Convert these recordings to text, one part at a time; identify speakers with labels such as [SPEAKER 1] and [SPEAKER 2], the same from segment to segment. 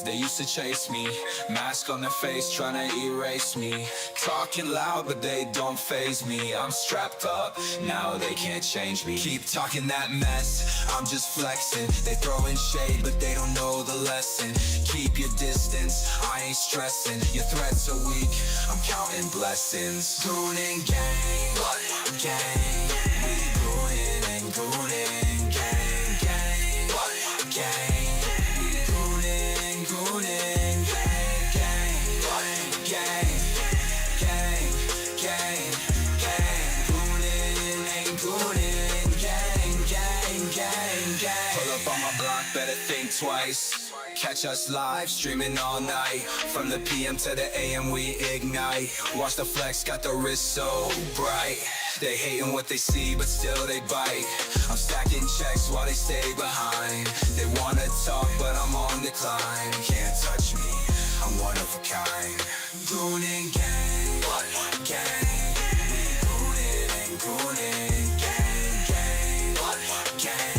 [SPEAKER 1] They used to chase me, mask on their face trying to erase me. Talking loud but they don't faze me. I'm strapped up, now they can't change me. Keep talking that mess, I'm just flexing. They throwing shade but they don't know the lesson. Keep your distance, I ain't stressing. Your threats are weak, I'm counting blessings. Goon and gang, gang. We goonin' and goonin', gang, gang, gang. Better think twice. Catch us live, streaming all night. From the PM to the AM we ignite. Watch the flex, got the wrist so bright. They hating what they see, but still they bite. I'm stacking checks while they stay behind. They wanna talk, but I'm on decline. Can't touch me, I'm one of a kind. Goon and gang, gang. We goonin' and goonin', gang, gang, gang.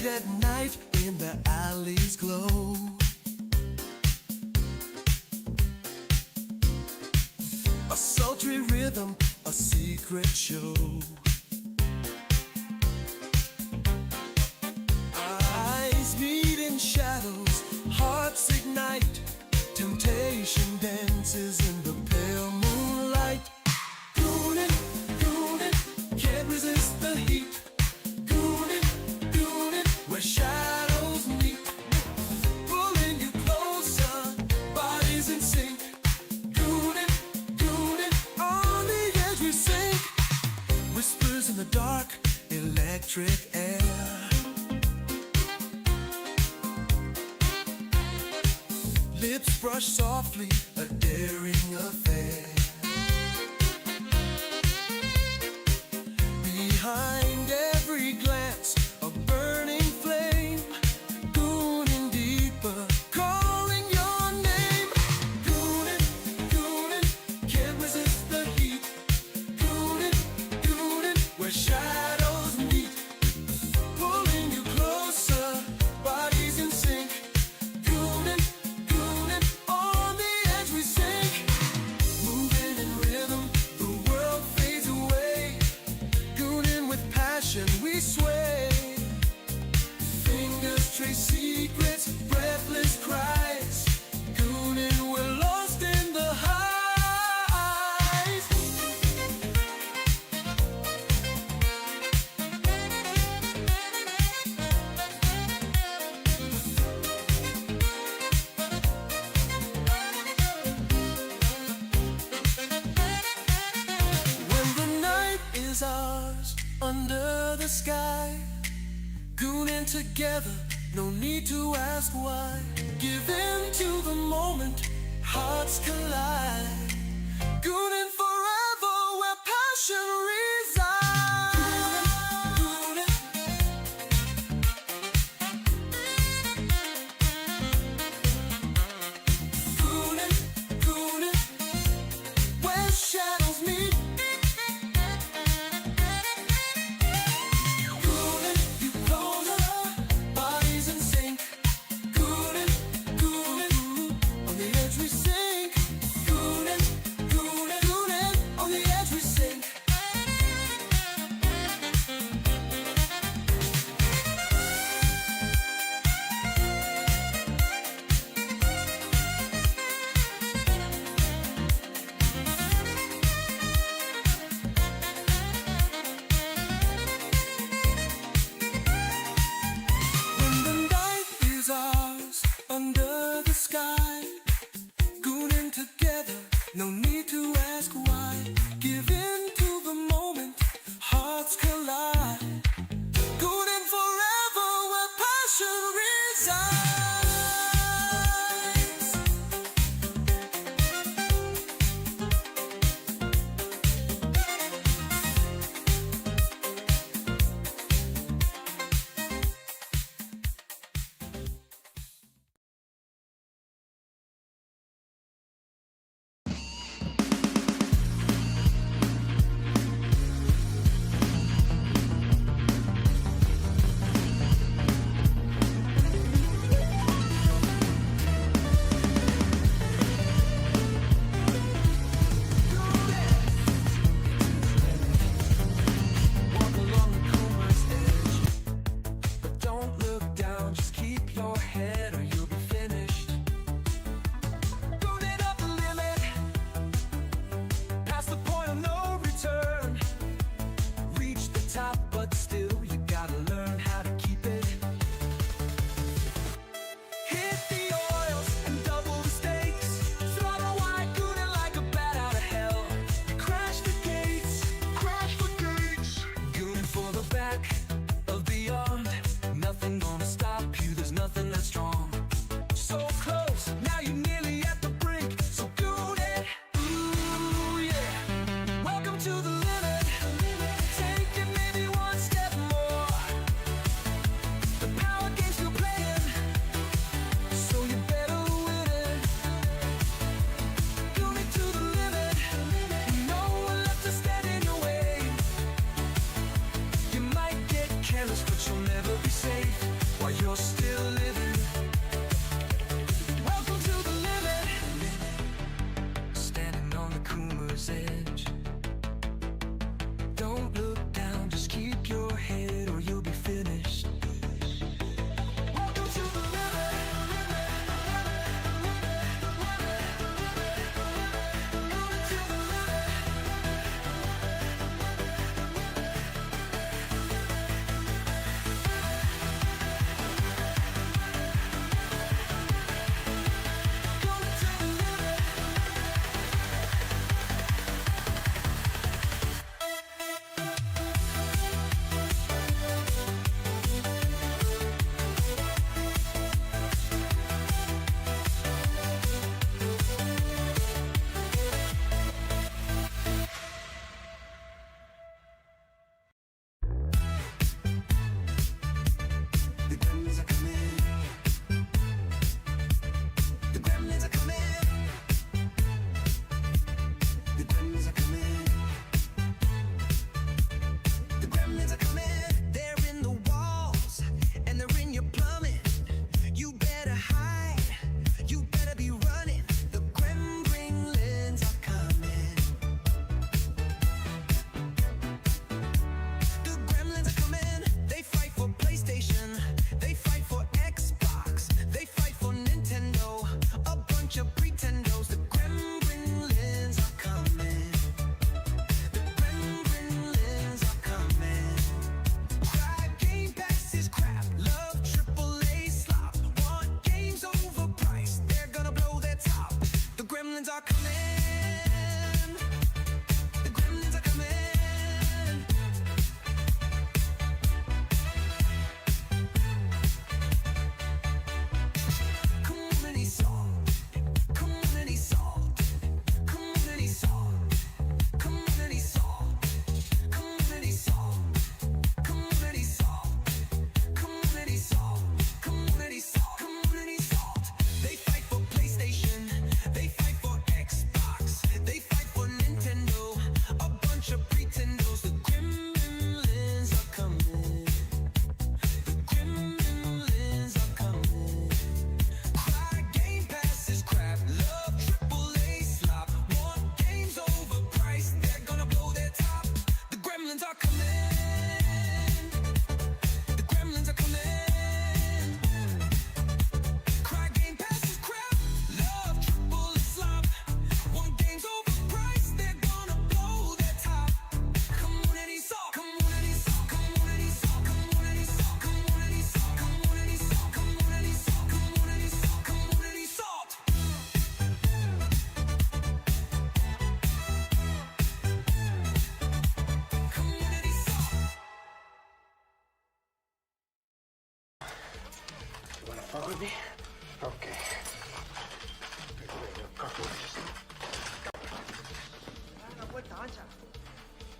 [SPEAKER 2] At night in the alleys glow, a sultry rhythm, a secret show. Eyes meet in shadows, hearts ignite. Temptation dances in the pale moonlight. Goonin', goonin', can't resist the heat. Where shadows meet, pulling you closer, bodies in sync. Goonin', goonin', on the edge we sink. Whispers in the dark, electric air. Lips brush softly, a daring affair. Behind every glance, a burning flame. Goonin' deeper, calling your name. Goonin', goonin', can't resist the heat. Goonin', goonin', where shadows meet. Pulling you closer, bodies in sync. Goonin', goonin', on the edge we sink. Moving in rhythm, the world fades away. Goonin' with passion, we sway. Fingers trace secrets, breathless cries. Goonin', we're lost in the highs. When the night is ours, under the sky, goonin' together, no need to ask why. Give in to the moment, hearts collide. Goonin' forever, where passion resides. Goonin', goonin', goonin', where shadows meet.
[SPEAKER 3] wanna fuck with me? Okay.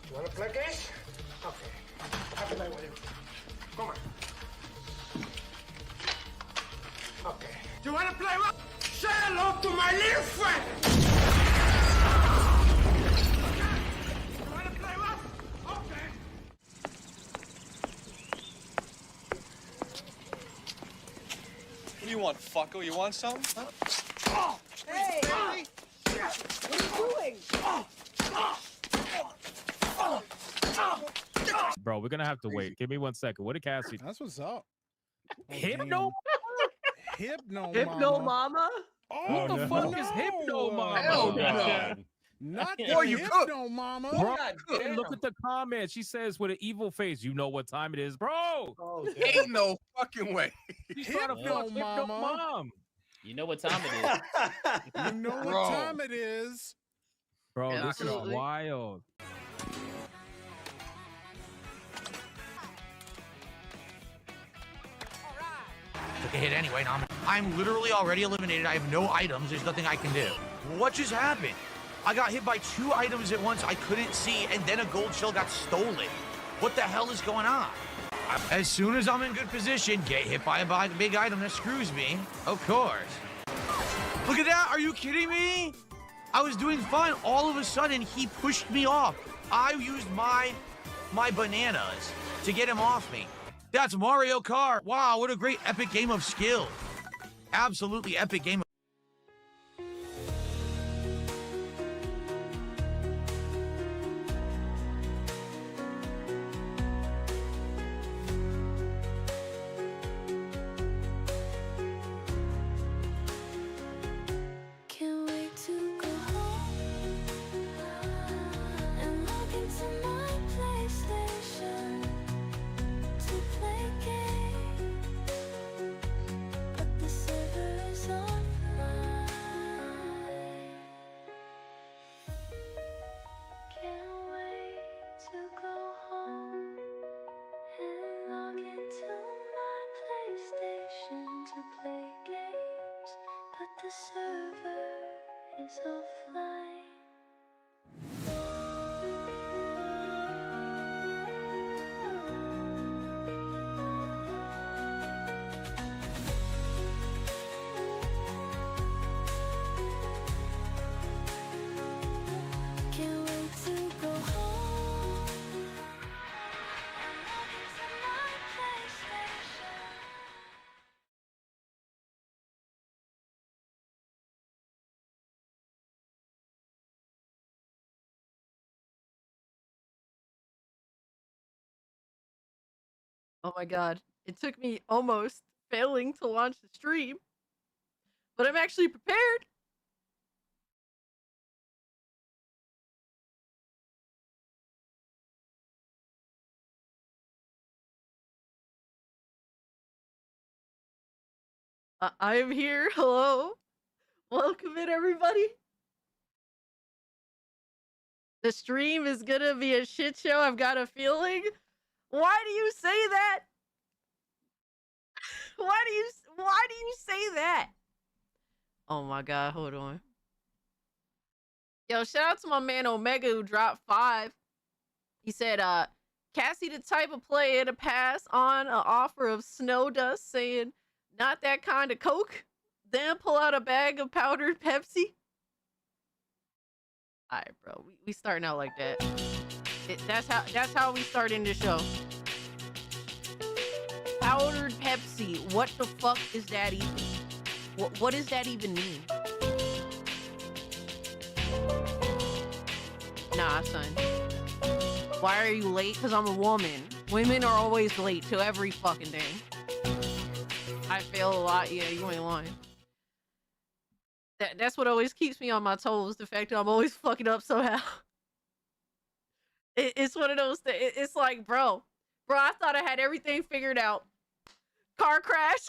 [SPEAKER 3] You wanna play games? Okay. I'll play with you. Come on. Okay. You wanna play what? Say hello to my little friend! You wanna play what? Okay.
[SPEAKER 4] What do you want, fucko? You want something? Huh?
[SPEAKER 3] Oh!
[SPEAKER 5] Hey! What are you doing?
[SPEAKER 6] Bro, we're gonna have to wait. Give me 1 second. What did Cassie?
[SPEAKER 7] That's what's up.
[SPEAKER 6] Hypno?
[SPEAKER 7] Hypno
[SPEAKER 5] Mama?
[SPEAKER 7] Oh,
[SPEAKER 6] What the fuck is Hypno Mama?
[SPEAKER 7] Hell
[SPEAKER 6] Oh,
[SPEAKER 7] no.
[SPEAKER 6] God.
[SPEAKER 7] Not the
[SPEAKER 4] Boy, you
[SPEAKER 7] Hypno Mama.
[SPEAKER 6] Bro,
[SPEAKER 5] God
[SPEAKER 6] look at the comment. She says with an evil face, you know what time it is, bro.
[SPEAKER 5] Oh,
[SPEAKER 4] Ain't no fucking way.
[SPEAKER 6] She's trying to
[SPEAKER 7] Hypno
[SPEAKER 6] fuck Hypno
[SPEAKER 7] Mama.
[SPEAKER 6] Mom.
[SPEAKER 8] You know what time it is.
[SPEAKER 7] You know what
[SPEAKER 4] Bro.
[SPEAKER 7] time it is.
[SPEAKER 6] Bro, this is
[SPEAKER 5] Absolutely.
[SPEAKER 6] wild.
[SPEAKER 9] Took a hit anyway. Now I'm literally already eliminated. I have no items. There's nothing I can do. What just happened? I got hit by 2 items at once I couldn't see, and then a gold shell got stolen. What the hell is going on? As soon as I'm in good position, get hit by a big item that screws me. Of course. Look at that. Are you kidding me? I was doing fine. All of a sudden, he pushed me off. I used my bananas to get him off me. That's Mario Kart. Wow, what a great epic game of skill. Absolutely epic game.
[SPEAKER 2] Can't wait to go home and log into my PlayStation to play games, but the server is offline. Can't wait to go home and log into my PlayStation to play games, but the server is offline. Can't wait to go home and log into my PlayStation.
[SPEAKER 5] Oh my god. It took me almost failing to launch the stream, but I'm actually prepared. I am here. Hello. Welcome in, everybody. The stream is gonna be a shit show. I've got a feeling. Why do you say that? Why do you say that? Oh my god, hold on. Yo, shout out to my man Omega who dropped 5. He said, Cassie the type of player to pass on an offer of snow dust, saying, not that kind of Coke, then pull out a bag of powdered Pepsi. Alright, bro. We starting out like that. That's how we start in the show. Powdered Pepsi. What the fuck is that even? What does that even mean? Nah, son. Why are you late? Because I'm a woman. Women are always late to every fucking thing. I fail a lot. Yeah, you ain't lying. That's what always keeps me on my toes. The fact that I'm always fucking up somehow. It's one of those things. It's like, bro, I thought I had everything figured out. Car crash.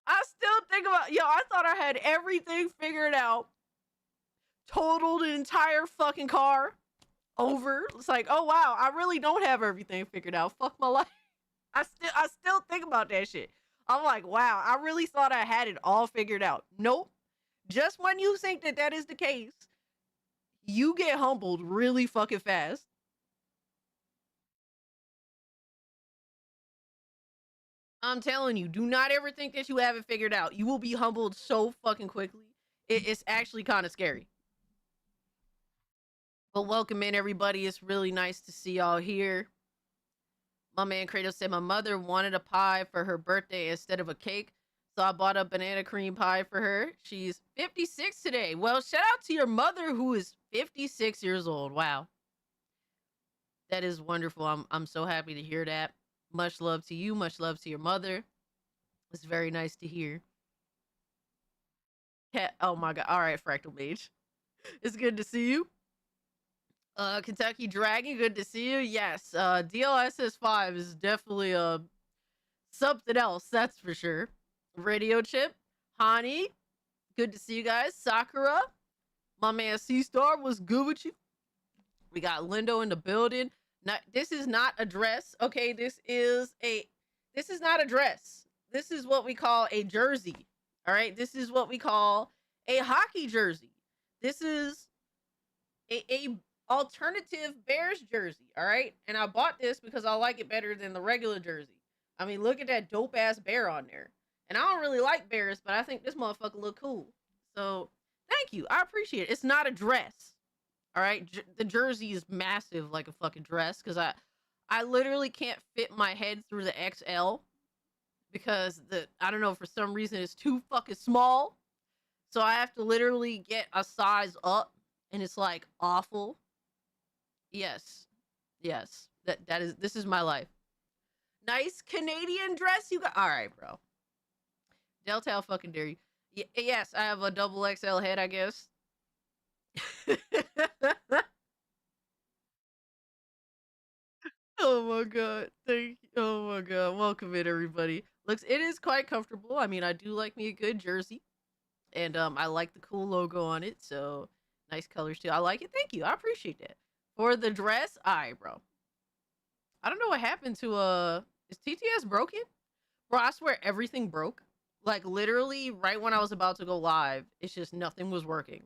[SPEAKER 5] I still think about, yo, I thought I had everything figured out. Totaled an entire fucking car over. It's like, oh wow, I really don't have everything figured out. Fuck my life. I still think about that shit. I'm like, wow, I really thought I had it all figured out. Nope. Just when you think that that is the case, you get humbled really fucking fast. I'm telling you, do not ever think that you have it figured out. You will be humbled so fucking quickly. It's actually kind of scary. But welcome in, everybody. It's really nice to see y'all here. My man Kratos said my mother wanted a pie for her birthday instead of a cake, so I bought a banana cream pie for her. She's 56 today. Well, shout out to your mother who is 56 years old. Wow. That is wonderful. I'm so happy to hear that. Much love to you. Much love to your mother. It's very nice to hear. Oh my god. All right, Fractal Mage. It's good to see you. Kentucky Dragon, good to see you. Yes, Dlss 5 is definitely something else, that's for sure. Radio Chip, Hani, good to see you guys. Sakura, my man C-Star, was good with you. We got Lindo in the building. This is not a dress, okay? This is not a dress. This is what we call a jersey, all right? This is what we call a hockey jersey. This is a alternative Bears jersey, all right? And I bought this because I like it better than the regular jersey. I mean, look at that dope-ass bear on there. And I don't really like bears, but I think this motherfucker look cool. So, thank you. I appreciate it. It's not a dress, all right? The jersey is massive like a fucking dress because I literally can't fit my head through the XL because I don't know, for some reason it's too fucking small. So I have to literally get a size up, and it's like awful. Yes. This is my life. Nice Canadian dress you got. All right, bro. Delta, how fucking dare you? Yes, I have a double XL head, I guess. Oh my god. Thank you. Oh my god. Welcome in, everybody. Looks, it is quite comfortable. I mean, I do like me a good jersey. And I like the cool logo on it, so nice colors too. I like it. Thank you. I appreciate that. For the dress, all right, bro. I don't know what happened to is TTS broken? Bro, I swear everything broke. Like literally right when I was about to go live, it's just nothing was working.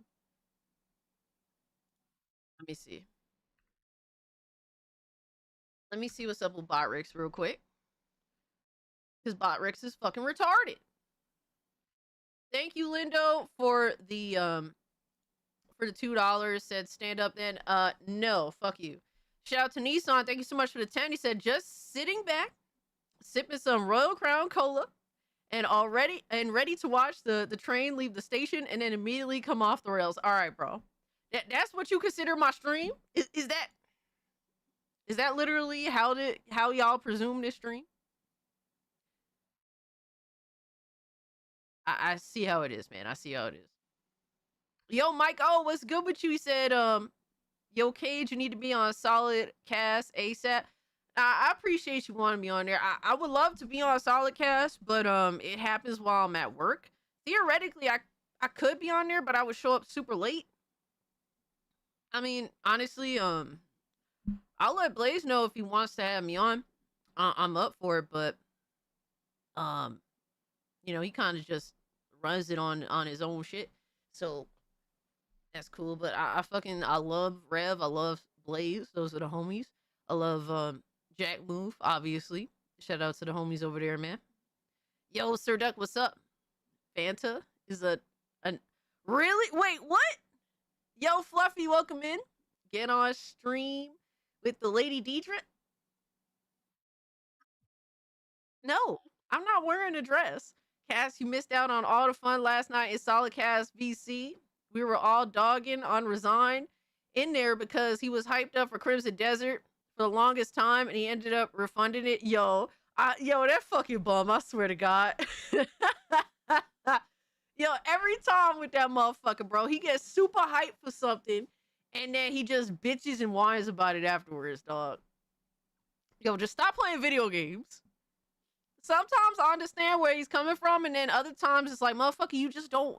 [SPEAKER 5] Let me see. Let me see what's up with Botrix real quick. Because Botrix is fucking retarded. Thank you, Lindo, for the $2. Said stand up then. No, fuck you. Shout out to Nissan. Thank you so much for the 10. He said just sitting back, sipping some Royal Crown Cola, and ready to watch the train leave the station and then immediately come off the rails. All right, bro. That's what you consider my stream? Is that literally how y'all presume this stream? I see how it is, man. I see how it is. Yo, Mike, oh, what's good with you? He said, yo, Cage, you need to be on Solid Cast ASAP. I appreciate you wanting me on there. I would love to be on Solid Cast, but it happens while I'm at work. Theoretically, I could be on there, but I would show up super late. I mean, honestly, I'll let Blaze know if he wants to have me on. I'm up for it, but you know, he kind of just runs it on his own shit. So that's cool. But I love Rev. I love Blaze. Those are the homies. I love Jack Move, obviously. Shout out to the homies over there, man. Yo, Sir Duck, what's up? Fanta is a really? Wait, what? Yo, Fluffy, welcome in. Get on stream with the Lady Deidre. No, I'm not wearing a dress. Cass, you missed out on all the fun last night in Solid Cast VC. We were all dogging on Resign in there because he was hyped up for Crimson Desert for the longest time and he ended up refunding it. Yo, that fucking bum, I swear to God. Yo, every time with that motherfucker, bro, he gets super hyped for something and then he just bitches and whines about it afterwards, dog. Yo, just stop playing video games. Sometimes I understand where he's coming from, and then other times it's like, motherfucker, you just don't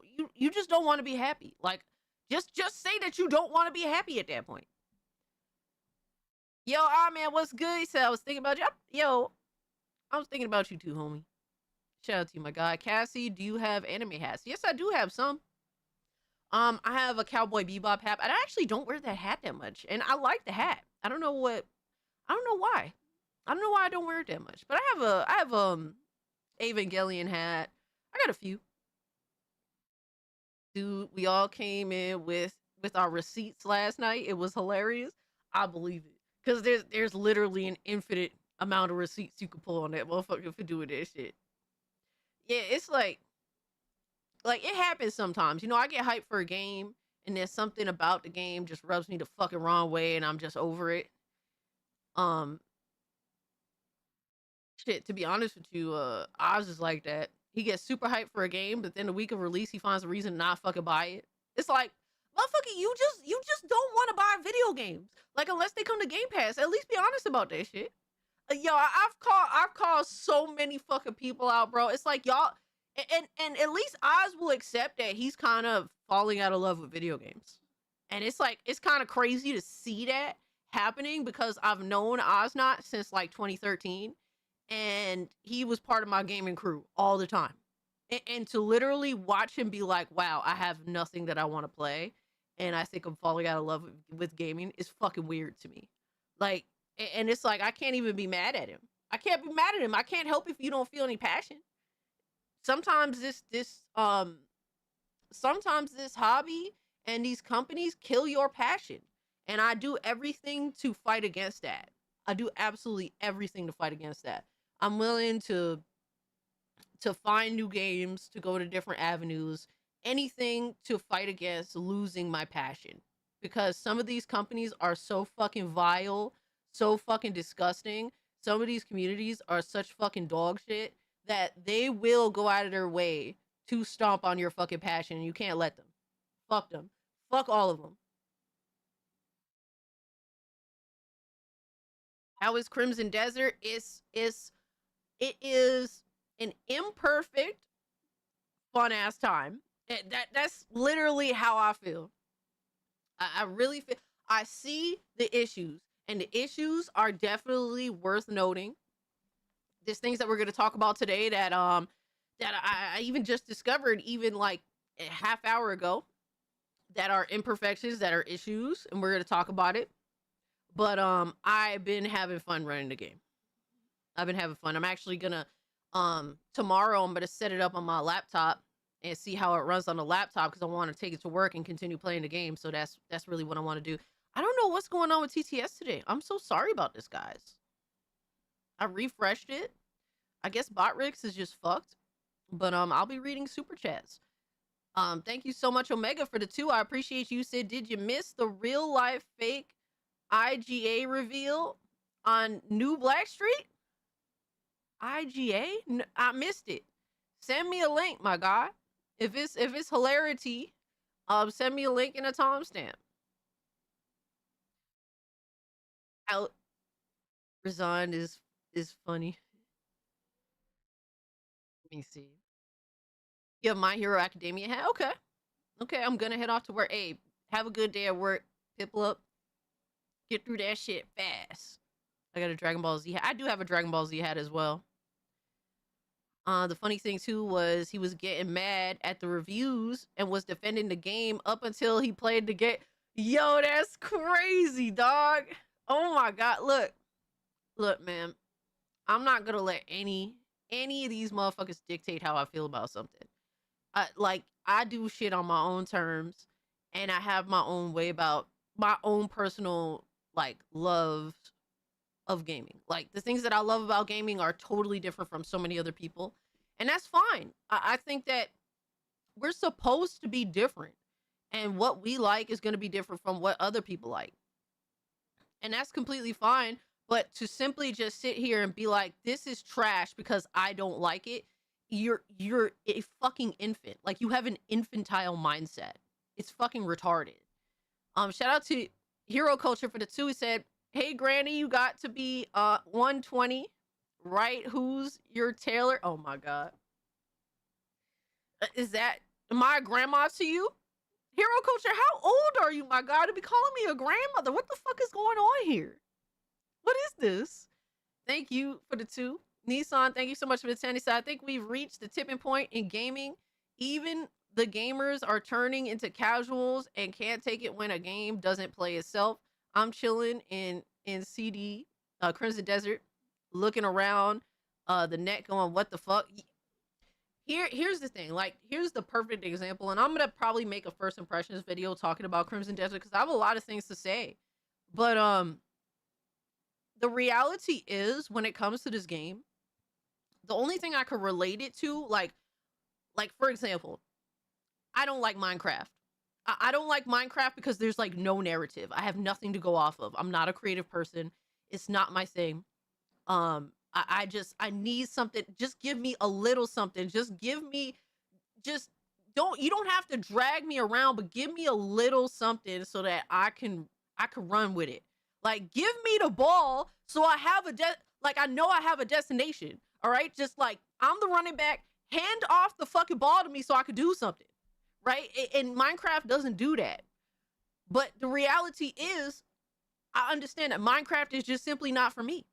[SPEAKER 5] want to be happy. Like, just say that you don't want to be happy at that point. Yo, man, what's good? He said I was thinking about you. Yo, I was thinking about you too, homie. Shout out to you, my guy. Cassie, do you have anime hats? Yes, I do have some. I have a Cowboy Bebop hat. I actually don't wear that hat that much, and I like the hat. I don't know why. I don't know why I don't wear it that much. But I have Evangelion hat. I got a few. Dude, we all came in with our receipts last night. It was hilarious. I believe it. Because there's literally an infinite amount of receipts you can pull on that motherfucker for doing that shit. Yeah, it's like it happens sometimes. You know, I get hyped for a game and there's something about the game just rubs me the fucking wrong way and I'm just over it. Shit, to be honest with you, Oz is like that. He gets super hyped for a game, but then the week of release he finds a reason to not fucking buy it. It's like, motherfucker, you just don't want to buy video games. Like, unless they come to Game Pass, at least be honest about that shit. Yo, I've called so many fucking people out, bro. It's like y'all, and at least Oz will accept that he's kind of falling out of love with video games. And it's like, it's kind of crazy to see that happening because I've known Oznot since like 2013. And he was part of my gaming crew all the time. And to literally watch him be like, wow, I have nothing that I want to play. And I think I'm falling out of love with gaming is fucking weird to me. Like, and it's like, I can't even be mad at him. I can't be mad at him. I can't help if you don't feel any passion. Sometimes sometimes this hobby and these companies kill your passion. And I do everything to fight against that. I do absolutely everything to fight against that. I'm willing to find new games, to go to different avenues, anything to fight against losing my passion. Because some of these companies are so fucking vile, so fucking disgusting. Some of these communities are such fucking dog shit that they will go out of their way to stomp on your fucking passion, and you can't let them. Fuck them. Fuck all of them. How is Crimson Desert? It is an imperfect, fun ass time. That's literally how I feel. I really feel. I see the issues, and the issues are definitely worth noting. There's things that we're going to talk about today that I even just discovered even like a half hour ago that are imperfections, that are issues, and we're going to talk about it. But I've been having fun running the game. I've been having fun. I'm actually gonna tomorrow I'm gonna set it up on my laptop and see how it runs on the laptop because I want to take it to work and continue playing the game. So that's really what I want to do. I don't know what's going on with TTS today. I'm so sorry about this, guys. I refreshed it. I guess Botrix is just fucked. But I'll be reading super chats. Thank you so much, Omega, for the 2. I appreciate you. Said, did you miss the real life fake IGA reveal on New Blackstreet? IGA? I missed it. Send me a link, my guy. If it's hilarity, send me a link and a timestamp. Out resigned is funny. Let me see. You have My Hero Academia hat? Okay, I'm gonna head off to work. Hey, have a good day at work. Pipple up. Get through that shit fast. I got a Dragon Ball Z hat. I do have a Dragon Ball Z hat as well. The funny thing too was he was getting mad at the reviews and was defending the game up until he played the game. Yo, that's crazy, dog. Oh my god. Look, man. I'm not gonna let any of these motherfuckers dictate how I feel about something. I do shit on my own terms, and I have my own way about my own personal love of gaming. Like, the things that I love about gaming are totally different from so many other people, and that's fine. I think that we're supposed to be different, and what we like is going to be different from what other people like, and that's completely fine. But to simply just sit here and be like, this is trash because I don't like it, you're a fucking infant. Like, you have an infantile mindset. It's fucking retarded. Shout out to Hero Culture for the 2. He said, hey, Granny, you got to be 120, right? Who's your tailor? Oh, my God. Is that my grandma to you? Hero Culture, how old are you, my God, to be calling me a grandmother? What the fuck is going on here? What is this? Thank you for the 2. Nissan, thank you so much for the 10. He said, I think we've reached the tipping point in gaming. Even the gamers are turning into casuals and can't take it when a game doesn't play itself. I'm chilling in CD, Crimson Desert, looking around the net going, what the fuck? Here's the thing. Like, here's the perfect example. And I'm going to probably make a first impressions video talking about Crimson Desert because I have a lot of things to say. But the reality is, when it comes to this game, the only thing I could relate it to, like for example, I don't like Minecraft. I don't like Minecraft because there's like no narrative. I have nothing to go off of. I'm not a creative person. It's not my thing. I need something. Just give me a little something. Just give me, you don't have to drag me around, but give me a little something so that I can run with it. Like, give me the ball so I have I know I have a destination. All right. Just like, I'm the running back, hand off the fucking ball to me so I could do something. Right. And Minecraft doesn't do that. But the reality is, I understand that Minecraft is just simply not for me.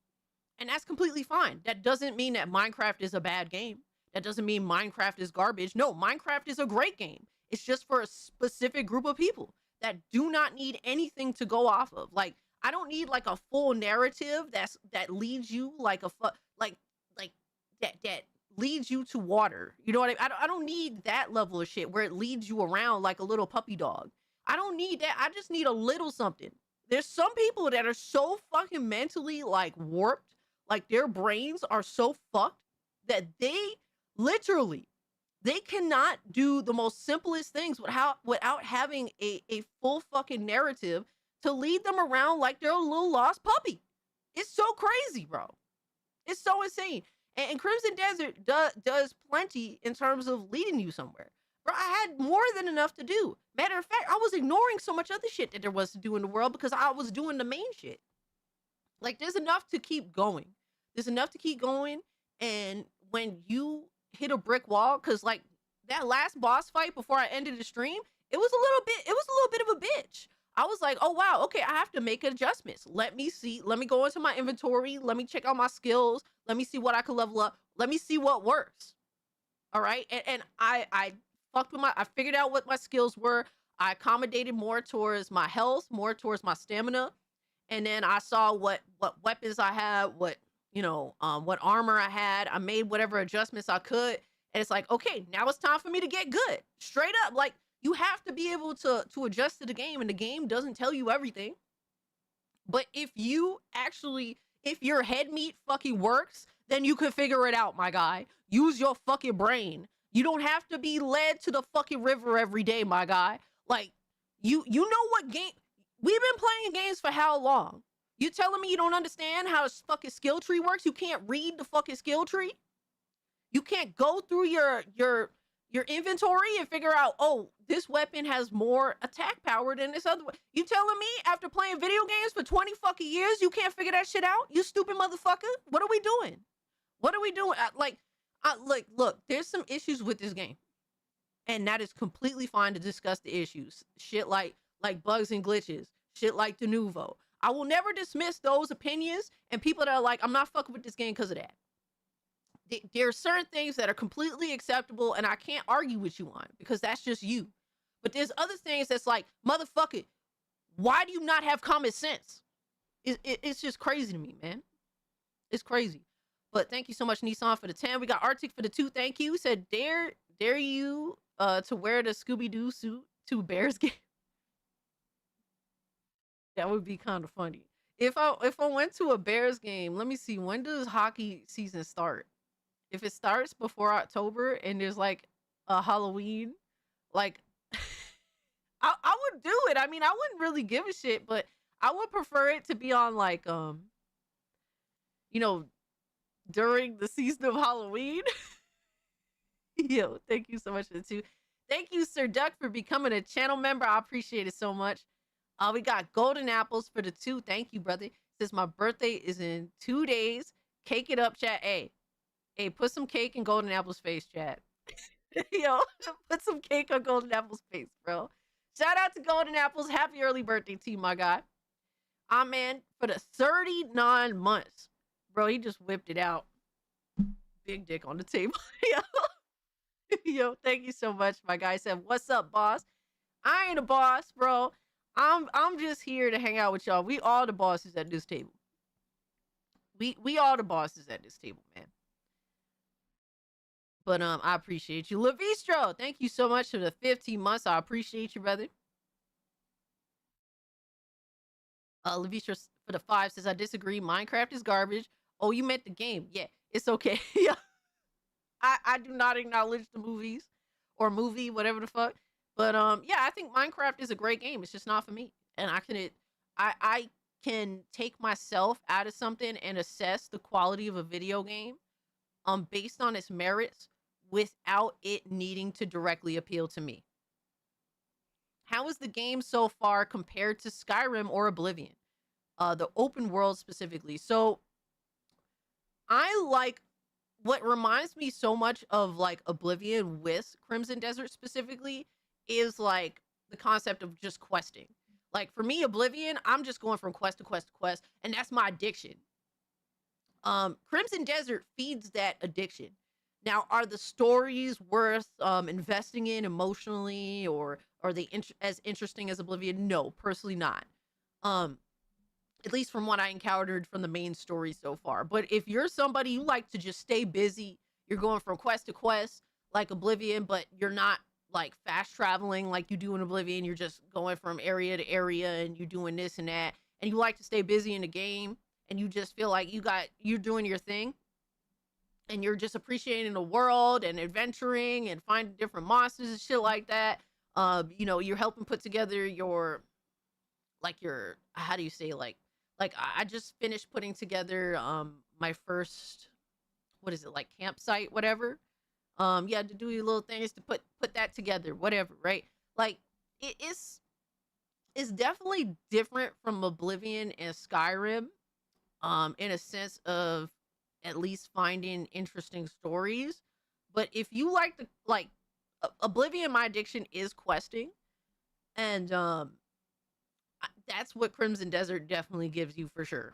[SPEAKER 5] And that's completely fine. That doesn't mean that Minecraft is a bad game. That doesn't mean Minecraft is garbage. No, Minecraft is a great game. It's just for a specific group of people that do not need anything to go off of. Like, I don't need like a full narrative that leads you like that leads you to water. You know what I mean? I don't need that level of shit where it leads you around like a little puppy dog. I don't need that. I just need a little something. There's some people that are so fucking mentally like warped, like their brains are so fucked that they literally, they cannot do the most simplest things without having a full fucking narrative to lead them around like they're a little lost puppy. It's so crazy, bro. It's so insane. And Crimson Desert does plenty in terms of leading you somewhere. Bro, I had more than enough to do. Matter of fact, I was ignoring so much other shit that there was to do in the world because I was doing the main shit. Like, there's enough to keep going. There's enough to keep going. And when you hit a brick wall, because like that last boss fight before I ended the stream, it was a little bit of a bitch. I was like, oh wow, okay, I have to make adjustments. Let me see. Let me go into my inventory. Let me check out my skills. Let me see what I can level up. Let me see what works. All right. And I fucked with I figured out what my skills were. I accommodated more towards my health, more towards my stamina. And then I saw what weapons I had, what armor I had. I made whatever adjustments I could. And it's like, okay, now it's time for me to get good. Straight up. Like, you have to be able to adjust to the game, and the game doesn't tell you everything. But if your head meat fucking works, then you can figure it out, my guy. Use your fucking brain. You don't have to be led to the fucking river every day, my guy. Like, you know what game? We've been playing games for how long? You telling me you don't understand how a fucking skill tree works? You can't read the fucking skill tree? You can't go through your inventory and figure out, oh, this weapon has more attack power than this other one. You telling me after playing video games for 20 fucking years, you can't figure that shit out? You stupid motherfucker. What are we doing? What are we doing? Look, there's some issues with this game. And that is completely fine to discuss the issues. Shit like bugs and glitches. Shit like the nouveau. I will never dismiss those opinions and people that are like, I'm not fucking with this game because of that. There are certain things that are completely acceptable and I can't argue with you on because that's just you. But there's other things that's like, motherfucker, why do you not have common sense? It's just crazy to me, man. It's crazy. But thank you so much, Nissan, for the 10. We got Arctic for the 2. Thank you. Said, dare you to wear the Scooby-Doo suit to Bears game? That would be kind of funny. If I went to a Bears game, let me see, when does hockey season start? If it starts before October and there's like a Halloween, like I would do it. I mean, I wouldn't really give a shit, but I would prefer it to be on like during the season of Halloween. Yo, thank you so much for the 2. Thank you, Sir Duck, for becoming a channel member. I appreciate it so much. We got golden apples for the 2. Thank you, brother. Since my birthday is in 2 days, cake it up, chat. Hey, put some cake in golden apple's face, chat. Yo, put some cake on golden apple's face, bro. Shout out to golden apples. Happy early birthday to you, my guy. Man, for the 39 months, bro, he just whipped it out. big dick on the table. Yo, yo, thank you so much. My guy said, "What's up, boss?" I ain't a boss, bro. I'm just here to hang out with y'all. We all the bosses at this table. We all the bosses at this table, man. But I appreciate you. Lavistro, thank you so much for the 15 months. I appreciate you, brother. Lavistro for the 5 says, I disagree. Minecraft is garbage. Oh, you meant the game. Yeah, it's okay. Yeah. I do not acknowledge the movies or movie, whatever the fuck. But yeah, I think Minecraft is a great game. It's just not for me. And I can take myself out of something and assess the quality of a video game based on its merits without it needing to directly appeal to me. How is the game so far compared to Skyrim or Oblivion? The open world specifically. So I like what reminds me so much of like Oblivion with Crimson Desert specifically is like the concept of just questing. Like for me, Oblivion, I'm just going from quest to quest to quest, and that's my addiction. Crimson Desert feeds that addiction. Now, are the stories worth investing in emotionally, or are they as interesting as Oblivion? No, personally not. At least from what I encountered from the main story so far. But if you're somebody you like to just stay busy, you're going from quest to quest like Oblivion, but you're not like fast traveling like you do in Oblivion. You're just going from area to area and you're doing this and that, and you like to stay busy in the game, and you just feel like you're doing your thing, and you're just appreciating the world and adventuring and finding different monsters and shit like that. You know, you're helping put together your how do you say, like I just finished putting together my first, what is it, like campsite, whatever. You had to do your little things to put that together, whatever, right? Like it's definitely different from Oblivion and Skyrim, in a sense of at least finding interesting stories. But if you like Oblivion, my addiction is questing, and that's what Crimson Desert definitely gives you for sure.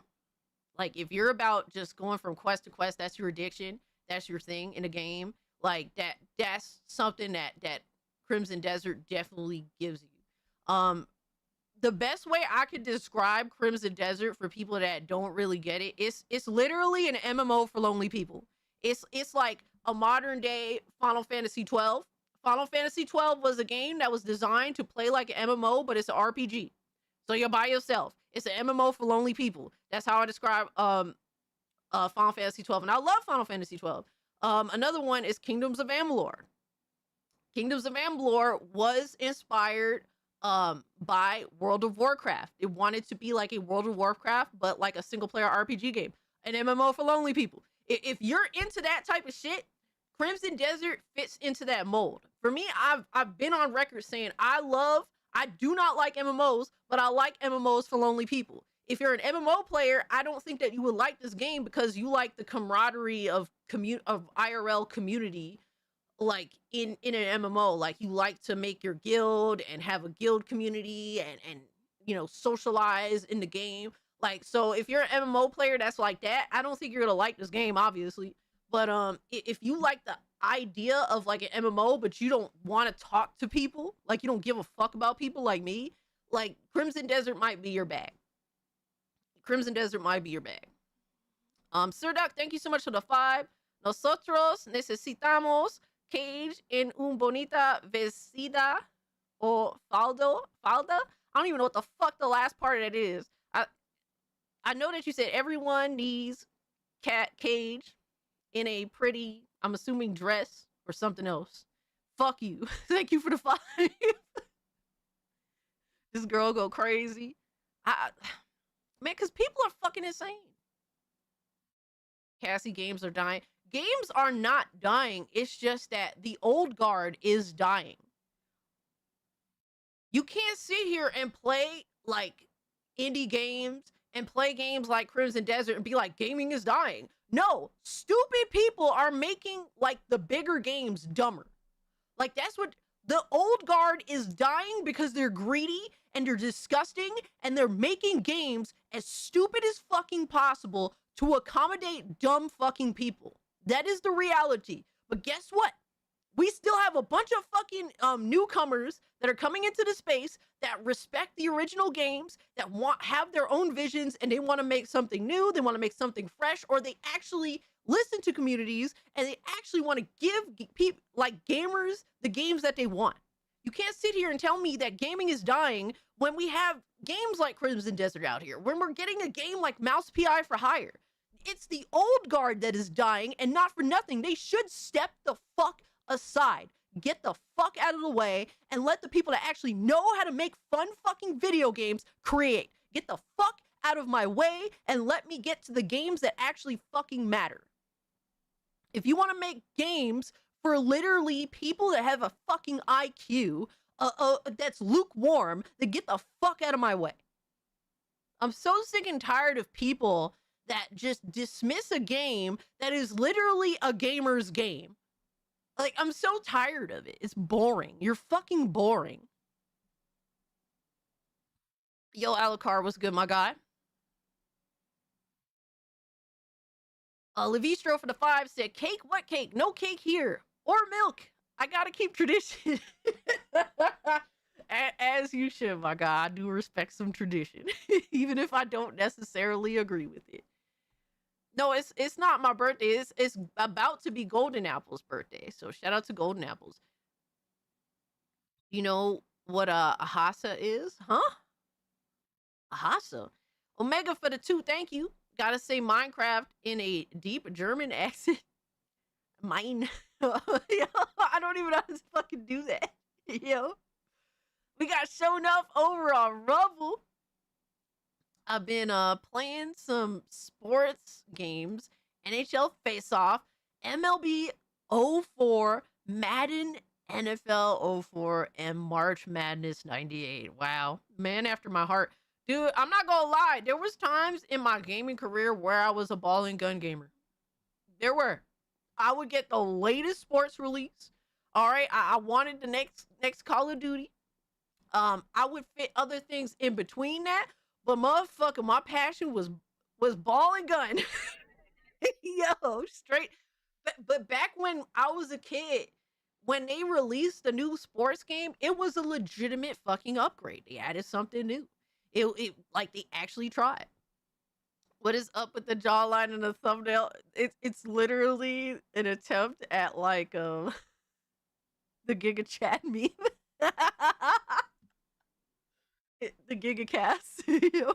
[SPEAKER 5] Like if you're about just going from quest to quest, that's your addiction, that's your thing in a game. Like that's something that Crimson Desert definitely gives you. The best way I could describe Crimson Desert for people that don't really get it, it's literally an MMO for lonely people. It's like a modern day Final Fantasy 12. Final Fantasy 12 was a game that was designed to play like an MMO, but it's an RPG. So you're by yourself. It's an MMO for lonely people. That's how I describe Final Fantasy 12. And I love Final Fantasy 12. Another one is Kingdoms of Amalur. Kingdoms of Amalur was inspired by World of Warcraft. It wanted to be like a World of Warcraft, but like a single player RPG game, an MMO for lonely people. If you're into that type of shit, Crimson Desert fits into that mold. For me, I've been on record saying I do not like MMOs, but I like MMOs for lonely people. If you're an MMO player, I don't think that you would like this game because you like the camaraderie of IRL community, like in an MMO. Like you like to make your guild and have a guild community and you know, socialize in the game. Like, so if you're an MMO player that's like that, I don't think you're gonna like this game, obviously. But if you like the idea of like an MMO, but you don't want to talk to people, like you don't give a fuck about people like me, like Crimson Desert might be your bag. Crimson Desert might be your bag. Sir Duck, thank you so much for the 5. Nosotros necesitamos cage en un bonita vestida o falda. I don't even know what the fuck the last part of that is. I know that you said everyone needs cage in a pretty, I'm assuming, dress or something else. Fuck you. Thank you for the 5. This girl go crazy. Man, because people are fucking insane. Cassie, games are dying. Games are not dying. It's just that the old guard is dying. You can't sit here and play like indie games and play games like Crimson Desert and be like, gaming is dying. No, stupid people are making like the bigger games dumber. Like that's what the old guard is dying, because they're greedy and they're disgusting and they're making games as stupid as fucking possible to accommodate dumb fucking people. That is the reality. But guess what? We still have a bunch of fucking newcomers that are coming into the space that respect the original games, that have their own visions, and they want to make something new, they want to make something fresh, or they actually listen to communities and they actually want to give people like gamers the games that they want. You can't sit here and tell me that gaming is dying when we have games like Crimson Desert out here, when we're getting a game like Mouse PI for Hire. It's the old guard that is dying, and not for nothing. They should step the fuck aside, get the fuck out of the way, and let the people that actually know how to make fun fucking video games create. Get the fuck out of my way and let me get to the games that actually fucking matter. If you want to make games for literally people that have a fucking IQ that's lukewarm, then get the fuck out of my way. I'm so sick and tired of people that just dismiss a game that is literally a gamer's game. Like, I'm so tired of it. It's boring. You're fucking boring. Yo, Alucard, what's good, my guy? Levistro for the 5 said, cake? What cake? No cake here. Or milk. I gotta keep tradition. As you should, my guy. I do respect some tradition. Even if I don't necessarily agree with it. No, it's not my birthday. It's about to be Golden Apple's birthday. So shout out to Golden Apples. You know what Ahasa is? Huh? Ahasa. Omega for the 2, thank you. Gotta say Minecraft in a deep German accent. Mine. I don't even know how to fucking do that. Yo. We got shown up over on Rumble. I've been playing some sports games, NHL Face-Off, MLB 04, Madden NFL 04, and March Madness 98. Wow, man after my heart. Dude, I'm not gonna lie, there was times in my gaming career where I was a ball and gun gamer. There were. I would get the latest sports release. All right, I wanted the next Call of Duty. I would fit other things in between that. But motherfucker, my passion was ball and gun. Yo, straight. But back when I was a kid, when they released the new sports game, it was a legitimate fucking upgrade. They added something new. It like they actually tried. What is up with the jawline and the thumbnail? It's literally an attempt at like the Giga Chat meme. The GigaCast.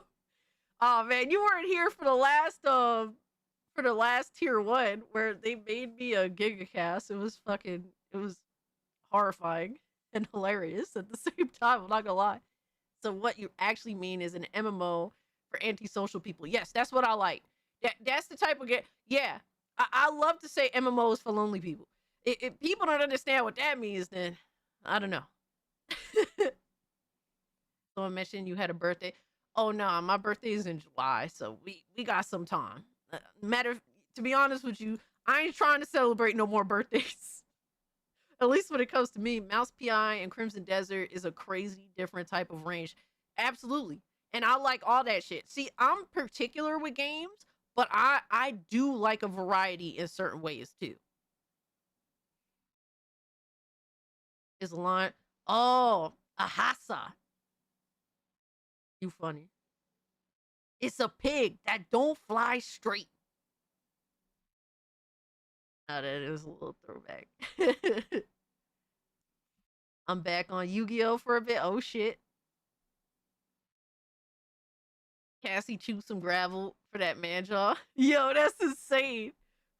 [SPEAKER 5] Oh man, you weren't here for the last tier 1 where they made me a GigaCast. It was horrifying and hilarious at the same time. I'm not gonna lie. So what you actually mean is an MMO for antisocial people. Yes, that's what I like. That's the type of game. Yeah, I love to say MMOs for lonely people. If people don't understand what that means, then I don't know. Someone mentioned you had a birthday. Oh no, my birthday is in July, so we got some time. To be honest with you, I ain't trying to celebrate no more birthdays. At least when it comes to me, Mouse PI and Crimson Desert is a crazy different type of range. Absolutely. And I like all that shit. See, I'm particular with games, but I do like a variety in certain ways too. Is a line. Oh, Ahasa. You funny. It's a pig that don't fly straight. Oh, that is a little throwback. I'm back on Yu-Gi-Oh for a bit. Oh shit. Cassie chewed some gravel for that man jaw. Yo, that's insane.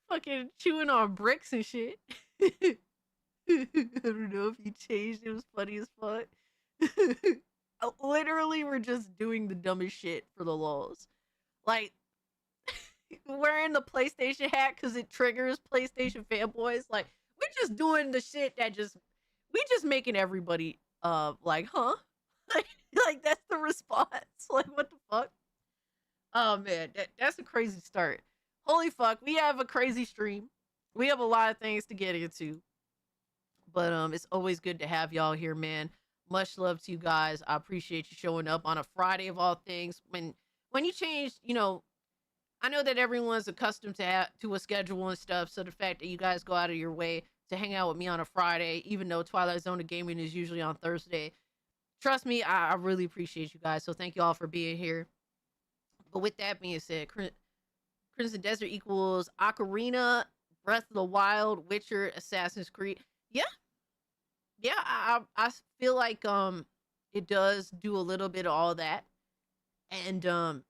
[SPEAKER 5] Fucking chewing on bricks and shit. I don't know if he changed. It was funny as fuck. Literally, we're just doing the dumbest shit for the lulz. Like, wearing the PlayStation hat because it triggers PlayStation fanboys. Like, we're just doing the shit that we just making everybody, like, huh? Like, that's the response. Like, what the fuck? Oh, man, that's a crazy start. Holy fuck, we have a crazy stream. We have a lot of things to get into. But, it's always good to have y'all here, man. Much love to you guys. I appreciate you showing up on a Friday of all things. When you changed, you know, I know that everyone's accustomed to a schedule and stuff, so the fact that you guys go out of your way to hang out with me on a Friday, even though Twilight Zone of Gaming is usually on Thursday, trust me, I really appreciate you guys. So thank you all for being here. But with that being said, Crimson Desert equals Ocarina, Breath of the Wild, Witcher, Assassin's Creed. Yeah, I feel like it does do a little bit of all that, and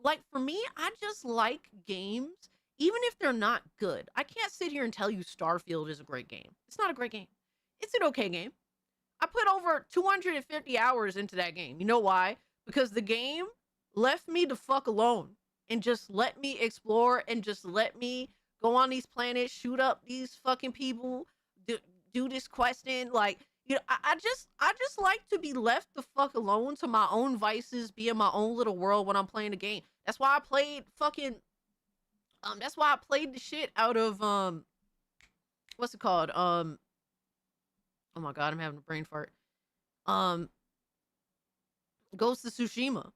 [SPEAKER 5] like, for me, I just like games, even if they're not good. I can't sit here and tell you Starfield is a great game. It's not a great game. It's an okay game. I put over 250 hours into that game. You know why? Because the game left me the fuck alone and just let me explore and just let me go on these planets, shoot up these fucking people, do this questing. Like, you know, I just like to be left the fuck alone to my own vices, be in my own little world when I'm playing the game. That's why I played fucking that's why I played the shit out of what's it called? Oh my god, I'm having a brain fart. Ghost of Tsushima.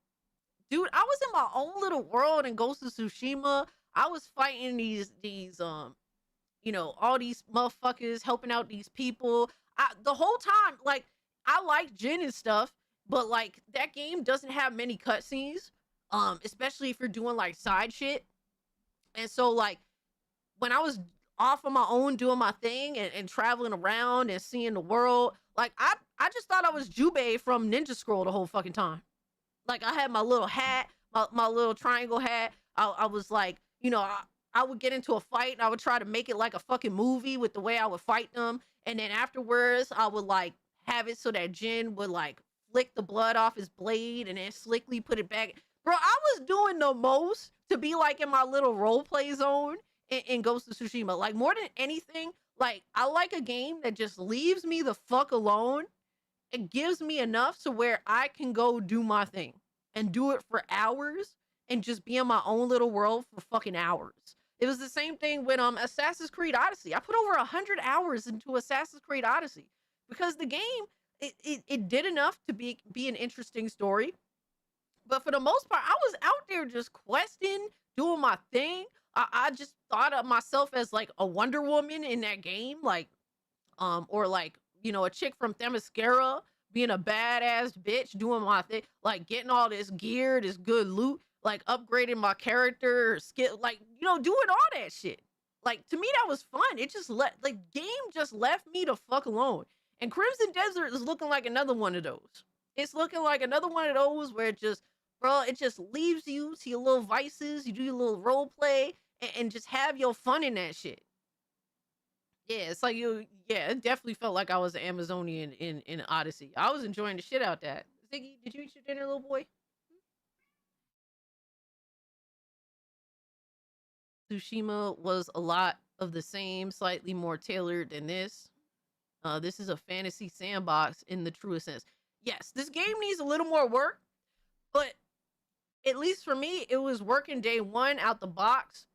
[SPEAKER 5] Dude, I was in my own little world in Ghost of Tsushima. I was fighting these you know, all these motherfuckers, helping out these people. The whole time, like, I like Jin and stuff, but like that game doesn't have many cutscenes, especially if you're doing like side shit. And so, like, when I was off on my own doing my thing and traveling around and seeing the world, like, I just thought I was Jubei from Ninja Scroll the whole fucking time. Like, I had my little hat, my little triangle hat. I was like, you know, I would get into a fight and I would try to make it like a fucking movie with the way I would fight them. And then afterwards, I would like have it so that Jin would like flick the blood off his blade and then slickly put it back. Bro, I was doing the most to be like in my little role play zone in Ghost of Tsushima. Like, more than anything, like, I like a game that just leaves me the fuck alone and gives me enough to where I can go do my thing and do it for hours and just be in my own little world for fucking hours. It was the same thing with Assassin's Creed Odyssey. I put over 100 hours into Assassin's Creed Odyssey because the game, it did enough to be an interesting story. But for the most part, I was out there just questing, doing my thing. I just thought of myself as like a Wonder Woman in that game, like, or like, you know, a chick from Themyscira being a badass bitch, doing my thing, like getting all this gear, this good loot, like upgrading my character, skill, like, you know, doing all that shit. Like, to me, that was fun. It just game just left me the fuck alone. And Crimson Desert is looking like another one of those. It's looking like another one of those where it just, bro, it just leaves you to your little vices. You do your little role play and just have your fun in that shit. Yeah, it's like it definitely felt like I was an Amazonian in Odyssey. I was enjoying the shit out that. Ziggy, did you eat your dinner, little boy? Tsushima was a lot of the same, slightly more tailored than this. This is a fantasy sandbox in the truest sense. Yes, this game needs a little more work, but at least for me, it was working day one out the box.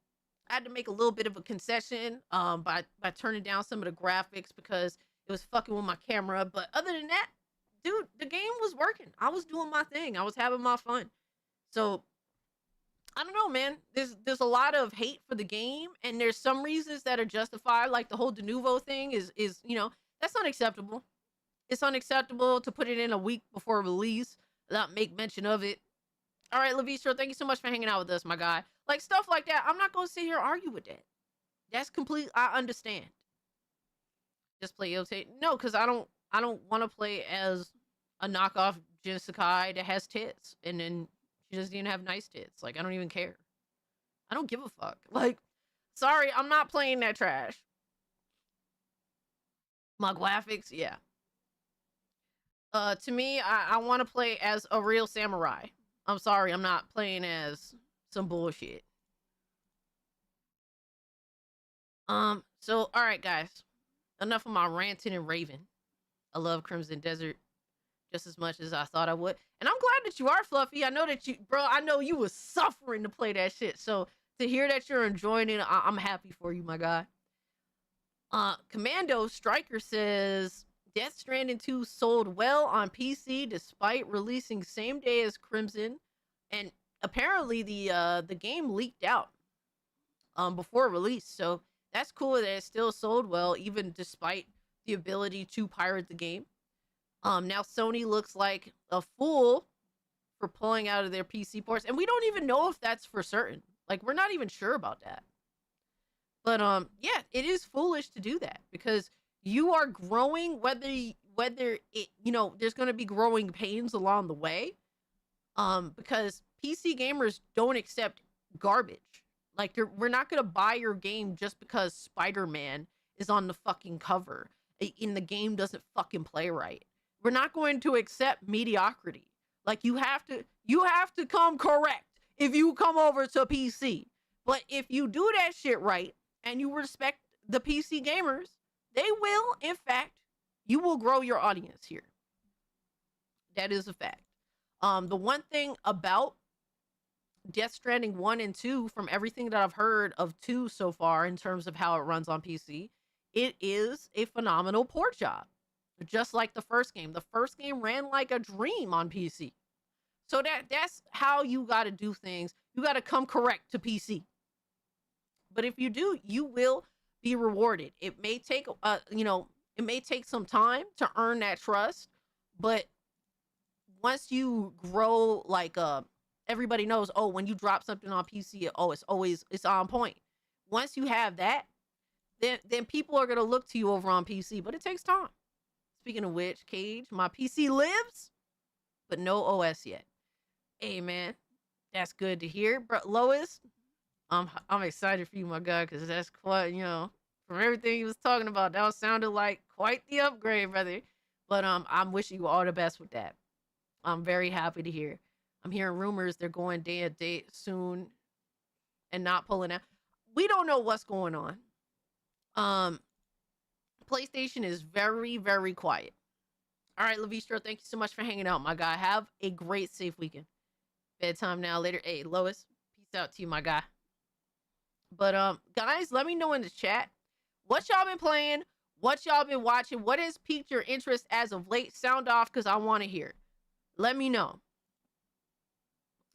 [SPEAKER 5] I had to make a little bit of a concession by turning down some of the graphics because it was fucking with my camera. But other than that, dude, the game was working. I was doing my thing. I was having my fun. So I don't know, man. There's a lot of hate for the game, and there's some reasons that are justified, like the whole de novo thing is you know, that's unacceptable. It's unacceptable to put it in a week before release, not make mention of it. All right, Levistra, thank you so much for hanging out with us, my guy. Like, stuff like that, I'm not gonna sit here and argue with that. That's complete. I understand. Just play Yote. No, because I don't want to play as a knockoff Jin Sakai that has tits, and then she doesn't even have nice tits. Like, I don't even care. I don't give a fuck. Like, sorry, I'm not playing that trash. My graphics, yeah. To me, I want to play as a real samurai. I'm sorry, I'm not playing as some bullshit. So, all right, guys. Enough of my ranting and raving. I love Crimson Desert just as much as I thought I would. And I'm glad that you are, Fluffy. I know that you, bro, I know you was suffering to play that shit. So, to hear that you're enjoying it, I'm happy for you, my guy. Commando Striker says, Death Stranding 2 sold well on PC despite releasing same day as Crimson. And apparently the game leaked out before release, so that's cool that it still sold well, even despite the ability to pirate the game. Now Sony looks like a fool for pulling out of their PC ports, and we don't even know if that's for certain. Like, we're not even sure about that. But yeah, it is foolish to do that because you are growing, whether it, you know, there's going to be growing pains along the way. Because PC gamers don't accept garbage. Like, we're not going to buy your game just because Spider-Man is on the fucking cover and the game doesn't fucking play right. We're not going to accept mediocrity. Like, you have to come correct if you come over to PC. But if you do that shit right and you respect the PC gamers, they will, in fact, you will grow your audience here. That is a fact. The one thing about Death Stranding 1 and 2, from everything that I've heard of 2 so far in terms of how it runs on PC, it is a phenomenal port job. Just like the first game. The first game ran like a dream on PC. So that's how you got to do things. You got to come correct to PC. But if you do, you will be rewarded. It may take it may take some time to earn that trust, but once you grow, like everybody knows, oh, when you drop something on PC, oh, it's on point. Once you have that, then people are gonna look to you over on PC, but it takes time. Speaking of which, Cage, my PC lives, but no OS yet. Hey man, that's good to hear. But Lois, I'm excited for you, my guy, because that's quite, you know, from everything he was talking about, that sounded like quite the upgrade, brother. But I'm wishing you all the best with that. I'm very happy to hear. I'm hearing rumors they're going day and date soon and not pulling out. We don't know what's going on. PlayStation is very, very quiet. All right, Levistro, thank you so much for hanging out, my guy. Have a great, safe weekend. Bedtime now, later. Hey, Lois, peace out to you, my guy. But guys, let me know in the chat what y'all been playing, what y'all been watching, what has piqued your interest as of late. Sound off, because I want to hear. Let me know.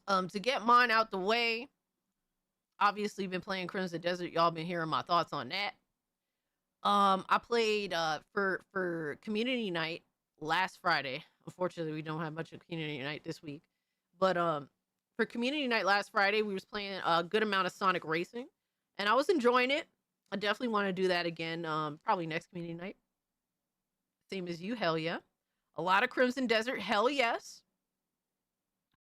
[SPEAKER 5] To get mine out the way, obviously been playing Crimson Desert. Y'all been hearing my thoughts on that. I played for community night last Friday. Unfortunately, we don't have much of community night this week. But for community night last Friday, we was playing a good amount of Sonic Racing, and I was enjoying it. I definitely want to do that again. Probably next community night. Same as you, hell yeah. A lot of Crimson Desert, hell yes.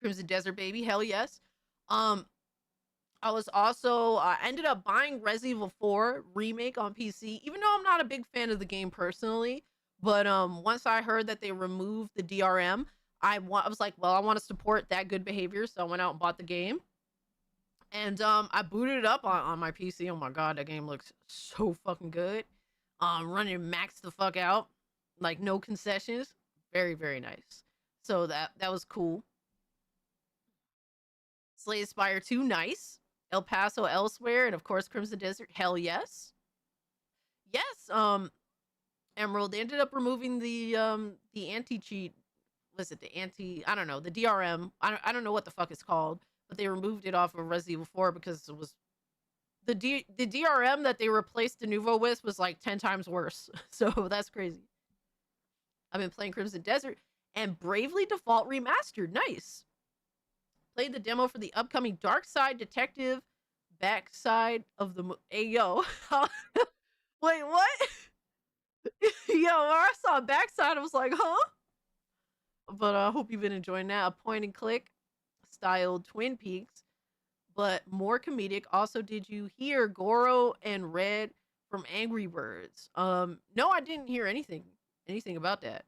[SPEAKER 5] Crimson Desert, baby, hell yes. I was also ended up buying Resident Evil 4 remake on PC, even though I'm not a big fan of the game personally. But once I heard that they removed the DRM, I was like, well, I want to support that good behavior, so I went out and bought the game. And I booted it up on my PC. Oh my god, that game looks so fucking good. Running max the fuck out, like no concessions. Very, very nice. So that was cool. Slay Spire 2, nice. El Paso Elsewhere, and of course Crimson Desert, hell yes. Yes, Emerald, they ended up removing the anti-cheat. Was it the I don't know, the DRM. I don't know what the fuck it's called, but they removed it off of Resident Evil 4 because it was the DRM that they replaced the Nouveau with was like 10 times worse. So that's crazy. I've been playing Crimson Desert and Bravely Default Remastered, nice. Played the demo for the upcoming Dark Side Detective Backside of the hey yo. Wait, what? Yo, when I saw Backside, I was like, huh? But I hope you've been enjoying that. A point and click styled Twin Peaks, but more comedic. Also, did you hear Goro and Red from Angry Birds? No, I didn't hear anything about that.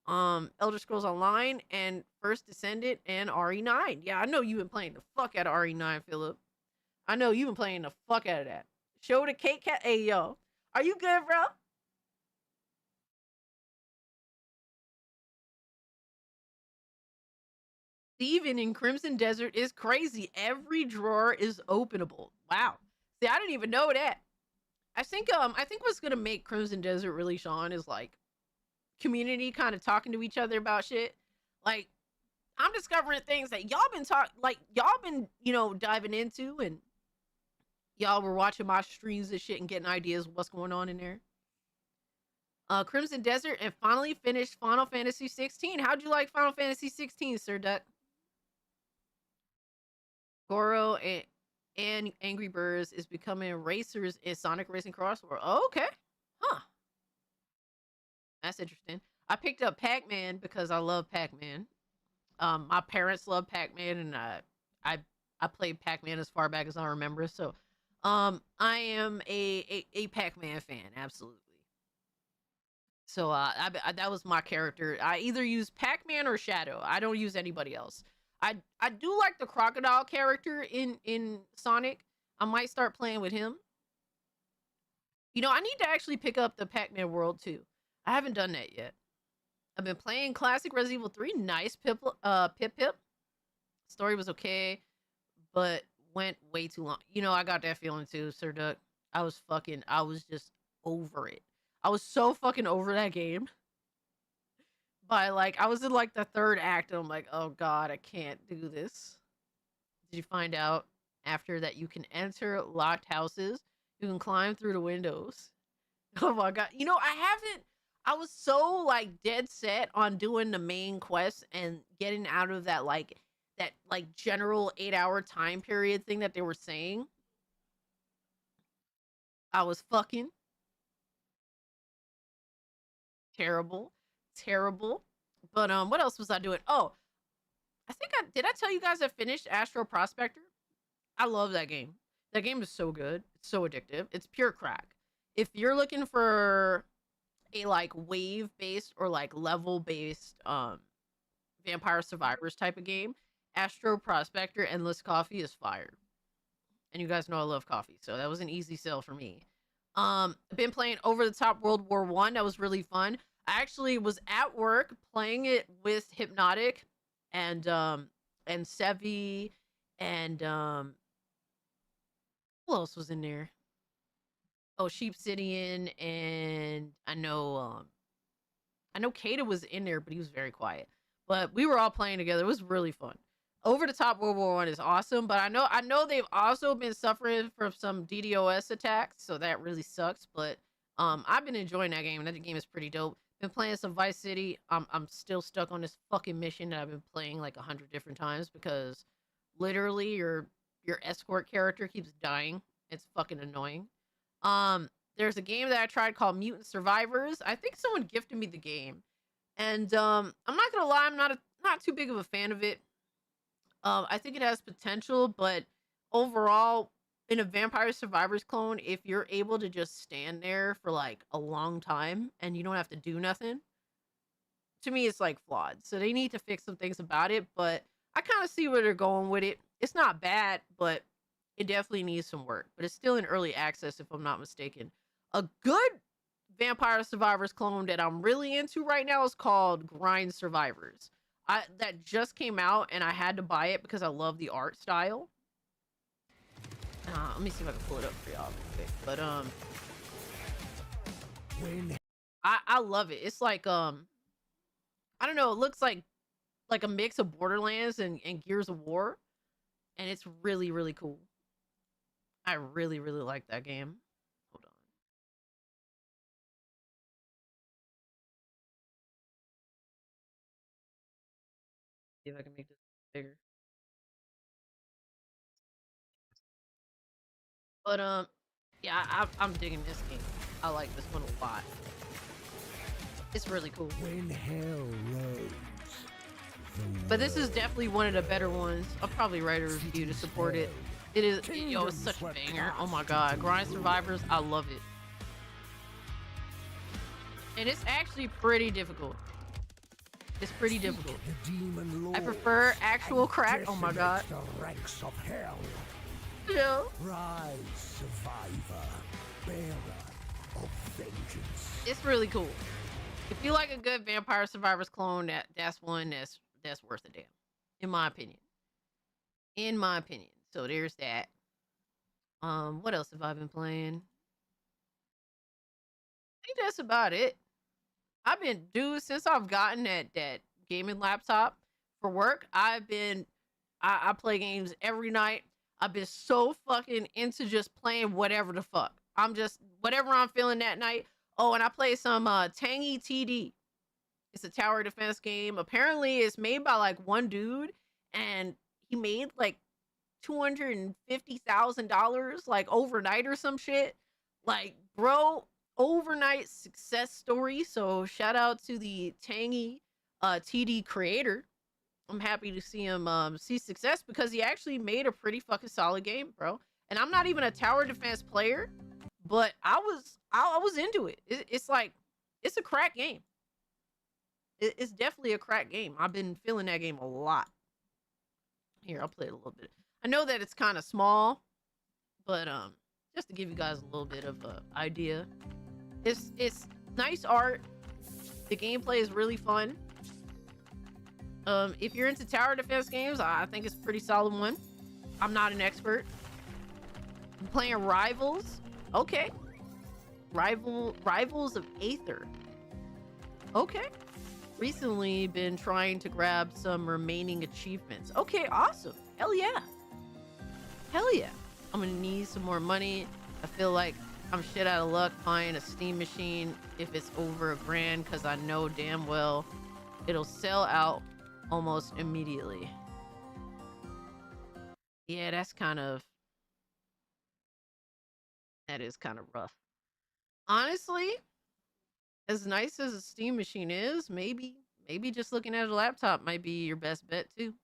[SPEAKER 5] Elder Scrolls Online and First Descendant and RE9. Yeah, I know you've been playing the fuck out of RE9, Philip. I know you've been playing the fuck out of that. Show the Kate Cat. Hey, yo. Are you good, bro? Steven in Crimson Desert is crazy. Every drawer is openable. Wow. See, I didn't even know that. I think what's gonna make Crimson Desert really shine is like community kind of talking to each other about shit. Like, I'm discovering things that y'all been diving into, and y'all were watching my streams and shit and getting ideas of what's going on in there. Crimson Desert, and finally finished Final Fantasy 16. How'd you like Final Fantasy 16, Sir Duck? Goro and Angry Birds is becoming racers in Sonic Racing Cross World. Oh, okay. Huh. That's interesting. I picked up Pac-Man because I love Pac-Man. My parents love Pac-Man, and I played Pac-Man as far back as I remember. So, I am a Pac-Man fan, absolutely. So, that was my character. I either use Pac-Man or Shadow. I don't use anybody else. I do like the crocodile character in Sonic. I might start playing with him. You know, I need to actually pick up the Pac-Man world too. I haven't done that yet. I've been playing classic Resident Evil 3. Nice Pip. Story was okay, but went way too long. You know, I got that feeling too, Sir Duck. I was just over it. I was so fucking over that game. By I was in the third act, and I'm like, oh god, I can't do this. Did you find out after that you can enter locked houses? You can climb through the windows. Oh my god. You know, I was so dead set on doing the main quest and getting out of that general 8-hour time period thing that they were saying. I was fucking terrible. But what else was I doing? Oh, did I tell you guys I finished Astro Prospector? I love that game. That game is so good. It's so addictive. It's pure crack. If you're looking for a wave based or level based Vampire Survivors type of game, Astro Prospector Endless Coffee is fire. And you guys know I love coffee, so that was an easy sell for me. I've been playing Over the Top World War One. That was really fun. I actually was at work playing it with Hypnotic and Sevi and who else was in there? Oh, Sheepsidian, and I know Kata was in there, but he was very quiet. But we were all playing together. It was really fun. Over the Top World War One is awesome, but I know they've also been suffering from some DDoS attacks, so that really sucks. But I've been enjoying that game. That game is pretty dope. Been playing some Vice City. I'm still stuck on this fucking mission that I've been playing 100 different times because literally your escort character keeps dying. It's fucking annoying. There's a game that I tried called Mutant Survivors. I think someone gifted me the game, and I'm not gonna lie, I'm not too big of a fan of it. I think it has potential, but overall, in a Vampire Survivors clone, if you're able to just stand there for a long time and you don't have to do nothing, to me it's flawed. So they need to fix some things about it, but I kind of see where they're going with it. It's not bad, but it definitely needs some work. But it's still in early access, if I'm not mistaken. A good Vampire Survivors clone that I'm really into right now is called Grind Survivors. That just came out, and I had to buy it because I love the art style. Let me see if I can pull it up for y'all real quick. But I love it. It's I don't know. It looks like a mix of Borderlands and Gears of War, and it's really, really cool. I really, really like that game. Hold on. See if I can make this bigger. But yeah, I'm digging this game. I like this one a lot. It's really cool.
[SPEAKER 2] When hell rose,
[SPEAKER 5] but this is definitely one of the better ones. I'll probably write a review to support it. It is, yo, it's such a banger. Oh my god, Grind Survivors, I love it. And it's actually pretty difficult. It's pretty difficult. I prefer actual crack. Oh my god.
[SPEAKER 2] The ranks of hell.
[SPEAKER 5] Yeah.
[SPEAKER 2] Rise, survivor, bearer of vengeance.
[SPEAKER 5] It's really cool. If you like a good Vampire Survivors clone, that's one that's worth a damn, in my opinion. In my opinion. So there's that. What else have I been playing? I think that's about it. I've been since I've gotten that gaming laptop for work, I play games every night. I've been so fucking into just playing whatever the fuck. I'm just whatever I'm feeling that night. Oh, and I play some Tangy TD. It's a tower defense game. Apparently, it's made by like one dude, and he made like $250,000 like overnight or some shit. Like, bro, overnight success story. So shout out to the Tangy TD creator. I'm happy to see him see success because he actually made a pretty fucking solid game, bro. And I'm not even a tower defense player, but I was into it. It's like it's a crack game. It's definitely a crack game. I've been feeling that game a lot. Here, I'll play it a little bit. I know that it's kind of small, but just to give you guys a little bit of an idea. It's nice art. The gameplay is really fun. If you're into tower defense games, I think it's a pretty solid one. I'm not an expert. I'm playing Rivals. Okay. Rivals of Aether. Okay. Recently been trying to grab some remaining achievements. Okay, awesome. Hell yeah. Hell yeah. I'm gonna need some more money. I feel like I'm shit out of luck buying a Steam machine if it's over $1,000 because I know damn well it'll sell out almost immediately. Yeah, that is kind of rough. Honestly, as nice as a Steam machine is, maybe just looking at a laptop might be your best bet too.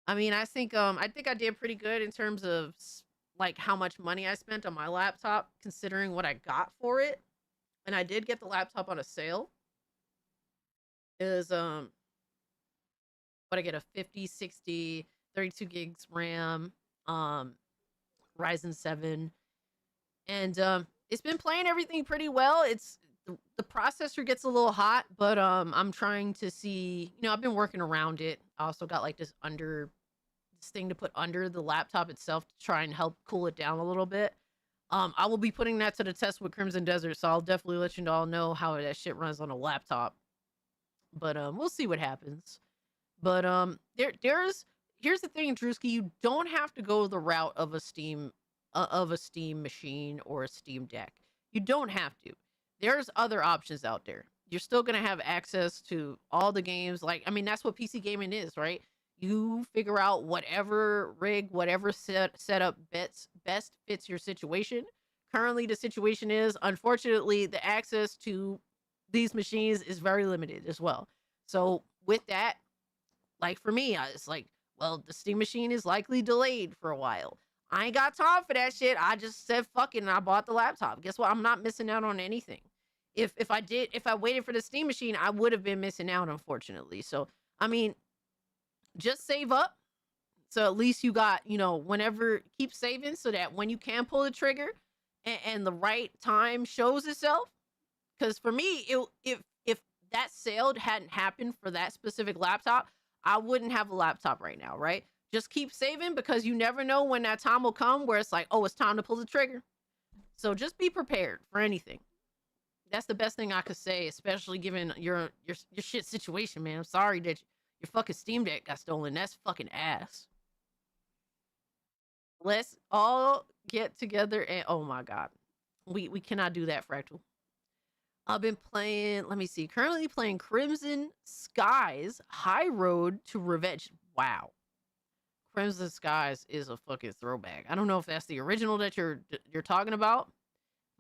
[SPEAKER 5] I mean, I think I did pretty good in terms of like how much money I spent on my laptop considering what I got for it. And I did get the laptop on a sale. Is what I get, a 50, 60, 32 gigs RAM, Ryzen 7. And it's been playing everything pretty well. It's the processor gets a little hot, but I'm trying to see, I've been working around it. I also got like this thing to put under the laptop itself to try and help cool it down a little bit. I will be putting that to the test with Crimson Desert, so I'll definitely let you all know how that shit runs on a laptop. But we'll see what happens. But here's the thing, Drewski, you don't have to go the route of a Steam machine or a Steam Deck. You don't have to. There's other options out there. You're still gonna have access to all the games. Like, I mean, that's what PC gaming is, right? You figure out whatever rig, whatever setup best fits your situation. Currently, the situation is, unfortunately, the access to these machines is very limited as well. So with that, like for me, it's like, well, the Steam machine is likely delayed for a while. I ain't got time for that shit. I just said fuck it and I bought the laptop. Guess what? I'm not missing out on anything. If I waited for the Steam machine, I would have been missing out, unfortunately. So, I mean, just save up. So at least you got, whenever, keep saving so that when you can pull the trigger and the right time shows itself. Because for me, if that sale hadn't happened for that specific laptop, I wouldn't have a laptop right now, right? Just keep saving because you never know when that time will come where it's like, oh, it's time to pull the trigger. So just be prepared for anything. That's the best thing I could say, especially given your shit situation, man. I'm sorry that your fucking Steam Deck got stolen. That's fucking ass. Let's all get together and oh my god. We cannot do that, Fractal. I've been playing, let me see, currently playing Crimson Skies High Road to Revenge. Wow. Crimson Skies is a fucking throwback. I don't know if that's the original that you're talking about,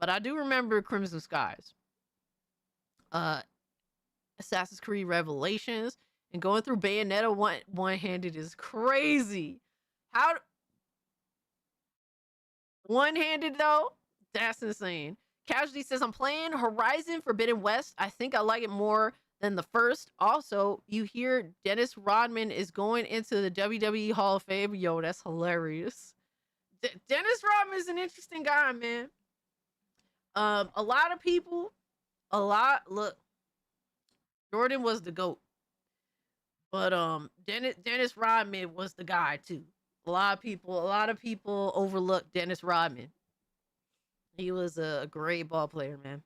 [SPEAKER 5] but I do remember Crimson Skies. Assassin's Creed Revelations and going through Bayonetta one-handed is crazy. How one-handed though? That's insane. Casualty says, I'm playing Horizon Forbidden West. I think I like it more than the first. Also, you hear Dennis Rodman is going into the WWE Hall of Fame. Yo, that's hilarious. Dennis Rodman is an interesting guy, man. A lot of people, look, Jordan was the GOAT. But Dennis Rodman was the guy too. A lot of people overlook Dennis Rodman. He was a great ball player, man.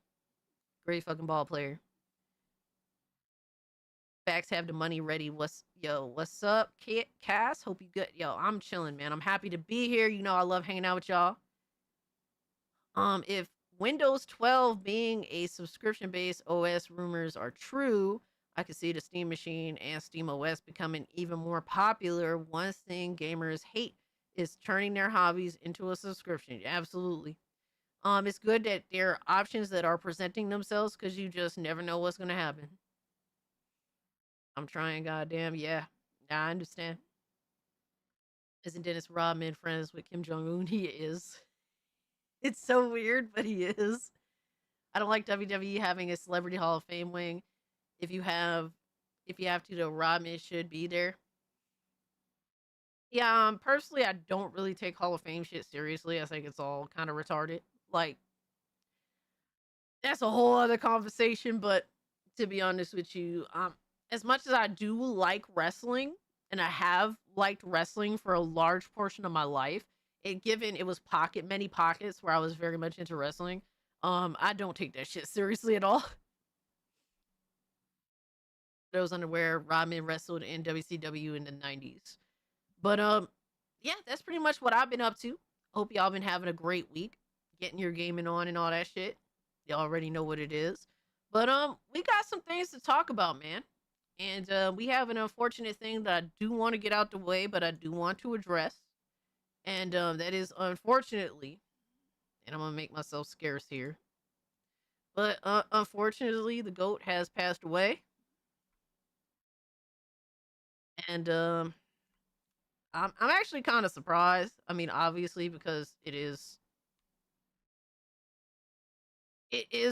[SPEAKER 5] Great fucking ball player. Facts have the money ready. What's up, Cass? Hope you good. Yo, I'm chilling, man. I'm happy to be here. You know, I love hanging out with y'all. If Windows 12 being a subscription-based OS rumors are true, I could see the Steam Machine and Steam OS becoming even more popular. One thing gamers hate is turning their hobbies into a subscription. Absolutely. It's good that there are options that are presenting themselves because you just never know what's gonna happen. I'm trying, goddamn, yeah. I understand. Isn't Dennis Rodman friends with Kim Jong Un? He is. It's so weird, but he is. I don't like WWE having a Celebrity Hall of Fame wing. If you have to, though, Rodman should be there. Yeah, personally, I don't really take Hall of Fame shit seriously. I think it's all kind of retarded. Like, that's a whole other conversation, but to be honest with you, as much as I do like wrestling, and I have liked wrestling for a large portion of my life, given it was many pockets where I was very much into wrestling, I don't take that shit seriously at all. Those unaware, Rodman wrestled in WCW in the 90s. But yeah, that's pretty much what I've been up to. Hope y'all been having a great week, getting your gaming on and all that shit. You already know what it is. But we got some things to talk about, man. And we have an unfortunate thing that I do want to get out the way, but I do want to address. And that is, unfortunately, and I'm going to make myself scarce here, but unfortunately, the GOAT has passed away. And I'm actually kind of surprised. I mean, obviously, because it is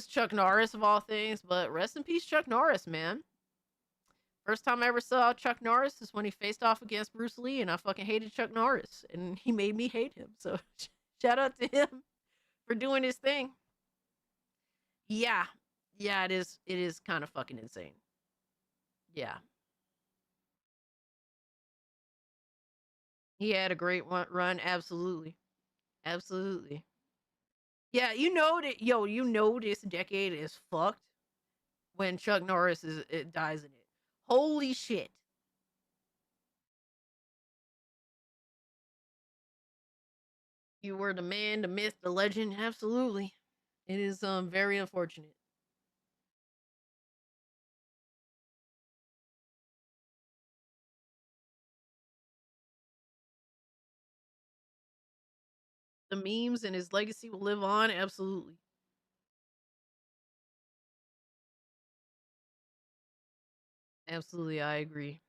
[SPEAKER 5] Chuck Norris of all things, but rest in peace, Chuck Norris, man. First time I ever saw Chuck Norris is when he faced off against Bruce Lee, and I fucking hated Chuck Norris, and he made me hate him. So shout out to him for doing his thing. Yeah, it is kind of fucking insane. Yeah. He had a great run, absolutely. Absolutely. Yeah, you know this decade is fucked when Chuck Norris dies in it. Holy shit. You were the man, the myth, the legend. Absolutely. It is very unfortunate. The memes and his legacy will live on. Absolutely. Absolutely, I agree.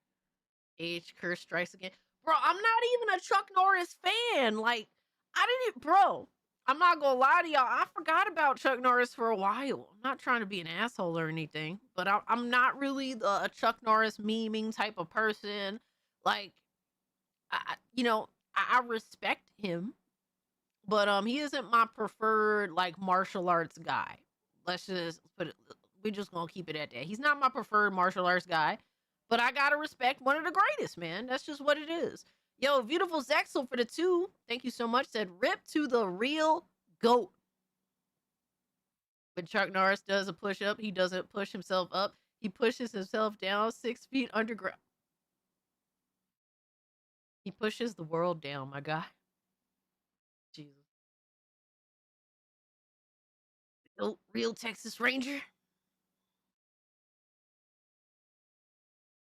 [SPEAKER 5] Age curse strikes again. Bro, I'm not even a Chuck Norris fan. Like, bro, I'm not gonna lie to y'all. I forgot about Chuck Norris for a while. I'm not trying to be an asshole or anything, but I'm not really a Chuck Norris memeing type of person. Like, I respect him, but he isn't my preferred like martial arts guy. Let's just put it. We just gonna keep it at that. He's not my preferred martial arts guy, but I gotta respect one of the greatest, man. That's just what it is. Yo, beautiful Zexel for the 2. Thank you so much. Said rip to the real GOAT. When Chuck Norris does a push up, he doesn't push himself up. He pushes himself down 6 feet underground. He pushes the world down, my guy. Jesus. Real Texas Ranger.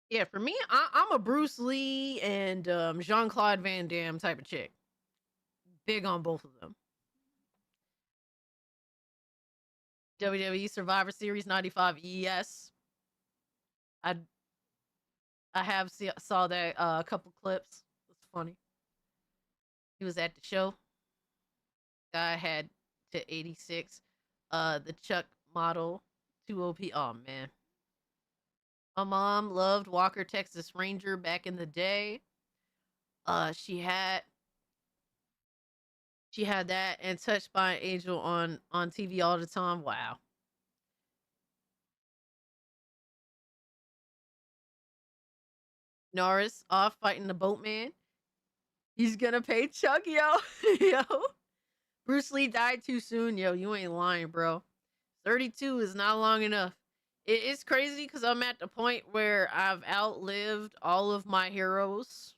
[SPEAKER 5] Yeah, for me, I'm a Bruce Lee and Jean-Claude Van Damme type of chick. Big on both of them. WWE Survivor Series 95. Yes. I have saw that a couple clips. It's funny. He was at the show. Guy had to 86. The Chuck model 2OP. Oh man. My mom loved Walker Texas Ranger back in the day. She had that and Touched by an Angel on TV all the time. Wow. Norris off fighting the boatman. He's gonna pay Chuck, yo. Yo. Bruce Lee died too soon, yo. You ain't lying, bro. 32 is not long enough. It's crazy because I'm at the point where I've outlived all of my heroes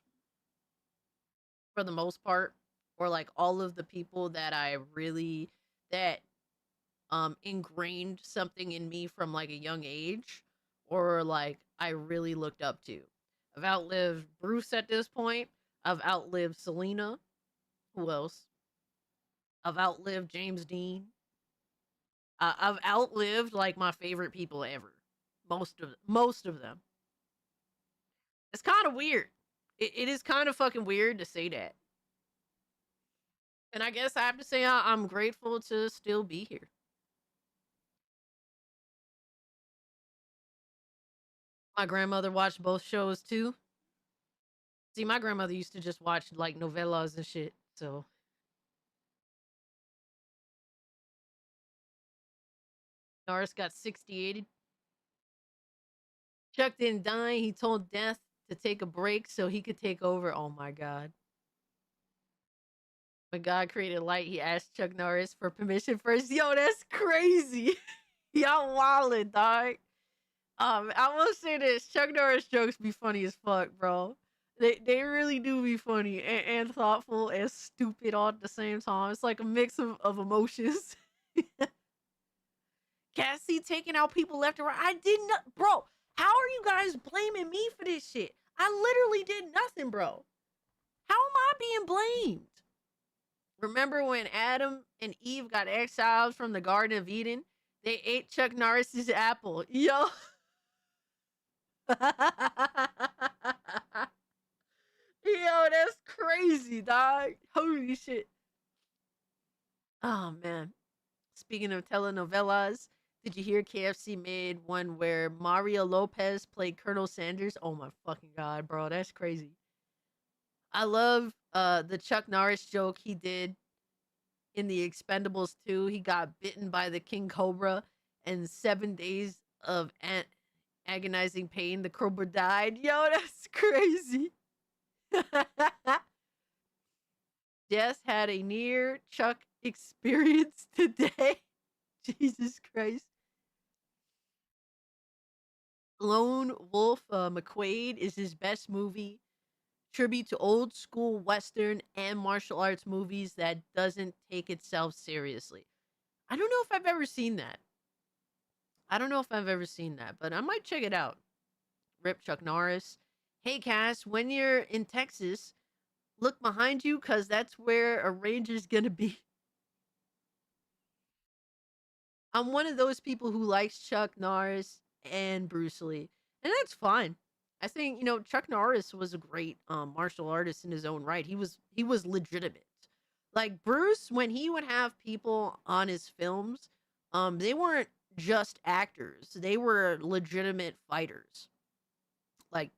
[SPEAKER 5] for the most part, or like all of the people that I really that ingrained something in me from like a young age, or like I really looked up to. I've outlived Bruce at this point. I've outlived Selena. Who else? I've outlived James Dean. I've outlived like my favorite people ever. Most of them. It's kind of weird. It is kind of fucking weird to say that. And I guess I have to say I'm grateful to still be here. My grandmother watched both shows too. See, my grandmother used to just watch like novellas and shit. So Norris got 68. Chuck didn't die. He told Death to take a break so he could take over. Oh my god. When God created light, he asked Chuck Norris for permission first. Yo, that's crazy. Y'all wildin', dog. I will say this: Chuck Norris jokes be funny as fuck, bro. They really do be funny and thoughtful and stupid all at the same time. It's like a mix of emotions. Cassie taking out people left and right. I did not, bro. How are you guys blaming me for this shit? I literally did nothing, bro. How am I being blamed? Remember when Adam and Eve got exiled from the Garden of Eden? They ate Chuck Norris's apple. Yo. Yo, that's crazy, dog. Holy shit. Oh, man. Speaking of telenovelas, did you hear KFC made one where Mario Lopez played Colonel Sanders? Oh my fucking god, bro. That's crazy. I love the Chuck Norris joke he did in the Expendables 2. He got bitten by the King Cobra, and 7 days of agonizing pain, the Cobra died. Yo, that's crazy. Jess had a near Chuck experience today. Jesus Christ. Lone Wolf McQuaid is his best movie. Tribute to old school Western and martial arts movies that doesn't take itself seriously. I don't know if I've ever seen that. But I might check it out. Rip Chuck Norris. Hey, Cass, when you're in Texas, look behind you because that's where a ranger's going to be. I'm one of those people who likes Chuck Norris and Bruce Lee, and that's fine. I think Chuck Norris was a great martial artist in his own right. He was legitimate. Like Bruce, when he would have people on his films, they weren't just actors; they were legitimate fighters. Like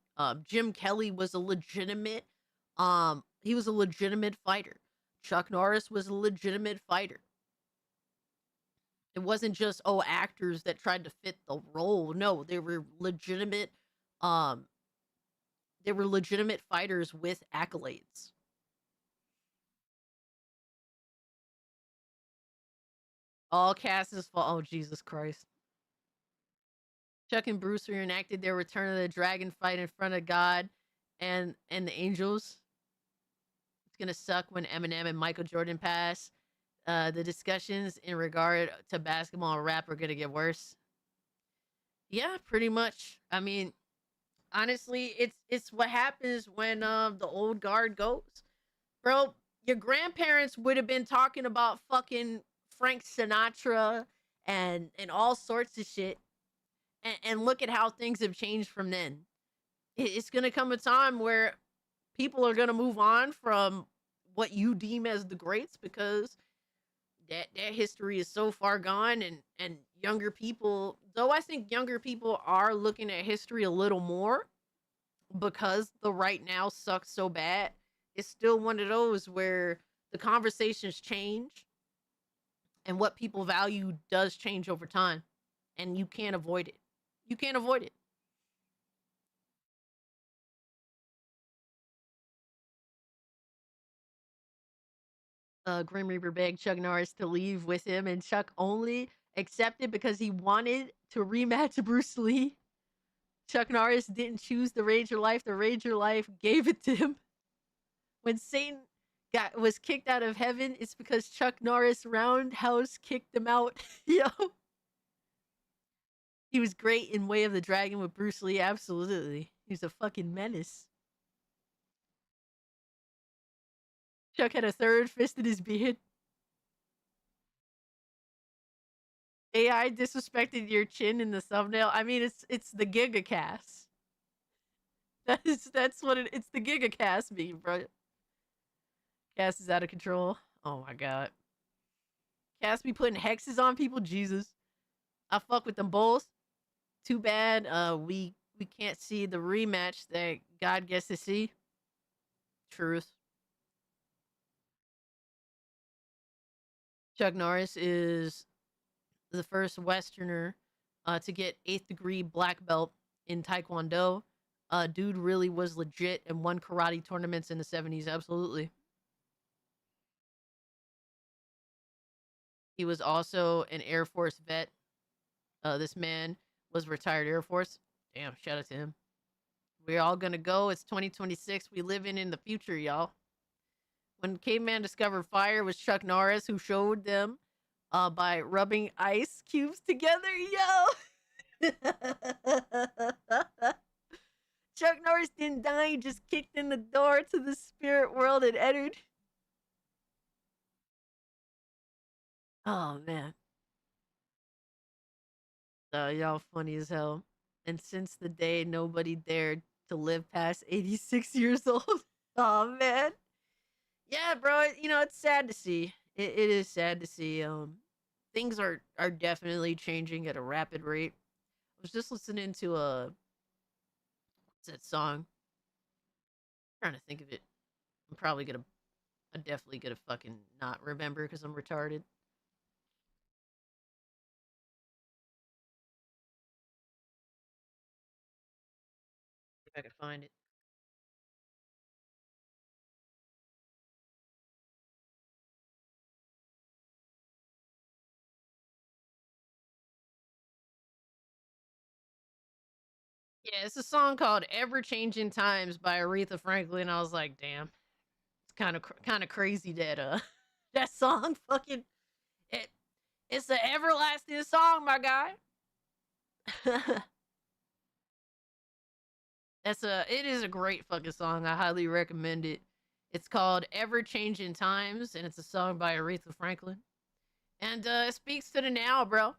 [SPEAKER 5] Jim Kelly was a legitimate, he was a legitimate fighter. Chuck Norris was a legitimate fighter. It wasn't just actors that tried to fit the role. No, um they were legitimate fighters with accolades. All cast is for, oh Jesus Christ. Chuck and Bruce reenacted their Return of the Dragon fight in front of God and the angels. It's gonna suck when Eminem and Michael Jordan pass. The discussions in regard to basketball and rap are gonna get worse. Yeah, pretty much. I mean, honestly, it's what happens when the old guard goes. Bro, your grandparents would have been talking about fucking Frank Sinatra and all sorts of shit. And look at how things have changed from then. It's gonna come a time where people are gonna move on from what you deem as the greats because that history is so far gone, and younger people, though I think younger people are looking at history a little more because the right now sucks so bad. It's still one of those where the conversations change and what people value does change over time, and you can't avoid it. You can't avoid it. Grim Reaper begged Chuck Norris to leave with him, and Chuck only accepted because he wanted to rematch Bruce Lee. Chuck Norris didn't choose the Ranger life. The Ranger life gave it to him. When Satan was kicked out of heaven, it's because Chuck Norris roundhouse kicked him out. Yo. He was great in Way of the Dragon with Bruce Lee. Absolutely. He was a fucking menace. Chuck had a third fist in his beard. AI disrespected your chin in the thumbnail. I mean, it's the GigaCast. That's what it's the GigaCast meme, bro. Cast is out of control. Oh my god. Cast be putting hexes on people. Jesus. I fuck with them both. Too bad we can't see the rematch that God gets to see. Truth. Chuck Norris is the first Westerner to get 8th degree black belt in Taekwondo. Dude really was legit and won karate tournaments in the 70s. Absolutely. He was also an Air Force vet. This man was retired Air Force. Damn, shout out to him. We're all gonna go. It's 2026. We living in the future, y'all. When caveman discovered fire, it was Chuck Norris who showed them by rubbing ice cubes together. Yo! Chuck Norris didn't die. He just kicked in the door to the spirit world and entered. Oh, man. Y'all funny as hell. And since the day nobody dared to live past 86 years old. Oh, man. Yeah, bro. You know, it's sad to see. It is sad to see. Things are definitely changing at a rapid rate. I was just listening to what's that song? I'm trying to think of it. I'm definitely gonna fucking not remember because I'm retarded. If I could find it. Yeah, it's a song called "Ever Changing Times" by Aretha Franklin. I was like, damn, it's kind of crazy that that song fucking it's an everlasting song, my guy. It is a great fucking song. I highly recommend it. It's called "Ever Changing Times" and it's a song by Aretha Franklin. And it speaks to the now, bro.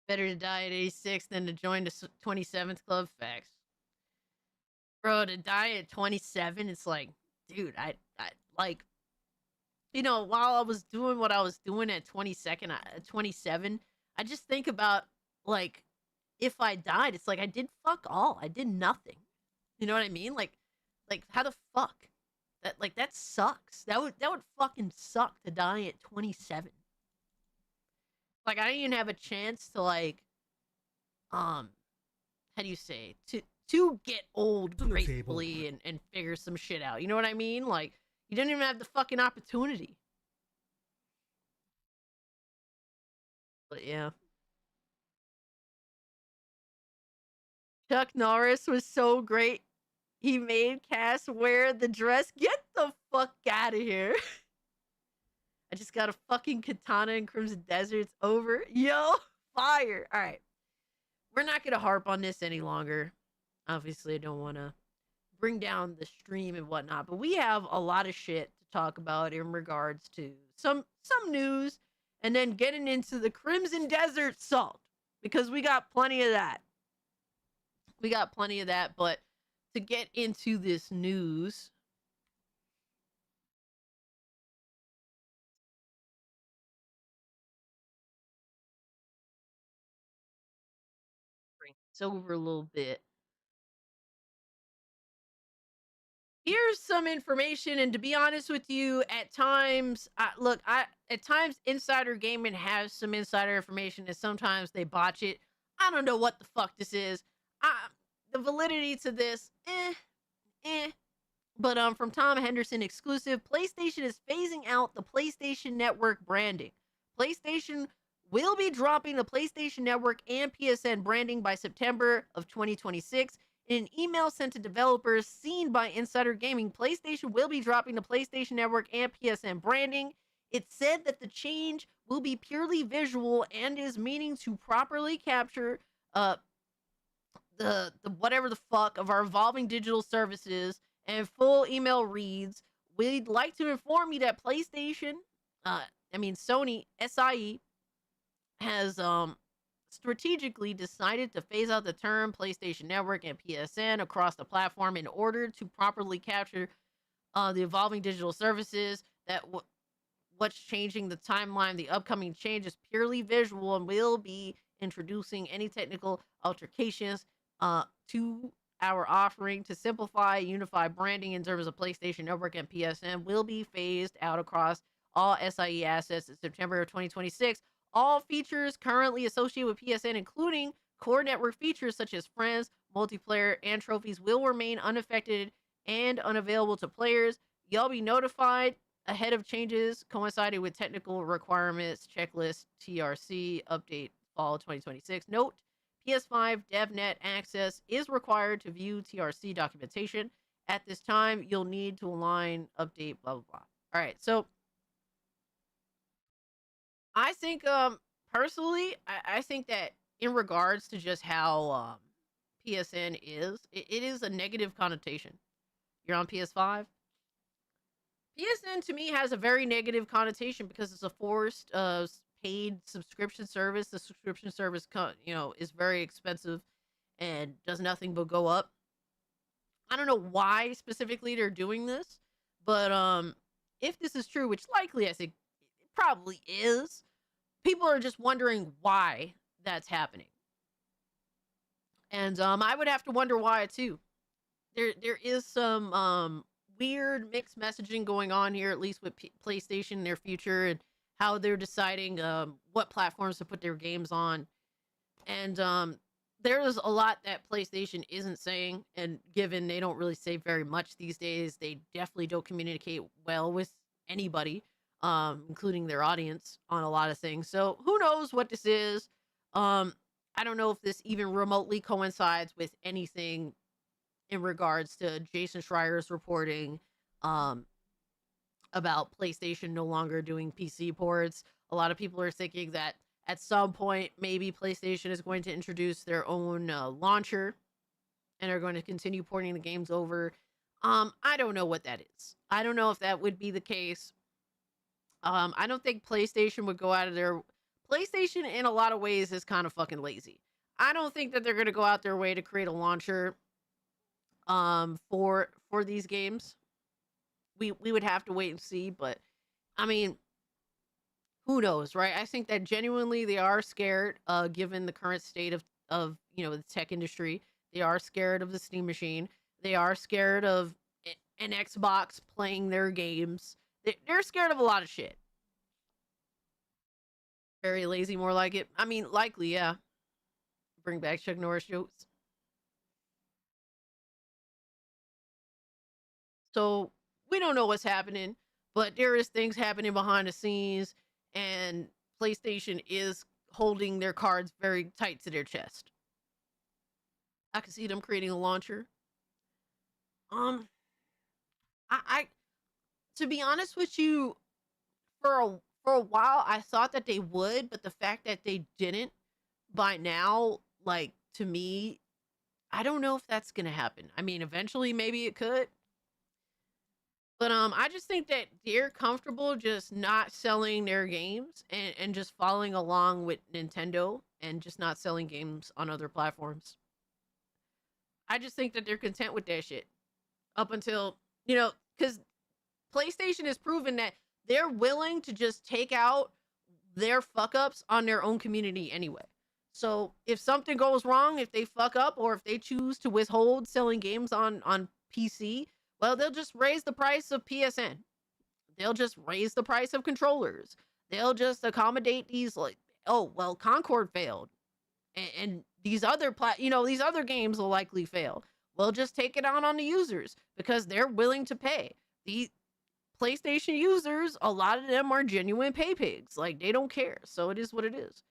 [SPEAKER 5] Better to die at 86 than to join the 27th club. Facts. Bro, to die at 27, it's like, dude, I like, you know, while I was doing what I was doing at 27, I just think about, like, if I died, it's like I did fuck all. I did nothing. You know what I mean? Like how the fuck? That sucks. That would fucking suck to die at 27. Like I didn't even have a chance to like how do you say to get old gracefully and figure some shit out. You know what I mean? Like you didn't even have the fucking opportunity. But yeah. Chuck Norris was so great. He made Cass wear the dress. Get the fuck out of here. I just got a fucking katana in Crimson Desert. It's over. Yo, fire. All right. We're not going to harp on this any longer. Obviously, I don't want to bring down the stream and whatnot, but we have a lot of shit to talk about in regards to some news and then getting into the Crimson Desert salt because we got plenty of that. But to get into this news, bring this over a little bit. Here's some information, and to be honest with you, at times, at times Insider Gaming has some insider information, and sometimes they botch it. I don't know what the fuck this is. The validity to this, But from Tom Henderson exclusive, PlayStation is phasing out the PlayStation Network branding. PlayStation will be dropping the PlayStation Network and PSN branding by September of 2026. In an email sent to developers seen by Insider Gaming, PlayStation will be dropping the PlayStation Network and PSN branding. It said that the change will be purely visual and is meaning to properly capture the whatever the fuck of our evolving digital services. And full email reads, we'd like to inform you that PlayStation, Sony SIE has strategically decided to phase out the term PlayStation Network and PSN across the platform in order to properly capture the evolving digital services. That what's changing the timeline, the upcoming change is purely visual and will be introducing any technical altercations to our offering to simplify, unify branding in terms of PlayStation Network and PSN will be phased out across all SIE assets in September of 2026. All features currently associated with PSN, including core network features such as friends, multiplayer, and trophies, will remain unaffected and unavailable to players. Y'all be notified ahead of changes coinciding with technical requirements, checklist, TRC, update, fall 2026. Note, PS5 DevNet access is required to view TRC documentation. At this time, you'll need to align, update, blah, blah, blah. All right, so I think, personally, I think that in regards to just how PSN is, it is a negative connotation. You're on PS5? PSN to me has a very negative connotation because it's a forced paid subscription service. The subscription service, is very expensive and does nothing but go up. I don't know why specifically they're doing this, but if this is true, which likely I think it probably is, people are just wondering why that's happening. And I would have to wonder why too. There is some weird mixed messaging going on here, at least with PlayStation in their future and how they're deciding what platforms to put their games on. And there's a lot that PlayStation isn't saying, and given they don't really say very much these days, they definitely don't communicate well with anybody, including their audience, on a lot of things. So who knows what this is. I don't know if this even remotely coincides with anything in regards to Jason Schreier's reporting about PlayStation no longer doing PC ports. A lot of people are thinking that at some point, maybe PlayStation is going to introduce their own launcher and are going to continue porting the games over. I don't know what that is. I don't know if that would be the case. I don't think PlayStation would go out of their... PlayStation, in a lot of ways, is kind of fucking lazy. I don't think that they're going to go out their way to create a launcher for these games. We would have to wait and see, but I mean, who knows, right? I think that genuinely they are scared, given the current state of the tech industry. They are scared of the Steam machine. They are scared of an Xbox playing their games. They're scared of a lot of shit. Very lazy, more like it. I mean, likely, yeah. Bring back Chuck Norris jokes. So we don't know what's happening, but there is things happening behind the scenes, and PlayStation is holding their cards very tight to their chest. I can see them creating a launcher. I to be honest with you, for a while I thought that they would, but the fact that they didn't by now, like, to me, I don't know if that's gonna happen. I mean, eventually maybe it could. But I just think that they're comfortable just not selling their games and just following along with Nintendo and just not selling games on other platforms. I just think that they're content with that shit. Up until, because PlayStation has proven that they're willing to just take out their fuck ups on their own community anyway. So if something goes wrong, if they fuck up, or if they choose to withhold selling games on PC, well, they'll just raise the price of PSN. They'll just raise the price of controllers. They'll just accommodate these, like, oh, well, Concord failed. And these other these other games will likely fail. Well, just take it out on the users because they're willing to pay. The PlayStation users, a lot of them are genuine pay pigs. Like, they don't care. So it is what it is.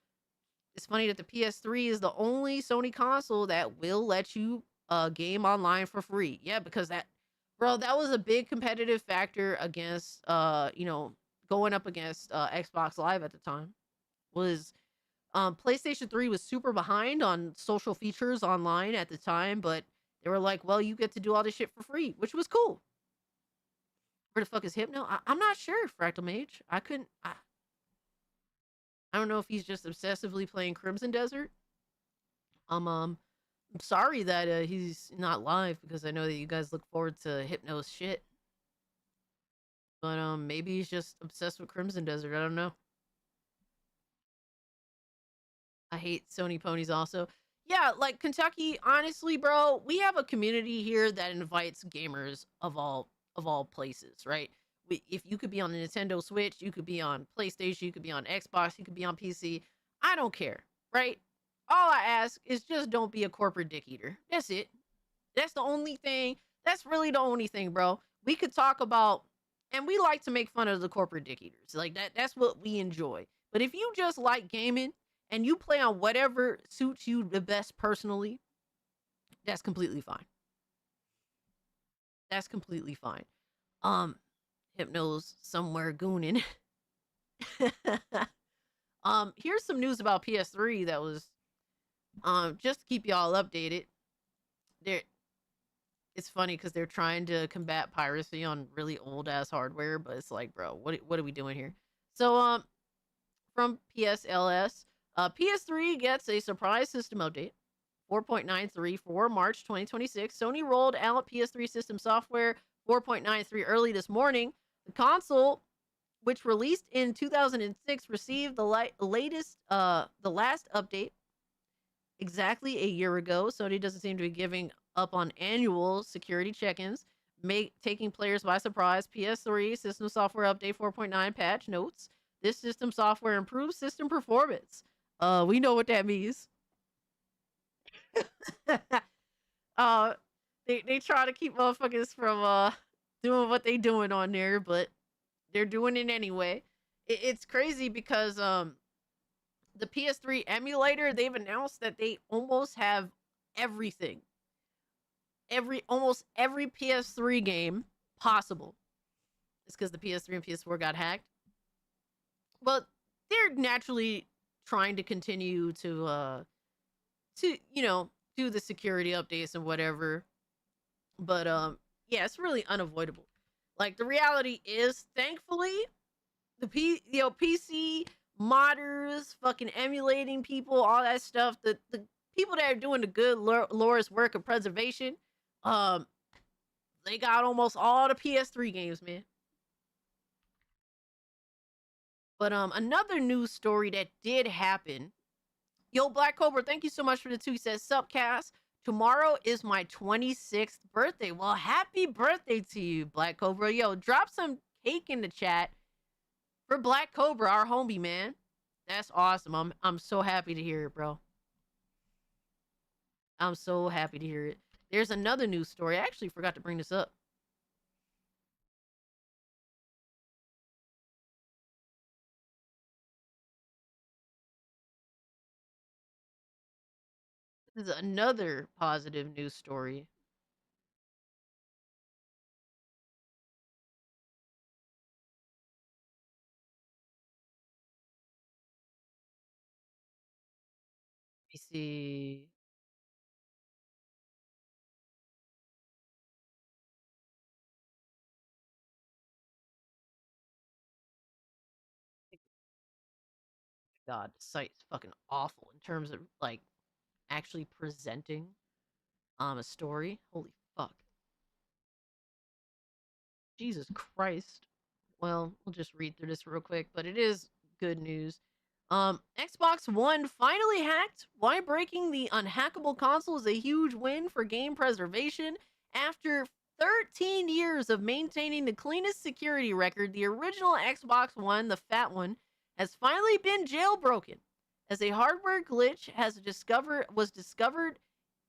[SPEAKER 5] It's funny that the PS3 is the only Sony console that will let you game online for free. Yeah, because that was a big competitive factor against going up against Xbox Live at the time. Was PlayStation 3 was super behind on social features online at the time, but they were like, well, you get to do all this shit for free, which was cool. Where the fuck is Hypno? I'm not sure, Fractal Mage. I don't know if he's just obsessively playing Crimson Desert. I'm sorry that he's not live because I know that you guys look forward to Hypno's shit. But maybe he's just obsessed with Crimson Desert. I don't know. I hate Sony ponies also. Yeah, like Kentucky, honestly, bro, we have a community here that invites gamers of all places, right? If you could be on the Nintendo Switch, you could be on PlayStation, you could be on Xbox, you could be on PC. I don't care, right? All I ask is just don't be a corporate dick eater. That's it. That's the only thing. That's really the only thing, bro. We could talk about, and we like to make fun of the corporate dick eaters. Like that's what we enjoy. But if you just like gaming and you play on whatever suits you the best personally, that's completely fine. That's completely fine. Hypno's somewhere gooning. Here's some news about PS3 that was just to keep y'all updated. It's funny because they're trying to combat piracy on really old ass hardware, but it's like, bro, what are we doing here? So from PSLS, PS3 gets a surprise system update. 4.93 for March 2026. Sony rolled out PS3 system software 4.93 early this morning. The console, which released in 2006, received the last update exactly a year ago. Sony doesn't seem to be giving up on annual security check-ins, taking players by surprise. PS3 system software update 4.9 patch notes. This system software improves system performance. We know what that means. They try to keep motherfuckers from doing what they doing on there, but they're doing it anyway. It's crazy because the PS3 emulator, they've announced that they almost have everything. Almost every PS3 game possible. It's because the PS3 and PS4 got hacked. But they're naturally trying to continue to do the security updates and whatever. But yeah, it's really unavoidable. Like, the reality is, thankfully, the PC modders, fucking emulating people, all that stuff, the people that are doing the good Loris work of preservation, they got almost all the PS3 games, man. But another news story that did happen. Yo, Black Cobra, thank you so much for the 2. He says, Supcast, tomorrow is my 26th birthday. Well, happy birthday to you, Black Cobra. Yo, drop some cake in the chat for Black Cobra, our homie, man. That's awesome. I'm so happy to hear it, bro. I'm so happy to hear it. There's another news story. I actually forgot to bring this up. This is another positive news story. Let me see. God, the site's fucking awful in terms of like actually presenting a story. Holy fuck. Jesus Christ. Well, we'll just read through this real quick, but it is good news. Xbox One finally hacked. Why breaking the unhackable console is a huge win for game preservation. After 13 years of maintaining the cleanest security record, the original Xbox One, the fat one, has finally been jailbroken as a hardware glitch was discovered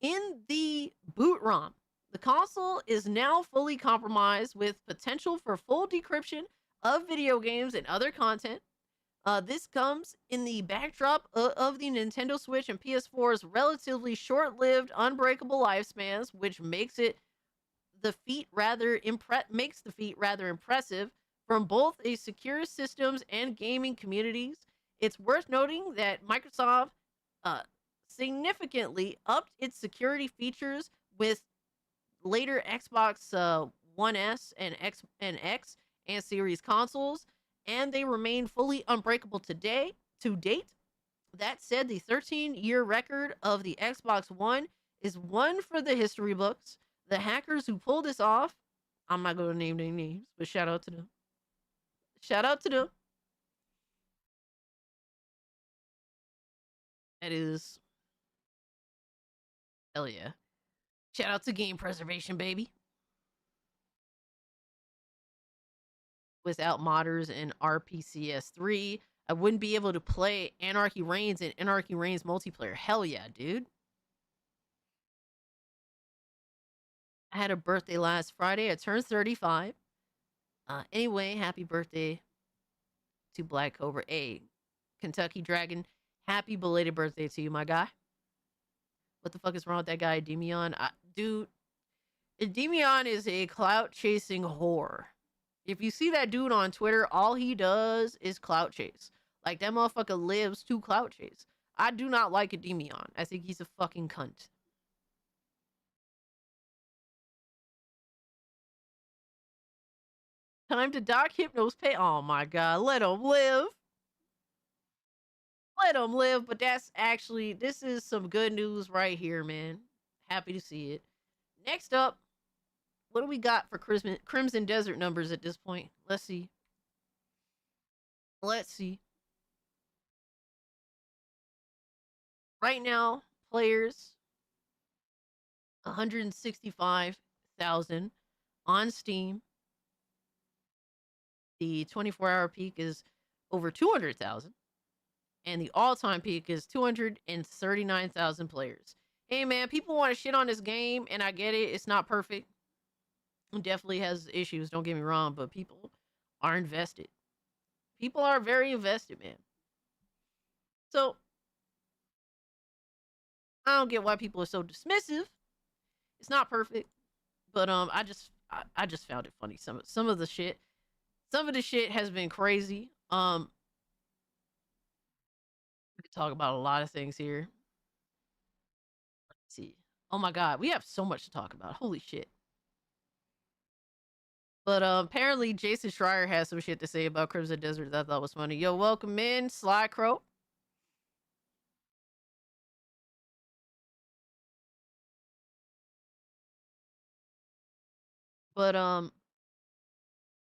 [SPEAKER 5] in the boot ROM. The console is now fully compromised with potential for full decryption of video games and other content. This comes in the backdrop of the Nintendo Switch and PS4's relatively short-lived, unbreakable lifespans, which makes the feat rather impressive from both a secure systems and gaming communities. It's worth noting that Microsoft significantly upped its security features with later Xbox One S and X and Series consoles, and they remain fully unbreakable to date. That said, the 13-year record of the Xbox One is one for the history books. The hackers who pulled this off, I'm not going to name their names, but shout out to them. Shout out to them. That is, hell yeah. Shout out to game preservation, baby. Without modders and RPCS3, I wouldn't be able to play Anarchy Reigns and Anarchy Reigns multiplayer. Hell yeah, dude. I had a birthday last Friday. I turned 35. Anyway, happy birthday to Black Cobra. A Kentucky Dragon. Happy belated birthday to you, my guy. What the fuck is wrong with that guy, Demion? Dude, Demion is a clout-chasing whore. If you see that dude on Twitter, all he does is clout chase. Like, that motherfucker lives to clout chase. I do not like Demion. I think he's a fucking cunt. Time to dock Hypno's pay. Oh my god, let him live. Let him live, but this is some good news right here, man. Happy to see it. Next up, what do we got for Crimson Desert numbers at this point? Let's see. Right now, players 165,000 on Steam. The 24-hour peak is over 200,000. And the all-time peak is 239,000 players. Hey, man, people want to shit on this game, and I get it. It's not perfect. It definitely has issues, don't get me wrong, but people are invested. People are very invested, man. So, I don't get why people are so dismissive. It's not perfect, but I just found it funny. Some of the shit has been crazy. We could talk about a lot of things here. Let's see. Oh my god, we have so much to talk about. Holy shit. But apparently Jason Schreier has some shit to say about Crimson Desert that I thought was funny. Yo, welcome in, Sly Crow. But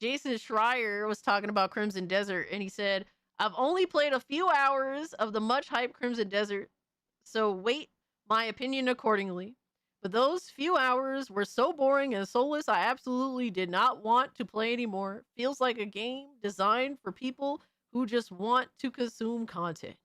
[SPEAKER 5] Jason Schreier was talking about Crimson Desert, and he said, I've only played a few hours of the much hyped Crimson Desert, so weight my opinion accordingly. But those few hours were so boring and soulless, I absolutely did not want to play anymore. Feels like a game designed for people who just want to consume content.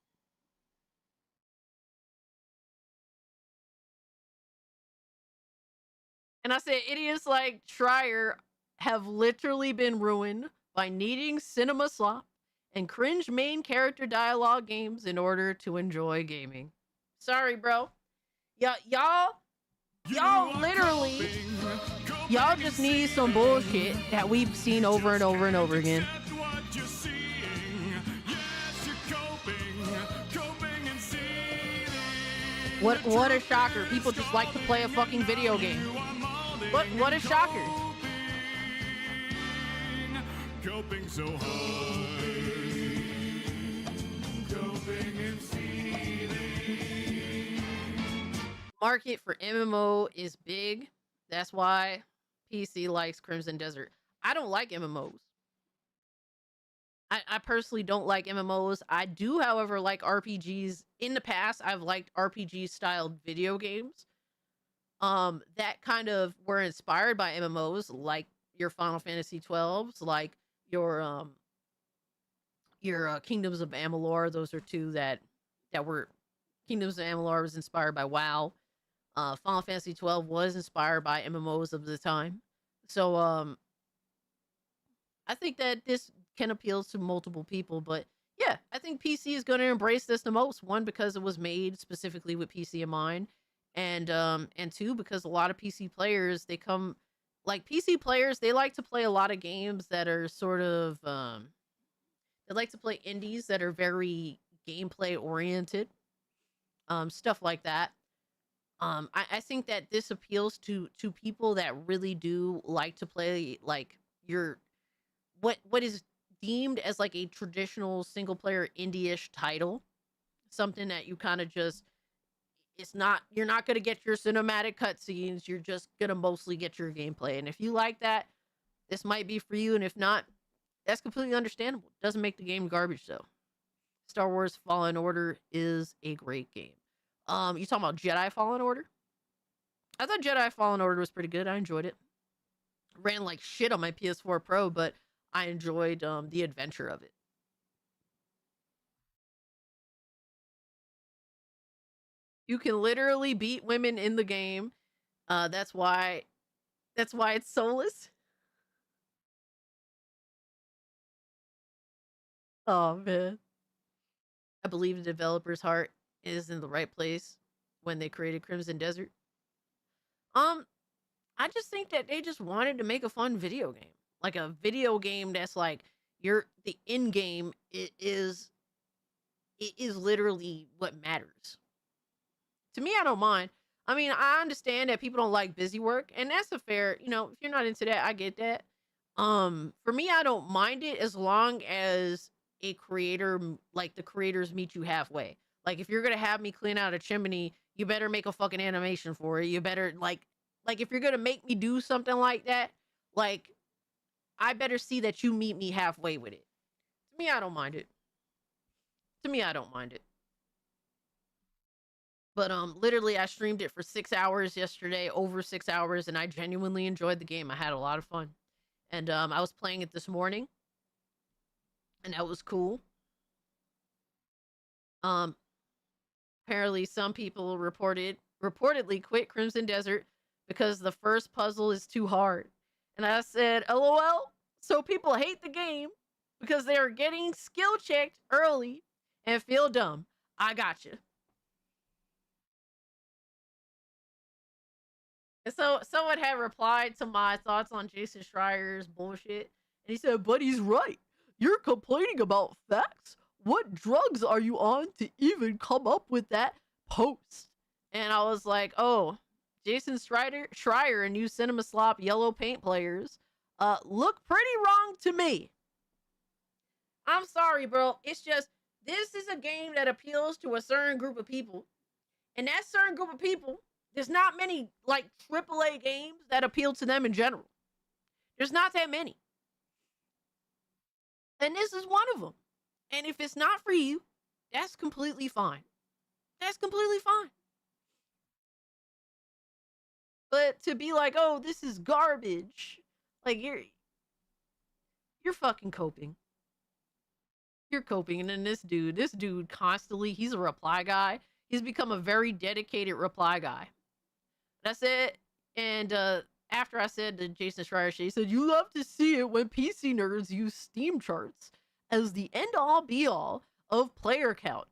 [SPEAKER 5] And I said, idiots like Schreier have literally been ruined by needing cinema slop and cringe main character dialogue games in order to enjoy gaming. Sorry, bro. Y'all literally, y'all just need some bullshit that we've seen over and over and over again. What a shocker. People just like to play a fucking video game. What a shocker.
[SPEAKER 2] Coping so hard. Coping and seething.
[SPEAKER 5] Market for MMO is big. That's why PC likes Crimson Desert. I don't like MMOs. I personally don't like MMOs. I do, however, like RPGs. In the past, I've liked RPG-styled video games that kind of were inspired by MMOs, like your Final Fantasy 12s, like your Kingdoms of Amalur. Those are two that were Kingdoms of Amalur was inspired by WoW. Final Fantasy 12 was inspired by MMOs of the time. So I think that this can appeal to multiple people, but yeah, I think PC is going to embrace this the most. One, because it was made specifically with PC in mind, and two, because a lot of PC players, they come like PC players, they like to play a lot of games that are sort of they like to play indies that are very gameplay oriented, stuff like that. I think that this appeals to people that really do like to play like your what is deemed as like a traditional single player indie-ish title, something that you kind of just, it's not, you're not going to get your cinematic cutscenes, you're just going to mostly get your gameplay. And if you like that, this might be for you, and if not, that's completely understandable. Doesn't make the game garbage though. Star Wars Fallen Order is a great game. You talking about Jedi Fallen Order? I thought Jedi Fallen Order was pretty good. I enjoyed it. Ran like shit on my PS4 Pro, but I enjoyed the adventure of it. You can literally beat women in the game. That's why it's soulless. Oh man. I believe the developer's heart is in the right place when they created Crimson Desert. I just think that they just wanted to make a fun video game. Like a video game that's like the end game is literally what matters. To me, I don't mind. I mean, I understand that people don't like busy work, and that's a fair, if you're not into that, I get that. For me, I don't mind it as long as a creator, like the creators meet you halfway. Like if you're gonna have me clean out a chimney, you better make a fucking animation for it. You better like if you're gonna make me do something like that, like I better see that you meet me halfway with it. To me, I don't mind it. But literally I streamed it for 6 hours yesterday, over 6 hours, and I genuinely enjoyed the game. I had a lot of fun. And I was playing it this morning, and that was cool. Apparently some people reportedly quit Crimson Desert because the first puzzle is too hard. And I said, LOL. So people hate the game because they are getting skill checked early and feel dumb. I gotcha. And so someone had replied to my thoughts on Jason Schreier's bullshit. And he said, but he's right. You're complaining about facts? What drugs are you on to even come up with that post? And I was like, oh, Jason Schreier and you Cinema Slop yellow paint players look pretty wrong to me. I'm sorry, bro. It's just, this is a game that appeals to a certain group of people. And that certain group of people, there's not many like AAA games that appeal to them in general. There's not that many. And this is one of them. And if it's not for you, that's completely fine. That's completely fine. But to be like, oh, this is garbage. Like you're fucking coping. You're coping. And then this dude constantly, he's a reply guy. He's become a very dedicated reply guy. That's it. And after I said to Jason Schreier, he said, you love to see it when PC nerds use Steam charts as the end-all be-all of player count.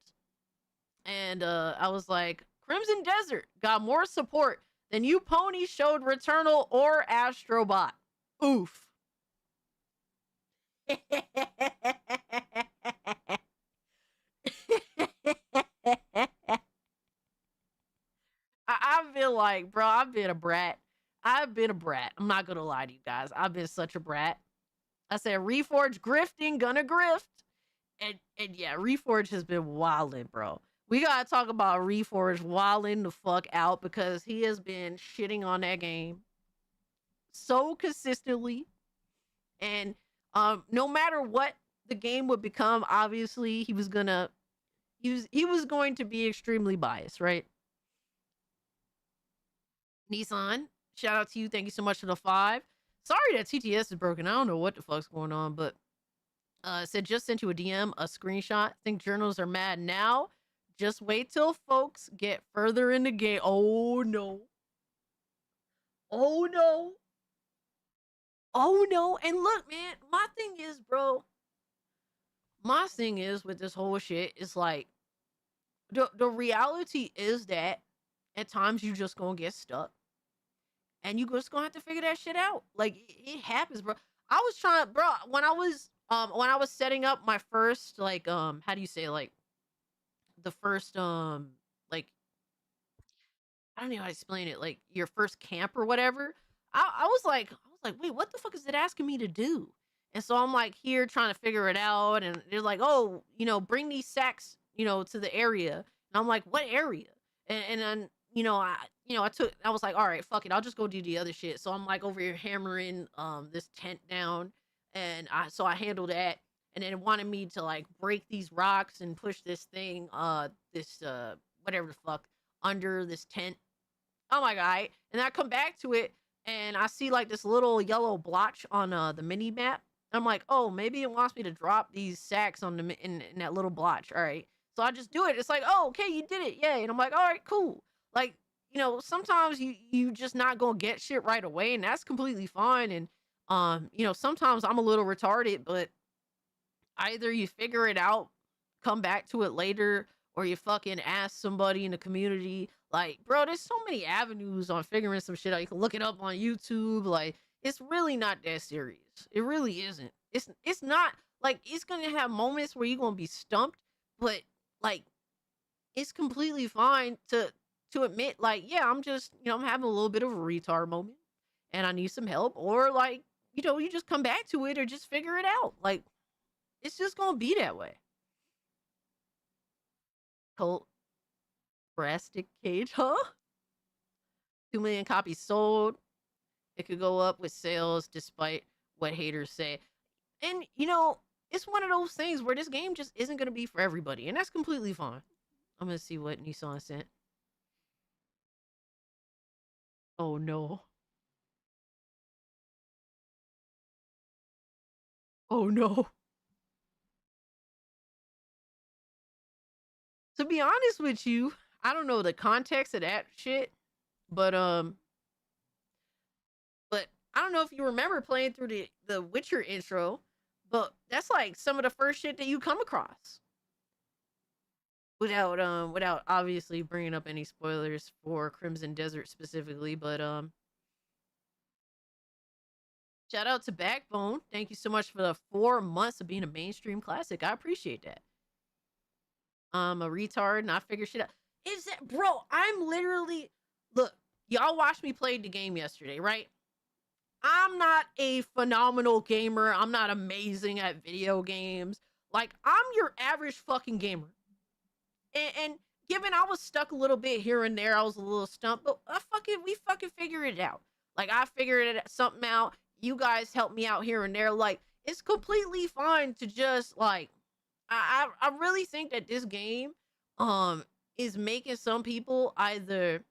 [SPEAKER 5] And I was like, Crimson Desert got more support than you ponies showed Returnal or Astrobot. Oof. I've been like, bro, I've been a brat. I'm not gonna lie to you guys. I've been such a brat. I said, Reforge grifting, gonna grift. And yeah, Reforge has been wildin', bro. We gotta talk about Reforge wildin' the fuck out because he has been shitting on that game so consistently. And no matter what the game would become, obviously he was going to be extremely biased, right? Nissan, shout out to you. Thank you so much for the 5. Sorry that TTS is broken. I don't know what the fuck's going on, but said just sent you a DM, a screenshot. Think journals are mad now. Just wait till folks get further in the game. Oh no. Oh no. Oh no. And look, man, my thing is, bro, my thing is with this whole shit is like the reality is that at times you just gonna get stuck and you just gonna have to figure that shit out. Like it happens, bro. I was trying, bro, when I was setting up my first like how do you say, like the first like I don't know how to explain it, like your first camp or whatever. I was like, wait, what the fuck is it asking me to do? And so I'm like here trying to figure it out, and they're like, oh, bring these sacks, to the area. And I'm like, what area? And then I was like, all right, fuck it, I'll just go do the other shit. So I'm like over here hammering this tent down, and I handled that, and then it wanted me to like break these rocks and push this thing, this whatever the fuck under this tent. Oh my god. And I come back to it and I see like this little yellow blotch on the mini map. I'm like, oh, maybe it wants me to drop these sacks on in that little blotch. All right. So I just do it. It's like, oh, okay, you did it. Yay. And I'm like, all right, cool. Like, sometimes you just not gonna get shit right away, and that's completely fine. And sometimes I'm a little retarded, but either you figure it out, come back to it later, or you fucking ask somebody in the community. Like, bro, there's so many avenues on figuring some shit out. You can look it up on YouTube. Like, it's really not that serious. It really isn't. It's not like it's gonna have moments where you're gonna be stumped, but like it's completely fine to admit, like, yeah, I'm just, I'm having a little bit of a retard moment and I need some help, or like, you just come back to it or just figure it out. Like, it's just gonna be that way. Colt Drastic Cage, huh? 2 million copies sold. It could go up with sales despite what haters say. And it's one of those things where this game just isn't gonna be for everybody, and that's completely fine. I'm gonna see what Nissan sent. Oh no. Oh no. To be honest with you, I don't know the context of that shit, but I don't know if you remember playing through the Witcher intro, but that's like some of the first shit that you come across. Without obviously bringing up any spoilers for Crimson Desert specifically, but shout out to Backbone. Thank you so much for the 4 months of being a mainstream classic. I appreciate that. I'm a retard and I figure shit out. Is that, bro? I'm literally, look, y'all watched me play the game yesterday, right? I'm not a phenomenal gamer. I'm not amazing at video games. Like, I'm your average fucking gamer. And given I was stuck a little bit here and there, I was a little stumped, but we fucking figured it out. Like, I figured something out. You guys helped me out here and there. Like, it's completely fine to just like, I really think that this game is making some people either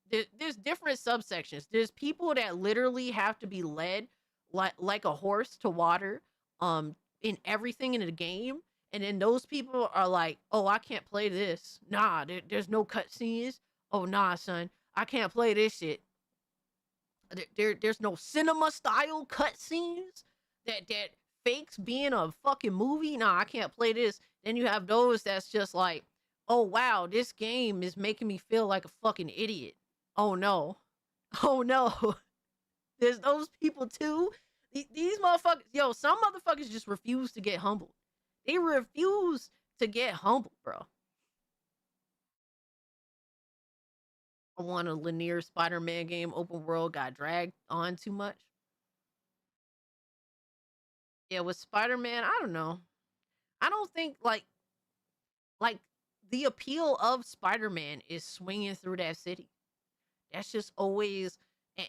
[SPEAKER 5] there's different subsections. There's people that literally have to be led like a horse to water in everything in the game. And then those people are like, oh, I can't play this. Nah, there's no cutscenes. Oh, nah, son, I can't play this shit. There's no cinema style cutscenes that fakes being a fucking movie. Nah, I can't play this. Then you have those that's just like, oh wow, this game is making me feel like a fucking idiot. Oh no. Oh no. There's those people too. These motherfuckers, yo, some motherfuckers just refuse to get humbled. They refuse to get humbled, bro. I want a linear Spider-Man game, open world, got dragged on too much. Yeah, with Spider-Man, I don't know. I don't think like the appeal of Spider-Man is swinging through that city. That's just always,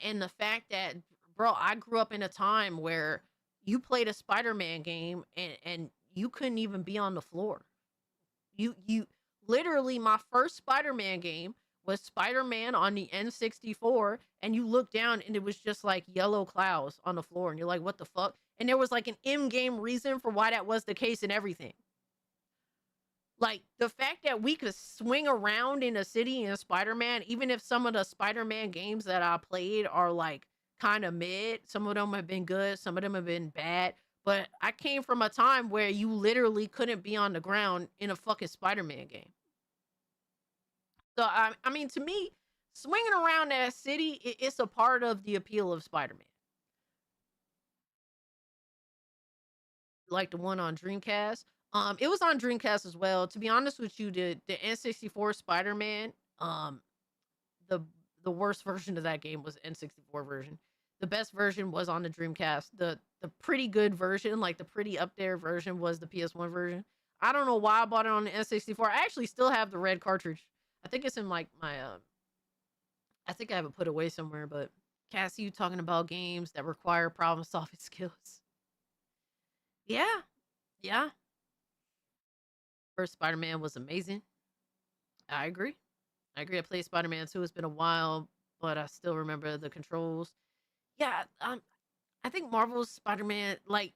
[SPEAKER 5] and the fact that, bro, I grew up in a time where you played a Spider-Man game and you couldn't even be on the floor. You literally, my first Spider-Man game was Spider-Man on the N64, and you look down and it was just like yellow clouds on the floor, and you're like, what the fuck? And there was like an in-game reason for why that was the case and everything. Like the fact that we could swing around in a city in Spider-Man, even if some of the Spider-Man games that I played are like kind of mid, some of them have been good, some of them have been bad. But I came from a time where you literally couldn't be on the ground in a fucking Spider-Man game. So I mean, to me, swinging around that city, it's a part of the appeal of Spider-Man. Like the one on Dreamcast. It was on Dreamcast as well. To be honest with you, the N64 Spider-Man, the the worst version of that game was N64 version. The best version was on the Dreamcast. The pretty good version, like the pretty up there version, was the PS1 version. I don't know why I bought it on the N64. I actually still have the red cartridge. I think it's in like my I think I have it put away somewhere, but Cassie, you talking about games that require problem solving skills. Yeah. Yeah. First Spider-Man was amazing. I agree. I agree. I played Spider-Man 2. It's been a while, but I still remember the controls. Yeah, I think Marvel's Spider-Man, like,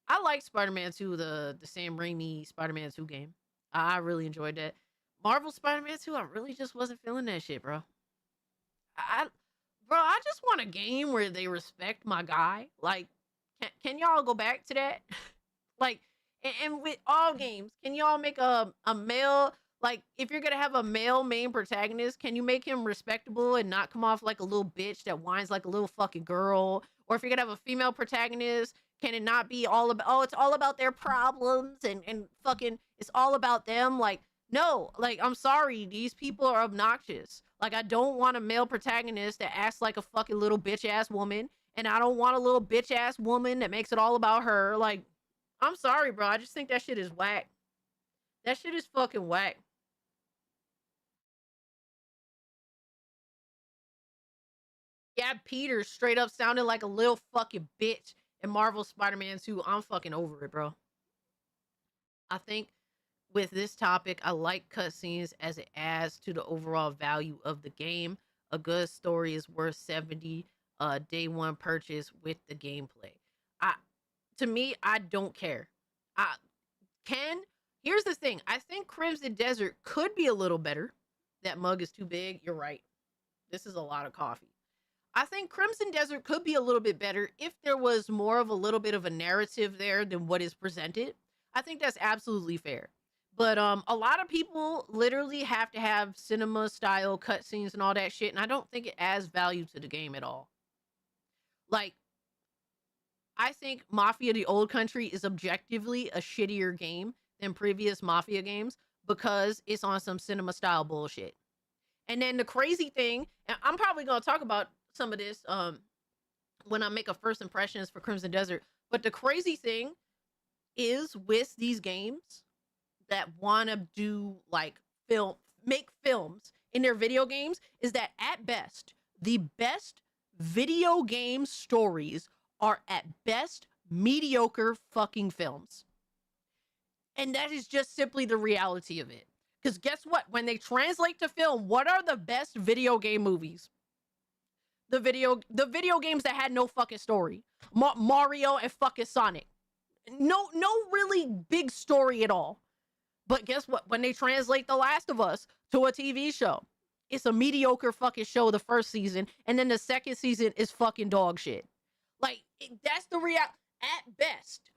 [SPEAKER 5] I like Spider-Man 2, the Sam Raimi Spider-Man 2 game. I really enjoyed that. Marvel Spider-Man 2, I really just wasn't feeling that shit, bro. I just want a game where they respect my guy. Like, can y'all go back to that? Like, and with all games, can y'all make a male, like, if you're gonna have a male main protagonist, can you make him respectable and not come off like a little bitch that whines like a little fucking girl? Or if you're gonna have a female protagonist, can it not be all about, oh, it's all about their problems and fucking, it's all about them? Like, no, like, I'm sorry, these people are obnoxious. Like, I don't want a male protagonist that acts like a fucking little bitch ass woman, and I don't want a little bitch ass woman that makes it all about her. Like, I'm sorry, bro. I just think that shit is whack. That shit is fucking whack. Yeah, Peter straight up sounded like a little fucking bitch in Marvel Spider-Man 2. I'm fucking over it, bro. I think with this topic, I like cutscenes as it adds to the overall value of the game. A good story is worth 70 day one purchase with the gameplay. To me, I don't care. Here's the thing. I think Crimson Desert could be a little better. That mug is too big. You're right. This is a lot of coffee. I think Crimson Desert could be a little bit better if there was more of a little bit of a narrative there than what is presented. I think that's absolutely fair. But a lot of people literally have to have cinema style cutscenes and all that shit, and I don't think it adds value to the game at all. Like, I think Mafia: The Old Country is objectively a shittier game than previous Mafia games because it's on some cinema style bullshit. And then the crazy thing, and I'm probably going to talk about some of this when I make a first impressions for Crimson Desert, but the crazy thing is with these games that want to do like make films in their video games is that at best, the best video game stories are at best mediocre fucking films. And that is just simply the reality of it. Because guess what? When they translate to film, what are the best video game movies? The video games that had no fucking story. Mario and fucking Sonic. No really big story at all. But guess what? When they translate The Last of Us to a TV show, it's a mediocre fucking show the first season, and then the second season is fucking dog shit. Like, that's the at best.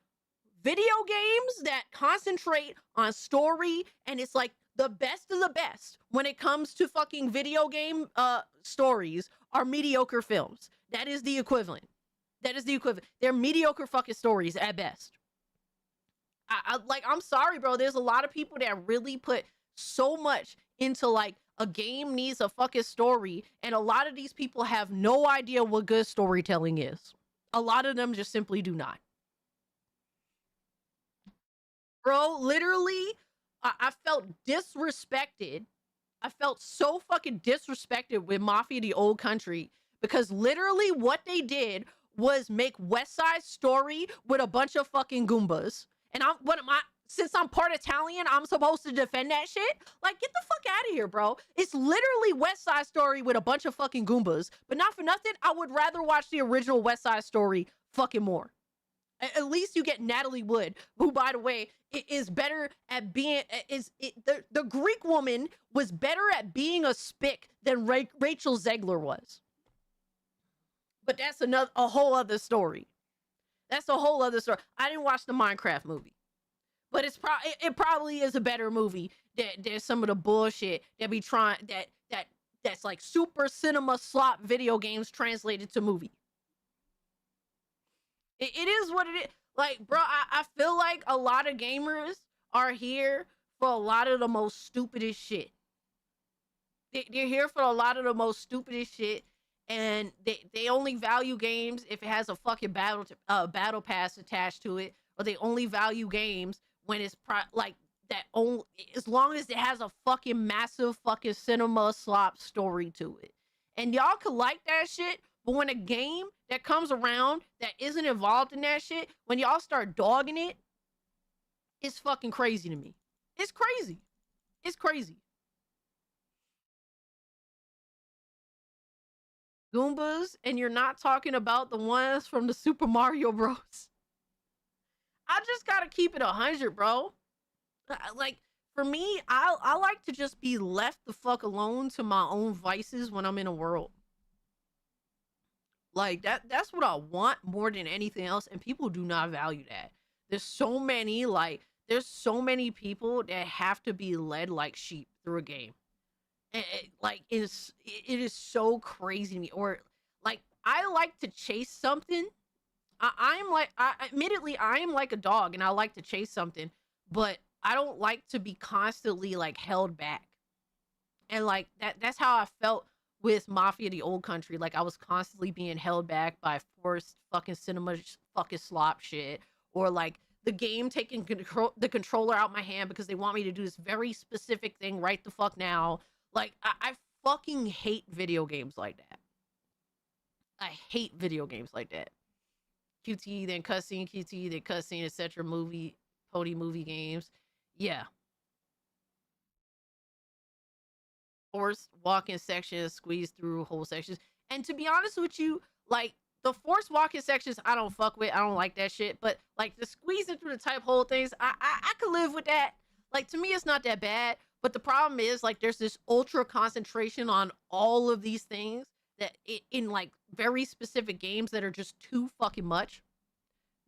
[SPEAKER 5] Video games that concentrate on story, and it's like the best of the best when it comes to fucking video game stories are mediocre films. That is the equivalent. They're mediocre fucking stories at best. I'm sorry, bro. There's a lot of people that really put so much into like a game needs a fucking story, and a lot of these people have no idea what good storytelling is. A lot of them just simply do not. Bro, literally, I felt disrespected. I felt so fucking disrespected with Mafia: The Old Country because literally what they did was make West Side Story with a bunch of fucking Goombas. And since I'm part Italian, I'm supposed to defend that shit? Like, get the fuck out of here, bro. It's literally West Side Story with a bunch of fucking Goombas. But not for nothing, I would rather watch the original West Side Story fucking more. At least you get Natalie Wood, who, by the way, is better at being the Greek woman was better at being a spick than Rachel Zegler was. But that's a whole other story. That's a whole other story. I didn't watch the Minecraft movie, but it probably is a better movie than some of the bullshit that be trying that's like super cinema slop video games translated to movie. It is what it is. Like, bro, I feel like a lot of gamers are here for a lot of the most stupidest shit. They're here for a lot of the most stupidest shit, and they only value games if it has a fucking battle pass attached to it, or they only value games when it's like that only as long as it has a fucking massive fucking cinema slop story to it. And y'all could like that shit, but when a game that comes around that isn't involved in that shit, when y'all start dogging it, it's fucking crazy to me. It's crazy. It's crazy. Goombas, and you're not talking about the ones from the Super Mario Bros. I just gotta keep it 100, bro. Like, for me, I like to just be left the fuck alone to my own vices when I'm in a world. Like, that's what I want more than anything else, and people do not value that. There's so many people that have to be led like sheep through a game. It is so crazy to me. Or, like, I like to chase something. Admittedly, I am like a dog, and I like to chase something, but I don't like to be constantly like held back. And like that's how I felt with Mafia the Old Country. Like, I was constantly being held back by forced fucking cinema fucking slop shit, or like the game taking the controller out my hand because they want me to do this very specific thing right the fuck now. Like, I fucking hate video games like that. I hate video games like that. QTE, then cutscene, QTE, then cutscene, etc. Pony movie games. Yeah. Forced walk-in sections, squeeze through whole sections. And to be honest with you, like, the forced walk-in sections, I don't fuck with. I don't like that shit. But like the squeezing through the type hole things, I could live with that. Like, to me, it's not that bad. But the problem is, like, there's this ultra concentration on all of these things that in like very specific games that are just too fucking much.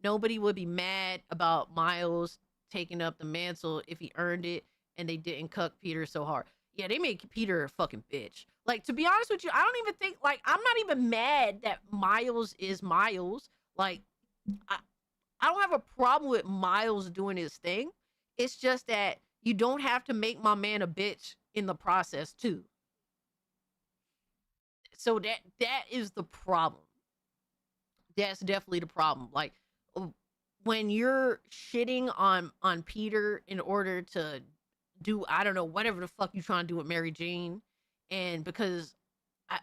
[SPEAKER 5] Nobody would be mad about Miles taking up the mantle if he earned it and they didn't cuck Peter so hard. Yeah, they made Peter a fucking bitch. Like, to be honest with you, I don't even think, like, I'm not even mad that Miles is Miles. Like, I don't have a problem with Miles doing his thing. It's just that you don't have to make my man a bitch in the process too. So that is the problem. That's definitely the problem. Like, when you're shitting on Peter in order to do, I don't know, whatever the fuck you trying to do with Mary Jane, and because I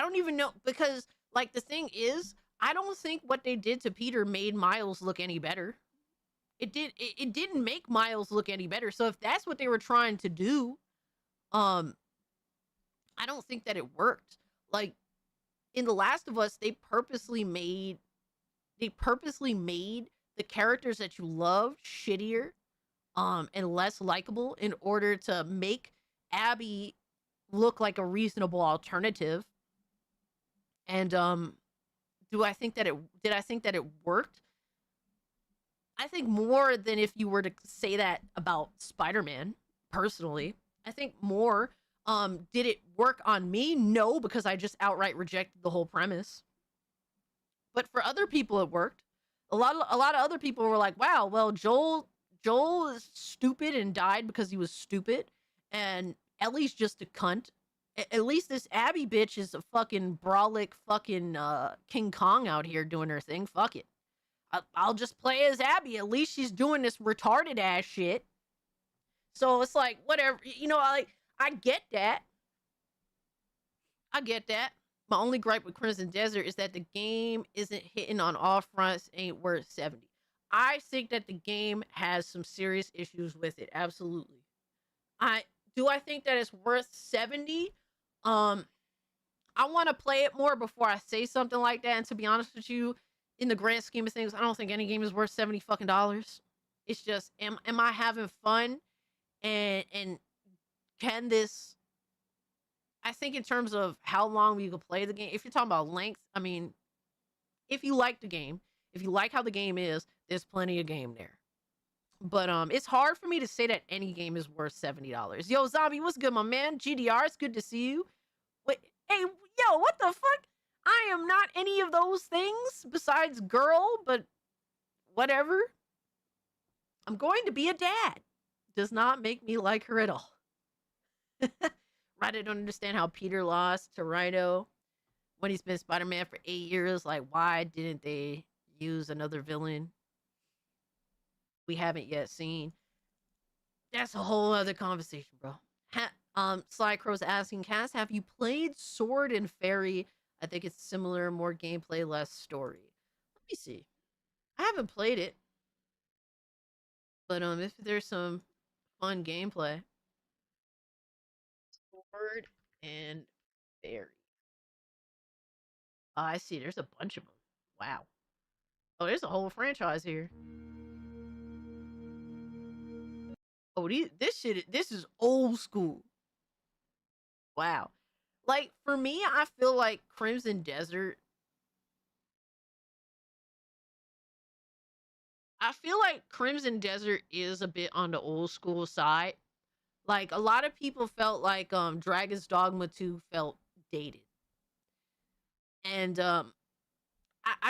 [SPEAKER 5] don't even know, because like the thing is, I don't think what they did to Peter made Miles look any better. It didn't make Miles look any better. So if that's what they were trying to do, I don't think that it worked. Like, in The Last of Us, they purposely made the characters that you love shittier and less likable in order to make Abby look like a reasonable alternative. And did I think that it worked? I think more than if you were to say that about Spider-Man, personally. I think more. Did it work on me? No, because I just outright rejected the whole premise. But for other people, it worked. A lot of other people were like, wow, well, Joel is stupid and died because he was stupid, and Ellie's just a cunt. At least this Abby bitch is a fucking brolic fucking King Kong out here doing her thing. Fuck it. I'll just play as Abby. At least she's doing this retarded ass shit. So it's like, whatever. You know, I get that. I get that. My only gripe with Crimson Desert is that the game isn't hitting on all fronts, ain't worth 70. I think that the game has some serious issues with it. Absolutely. I think that it's worth 70. I want to play it more before I say something like that. And to be honest with you, in the grand scheme of things, I don't think any game is worth $70 fucking dollars. It's just, am I having fun? And can this, I think in terms of how long you can play the game, if you're talking about length, I mean, if you like the game, if you like how the game is, there's plenty of game there. But it's hard for me to say that any game is worth $70. Yo, Zombie, what's good, my man? GDR, it's good to see you. Wait, hey, yo, what the fuck? I am not any of those things besides girl, but whatever. I'm going to be a dad. Does not make me like her at all. Right, I don't understand how Peter lost to Rhino when he's been Spider-Man for 8 years. Like, why didn't they use another villain we haven't yet seen? That's a whole other conversation, bro. Sly Crow's asking, Cass, have you played Sword and Fairy? I think it's similar, more gameplay, less story. Let me see. I haven't played it. But if there's some fun gameplay. Sword and Fairy. Oh, I see. There's a bunch of them. Wow. Oh, there's a whole franchise here. Oh, this is old school. Wow. Like, for me, I feel like Crimson Desert. I feel like Crimson Desert is a bit on the old school side. Like, a lot of people felt like Dragon's Dogma 2 felt dated. And I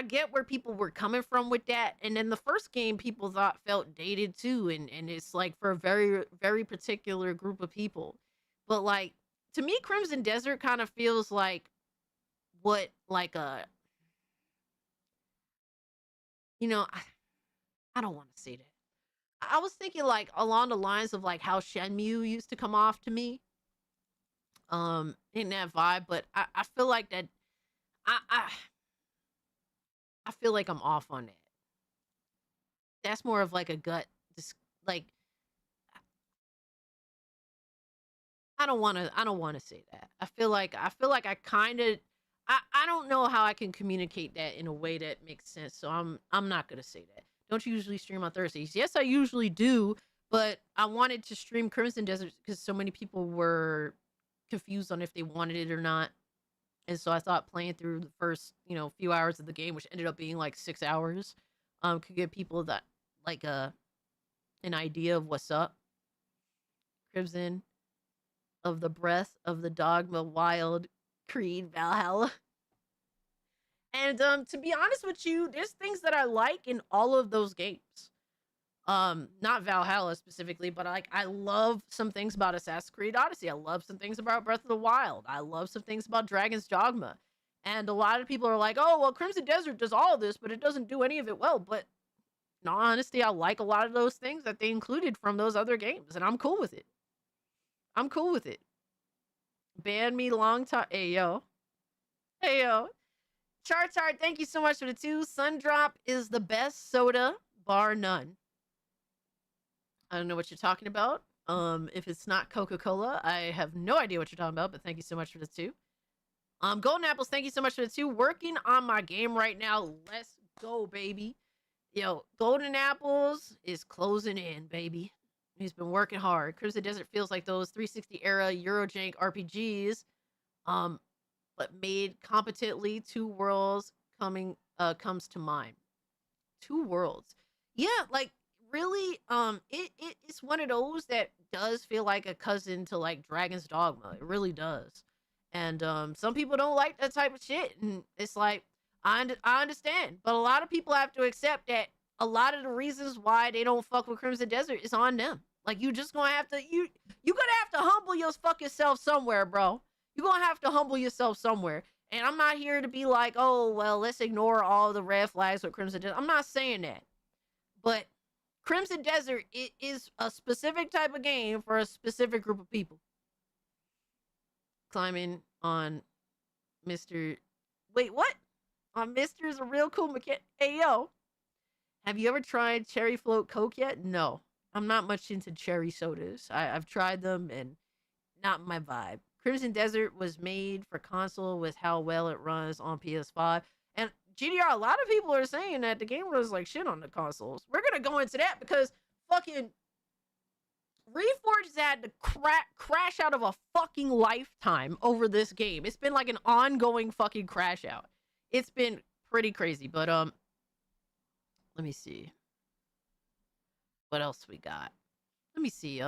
[SPEAKER 5] get where people were coming from with that. And then the first game people thought felt dated too. And it's like for a very, very particular group of people. But like, to me, Crimson Desert kind of feels like what, like a, you know, I don't want to say that. I was thinking like along the lines of like how Shenmue used to come off to me. In that vibe, but I feel like that I feel like I'm off on that. That's more of like a gut, just like I don't want to say that. I feel like I kind of I don't know how I can communicate that in a way that makes sense. So I'm not going to say that. Don't you usually stream on Thursdays? Yes, I usually do, but I wanted to stream Crimson Desert because so many people were confused on if they wanted it or not. And so I thought playing through the first, few hours of the game, which ended up being like 6 hours, could give people that like an idea of what's up. Crimson of the Breath of the Dogma Wild Creed Valhalla. And to be honest with you, there's things that I like in all of those games. Not Valhalla specifically, but I love some things about Assassin's Creed Odyssey. I love some things about Breath of the Wild. I love some things about Dragon's Dogma. And a lot of people are like, oh, well, Crimson Desert does all this, but it doesn't do any of it well. But in all honesty, I like a lot of those things that they included from those other games, and I'm cool with it. I'm cool with it. Ban me long time. Hey, yo. Hey, yo. Chartart, thank you so much for the 2. Sundrop is the best soda, bar none. I don't know what you're talking about. If it's not Coca-Cola, I have no idea what you're talking about, but thank you so much for the 2. Golden Apples, thank you so much for the 2. Working on my game right now. Let's go, baby. Yo, Golden Apples is closing in, baby. He's been working hard. Crimson Desert feels like those 360 era Eurojank RPGs, but made competently. Two Worlds comes to mind. Two Worlds. Yeah, like really, it's one of those that does feel like a cousin to like Dragon's Dogma. It really does. And some people don't like that type of shit, and it's like I understand, but a lot of people have to accept that a lot of the reasons why they don't fuck with Crimson Desert is on them. Like you just gonna have to you gonna have to humble yourself somewhere, bro. You're gonna have to humble yourself somewhere. And I'm not here to be like, oh well, let's ignore all the red flags with Crimson Desert. I'm not saying that, but Crimson Desert is a specific type of game for a specific group of people. Climbing on Mr. Wait, what? On Mr. is a real cool mechanic. Hey, yo. Have you ever tried Cherry Float Coke yet? No. I'm not much into cherry sodas. I've tried them and not my vibe. Crimson Desert was made for console with how well it runs on PS5. And GDR, a lot of people are saying that the game runs like shit on the consoles. We're gonna go into that because fucking Reforged had the crash out of a fucking lifetime over this game. It's been like an ongoing fucking crash out. It's been pretty crazy, but let me see what else we got. Let me see.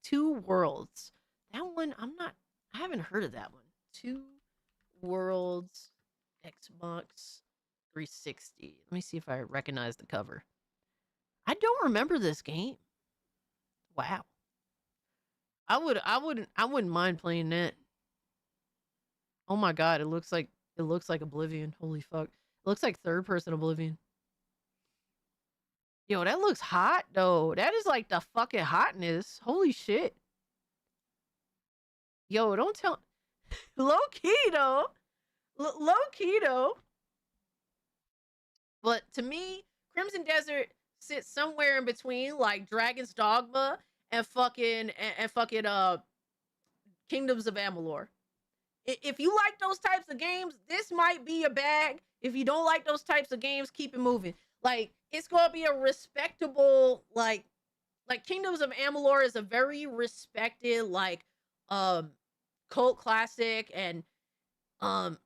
[SPEAKER 5] Two Worlds. That one, I haven't heard of that one. Two Worlds, Xbox 360. Let me see if I recognize the cover. I don't remember this game. Wow. I wouldn't mind playing that. Oh my god, it looks like Oblivion. Holy fuck. It looks like third person Oblivion. Yo, that looks hot though. That is like the fucking hotness. Holy shit. Yo, don't tell. Low key though. Low key though. But to me, Crimson Desert sits somewhere in between like Dragon's Dogma and fucking Kingdoms of Amalur. If you like those types of games, this might be a bag. If you don't like those types of games, keep it moving. Like, it's gonna be a respectable, like Kingdoms of Amalur is a very respected, like, cult classic, and the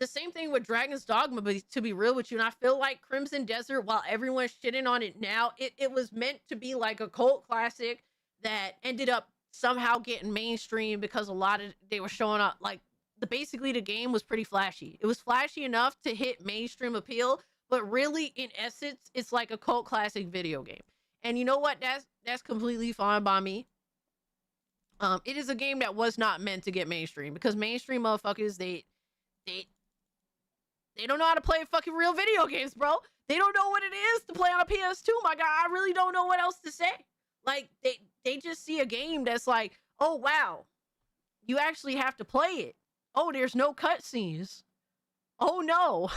[SPEAKER 5] same thing with Dragon's Dogma, but to be real with you, and I feel like Crimson Desert, while everyone's shitting on it now, it was meant to be like a cult classic that ended up somehow getting mainstream because they were showing up, like, basically the game was pretty flashy. It was flashy enough to hit mainstream appeal, but really, in essence, it's like a cult classic video game. And you know what? That's completely fine by me. It is a game that was not meant to get mainstream because mainstream motherfuckers, they don't know how to play fucking real video games, bro. They don't know what it is to play on a PS2, my guy. I really don't know what else to say. Like, they just see a game that's like, oh, wow, you actually have to play it. Oh, there's no cutscenes. Oh, no.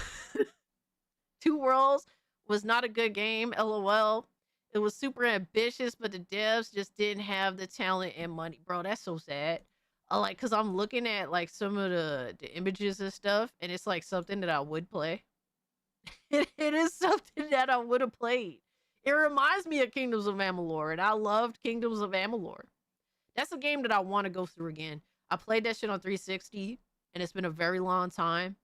[SPEAKER 5] Two Worlds was not a good game, LOL. It was super ambitious, but the devs just didn't have the talent and money. Bro, that's so sad. Like, because I'm looking at, like, some of the images and stuff, and it's, like, something that I would play. It is something that I would have played. It reminds me of Kingdoms of Amalur, and I loved Kingdoms of Amalur. That's a game that I want to go through again. I played that shit on 360, and it's been a very long time,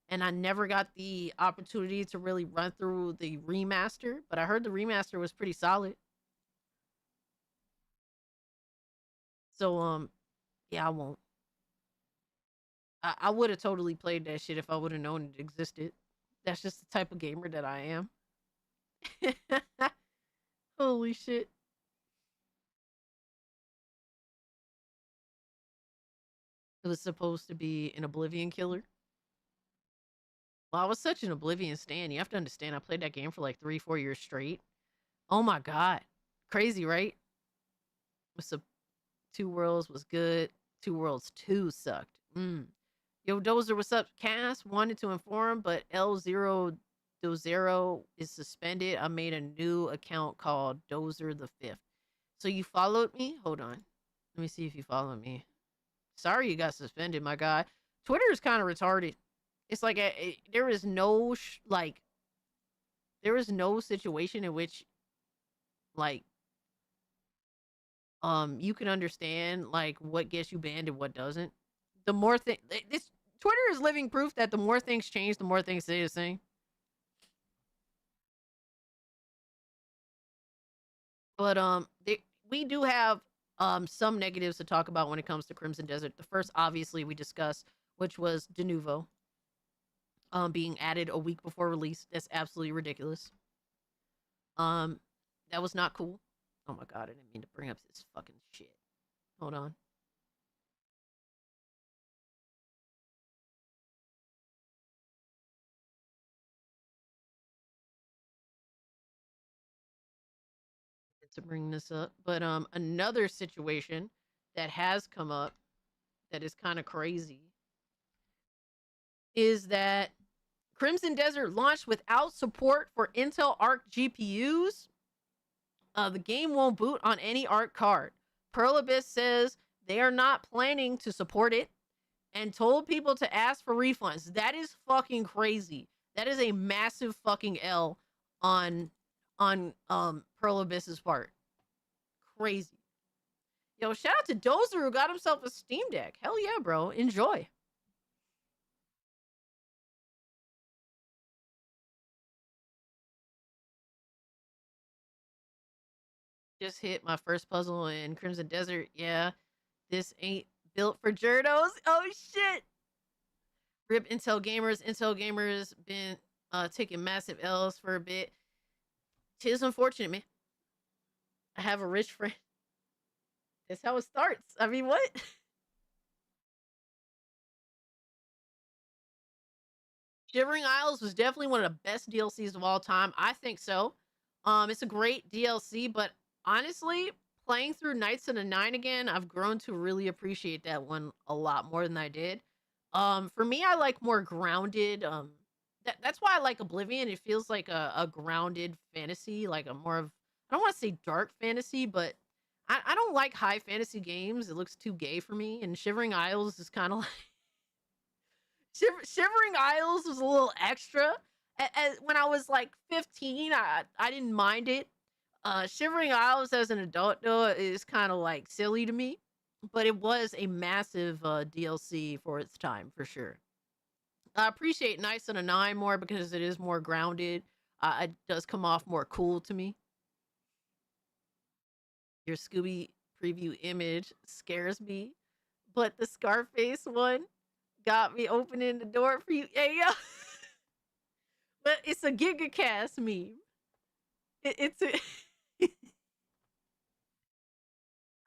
[SPEAKER 5] and I never got the opportunity to really run through the remaster, but I heard the remaster was pretty solid. So, yeah, I won't. I would have totally played that shit if I would have known it existed. That's just the type of gamer that I am. Holy shit. It was supposed to be an Oblivion killer. Well, I was such an Oblivion stan. You have to understand, I played that game for like 3-4 years straight. Oh my god. Crazy, right? Two Worlds was good. Two Worlds 2 sucked. Yo, Dozer, what's up? Cass wanted to inform, but L0 Dozero is suspended. I made a new account called Dozer the 5th. So you followed me? Hold on. Let me see if you followed me. Sorry you got suspended, my guy. Twitter is kind of retarded. It's like there is no situation in which like you can understand like what gets you banned and what doesn't. The more Twitter is living proof that the more things change, the more things stay the same. But we do have some negatives to talk about when it comes to Crimson Desert. The first, obviously, we discussed, which was De Novo being added a week before release. That's absolutely ridiculous. That was not cool. Oh my god, I didn't mean to bring up this fucking shit. Hold on. To bring this up, but another situation that has come up that is kind of crazy is that Crimson Desert launched without support for Intel Arc GPUs. The game won't boot on any Arc card. Pearl Abyss says they are not planning to support it. and told people to ask for refunds. That is fucking crazy. That is a massive fucking L on Pearl Abyss's part. Crazy. Yo, shout out to Dozer who got himself a Steam Deck. Hell yeah, bro. Enjoy. Just hit my first puzzle in Crimson Desert. Yeah, this ain't built for journos. Oh shit. Rip Intel Gamers. Intel Gamers been taking massive L's for a bit. Tis unfortunate, man. I have a rich friend. That's how it starts. I mean, what? Shivering Isles was definitely one of the best DLCs of all time. I think so. It's a great DLC, but honestly, playing through Knights of the Nine again, I've grown to really appreciate that one a lot more than I did. For me, I like more grounded. That's why I like Oblivion. It feels like a grounded fantasy, like a more of, I don't want to say dark fantasy, but I don't like high fantasy games. It looks too gay for me. And Shivering Isles is kind of like Shivering Isles was a little extra. When I was like 15, I didn't mind it. Shivering Isles as an adult though is kind of like silly to me, but it was a massive DLC for its time for sure. I appreciate Knights of the Nine more because it is more grounded. It does come off more cool to me. Your Scooby preview image scares me, but the Scarface one got me opening the door for you. Hey, yo. But it's a GigaCast meme. It's a...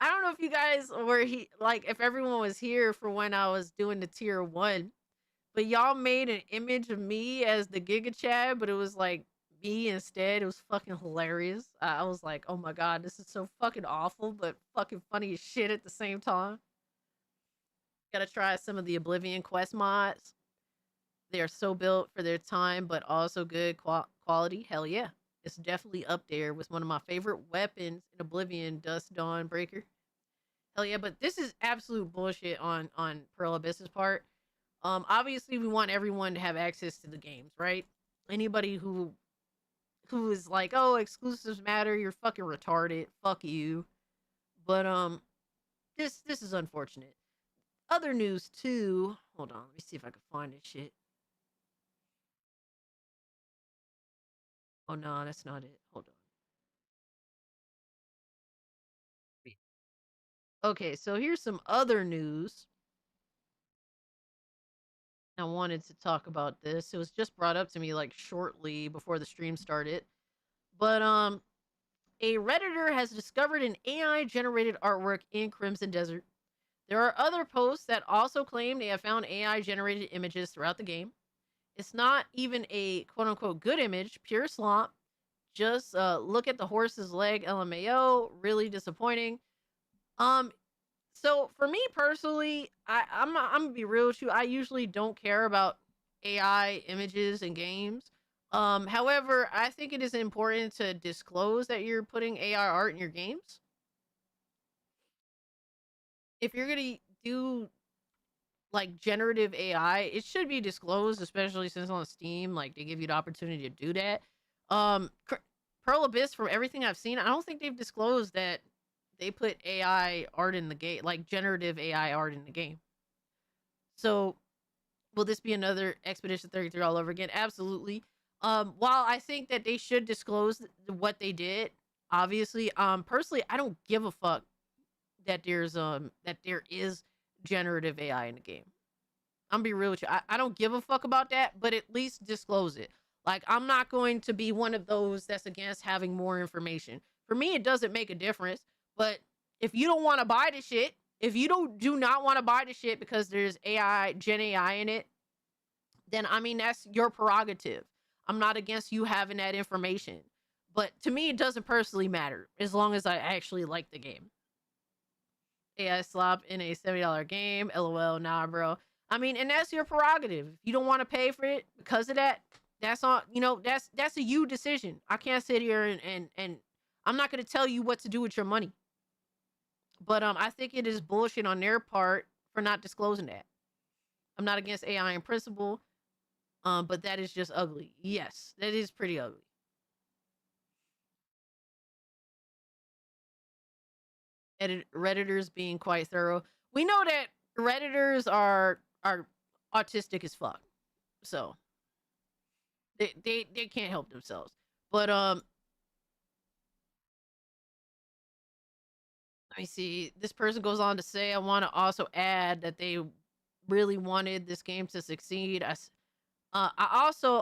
[SPEAKER 5] I don't know if you guys were if everyone was here for when I was doing the tier 1, but y'all made an image of me as the Giga Chad, but it was like me instead. It was fucking hilarious. I was like, oh my god, this is so fucking awful, but fucking funny as shit at the same time. Gotta try some of the Oblivion quest mods. They are so built for their time, but also good quality. Hell yeah. It's definitely up there with one of my favorite weapons in Oblivion, Dust Dawn Breaker. Hell yeah, but this is absolute bullshit on Pearl Abyss's part. Obviously we want everyone to have access to the games, right? Anybody who is like, oh, exclusives matter, you're fucking retarded. Fuck you. But this is unfortunate. Other news too. Hold on, let me see if I can find this shit. Oh no, that's not it. Hold on. Okay, so here's some other news. I wanted to talk about this. It was just brought up to me like shortly before the stream started. But a Redditor has discovered an AI generated artwork in Crimson Desert. There are other posts that also claim they have found AI generated images throughout the game. It's not even a quote unquote good image, pure slop. Just look at the horse's leg LMAO, really disappointing. So for me personally, I'm gonna be real with you. I usually don't care about AI images in games. However, I think it is important to disclose that you're putting AI art in your games. If you're gonna do like generative AI, it should be disclosed, especially since on Steam, like they give you the opportunity to do that. Pearl Abyss, from everything I've seen, I don't think they've disclosed that they put AI art in the game, like generative AI art in the game. So will this be another Expedition 33 all over again? Absolutely. While I think that they should disclose what they did, obviously, personally, I don't give a fuck that there is generative AI in the game. I'm gonna be real with you. I don't give a fuck about that, but at least disclose it. Like, I'm not going to be one of those that's against having more information. For me, it doesn't make a difference. But if you don't want to buy the shit, if you do not want to buy the shit because there's Gen AI in it, then I mean, that's your prerogative. I'm not against you having that information. But to me, it doesn't personally matter as long as I actually like the game. AI slop in a $70 game. LOL, nah, bro. I mean, and that's your prerogative. If you don't want to pay for it because of that, that's on, that's a you decision. I can't sit here and I'm not going to tell you what to do with your money. But I think it is bullshit on their part for not disclosing that. I'm not against AI in principle, but that is just ugly. Yes, that is pretty ugly. Redditors being quite thorough. We know that Redditors are autistic as fuck, so they can't help themselves. But let me see. This person goes on to say, I want to also add that they really wanted this game to succeed. I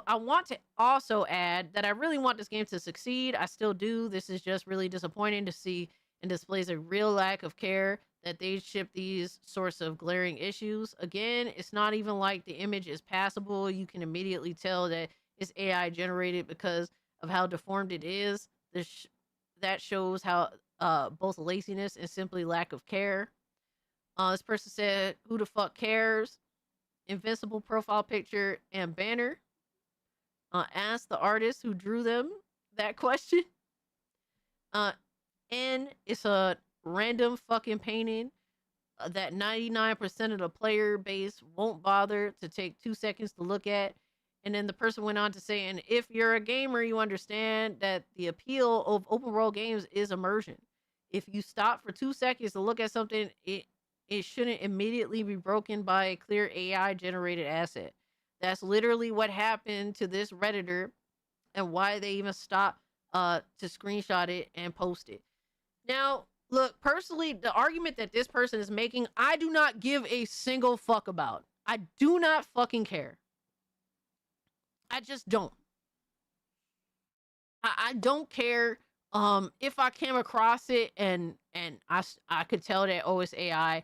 [SPEAKER 5] want to also add that I really want this game to succeed. I still do. This is just really disappointing to see and displays a real lack of care that they ship these sorts of glaring issues. Again, it's not even like the image is passable. You can immediately tell that it's AI generated because of how deformed it is. That shows how both laziness and simply lack of care. This person said, "Who the fuck cares?" Invincible profile picture and banner. Ask the artist who drew them that question. And it's a random fucking painting that 99% of the player base won't bother to take 2 seconds to look at. And then the person went on to say, and if you're a gamer, you understand that the appeal of open world games is immersion. If you stop for 2 seconds to look at something, it shouldn't immediately be broken by a clear AI generated asset. That's literally what happened to this Redditor and why they even stopped to screenshot it and post it. Now, look, personally, the argument that this person is making, I do not give a single fuck about. I do not fucking care. I just don't. I don't care if I came across it and I could tell that, oh, it's AI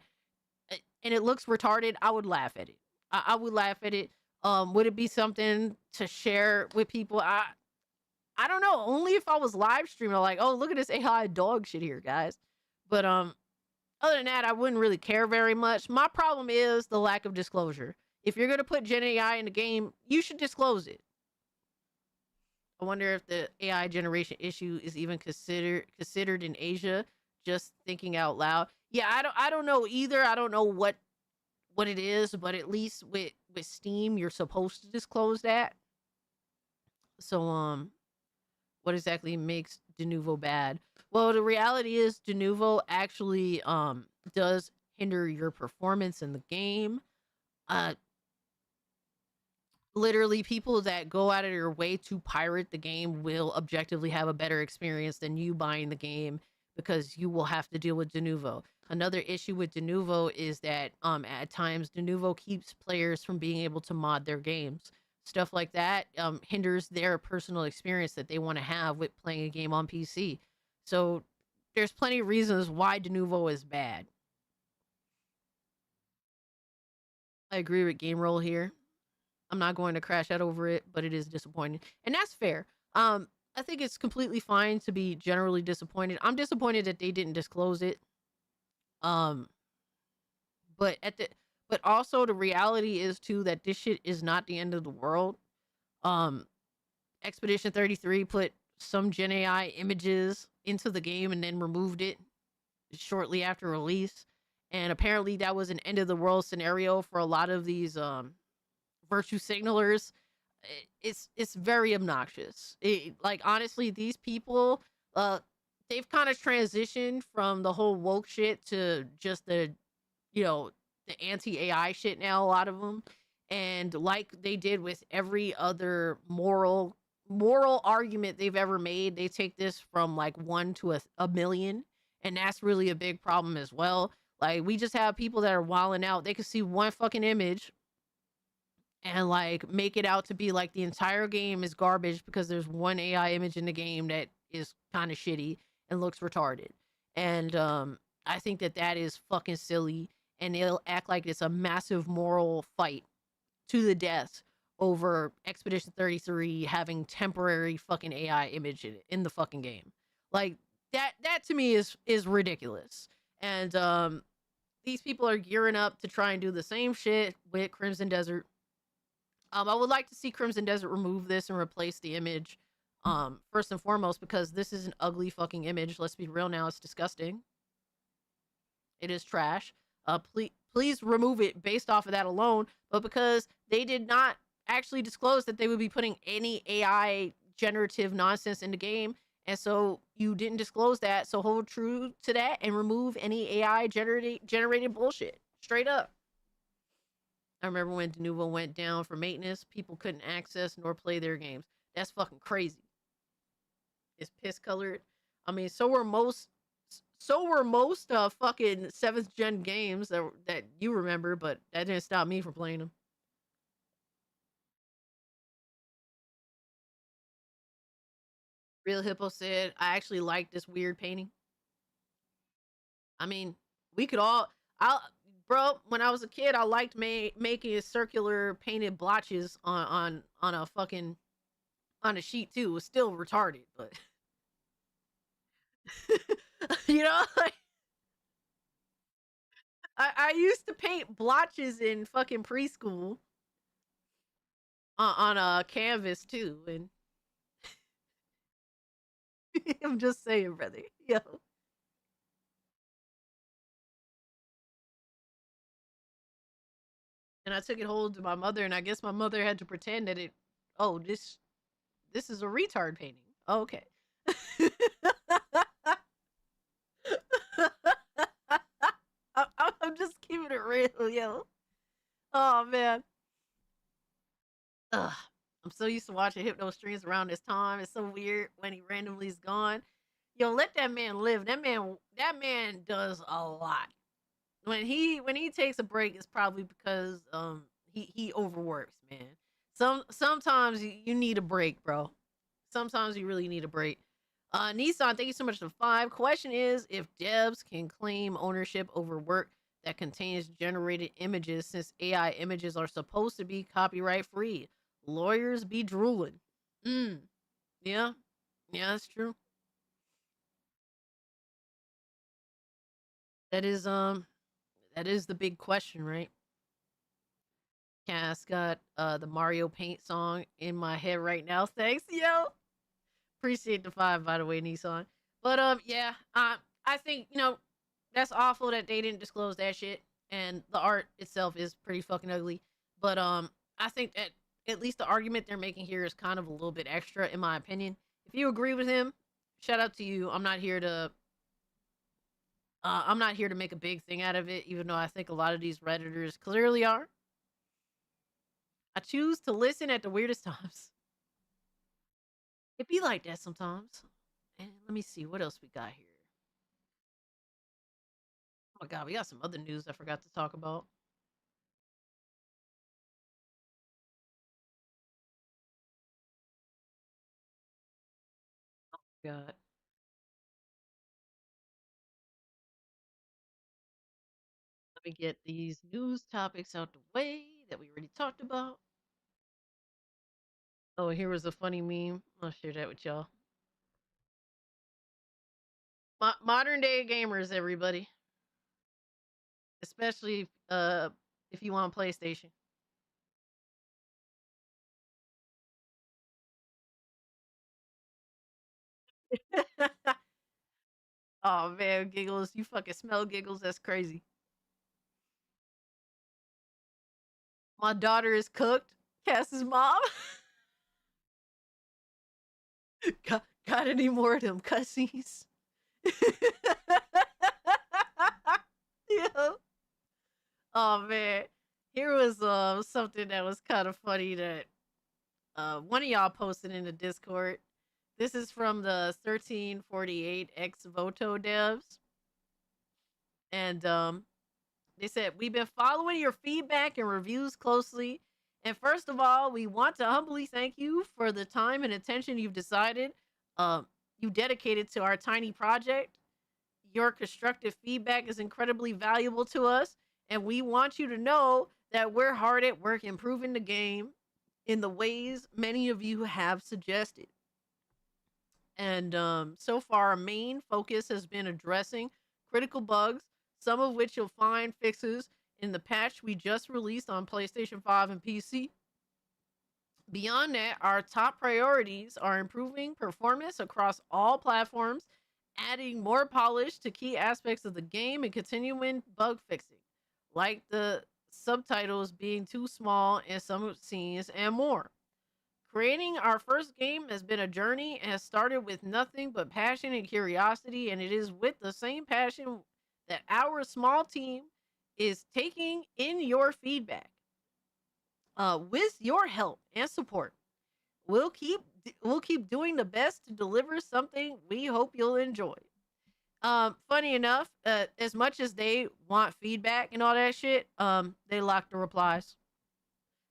[SPEAKER 5] and it looks retarded, I would laugh at it. I would laugh at it. Would it be something to share with people? I don't know. Only if I was live streaming, like, oh, look at this AI dog shit here, guys. But other than that, I wouldn't really care very much. My problem is the lack of disclosure. If you're gonna put Gen AI in the game, you should disclose it. I wonder if the AI generation issue is even considered in Asia. Just thinking out loud. Yeah, I don't know either. I don't know what it is, but at least with Steam, you're supposed to disclose that. So what exactly makes Denuvo bad? Well, the reality is Denuvo actually does hinder your performance in the game. Literally, people that go out of their way to pirate the game will objectively have a better experience than you buying the game because you will have to deal with Denuvo. Another issue with Denuvo is that at times Denuvo keeps players from being able to mod their games. Stuff like that hinders their personal experience that they want to have with playing a game on PC. So there's plenty of reasons why Denuvo is bad. I agree with Game Roll here. I'm not going to crash out over it, but it is disappointing. And that's fair. I think it's completely fine to be generally disappointed. I'm disappointed that they didn't disclose it. But also the reality is too that this shit is not the end of the world. Expedition 33 put some Gen AI images into the game and then removed it shortly after release. And apparently that was an end of the world scenario for a lot of these virtue signalers. It's very obnoxious. Like, honestly, these people, they've kind of transitioned from the whole woke shit to just the anti-AI shit now, a lot of them. And like they did with every other moral argument they've ever made, they take this from like 1 to a million. And that's really a big problem as well. Like, we just have people that are wilding out. They can see one fucking image and like make it out to be like the entire game is garbage because there's one AI image in the game that is kind of shitty and looks retarded. And I think that is fucking silly. And they'll act like it's a massive moral fight to the death over Expedition 33 having temporary fucking AI image in the fucking game. Like, that to me is ridiculous. And these people are gearing up to try and do the same shit with Crimson Desert. I would like to see Crimson Desert remove this and replace the image, first and foremost, because this is an ugly fucking image. Let's be real now. It's disgusting. It is trash. please remove it based off of that alone. But because they did not actually disclose that they would be putting any AI generative nonsense in the game, and so you didn't disclose that, so hold true to that and remove any AI generated bullshit. Straight up. I remember when Denuvo went down for maintenance, people couldn't access nor play their games. That's fucking crazy. It's piss colored. I mean, so were most fucking 7th gen games that you remember, but that didn't stop me from playing them. Real Hippo said, I actually like this weird painting. I mean, we could all bro, when I was a kid, I liked making circular painted blotches on a fucking on a sheet too. It was still retarded, but you know, like I used to paint blotches in fucking preschool on a canvas too, and I'm just saying, brother, yo. And I took it home to my mother, and I guess my mother had to pretend that this is a retard painting. Oh, okay. I'm just keeping it real, yo. Oh man. Ugh. I'm so used to watching Hypno streams around this time. It's so weird when he randomly is gone. Yo, let that man live. That man does a lot. When he takes a break, it's probably because he overworks, man. Sometimes you need a break, bro. Sometimes you really need a break. Nissan, thank you so much for the 5. Question is if devs can claim ownership over work that contains generated images, since AI images are supposed to be copyright free. Lawyers be drooling. Yeah. Yeah, that's true. That is the big question, right? Cass got the Mario Paint song in my head right now. Thanks, yo. Appreciate the 5, by the way, Nissan. But yeah, I think, that's awful that they didn't disclose that shit, and the art itself is pretty fucking ugly. But I think that at least the argument they're making here is kind of a little bit extra, in my opinion. If you agree with him, shout out to you. I'm not here to make a big thing out of it, even though I think a lot of these Redditors clearly are. I choose to listen at the weirdest times. It be like that sometimes. And let me see what else we got here. Oh my god, we got some other news I forgot to talk about. Oh my god. Let me get these news topics out the way that we already talked about. Oh, here was a funny meme. I'll share that with y'all. Modern day gamers, everybody. Especially if you want PlayStation. Oh man, Giggles, you fucking smell Giggles. That's crazy. My daughter is cooked. Cass's mom. got any more of them cussies? Yeah. Oh man, here was something that was kind of funny that one of y'all posted in the Discord. This is from the 1348 X Voto devs, and they said we've been following your feedback and reviews closely. And first of all, we want to humbly thank you for the time and attention you dedicated to our tiny project. Your constructive feedback is incredibly valuable to us, and we want you to know that we're hard at work improving the game in the ways many of you have suggested. And so far, our main focus has been addressing critical bugs, some of which you'll find fixes in the patch we just released on PlayStation 5 and PC. Beyond that, our top priorities are improving performance across all platforms, adding more polish to key aspects of the game, and continuing bug fixing. like the subtitles being too small in some scenes, and more. Creating our first game has been a journey and has started with nothing but passion and curiosity, and it is with the same passion that our small team is taking in your feedback. With your help and support, we'll keep doing the best to deliver something we hope you'll enjoy. Funny enough, as much as they want feedback and all that shit, they lock the replies.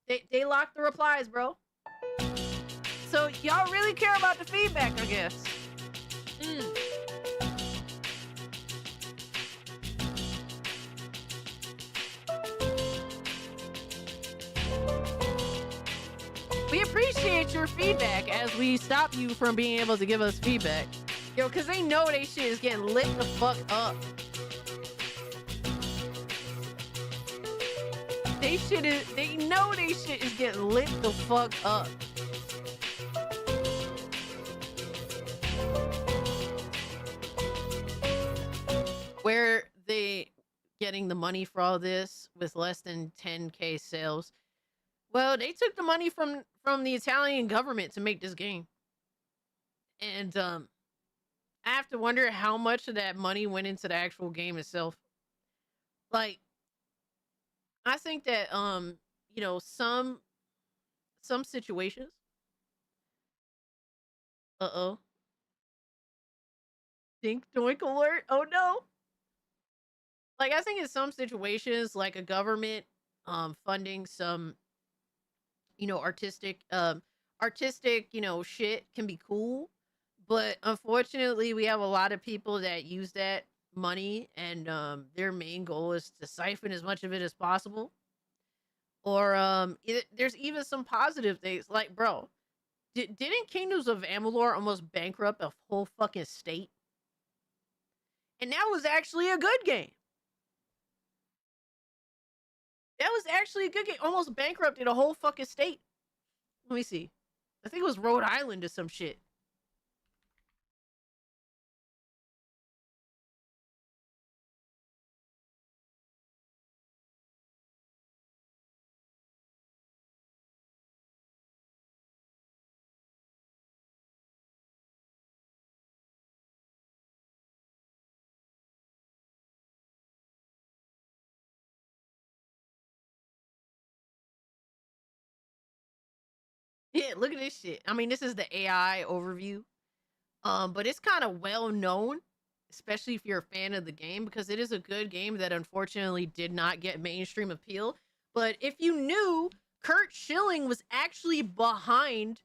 [SPEAKER 5] They lock the replies, bro. So y'all really care about the feedback, I guess. We appreciate your feedback as we stop you from being able to give us feedback. Yo, cause they know they shit is getting lit the fuck up. They know they shit is getting lit the fuck up. Where they getting the money for all this with less than 10K sales? Well, they took the money from the Italian government to make this game. And I have to wonder how much of that money went into the actual game itself. Like, I think that you know, some situations. Uh-oh. Dink doink alert. Oh no. Like, I think in some situations, like a government funding some, you know, artistic, you know, shit can be cool. But unfortunately, we have a lot of people that use that money, and their main goal is to siphon as much of it as possible. Or there's even some positive things, like, bro, didn't Kingdoms of Amalur almost bankrupt a whole fucking state? And that was actually a good game. That was actually a good game. Almost bankrupted a whole fucking state. Let me see. I think it was Rhode Island or some shit. Yeah, look at this shit. I mean, this is the AI overview. But it's kind of well known, especially if you're a fan of the game, because it is a good game that unfortunately did not get mainstream appeal. But if you knew, Kurt Schilling was actually behind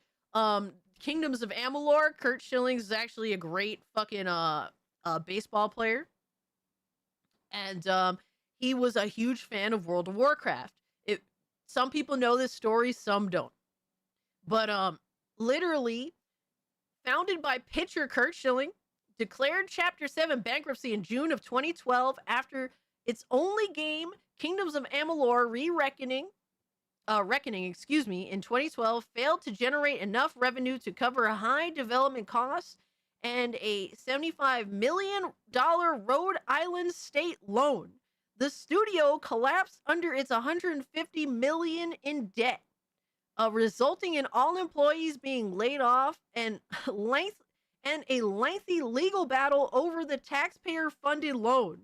[SPEAKER 5] Kingdoms of Amalur. Kurt Schilling is actually a great fucking baseball player. And he was a huge fan of World of Warcraft. Some people know this story, some don't. But literally, founded by pitcher Kurt Schilling, declared Chapter 7 bankruptcy in June of 2012 after its only game, Kingdoms of Amalur Reckoning, in 2012, failed to generate enough revenue to cover high development costs and a $75 million Rhode Island state loan. The studio collapsed under its $150 million in debt, resulting in all employees being laid off and a lengthy legal battle over the taxpayer-funded loan.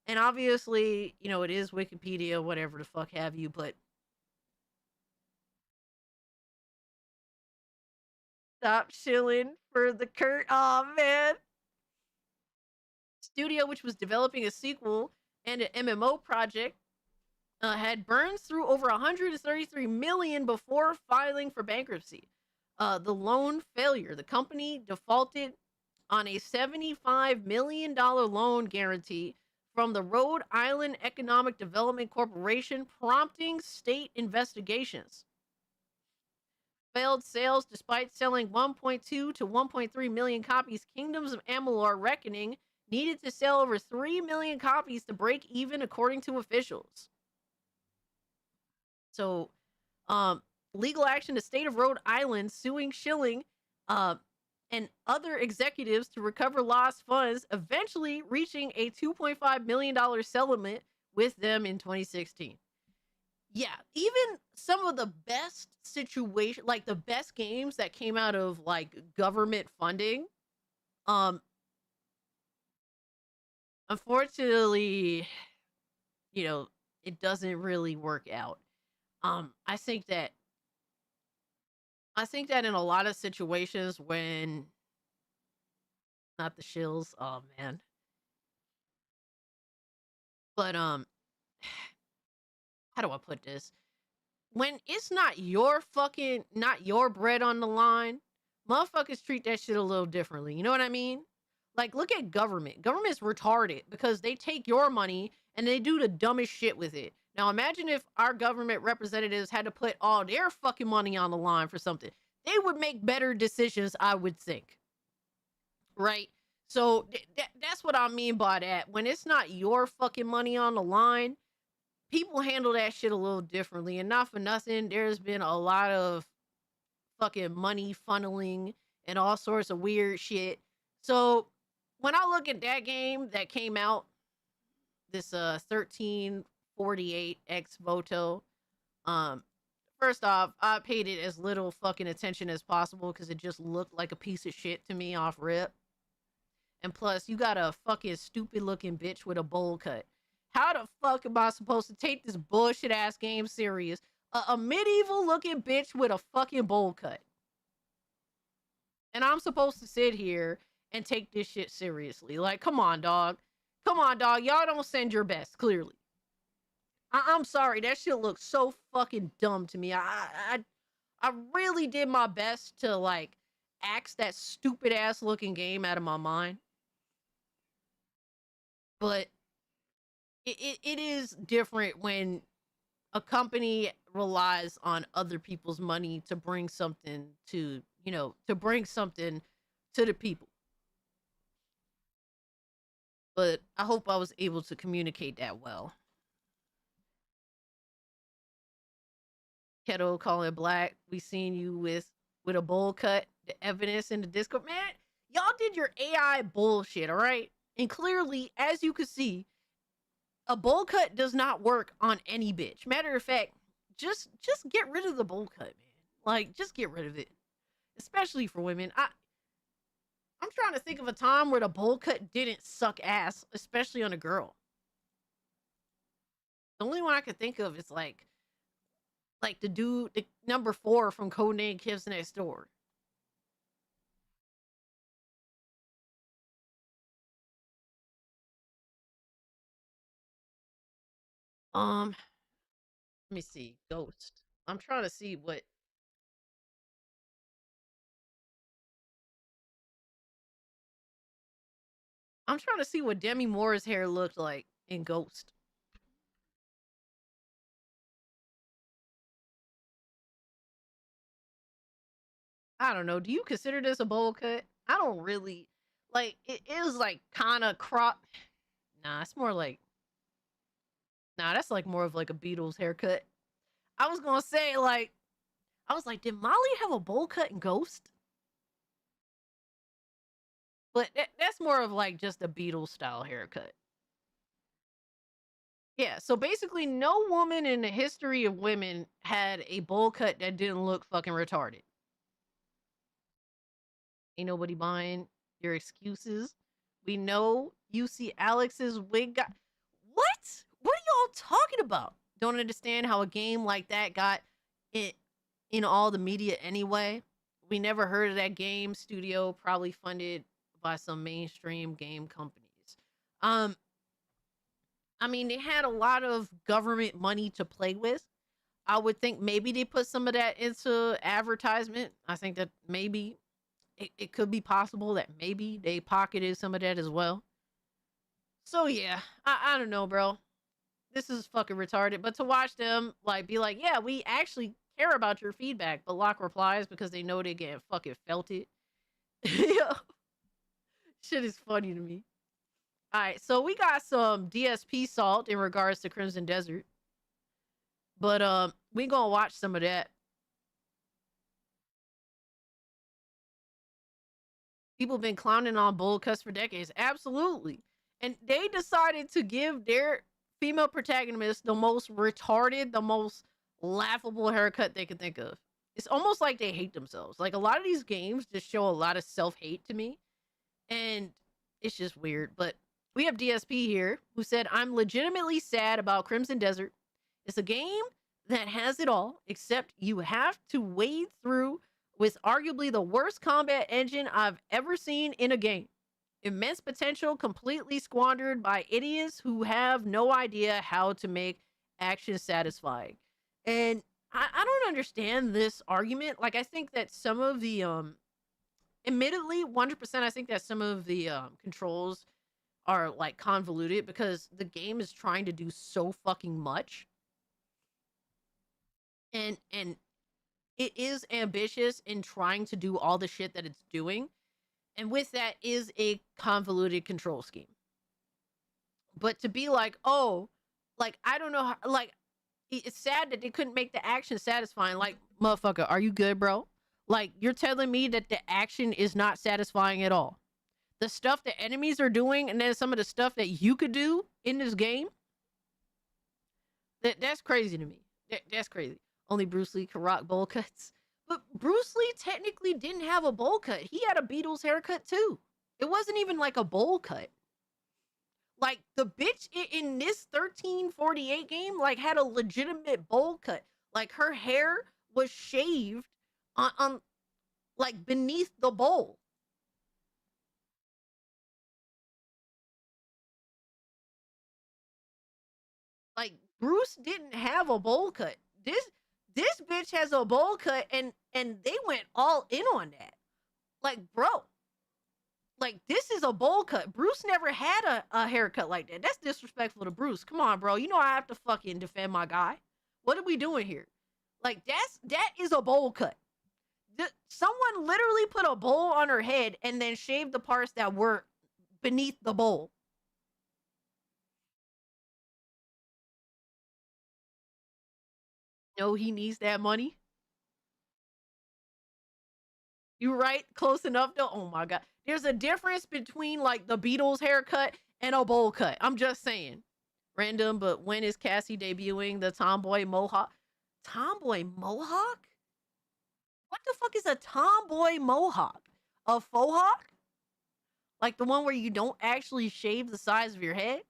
[SPEAKER 5] And obviously, you know, it is Wikipedia, whatever the fuck have you, but stop shilling for the Kurt. Oh man. Studio, which was developing a sequel and an MMO project, had burned through over $133 million before filing for bankruptcy. The loan failure, the company defaulted on a $75 million loan guarantee from the Rhode Island Economic Development Corporation, prompting state investigations. Failed sales, despite selling 1.2 to 1.3 million copies, Kingdoms of Amalur Reckoning needed to sell over 3 million copies to break even, according to officials. So, legal action, the state of Rhode Island suing Schilling and other executives to recover lost funds, eventually reaching a $2.5 million settlement with them in 2016. Yeah, even some of the best situation, like the best games that came out of like government funding, um, unfortunately, you know, it doesn't really work out. I think that in a lot of situations when not the shills, oh man. But how do I put this? When it's not your bread on the line, motherfuckers treat that shit a little differently. You know what I mean? Like, look at government. Government's retarded because they take your money and they do the dumbest shit with it. Now, imagine if our government representatives had to put all their fucking money on the line for something. They would make better decisions, I would think. Right? So that's what I mean by that. When it's not your fucking money on the line, people handle that shit a little differently. And not for nothing, there's been a lot of fucking money funneling and all sorts of weird shit. So when I look at that game that came out, this 1348 X Voto, first off, I paid it as little fucking attention as possible because it just looked like a piece of shit to me off rip. And plus, you got a fucking stupid looking bitch with a bowl cut. How the fuck am I supposed to take this bullshit ass game serious? A medieval looking bitch with a fucking bowl cut. And I'm supposed to sit here and take this shit seriously. Like, come on, dog. Come on, dog. Y'all don't send your best, clearly. I'm sorry. That shit looks so fucking dumb to me. I really did my best to, like, axe that stupid ass looking game out of my mind. But it is different when a company relies on other people's money to bring something to, to bring something to the people. But I hope I was able to communicate that well. Kettle calling black. We seen you with a bowl cut. The evidence in the Discord. Man, y'all did your AI bullshit, all right? And clearly, as you can see, a bowl cut does not work on any bitch. Matter of fact, just get rid of the bowl cut, man. Like, just get rid of it. Especially for women. I'm trying to think of a time where the bowl cut didn't suck ass, especially on a girl. The only one I could think of is like the dude, the number 4 from Codename Kids Next Door. Let me see. Ghost. I'm trying to see what. I'm trying to see what Demi Moore's hair looked like in Ghost. I don't know. Do you consider this a bowl cut? I don't really. Like, it was like kind of crop. Nah, it's more like. Nah, that's like more of like a Beatles haircut. I was gonna say, like, I was like, did Molly have a bowl cut in Ghost? But that's more of like just a Beatles style haircut. Yeah, so basically, no woman in the history of women had a bowl cut that didn't look fucking retarded. Ain't nobody buying your excuses. We know you see Alex's wig got. What? What are y'all talking about? Don't understand how a game like that got it in all the media anyway. We never heard of that game studio, probably funded by some mainstream game companies. I mean, they had a lot of government money to play with. I would think maybe they put some of that into advertisement. I think that maybe it could be possible that maybe they pocketed some of that as well. So yeah, I don't know, bro. This is fucking retarded. But to watch them like be like, yeah, we actually care about your feedback, but lock replies because they know they get fucking felted. Yo, shit is funny to me. All right, so we got some DSP salt in regards to Crimson Desert, but we gonna watch some of that. People been clowning on bowl cuts for decades, absolutely, and they decided to give their female protagonist the most retarded, the most laughable haircut they could think of. It's almost like they hate themselves. Like a lot of these games just show a lot of self-hate to me. And it's just weird. But we have DSP here who said, I'm legitimately sad about Crimson Desert. It's a game that has it all, except you have to wade through with arguably the worst combat engine I've ever seen in a game. Immense potential completely squandered by idiots who have no idea how to make action satisfying. And I don't understand this argument. Like, I think that some of the, admittedly, 100%, I think that some of the controls are like convoluted because the game is trying to do so fucking much. And it is ambitious in trying to do all the shit that it's doing. And with that is a convoluted control scheme. But to be like, oh, like, I don't know how, like, it's sad that they couldn't make the action satisfying. Like, motherfucker, are you good, bro? Like, you're telling me that the action is not satisfying at all. The stuff that enemies are doing and then some of the stuff that you could do in this game, that's crazy to me. That's crazy. Only Bruce Lee could rock bowl cuts. But Bruce Lee technically didn't have a bowl cut. He had a Beatles haircut too. It wasn't even like a bowl cut. Like, the bitch in this 1348 game, like, had a legitimate bowl cut. Like, her hair was shaved on like, beneath the bowl. Like, Bruce didn't have a bowl cut. This bitch has a bowl cut, and they went all in on that. Like, bro. Like, this is a bowl cut. Bruce never had a haircut like that. That's disrespectful to Bruce. Come on, bro. You know I have to fucking defend my guy. What are we doing here? Like, that is a bowl cut. Someone literally put a bowl on her head and then shaved the parts that were beneath the bowl. No, he needs that money. You right? Close enough though. Oh my god. There's a difference between like the Beatles haircut and a bowl cut. I'm just saying. Random, but when is Cassie debuting the tomboy mohawk? Tomboy mohawk? What the fuck is a tomboy mohawk? A faux hawk? Like the one where you don't actually shave the size of your head?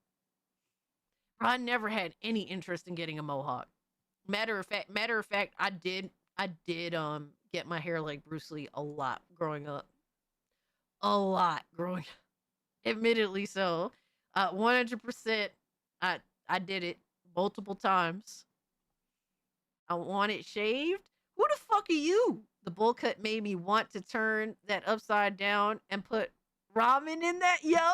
[SPEAKER 5] I never had any interest in getting a mohawk. Matter of fact, I did get my hair like Bruce Lee a lot growing up. A lot growing up. Admittedly so. 100%, I did it multiple times. I want it shaved. Who the fuck are you? The bowl cut made me want to turn that upside down and put ramen in that, yo.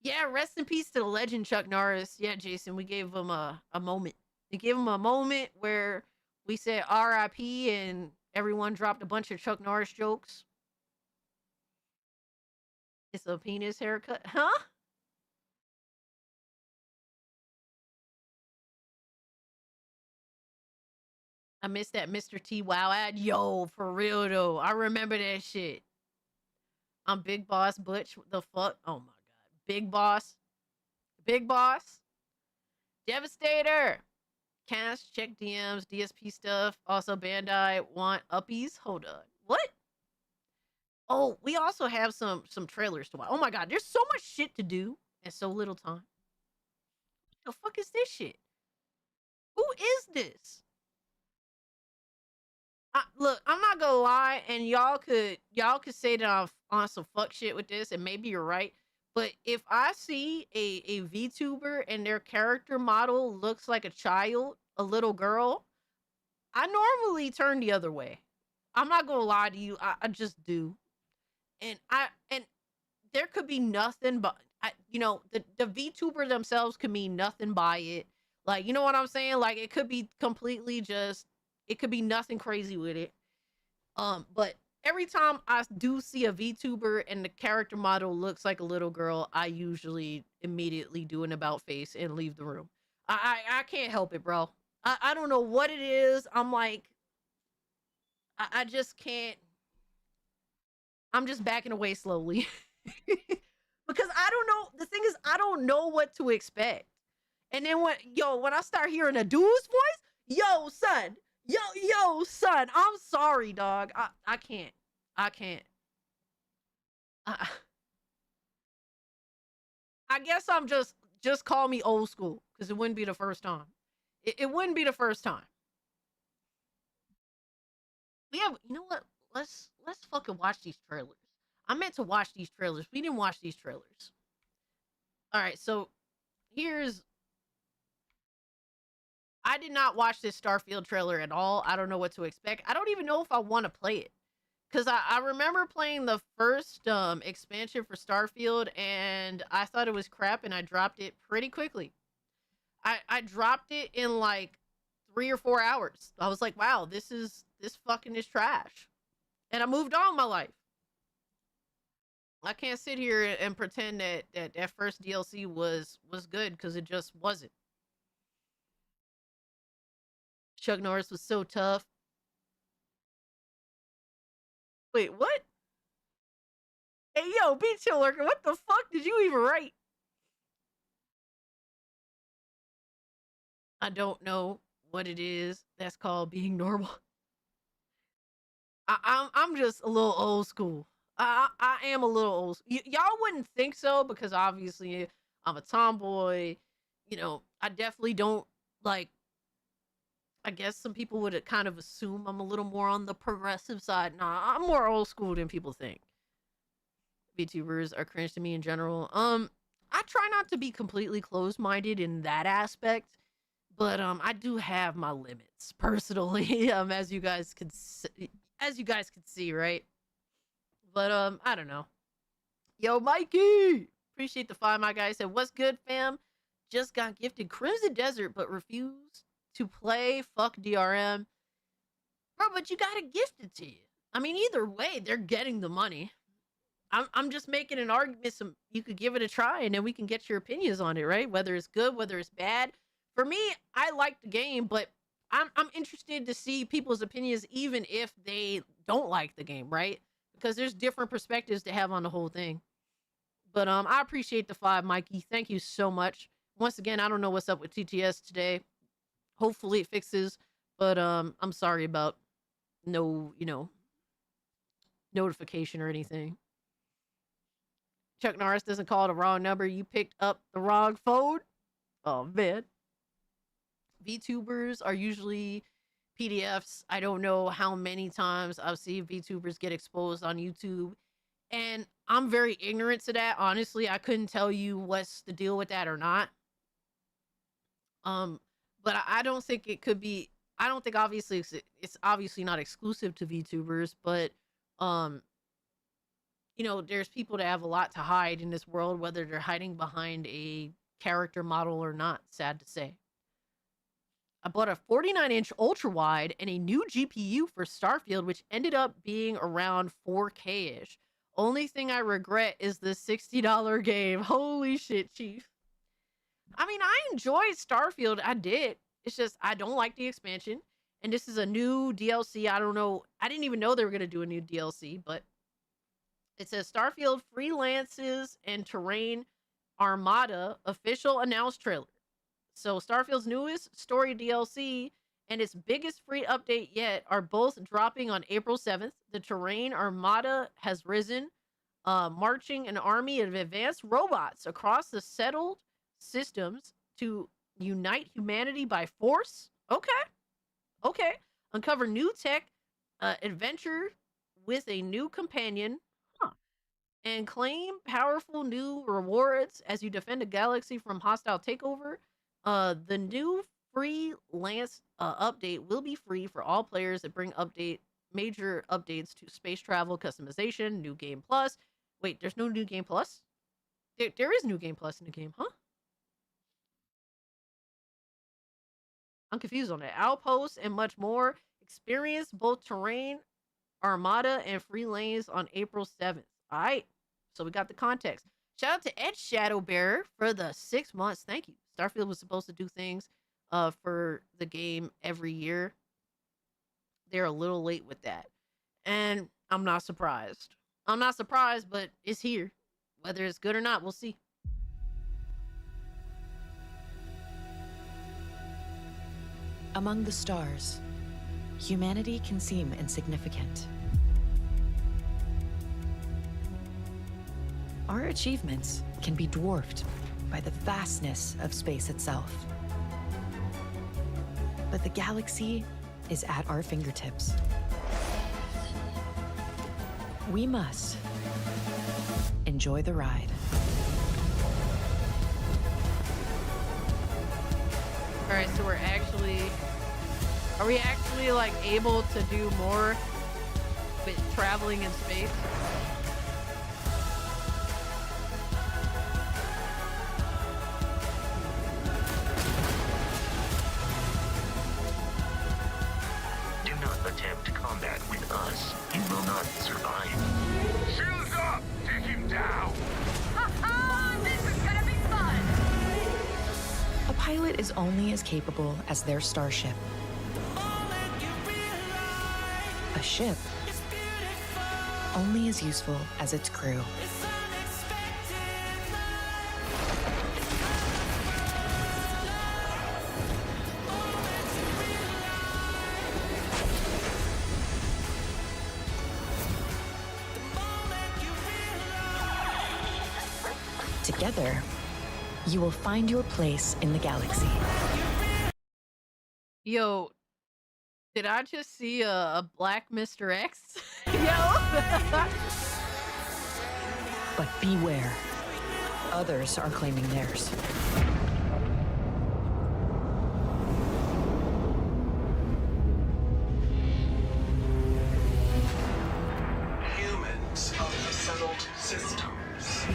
[SPEAKER 5] Yeah, rest in peace to the legend Chuck Norris. Yeah, Jason, we gave him a moment. We gave him a moment where we said R.I.P. and everyone dropped a bunch of Chuck Norris jokes. It's a penis haircut. Huh? I missed that Mr. T Wow ad. Yo, for real though. I remember that shit. I'm Big Boss Butch. The fuck? Oh my god. Big Boss. Big Boss. Devastator. Cash, check DMs, DSP stuff. Also, Bandai want uppies. Hold on. What? Oh, we also have some trailers to watch. Oh my god, there's so much shit to do and so little time. What the fuck is this shit? Who is this? Look, I'm not gonna lie, and y'all could say that I'm on some fuck shit with this, and maybe you're right. But if I see a VTuber and their character model looks like a child, a little girl, I normally turn the other way. I'm not gonna lie to you, I just do. And there could be nothing but the VTuber themselves could mean nothing by it. Like, you know what I'm saying? Like, it could be completely just, it could be nothing crazy with it. But every time I do see a VTuber and the character model looks like a little girl, I usually immediately do an about face and leave the room. I can't help it, bro. I don't know what it is. I'm like, I just can't. I'm just backing away slowly. Because I don't know. The thing is, I don't know what to expect. And then when I start hearing a dude's voice, yo, son, son, I'm sorry, dog. I can't. I can't. I guess I'm just call me old school because it wouldn't be the first time. It wouldn't be the first time. We have, you know what? Let's fucking watch these trailers. I meant to watch these trailers. We didn't watch these trailers. All right, so I did not watch this Starfield trailer at all. I don't know what to expect. I don't even know if I want to play it. Because I remember playing the first expansion for Starfield, and I thought it was crap, and I dropped it pretty quickly. I dropped it in like 3 or 4 hours. I was like, wow, this fucking is trash. And I moved on with my life. I can't sit here and pretend that first DLC was good, because it just wasn't. Chuck Norris was so tough. Wait, what? Hey, yo, Beat Chill Lurker, what the fuck did you even write? I don't know what it is that's called being normal. I'm just a little old school. I am a little old. Y'all wouldn't think so because obviously I'm a tomboy. You know, I definitely don't like. I guess some people would kind of assume I'm a little more on the progressive side. Nah, I'm more old school than people think. VTubers are cringe to me in general. I try not to be completely closed-minded in that aspect, but I do have my limits personally. As you guys could see, right? But I don't know. Yo, Mikey, appreciate the 5. My guy said, "What's good, fam? Just got gifted Crimson Desert, but refused to play. Fuck DRM, bro. But you gotta gift it to you. I mean, either way, they're getting the money. I'm just making an argument. You could give it a try, and then we can get your opinions on it, right? Whether it's good, whether it's bad. For me, I like the game, but I'm interested to see people's opinions, even if they don't like the game, right? Because there's different perspectives to have on the whole thing. But I appreciate the 5, Mikey. Thank you so much. Once again, I don't know what's up with TTS today. Hopefully it fixes, but I'm sorry about no, notification or anything. Chuck Norris doesn't call the wrong number. You picked up the wrong phone. Oh man. VTubers are usually PDFs. I don't know how many times I've seen VTubers get exposed on YouTube, and I'm very ignorant to that. Honestly, I couldn't tell you what's the deal with that or not. But I don't think it could be. I don't think obviously it's obviously not exclusive to VTubers, but there's people that have a lot to hide in this world, whether they're hiding behind a character model or not. Sad to say. I bought a 49-inch ultra wide and a new GPU for Starfield, which ended up being around 4K-ish. Only thing I regret is the $60 game. Holy shit, Chief. I mean, I enjoyed Starfield. I did. It's just I don't like the expansion. And this is a new DLC. I don't know. I didn't even know they were going to do a new DLC, but it says Starfield Freelances and Terrain Armada official announced trailer. So Starfield's newest story DLC and its biggest free update yet are both dropping on April 7th. The Terrain Armada has risen, marching an army of advanced robots across the settled systems to unite humanity by force. Okay. Uncover new tech, adventure with a new companion, and claim powerful new rewards as you defend a galaxy from hostile takeover. The new freelance update will be free for all players that bring major updates to space travel, customization, new game plus. Wait, there's no new game plus? There is new game plus in the game, huh? I'm confused on that. Outposts and much more. Experience both Terrain Armada and Free Lanes on April 7th. All right. So we got the context. Shout out to Ed Shadowbearer for the 6 months. Thank you. Starfield was supposed to do things for the game every year. They're a little late with that. And I'm not surprised. But it's here. Whether it's good or not, we'll see.
[SPEAKER 10] Among the stars, humanity can seem insignificant. Our achievements can be dwarfed by the vastness of space itself. But the galaxy is at our fingertips. We must enjoy the ride.
[SPEAKER 5] All right, so are we actually like able to do more with traveling in space?
[SPEAKER 11] Do not attempt combat with us. You will not survive. Shields up! Take him down!
[SPEAKER 12] Ha-ha! This is gonna be fun!
[SPEAKER 10] A pilot is only as capable as their starship. A ship only as useful as its crew. Together, you will find your place in the galaxy.
[SPEAKER 5] Yo, did I just see a black Mr. X? Yo!
[SPEAKER 10] But beware, others are claiming theirs.
[SPEAKER 11] Humans of the settled systems.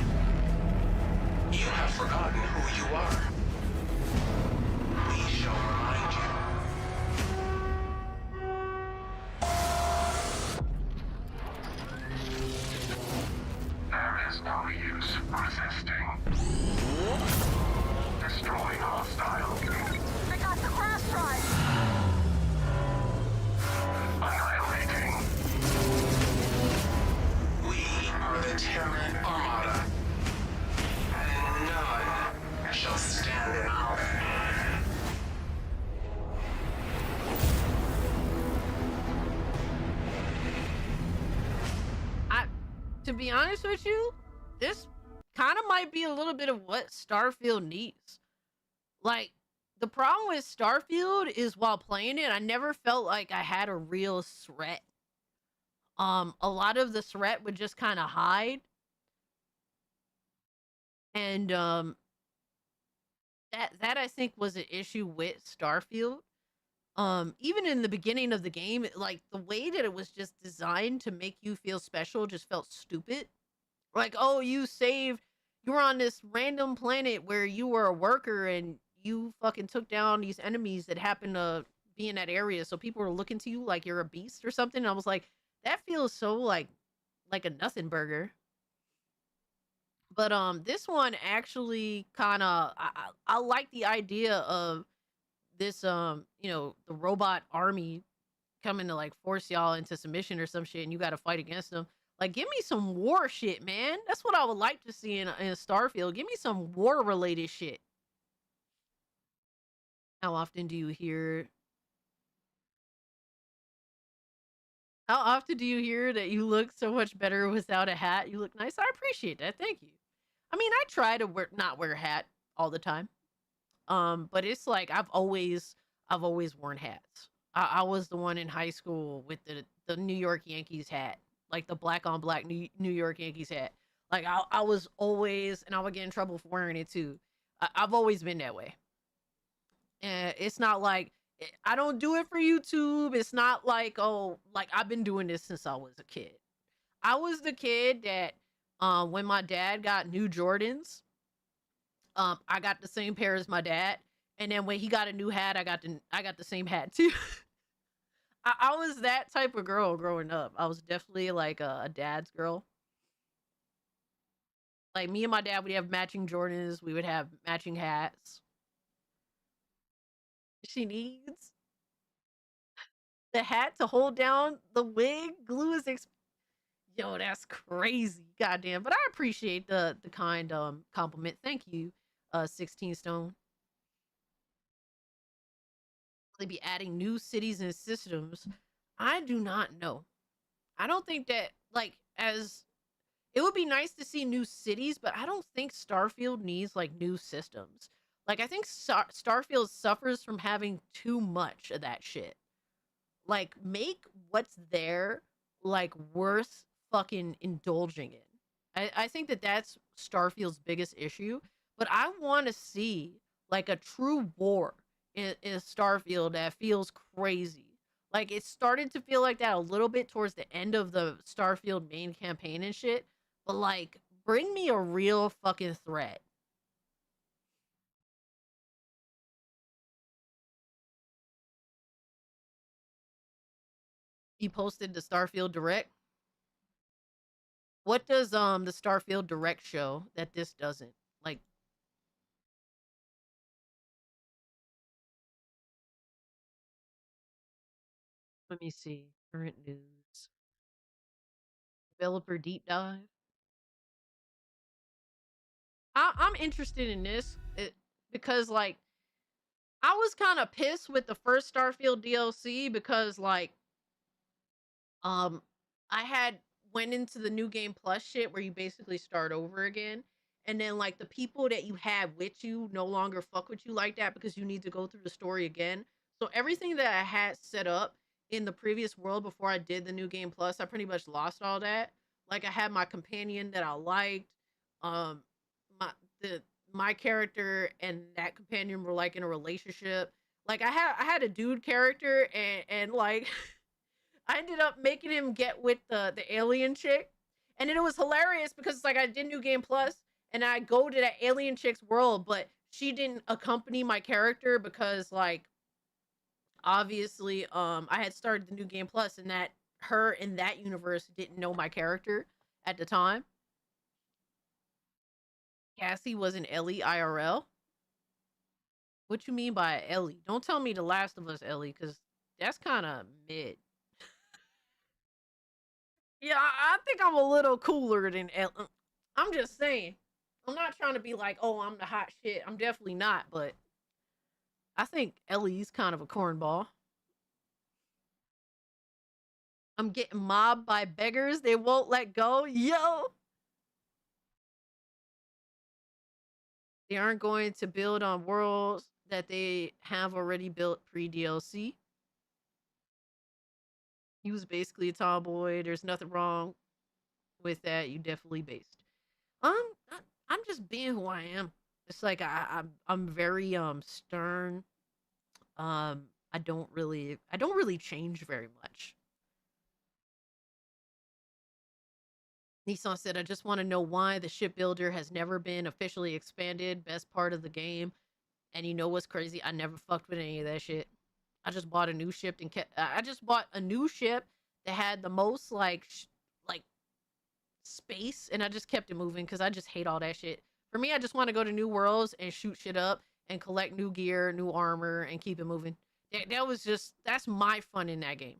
[SPEAKER 11] You have forgotten who you are. We shall remind you. There is no use resisting. Destroying hostile.
[SPEAKER 12] I got the crash drive!
[SPEAKER 11] Annihilating. We are the Terran Armada. And none shall stand in our way.
[SPEAKER 5] To be honest with you, this kind of might be a little bit of what Starfield needs. Like, the problem with Starfield is while playing it, I never felt like I had a real threat. A lot of the threat would just kind of hide. And that I think was an issue with Starfield. Even in the beginning of the game, like the way that it was just designed to make you feel special just felt stupid. Like, oh, you were on this random planet where you were a worker and you fucking took down these enemies that happened to be in that area. So people were looking to you like you're a beast or something. And I was like, that feels so like a nothing burger. But this one actually kind of I like the idea of this the robot army coming to like force y'all into submission or some shit and you got to fight against them. Like, give me some war shit, man. That's what I would like to see in Starfield. Give me some war related shit. How often do you hear that you look so much better without a hat? You look nice. I appreciate that. Thank you. I mean, I try to not wear a hat all the time. But it's like I've always worn hats. I was the one in high school with the New York Yankees hat, like the black on black New York Yankees hat. Like I was always, and I would get in trouble for wearing it too. I've always been that way. And it's not like I don't do it for YouTube. It's not like, oh, like I've been doing this since I was a kid. I was the kid that when my dad got new Jordans, I got the same pair as my dad, and then when he got a new hat, I got the same hat too. I was that type of girl growing up. I was definitely like a dad's girl. Like me and my dad would have matching Jordans. We would have matching hats. She needs the hat to hold down the wig. Glue is yo, that's crazy. Goddamn. But I appreciate the kind compliment. Thank you, 16 Stone. They be adding new cities and systems. I do not know. I don't think that like as it would be nice to see new cities, but I don't think Starfield needs like new systems. Like I think Starfield suffers from having too much of that shit. Like make what's there like worth fucking indulging in. I think that that's Starfield's biggest issue, but I want to see like a true war in Starfield that feels crazy. Like it started to feel like that a little bit towards the end of the Starfield main campaign and shit, but like bring me a real fucking threat. He posted the Starfield Direct. What does the Starfield Direct show that this doesn't? Like let me see. Current news. Developer deep dive. I'm interested in this because like I was kind of pissed with the first Starfield DLC because like um I had went into the new game plus shit where you basically start over again, and then like the people that you had with you no longer fuck with you like that because you need to go through the story again. So everything that I had set up in the previous world before I did the new game plus, I pretty much lost all that. Like I had my companion that I liked, um my the my character and that companion were like in a relationship. Like I had a dude character and like I ended up making him get with the alien chick. And then it was hilarious because it's like I did New Game Plus and I go to that alien chick's world, but she didn't accompany my character because like obviously I had started the New Game Plus and that her in that universe didn't know my character at the time. Cassie was an Ellie IRL. What you mean by Ellie? Don't tell me The Last of Us Ellie, because that's kind of mid. Yeah, I think I'm a little cooler than Ellie. I'm just saying. I'm not trying to be like, oh, I'm the hot shit. I'm definitely not, but I think Ellie's kind of a cornball. I'm getting mobbed by beggars. They won't let go. Yo! They aren't going to build on worlds that they have already built pre-DLC. He was basically a tomboy. There's nothing wrong with that. You definitely based. I'm just being who I am. It's like I'm very stern. I don't really change very much. Nissan said, I just want to know why the shipbuilder has never been officially expanded. Best part of the game. And you know what's crazy? I never fucked with any of that shit. I just bought a new ship and I just bought a new ship that had the most like space, and I just kept it moving because I just hate all that shit. For me, I just want to go to new worlds and shoot shit up and collect new gear, new armor, and keep it moving. That's my fun in that game.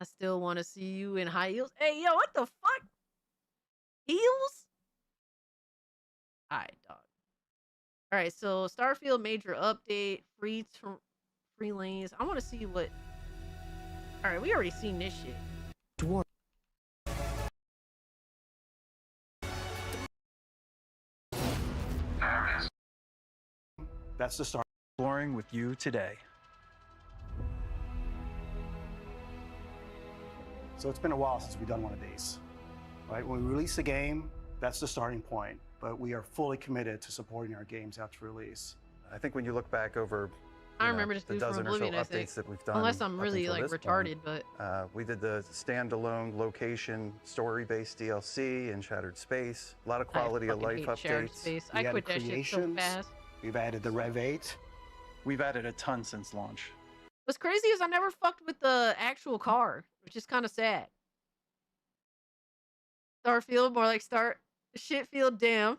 [SPEAKER 5] I still want to see you in high heels. Hey, yo, what the fuck? Heels? Alright, dog. Alright, so Starfield major update, free lanes. I want to see what... Alright, we already seen this shit.
[SPEAKER 13] Dwarf.
[SPEAKER 14] That's the start. Exploring with you today.
[SPEAKER 3] So it's been a while since we've done one of these. Right? When we release a game, that's the starting point. But we are fully committed to supporting our games after release.
[SPEAKER 15] I think when you look back over
[SPEAKER 5] I remember this
[SPEAKER 15] the
[SPEAKER 5] dude from
[SPEAKER 15] dozen or so
[SPEAKER 5] Oblivion, I think.
[SPEAKER 15] updates that we've done,
[SPEAKER 5] unless I'm
[SPEAKER 15] up
[SPEAKER 5] really
[SPEAKER 15] until
[SPEAKER 5] like
[SPEAKER 15] this
[SPEAKER 5] retarded,
[SPEAKER 15] point,
[SPEAKER 5] but
[SPEAKER 15] we did the standalone location story-based DLC in Shattered Space. A lot of quality of life updates.
[SPEAKER 5] Space. I quit that shit so fast.
[SPEAKER 3] We've added the Rev 8.
[SPEAKER 14] We've added a ton since launch.
[SPEAKER 5] What's crazy is I never fucked with the actual car, which is kind of sad. Starfield, more like Shitfield, damn.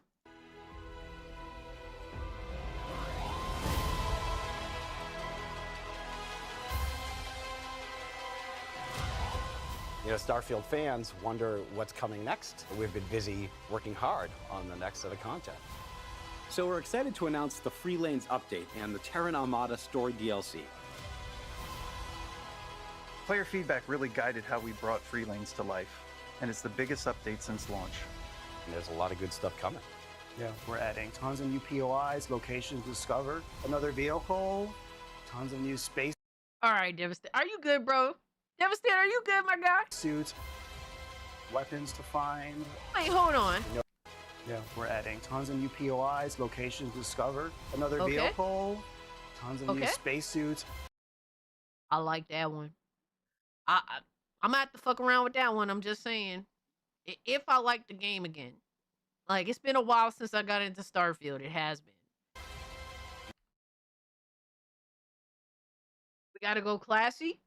[SPEAKER 13] You know, Starfield fans wonder what's coming next. We've been busy working hard on the next set of content. So we're excited to announce the Free Lanes update and the Terran Armada Story DLC.
[SPEAKER 14] Player feedback really guided how we brought Free Lanes to life, and it's the biggest update since launch.
[SPEAKER 13] And there's a lot of good stuff coming.
[SPEAKER 3] Yeah, we're adding tons of new POIs, locations discovered, another vehicle, tons of new space
[SPEAKER 5] All right, Devastate. Are you good, bro? Devastate, are you good, my guy?
[SPEAKER 3] suits, weapons to find.
[SPEAKER 5] Wait, hold on.
[SPEAKER 3] Yeah, we're adding tons of new POIs, locations discovered, another
[SPEAKER 5] Okay.
[SPEAKER 3] vehicle, tons of new
[SPEAKER 5] Okay.
[SPEAKER 3] spacesuits.
[SPEAKER 5] I like that one. I'm gonna have to fuck around with that one. I'm just saying. If I like the game again. Like, it's been a while since I got into Starfield. It has been. We gotta go classy.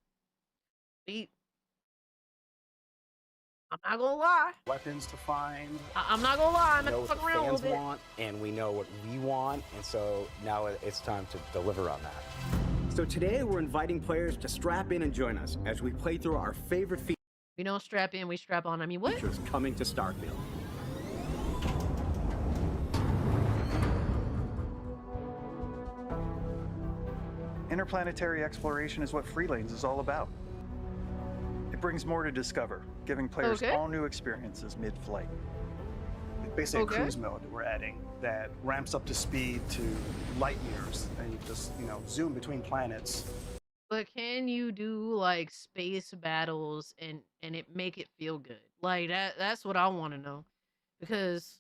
[SPEAKER 5] I'm not gonna lie.
[SPEAKER 3] Weapons to find.
[SPEAKER 5] I'm not gonna lie. I'm
[SPEAKER 13] We know
[SPEAKER 5] gonna
[SPEAKER 13] what
[SPEAKER 5] fuck
[SPEAKER 13] the
[SPEAKER 5] around a little
[SPEAKER 13] fans
[SPEAKER 5] bit.
[SPEAKER 13] want, and we know what we want, and so now it's time to deliver on that. So today we're inviting players to strap in and join us as we play through our favorite
[SPEAKER 5] We don't strap in, we strap on. I mean, what?
[SPEAKER 13] features coming to Starfield.
[SPEAKER 14] Interplanetary exploration is what Free Lanes is all about. It brings more to discover, giving players
[SPEAKER 5] Okay.
[SPEAKER 14] all new experiences mid-flight.
[SPEAKER 3] Basically
[SPEAKER 5] Okay.
[SPEAKER 3] a cruise mode that we're adding that ramps up to speed to light years, and you just, zoom between planets.
[SPEAKER 5] But can you do like space battles and it make it feel good? Like that's what I want to know. Because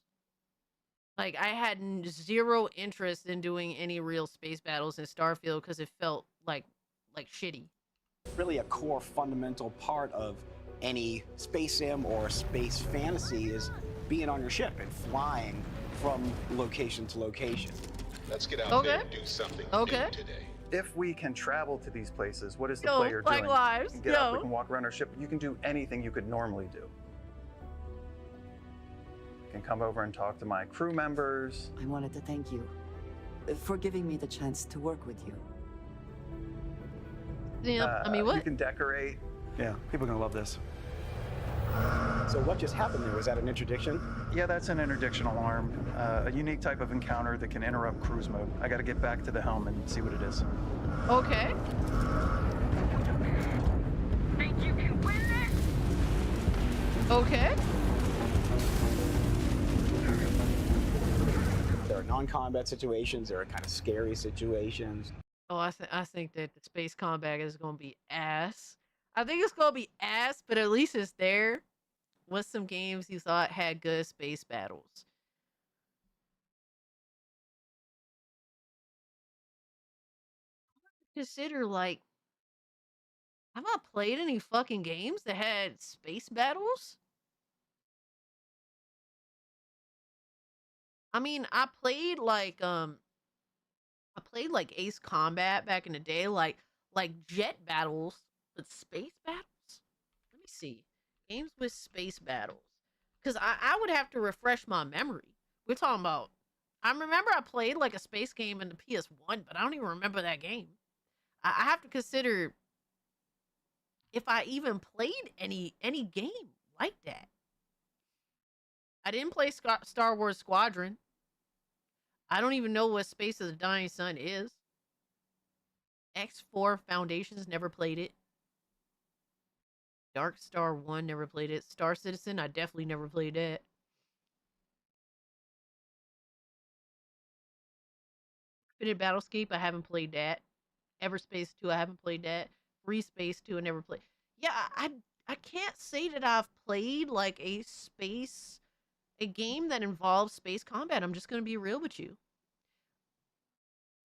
[SPEAKER 5] like I had zero interest in doing any real space battles in Starfield because it felt like shitty.
[SPEAKER 13] Really a core fundamental part of any space sim or space fantasy is being on your ship and flying from location to location.
[SPEAKER 11] Let's get out
[SPEAKER 5] Okay.
[SPEAKER 11] there and do something
[SPEAKER 5] Okay.
[SPEAKER 11] new today.
[SPEAKER 14] If we can travel to these places, what is the
[SPEAKER 5] Yo,
[SPEAKER 14] player
[SPEAKER 5] Flag
[SPEAKER 14] doing?
[SPEAKER 5] Lives,
[SPEAKER 14] We can get out, we
[SPEAKER 5] yo.
[SPEAKER 14] can walk around our ship. You can do anything you could normally do. You can come over and talk to my crew members.
[SPEAKER 16] I wanted to thank you for giving me the chance to work with you.
[SPEAKER 5] Yeah, I mean,
[SPEAKER 14] You
[SPEAKER 5] what?
[SPEAKER 14] can decorate.
[SPEAKER 3] Yeah, people are gonna love this.
[SPEAKER 13] So what just happened there? Was that an interdiction?
[SPEAKER 14] Yeah, that's an interdiction alarm. A unique type of encounter that can interrupt cruise mode. I got to get back to the helm and see what it is.
[SPEAKER 5] Okay.
[SPEAKER 12] Think you can win this?
[SPEAKER 5] Okay.
[SPEAKER 13] There are non-combat situations. There are kind of scary situations.
[SPEAKER 5] Oh, I think that the space combat is gonna be ass. I think it's gonna be ass, but at least it's there. What's some games you thought had good space battles? Consider like, have I played any fucking games that had space battles? I mean, I played like Ace Combat back in the day, like jet battles, but space battles. Let me see games with space battles, because I would have to refresh my memory. We're talking about. I remember I played like a space game in the PS1, but I don't even remember that game. I have to consider if I even played any game like that. I didn't play Star Wars Squadron. I don't even know what Space of the Dying Sun is. X4 Foundations, never played it. Dark Star 1, never played it. Star Citizen, I definitely never played that. Infinite Battlescape, I haven't played that. Everspace 2, I haven't played that. Free Space 2, I never played. Yeah, I can't say that I've played like a game that involves space combat. I'm just gonna be real with you.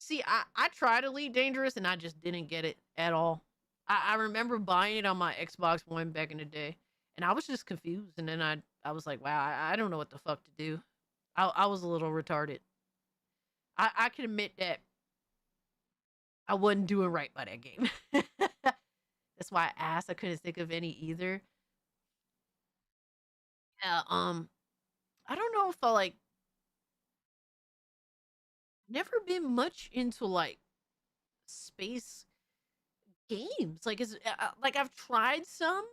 [SPEAKER 5] See, I tried Elite Dangerous and I just didn't get it at all. I remember buying it on my Xbox One back in the day, and I was just confused. And then I was like, wow, I don't know what the fuck to do. I was a little retarded. I can admit that I wasn't doing right by that game. That's why I asked. I couldn't think of any either. Yeah, I don't know if I like never been much into like space games. Like like I've tried some,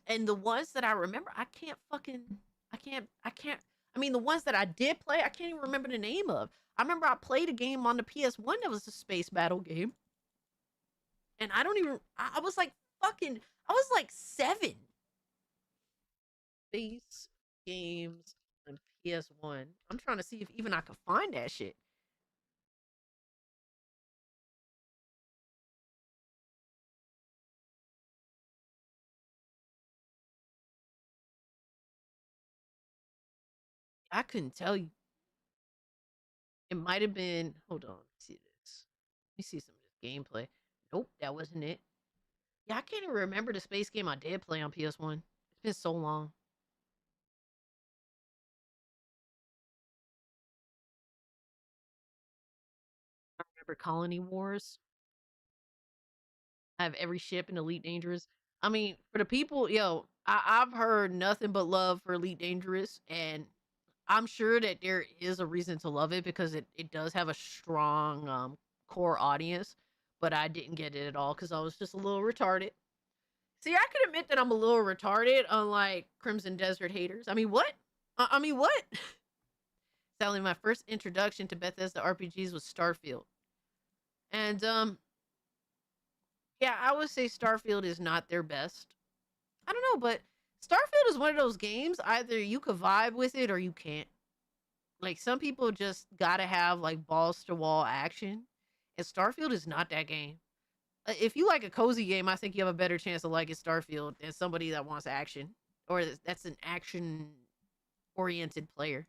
[SPEAKER 5] and the ones that I remember, I can't I mean, the ones that I did play, I can't even remember the name of. I remember I played a game on the PS1 that was a space battle game. And I don't even, I was like fucking, I was like 7. Space games on PS1. I'm trying to see if even I can find that shit. I couldn't tell you. It might have been, hold on, let's see this. Let me see some of this gameplay. Nope, that wasn't it. Yeah, I can't even remember the space game I did play on PS1. It's been so long. I remember Colony Wars. I have every ship in Elite Dangerous. I mean, for the people, yo, I've heard nothing but love for Elite Dangerous, and I'm sure that there is a reason to love it because it does have a strong core audience, but I didn't get it at all because I was just a little retarded. See, I could admit that I'm a little retarded, unlike Crimson Desert haters. I mean, what? I mean, what? Sadly, my first introduction to Bethesda RPGs was Starfield. And, yeah, I would say Starfield is not their best. I don't know, but Starfield is one of those games, either you could vibe with it or you can't. Like, some people just gotta have, like, balls-to-wall action, and Starfield is not that game. If you like a cozy game, I think you have a better chance of liking Starfield than somebody that wants action, or that's an action-oriented player.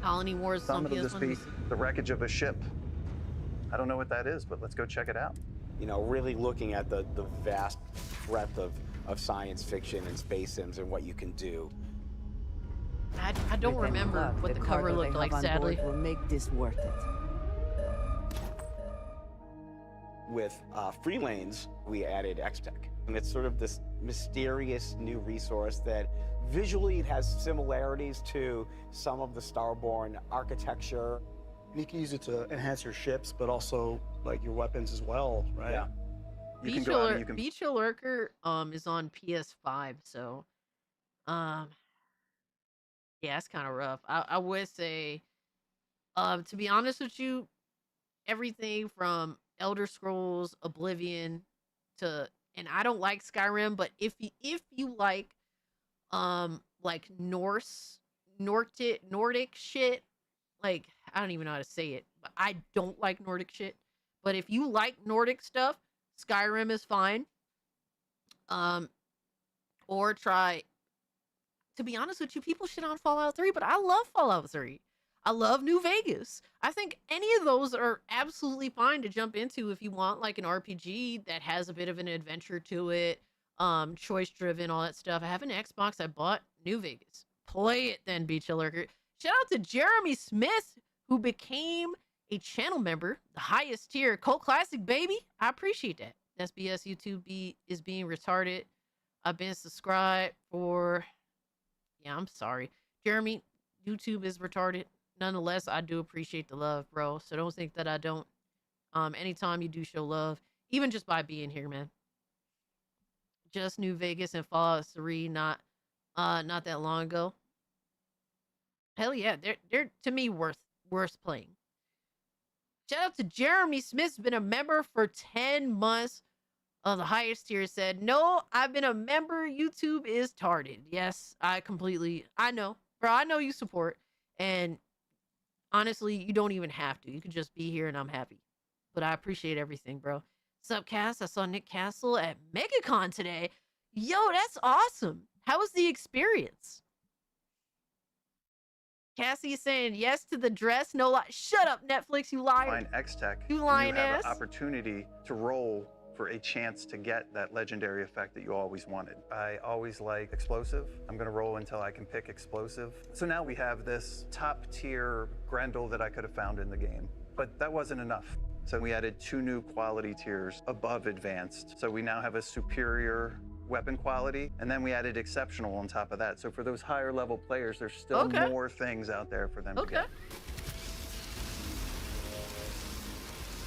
[SPEAKER 5] Colony Wars is on
[SPEAKER 15] Some of this
[SPEAKER 5] PS1.
[SPEAKER 15] be the wreckage of a ship. I don't know what that is, but let's go check it out.
[SPEAKER 13] You know, really looking at the vast breadth of science fiction and space sims and what you can do.
[SPEAKER 5] I don't remember what the cover looked like, sadly.
[SPEAKER 16] Will make this worth it.
[SPEAKER 13] With Free Lanes, we added X-Tech. And it's sort of this mysterious new resource that visually it has similarities to some of the Starborn architecture.
[SPEAKER 3] You can use it to enhance your ships, but also like your weapons as well, right?
[SPEAKER 13] Yeah.
[SPEAKER 5] Beach Lurker is on PS5, so yeah, it's kind of rough. I would say, to be honest with you, everything from Elder Scrolls, Oblivion to, and I don't like Skyrim, but if you like Nordic shit, like, I don't even know how to say it, but I don't like Nordic shit. But if you like Nordic stuff, Skyrim is fine. Or try, to be honest with you, people shit on Fallout 3, but I love Fallout 3. I love New Vegas. I think any of those are absolutely fine to jump into if you want like an RPG that has a bit of an adventure to it, choice driven, all that stuff. I have an Xbox. I bought New Vegas. Play it then, Beach Lurker. Shout out to Jeremy Smith, who became a channel member, the highest tier, Cult Classic, baby. I appreciate that. SBS YouTube is being retarded. I've been subscribed for, yeah, I'm sorry. Jeremy, YouTube is retarded. Nonetheless, I do appreciate the love, bro. So don't think that I don't. Anytime you do show love, even just by being here, man. Just New Vegas and Fallout 3 not that long ago. Hell yeah, they're to me worth playing. Shout out to Jeremy Smith's been a member for 10 months. The highest tier said, "No, I've been a member. YouTube is tarded." Yes, I know, bro. I know you support, and honestly, you don't even have to. You could just be here, and I'm happy. But I appreciate everything, bro. Sup, Cass? I saw Nick Castle at MegaCon today. Yo, that's awesome. How was the experience? Cassie is saying yes to the dress. No lie. Shut up, Netflix, you liar.
[SPEAKER 15] Find X-Tech.
[SPEAKER 5] You lying
[SPEAKER 15] you have
[SPEAKER 5] ass.
[SPEAKER 15] an opportunity to roll for a chance to get that legendary effect that you always wanted. I always like explosive. I'm gonna roll until I can pick explosive. So now we have this top tier Grendel that I could have found in the game, but that wasn't enough. So we added 2 new quality tiers above advanced. So we now have a superior weapon quality, and then we added exceptional on top of that. So for those higher level players, there's still more things out there for them to get.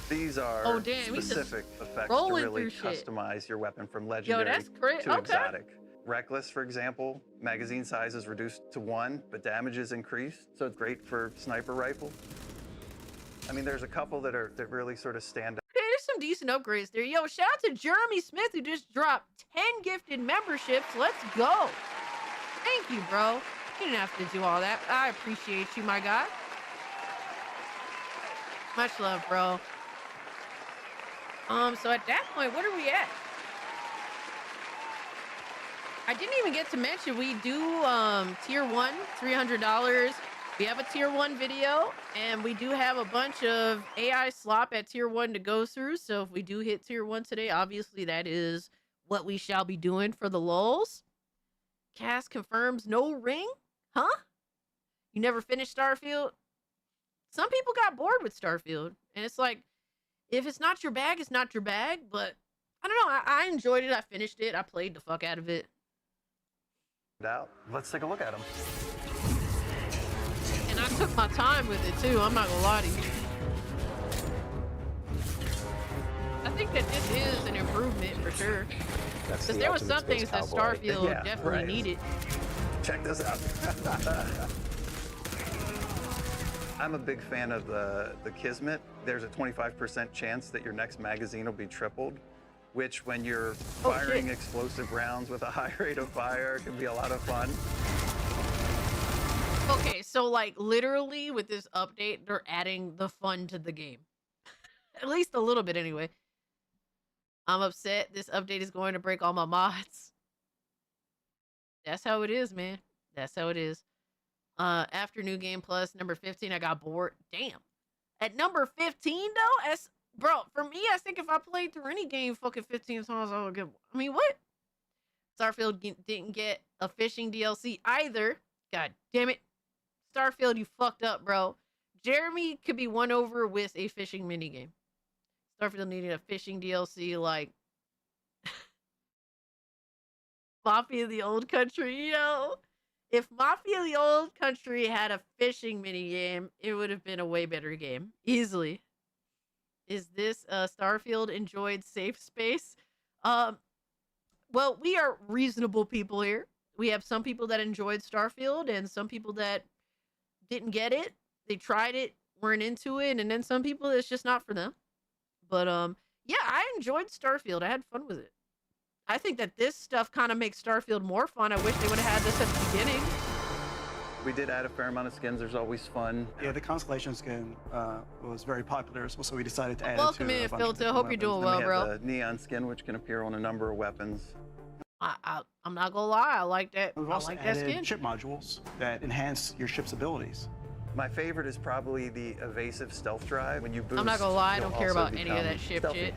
[SPEAKER 15] These are specific effects to really customize your weapon from legendary to exotic. Reckless, for example, magazine size is reduced to 1, but damage is increased, so it's great for sniper rifle. I mean, there's a couple that really sort of stand out.
[SPEAKER 5] Okay, there's some decent upgrades there. Yo, shout out to Jeremy Smith who just dropped 10 gifted memberships. Let's go. Thank you, bro. You didn't have to do all that. I appreciate you, my guy. Much love, bro. So at that point, what are we at? I didn't even get to mention we do tier 1, $300. We have a tier 1 video, and we do have a bunch of AI slop at tier 1 to go through. So if we do hit tier 1 today, obviously that is what we shall be doing for the lulz. Cass confirms no ring? Huh? You never finished Starfield? Some people got bored with Starfield, and it's like, if it's not your bag, it's not your bag. But I don't know. I enjoyed it. I finished it. I played the fuck out of it.
[SPEAKER 15] Out. Let's take a look at them.
[SPEAKER 5] And I took my time with it too. I'm not gonna lie to you. I think that this is an improvement for sure. Because there were some things that Starfield definitely needed.
[SPEAKER 15] Check this out. I'm a big fan of the Kismet. There's a 25% chance that your next magazine will be tripled, which when you're firing explosive rounds with a high rate of fire can be a lot of fun.
[SPEAKER 5] Okay, so like literally with this update, they're adding the fun to the game. At least a little bit anyway. I'm upset. This update is going to break all my mods. That's how it is, man. That's how it is. After New Game Plus, number 15, I got bored. Damn. At number 15, though, bro, for me, I think if I played through any game fucking 15 times, I would get... I mean, what? Starfield didn't get a fishing DLC either. God damn it. Starfield, you fucked up, bro. Jeremy could be won over with a fishing minigame. Starfield needed a fishing DLC like Mafia the Old Country, yo. If Mafia the Old Country had a fishing minigame, it would have been a way better game. Easily. Is this Starfield enjoyed safe space? Well, we are reasonable people here. We have some people that enjoyed Starfield and some people that didn't get it. They tried it, weren't into it, and then some people it's just not for them. But yeah, I enjoyed Starfield. I had fun with it. I think that this stuff kind of makes Starfield more fun. I wish they would have had this at the beginning.
[SPEAKER 15] We did add a fair amount of skins. There's always fun.
[SPEAKER 3] Yeah, the Constellation skin was very popular, so we decided to add
[SPEAKER 5] Welcome
[SPEAKER 3] it to
[SPEAKER 5] in,
[SPEAKER 3] a bunch of
[SPEAKER 5] Filter.
[SPEAKER 3] different
[SPEAKER 5] Hope you're doing well,
[SPEAKER 15] we
[SPEAKER 5] bro.
[SPEAKER 15] have the Neon skin, which can appear on a number of weapons.
[SPEAKER 5] I'm not gonna lie, I like that.
[SPEAKER 3] We've
[SPEAKER 5] I
[SPEAKER 3] also
[SPEAKER 5] like that
[SPEAKER 3] added
[SPEAKER 5] skin.
[SPEAKER 3] ship modules that enhance your ship's abilities.
[SPEAKER 15] My favorite is probably the evasive stealth drive. When you boost,
[SPEAKER 5] I'm not gonna lie, I don't
[SPEAKER 15] you'll
[SPEAKER 5] care
[SPEAKER 15] also
[SPEAKER 5] about any of that
[SPEAKER 15] become
[SPEAKER 5] ship
[SPEAKER 15] stealthy.
[SPEAKER 5] shit.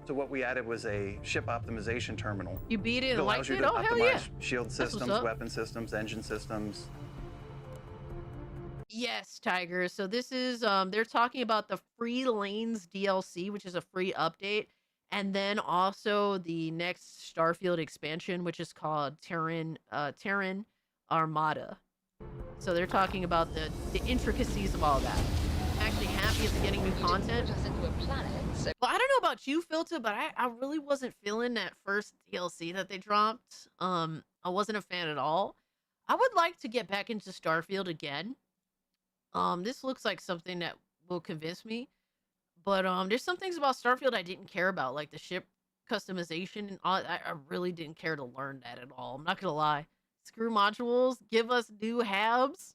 [SPEAKER 15] So what we added was a ship optimization terminal.
[SPEAKER 5] You beat it and
[SPEAKER 15] allows
[SPEAKER 5] liked
[SPEAKER 15] you
[SPEAKER 5] it?
[SPEAKER 15] to
[SPEAKER 5] Oh, hell
[SPEAKER 15] optimize
[SPEAKER 5] yeah.
[SPEAKER 15] shield
[SPEAKER 5] That's what's
[SPEAKER 15] systems,
[SPEAKER 5] up.
[SPEAKER 15] weapon systems, engine systems.
[SPEAKER 5] Yes, Tiger. So this is they're talking about the Free Lanes DLC, which is a free update, and then also the next Starfield expansion, which is called Terran Armada. So they're talking about the intricacies of all that. I'm actually happy that they're getting new content. Well, I don't know about you, Filter, but I really wasn't feeling that first DLC that they dropped. I wasn't a fan at all. I would like to get back into Starfield again. This looks like something that will convince me. But there's some things about Starfield I didn't care about, like the ship customization and all. I really didn't care to learn that at all. I'm not gonna lie. Screw modules, give us new habs.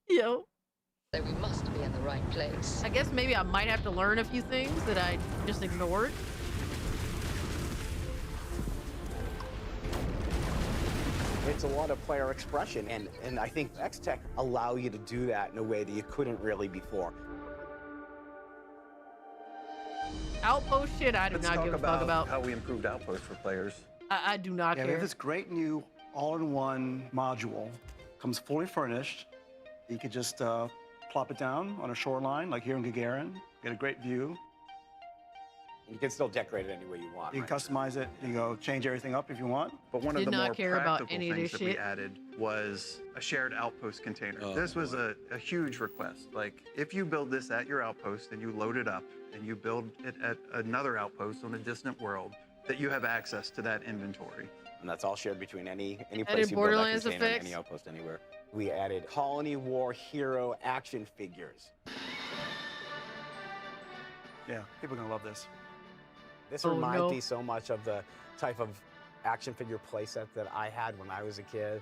[SPEAKER 5] Yo.
[SPEAKER 17] So we must be in the right place.
[SPEAKER 5] I guess maybe I might have to learn a few things that I just ignored.
[SPEAKER 13] It's a lot of player expression, and I think X-Tech allow you to do that in a way that you couldn't really before.
[SPEAKER 5] Outpost shit, I do
[SPEAKER 15] Let's
[SPEAKER 5] not
[SPEAKER 15] talk
[SPEAKER 5] give a fuck about.
[SPEAKER 15] how we improved Outpost for players.
[SPEAKER 5] I do not
[SPEAKER 3] Yeah, we
[SPEAKER 5] care.
[SPEAKER 3] have this great new all-in-one module. Comes fully furnished. You could just plop it down on a shoreline, like here in Gagarin. Get a great view.
[SPEAKER 13] You can still decorate it any way you want.
[SPEAKER 3] You can customize it. You go change everything up if you want.
[SPEAKER 15] But one of
[SPEAKER 5] Did
[SPEAKER 15] the
[SPEAKER 5] not
[SPEAKER 15] more
[SPEAKER 5] care about
[SPEAKER 15] practical
[SPEAKER 5] any of
[SPEAKER 15] things
[SPEAKER 5] this
[SPEAKER 15] that we
[SPEAKER 5] shit.
[SPEAKER 15] added was a shared outpost container.
[SPEAKER 18] Oh,
[SPEAKER 15] this was a huge request. Like, if you build this at your outpost and you load it up and you build it at another outpost on a distant world, that you have access to that inventory.
[SPEAKER 13] And that's all shared between any
[SPEAKER 5] Added
[SPEAKER 13] place you build that
[SPEAKER 5] Borderlands
[SPEAKER 13] container,
[SPEAKER 5] effects.
[SPEAKER 13] any outpost anywhere. We added Colony War hero action figures.
[SPEAKER 3] Yeah, people are gonna love this.
[SPEAKER 13] This
[SPEAKER 5] Oh,
[SPEAKER 13] reminds
[SPEAKER 5] no.
[SPEAKER 13] me so much of the type of action figure playset that I had when I was a kid.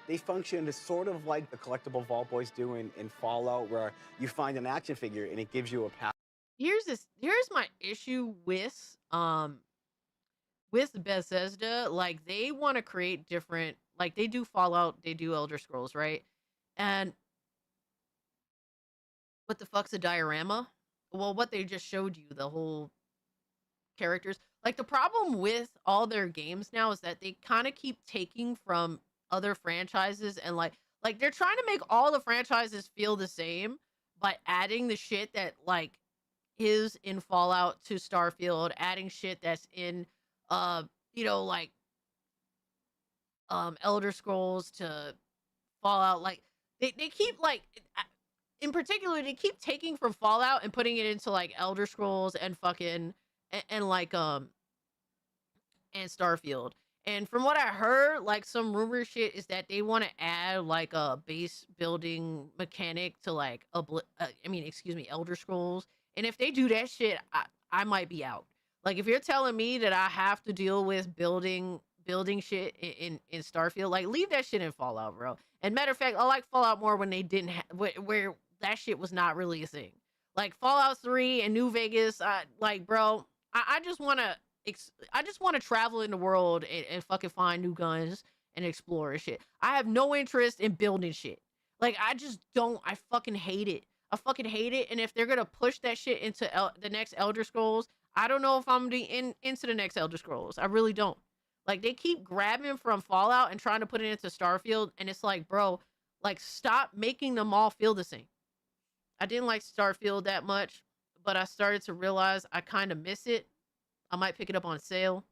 [SPEAKER 13] They functioned sort of like the collectible Vault Boys do in Fallout, where you find an action figure and it gives you a path.
[SPEAKER 5] Here's my issue with Bethesda. Like, they want to create different, like, they do Fallout, they do Elder Scrolls, right? And what the fuck's a diorama? Well, what they just showed you, the whole characters. Like, the problem with all their games now is that they kind of keep taking from other franchises, and like they're trying to make all the franchises feel the same by adding the shit that like is in Fallout to Starfield, adding shit that's in like Elder Scrolls to Fallout. Like they keep like, in particular, they keep taking from Fallout and putting it into like Elder Scrolls and fucking and Starfield. And from what I heard, like, some rumor shit is that they want to add like a base building mechanic to like Elder Scrolls. And if they do that shit, I might be out. Like, if you're telling me that I have to deal with building shit in Starfield, like, leave that shit in Fallout, bro. And matter of fact, I like Fallout more when they didn't where that shit was not really a thing. Like Fallout 3 and New Vegas, bro, I just want to travel in the world and fucking find new guns and explore and shit. I have no interest in building shit. Like, I just don't. I fucking hate it. I fucking hate it. And if they're gonna push that shit into the next Elder Scrolls, I don't know if I'm into the next Elder Scrolls. I really don't. Like, they keep grabbing from Fallout and trying to put it into Starfield, and it's like, bro, like, stop making them all feel the same. I didn't like Starfield that much, but I started to realize I kind of miss it. I might pick it up on sale.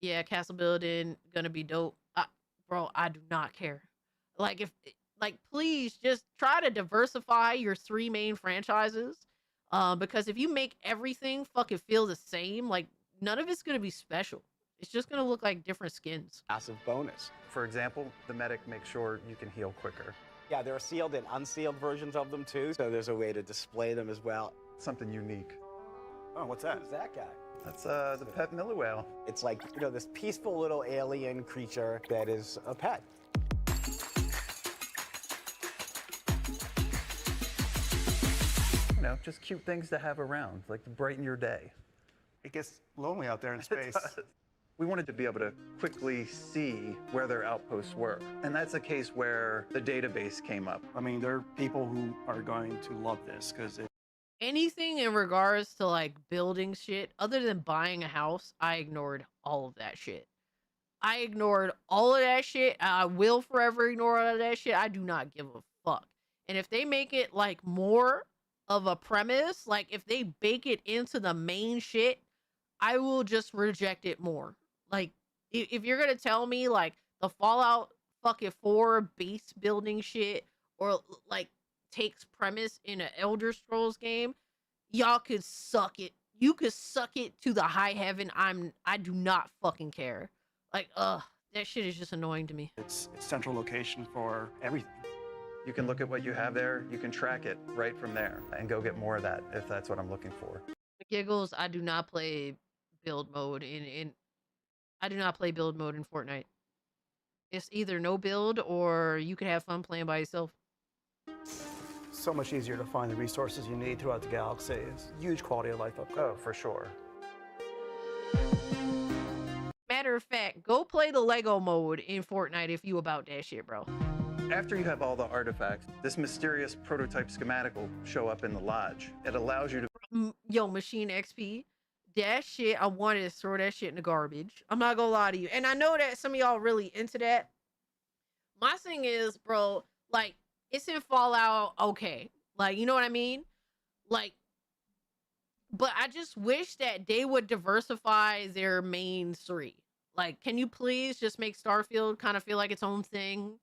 [SPEAKER 5] Yeah, castle building gonna be dope. Bro, I do not care. Like, please just try to diversify your 3 main franchises. Because if you make everything fucking feel the same, like, none of it's gonna be special. It's just gonna look like different skins.
[SPEAKER 13] Massive bonus.
[SPEAKER 15] For example, the medic makes sure you can heal quicker.
[SPEAKER 13] Yeah, there are sealed and unsealed versions of them too, so there's a way to display them as well.
[SPEAKER 15] Something unique.
[SPEAKER 3] Oh, what's that?
[SPEAKER 13] Who's that guy?
[SPEAKER 15] That's the pet Miller whale.
[SPEAKER 13] It's like, this peaceful little alien creature that is a pet.
[SPEAKER 15] Just cute things to have around, like to brighten your day.
[SPEAKER 3] It gets lonely out there in space.
[SPEAKER 15] We wanted to be able to quickly see where their outposts were. And that's a case where the database came up.
[SPEAKER 3] I mean, there are people who are going to love this because
[SPEAKER 5] anything in regards to like building shit other than buying a house, I ignored all of that shit. I ignored all of that shit. I will forever ignore all of that shit. I do not give a fuck. And if they make it like more of a premise, like if they bake it into the main shit, I will just reject it more. Like, if you're gonna tell me like the Fallout fucking 4 base building shit, or like takes premise in an Elder Scrolls game, y'all could suck it. You could suck it to the high heaven. I do not fucking care. Like, that shit is just annoying to me.
[SPEAKER 3] It's central location for everything.
[SPEAKER 15] You can look at what you have there, you can track it right from there, and go get more of that if that's what I'm looking for.
[SPEAKER 5] Giggles, I do not play build mode I do not play build mode in Fortnite. It's either no build or you can have fun playing by yourself.
[SPEAKER 3] So much easier to find the resources you need throughout the galaxy. It's huge quality of life upgrade.
[SPEAKER 15] Oh, for sure.
[SPEAKER 5] Matter of fact, go play the Lego mode in Fortnite if you about that shit, bro.
[SPEAKER 15] After you have all the artifacts, this mysterious prototype schematic will show up in the lodge. It allows you to...
[SPEAKER 5] Yo, Machine XP, that shit, I wanted to throw that shit in the garbage. I'm not gonna lie to you. And I know that some of y'all really into that. My thing is, bro, like, it's in Fallout, okay. Like, you know what I mean? Like, but I just wish that they would diversify their main 3. Like, can you please just make Starfield kind of feel like its own thing?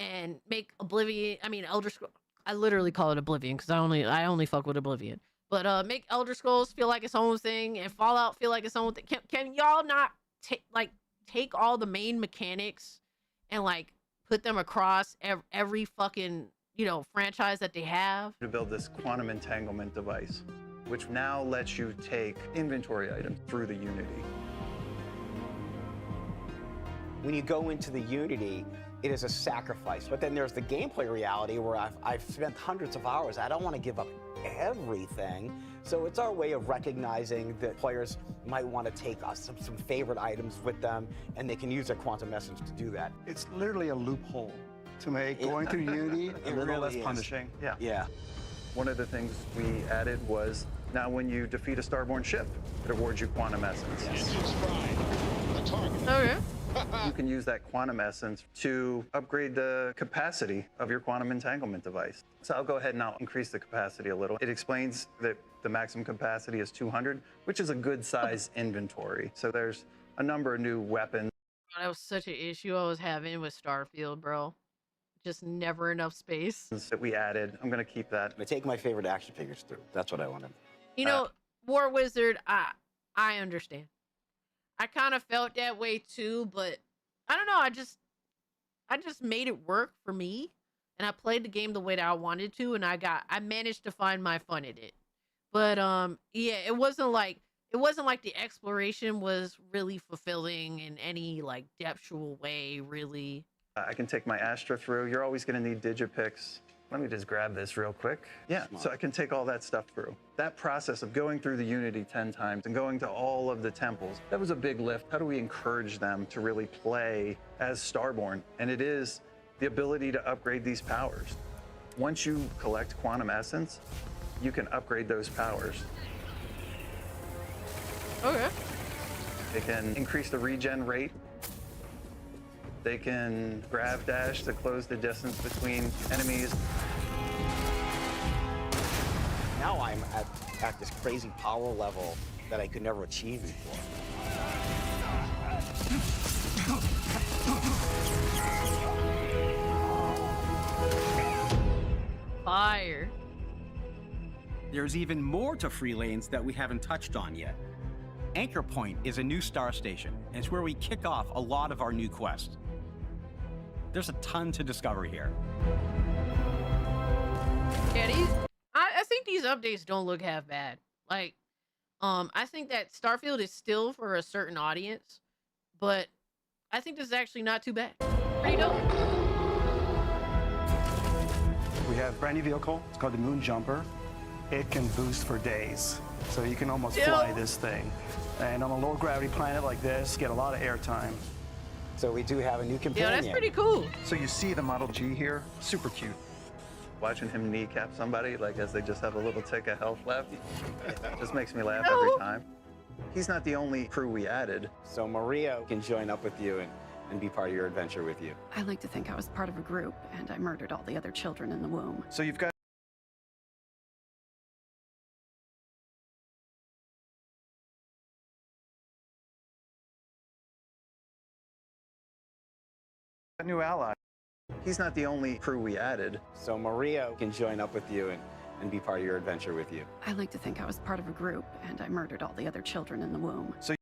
[SPEAKER 5] And make Elder Scrolls, I literally call it Oblivion because I only fuck with Oblivion. But make Elder Scrolls feel like its own thing and Fallout feel like its own thing. Can y'all not take all the main mechanics and like put them across every fucking, you know, franchise that they have?
[SPEAKER 15] To build this quantum entanglement device, which now lets you take inventory items through the Unity.
[SPEAKER 13] When you go into the Unity, it is a sacrifice. But then there's the gameplay reality where I've spent hundreds of hours. I don't want to give up everything. So it's our way of recognizing that players might want to take some favorite items with them, and they can use their quantum essence to do that.
[SPEAKER 3] It's literally a loophole to make going through Unity a little
[SPEAKER 13] really
[SPEAKER 3] less
[SPEAKER 13] is.
[SPEAKER 3] punishing.
[SPEAKER 15] Yeah. One of the things we added was now when you defeat a starborn ship, it awards you quantum essence.
[SPEAKER 5] Okay.
[SPEAKER 15] You can use that quantum essence to upgrade the capacity of your quantum entanglement device. So I'll go ahead and I'll increase the capacity a little. It explains that the maximum capacity is 200, which is a good size inventory. So there's a number of new weapons.
[SPEAKER 5] That was such an issue I was having with Starfield, bro. Just never enough space.
[SPEAKER 15] That we added. I'm gonna keep that.
[SPEAKER 13] I take my favorite action figures through. That's what I wanted.
[SPEAKER 5] You know, War Wizard, I understand. I kind of felt that way too, but I don't know. I just made it work for me, and I played the game the way that I wanted to, and I managed to find my fun in it. But yeah, it wasn't like the exploration was really fulfilling in any like depthful way, really.
[SPEAKER 15] I can take my Astra through. You're always gonna need Digipix. Let me just grab this real quick. Yeah, so I can take all that stuff through. That process of going through the Unity 10 times and going to all of the temples, that was a big lift. How do we encourage them to really play as Starborn? And it is the ability to upgrade these powers. Once you collect quantum essence, you can upgrade those powers.
[SPEAKER 5] Okay.
[SPEAKER 15] They can increase the regen rate. They can grab dash to close the distance between enemies.
[SPEAKER 13] Now I'm at this crazy power level that I could never achieve before.
[SPEAKER 5] Fire.
[SPEAKER 18] There's even more to Free Lanes that we haven't touched on yet. Anchor Point is a new star station, and it's where we kick off a lot of our new quests. There's a ton to discover here.
[SPEAKER 5] Yeah, I think these updates don't look half bad. Like, I think that Starfield is still for a certain audience, but I think this is actually not too bad. Pretty dope.
[SPEAKER 3] We have a brand new vehicle. It's called the Moon Jumper. It can boost for days. So you can almost fly this thing. And on a low gravity planet like this, get a lot of airtime.
[SPEAKER 13] So we do have a new companion.
[SPEAKER 5] Yeah, that's pretty cool.
[SPEAKER 14] So you see the Model G here, super cute.
[SPEAKER 15] Watching him kneecap somebody, like as they just have a little tick of health left, just makes me laugh every time. He's not the only crew we added.
[SPEAKER 13] So Maria can join up with you and be part of your adventure with you.
[SPEAKER 16] I like to think I was part of a group, and I murdered all the other children in the womb.
[SPEAKER 14] So you've got a new ally.
[SPEAKER 15] He's not the only crew we added.
[SPEAKER 13] So Maria can join up with you and be part of your adventure with you.
[SPEAKER 16] I like to think I was part of a group, and I murdered all the other children in the womb.
[SPEAKER 14] So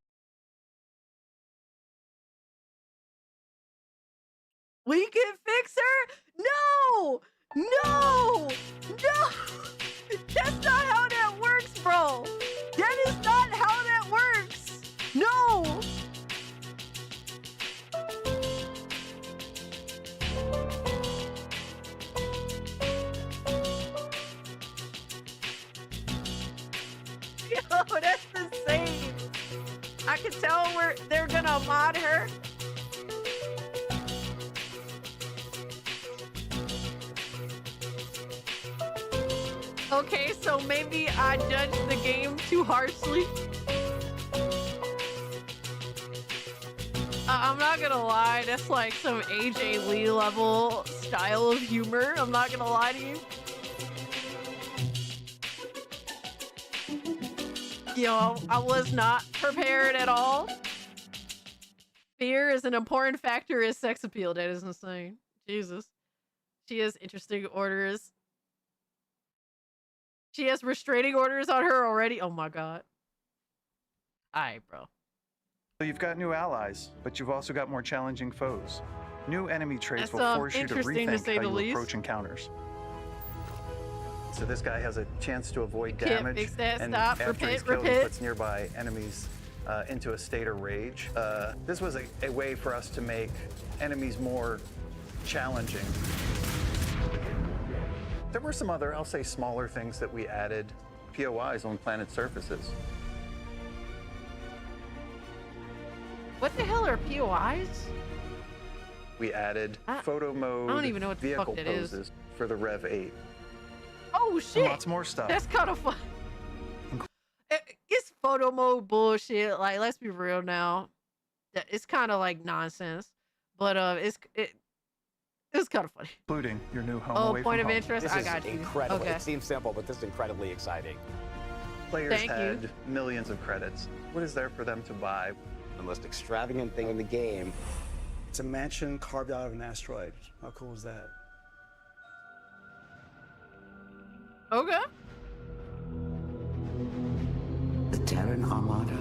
[SPEAKER 5] We can fix her? No! No! No! That's not how that works, bro! That is not how that works! No! Yo, that's insane! I can tell they're gonna mod her. Okay, so maybe I judged the game too harshly. I'm not gonna lie, that's like some AJ Lee level style of humor. I'm not gonna lie to you. Yo, I was not prepared at all. Fear is an important factor in sex appeal. That is insane. Jesus. She has interesting orders. She has restraining orders on her already. Oh my god. All right, bro.
[SPEAKER 14] So you've got new allies, but you've also got more challenging foes. New enemy traits
[SPEAKER 5] That's,
[SPEAKER 14] will force you to
[SPEAKER 5] interesting to
[SPEAKER 14] rethink
[SPEAKER 5] say
[SPEAKER 14] how
[SPEAKER 5] the
[SPEAKER 14] you
[SPEAKER 5] least.
[SPEAKER 14] approach encounters. So this guy has a chance to avoid
[SPEAKER 5] Can't
[SPEAKER 14] damage,
[SPEAKER 5] fix that.
[SPEAKER 14] and
[SPEAKER 5] Stop.
[SPEAKER 14] after he's
[SPEAKER 5] Repent.
[SPEAKER 14] killed, he
[SPEAKER 5] Repent.
[SPEAKER 14] puts nearby enemies into a state of rage. This was a way for us to make enemies more challenging. There were some other, I'll say, smaller things that we added. POIs on planet surfaces.
[SPEAKER 5] What the hell are POIs?
[SPEAKER 14] We added photo mode,
[SPEAKER 5] I don't even know what the
[SPEAKER 14] vehicle
[SPEAKER 5] fuck that is.
[SPEAKER 14] poses for the Rev 8.
[SPEAKER 5] Oh shit!
[SPEAKER 14] And lots more stuff.
[SPEAKER 5] That's kind of fun. It's photo mode bullshit. Like, let's be real now. It's kind of like nonsense, but it's kind of funny.
[SPEAKER 14] Including your new home
[SPEAKER 5] Oh,
[SPEAKER 14] away
[SPEAKER 5] point
[SPEAKER 14] from
[SPEAKER 5] of
[SPEAKER 14] home.
[SPEAKER 5] interest.
[SPEAKER 13] This
[SPEAKER 5] I
[SPEAKER 13] is
[SPEAKER 5] got you.
[SPEAKER 13] incredible.
[SPEAKER 5] Okay.
[SPEAKER 13] It seems simple, but this is incredibly exciting.
[SPEAKER 14] Players
[SPEAKER 5] Thank
[SPEAKER 14] had
[SPEAKER 5] you.
[SPEAKER 14] millions of credits. What is there for them to buy?
[SPEAKER 13] The most extravagant thing in the game.
[SPEAKER 3] It's a mansion carved out of an asteroid. How cool is that?
[SPEAKER 5] Okay.
[SPEAKER 19] The Terran Armada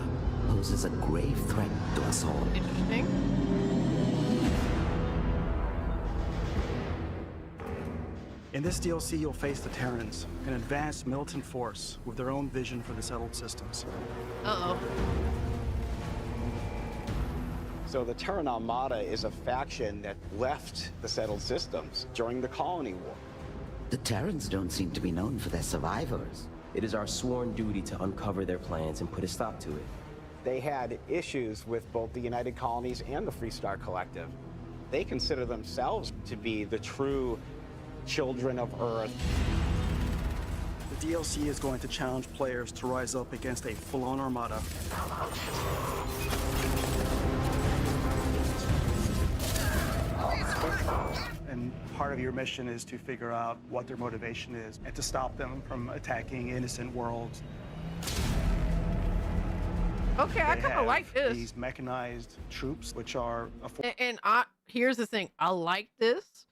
[SPEAKER 19] poses a grave threat to us all.
[SPEAKER 5] Interesting.
[SPEAKER 3] In this DLC, you'll face the Terrans, an advanced militant force with their own vision for the settled systems.
[SPEAKER 5] Uh-oh.
[SPEAKER 13] So the Terran Armada is a faction that left the settled systems during the Colony War.
[SPEAKER 19] The Terrans don't seem to be known for their survivors.
[SPEAKER 20] It is our sworn duty to uncover their plans and put a stop to it.
[SPEAKER 13] They had issues with both the United Colonies and the Freestar Collective. They consider themselves to be the true children of Earth.
[SPEAKER 3] The DLC is going to challenge players to rise up against a full-on armada. And part of your mission is to figure out what their motivation is and to stop them from attacking innocent worlds.
[SPEAKER 5] Okay, I
[SPEAKER 3] They
[SPEAKER 5] kind of
[SPEAKER 3] have
[SPEAKER 5] like this.
[SPEAKER 3] These mechanized troops, which are
[SPEAKER 5] And here's the thing. I like this,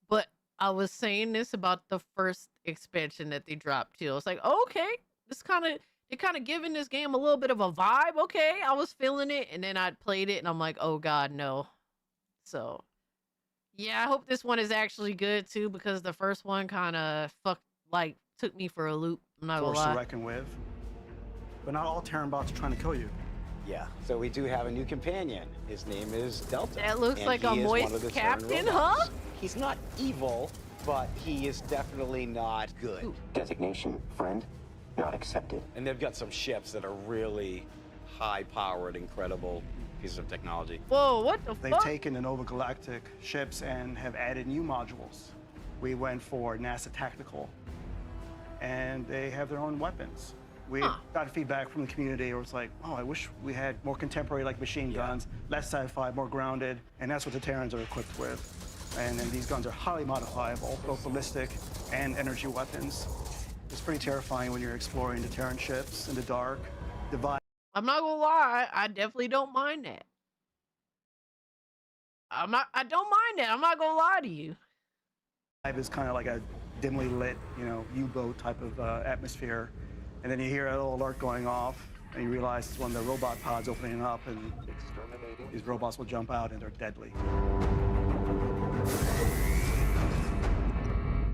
[SPEAKER 5] but I was saying this about the first expansion that they dropped too. It's like, okay, they're kind of giving this game a little bit of a vibe. Okay, I was feeling it, and then I played it, and I'm like, oh god, no. So, yeah, I hope this one is actually good too, because the first one kind of took me for a loop. I'm not gonna
[SPEAKER 3] force to
[SPEAKER 5] lie.
[SPEAKER 3] reckon with. But not all Terran bots are trying to kill you.
[SPEAKER 13] Yeah, so we do have a new companion. His name is Delta.
[SPEAKER 5] That looks
[SPEAKER 13] and
[SPEAKER 5] like
[SPEAKER 13] he
[SPEAKER 5] a
[SPEAKER 13] is
[SPEAKER 5] moist
[SPEAKER 13] one of the Terran
[SPEAKER 5] captain,
[SPEAKER 13] robots.
[SPEAKER 5] huh?
[SPEAKER 13] He's not evil, but he is definitely not good.
[SPEAKER 20] Designation, friend, not accepted.
[SPEAKER 13] And they've got some ships that are really high-powered, incredible pieces of technology.
[SPEAKER 5] Whoa, what the
[SPEAKER 3] They've
[SPEAKER 5] fuck?
[SPEAKER 3] taken the Nova Galactic ships and have added new modules. We went for NASA Tactical, and they have their own weapons. We got feedback from the community where it's like, oh, I wish we had more contemporary like machine guns, less sci-fi, more grounded, and that's what the Terrans are equipped with. And then these guns are highly modifiable, both ballistic and energy weapons. It's pretty terrifying when you're exploring the Terran ships in the dark.
[SPEAKER 5] I'm not gonna lie, I definitely don't mind that. I don't mind that. I'm not gonna lie to you.
[SPEAKER 3] Vibe is kind of like a dimly lit, U-boat type of atmosphere. And then you hear a little alert going off, and you realize it's one of the robot pods opening up, and these robots will jump out, and they're deadly.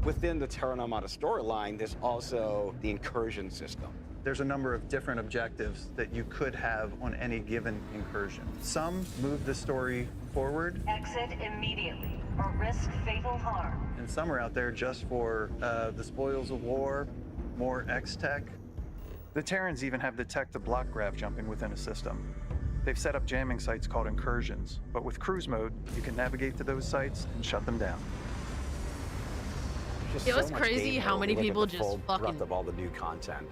[SPEAKER 13] Within the Terran Armada storyline, there's also the incursion system.
[SPEAKER 14] There's a number of different objectives that you could have on any given incursion. Some move the story forward,
[SPEAKER 21] Exit immediately or risk fatal harm.
[SPEAKER 14] and some are out there just for the spoils of war, more X-Tech. The Terrans even have the tech to block grav jumping within a system. They've set up jamming sites called incursions, but with cruise mode, you can navigate to those sites and shut them down.
[SPEAKER 13] Just
[SPEAKER 5] It was
[SPEAKER 13] so much
[SPEAKER 5] crazy
[SPEAKER 13] game
[SPEAKER 5] how
[SPEAKER 13] mode.
[SPEAKER 5] many
[SPEAKER 13] Look at
[SPEAKER 5] people
[SPEAKER 13] the
[SPEAKER 5] just
[SPEAKER 13] full
[SPEAKER 5] fucking
[SPEAKER 13] breadth of all the new content.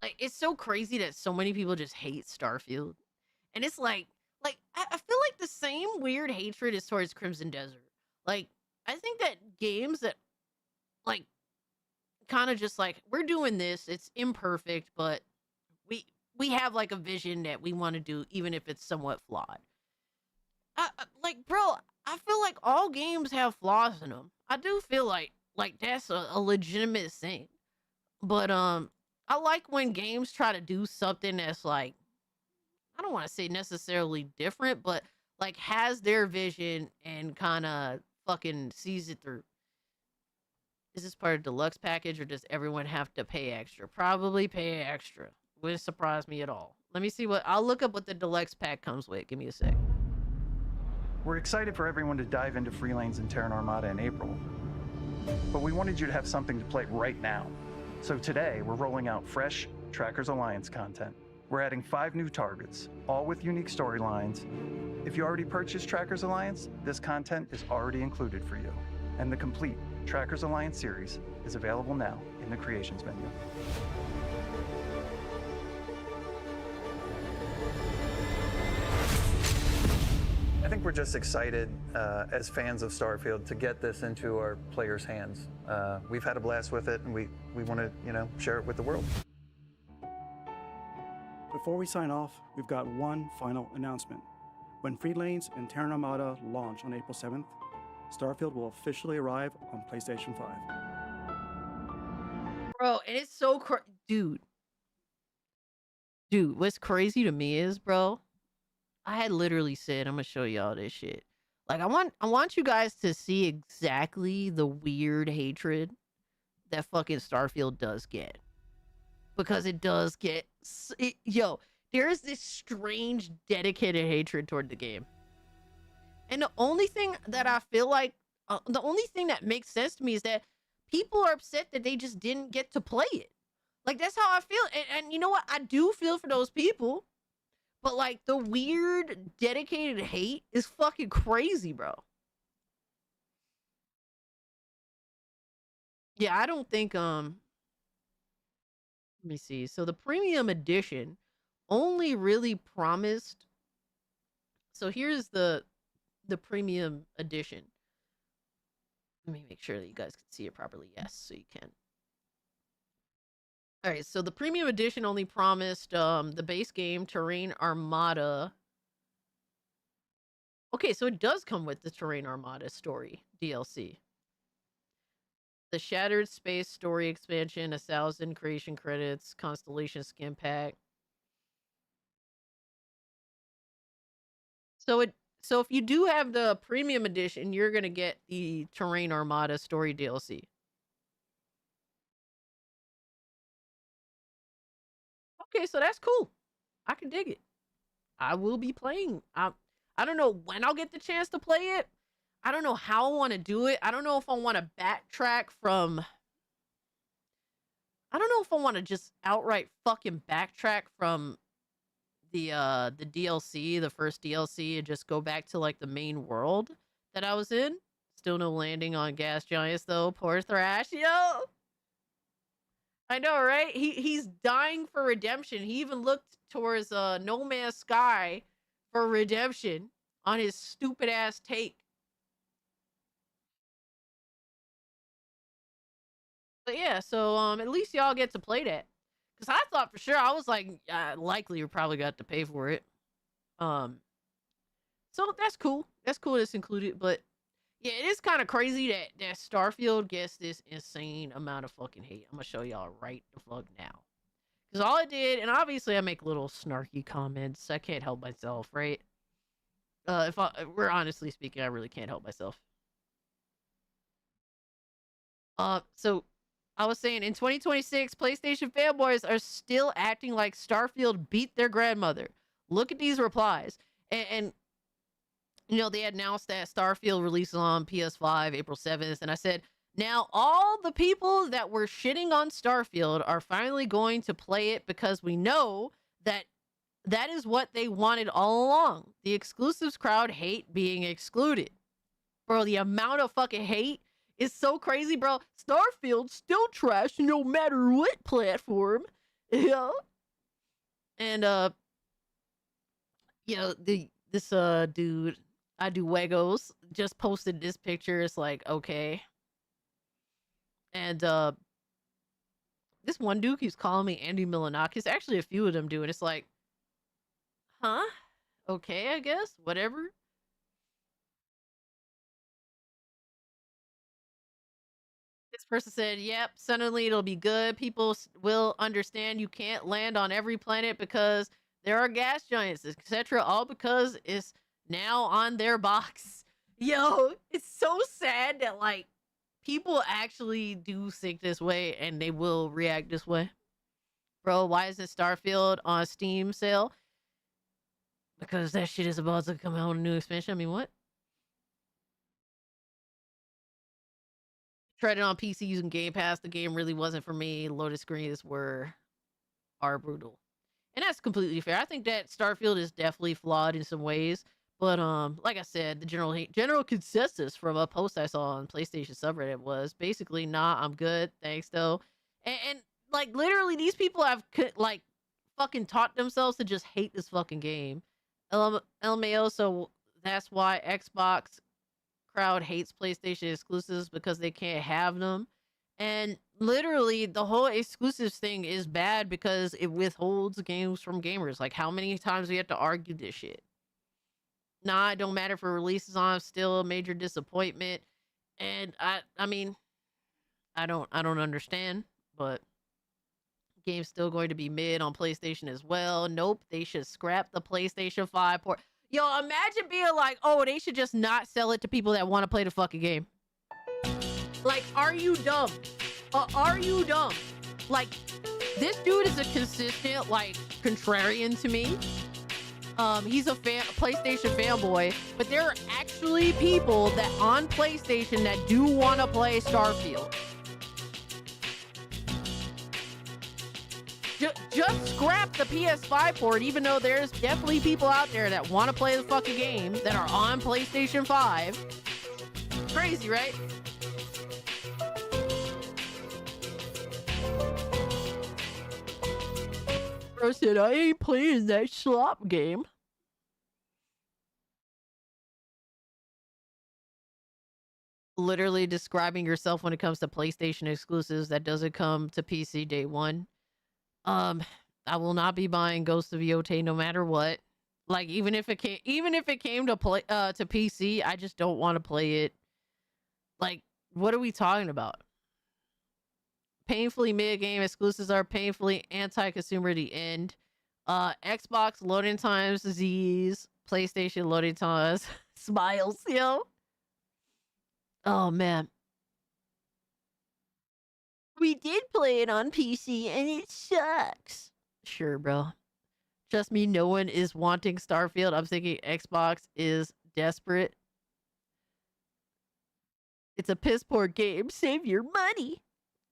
[SPEAKER 5] like. It's so crazy that so many people just hate Starfield, and it's like I feel like the same weird hatred is towards Crimson Desert. Like, I think that games that like kind of just like, we're doing this, it's imperfect, but we have like a vision that we want to do, even if it's somewhat flawed. Like, bro, I feel like all games have flaws in them. I do feel like that's a legitimate thing. But I like when games try to do something that's like, I don't want to say necessarily different, but like has their vision and kind of fucking sees it through. Is this part of the deluxe package or does everyone have to pay extra? Probably pay extra. Wouldn't surprise me at all. Let me see I'll look up what the deluxe pack comes with. Give me a sec.
[SPEAKER 14] We're excited for everyone to dive into Free Lanes and Terran Armada in April, but we wanted you to have something to play right now. So today, we're rolling out fresh Trackers Alliance content. We're adding 5 new targets, all with unique storylines. If you already purchased Trackers Alliance, this content is already included for you. And the complete Trackers Alliance series is available now in the Creations menu.
[SPEAKER 15] I think we're just excited as fans of Starfield to get this into our players' hands. We've had a blast with it, and we want to, share it with the world.
[SPEAKER 1] Before we sign off, we've got one final announcement. When Free Lanes and Terran Armada launch on April 7th, Starfield will officially arrive on PlayStation 5.
[SPEAKER 5] Bro, and it's so dude, what's crazy to me is, bro, I had literally said, I'm gonna show y'all this shit. Like, I want you guys to see exactly the weird hatred that fucking Starfield does get. Because it does get, yo, there's this strange, dedicated hatred toward the game. And the only thing that I feel like, the only thing that makes sense to me is that people are upset that they just didn't get to play it. Like, that's how I feel. And you know what? I do feel for those people. But, like, the weird, dedicated hate is fucking crazy, bro. Yeah, I don't think, let me see. So, the premium edition only really promised... So, here's the premium edition. Let me make sure that you guys can see it properly. Yes, so you can. All right, so the premium edition only promised the base game, Terrain Armada. Okay, so it does come with the Terrain Armada story DLC. The Shattered Space story expansion, 1,000 creation credits, Constellation skin pack. So if you do have the premium edition, you're gonna get the Terrain Armada story DLC. Okay, so that's cool. I can dig it. I will be playing. I don't know when I'll get the chance to play it. I don't know how I want to do it. I don't know if I want to backtrack from... I don't know if I want to just outright fucking backtrack from the DLC, the first DLC, and just go back to, like, the main world that I was in. Still no landing on gas giants, though. Poor Thrash, yo! I know, right? He's dying for redemption. He even looked towards No Man's Sky for redemption on his stupid ass take. But yeah, so at least y'all get to play that. Cause I thought for sure, I was like, likely you're probably got to pay for it. So that's cool. That's cool. That's included. But yeah, it is kind of crazy that Starfield gets this insane amount of fucking hate. I'm gonna show y'all right the fuck now. Cause all I did, and obviously I make little snarky comments. I can't help myself, right? If we're honestly speaking, I really can't help myself. So I was saying in 2026, PlayStation fanboys are still acting like Starfield beat their grandmother. Look at these replies. And you know, they announced that Starfield releases on PS5 April 7th. And I said, now all the people that were shitting on Starfield are finally going to play it because we know that that is what they wanted all along. The exclusives crowd hate being excluded. Bro, the amount of fucking hate is so crazy, bro. Starfield's still trash no matter what platform. You know? And you know, this dude, I do Wegos, just posted this picture. It's like, okay. And this one dude keeps calling me Andy Milanakis. Actually, a few of them do, and it's like, huh? Okay, I guess. Whatever. Person said, yep, suddenly it'll be good. People will understand you can't land on every planet because there are gas giants, etc. All because it's now on their box. Yo, it's so sad that, like, people actually do think this way and they will react this way. Bro, why isn't Starfield on Steam sale? Because that shit is about to come out with a new expansion. I mean, what? Tried it on PC using Game Pass. The game really wasn't for me. Loaded screens are brutal. And that's completely fair. I think that Starfield is definitely flawed in some ways. But like I said, the general consensus from a post I saw on PlayStation subreddit was basically, nah, I'm good. Thanks though. And like literally these people have like fucking taught themselves to just hate this fucking game. LMAO, so that's why Xbox crowd hates PlayStation exclusives, because they can't have them. And literally the whole exclusives thing is bad because it withholds games from gamers. Like, how many times we have to argue this shit? Nah, it don't matter for releases on, still a major disappointment. And I mean, I don't understand, but game's still going to be mid on PlayStation as well. Nope, they should scrap the PlayStation 5 port. Yo, imagine being like, oh, they should just not sell it to people that want to play the fucking game. Like, are you dumb? Are you dumb? Like, this dude is a consistent, like, contrarian to me. He's a PlayStation fanboy, but there are actually people that on PlayStation that do want to play Starfield. Just scrap the PS5 port, even though there's definitely people out there that want to play the fucking game that are on PlayStation 5. Crazy, right? Bro said, I ain't playing that slop game. Literally describing yourself when it comes to PlayStation exclusives that doesn't come to PC day one. I will not be buying Ghost of Yotei no matter what. Like, even if it came to PC, I just don't want to play it. Like, what are we talking about? Painfully mid-game exclusives are painfully anti-consumer to the end. Xbox loading times Z's, PlayStation loading times smiles, yo. Oh man. We did play it on PC and it sucks. Sure, bro. Trust me, no one is wanting Starfield. I'm thinking Xbox is desperate. It's a piss poor game. Save your money.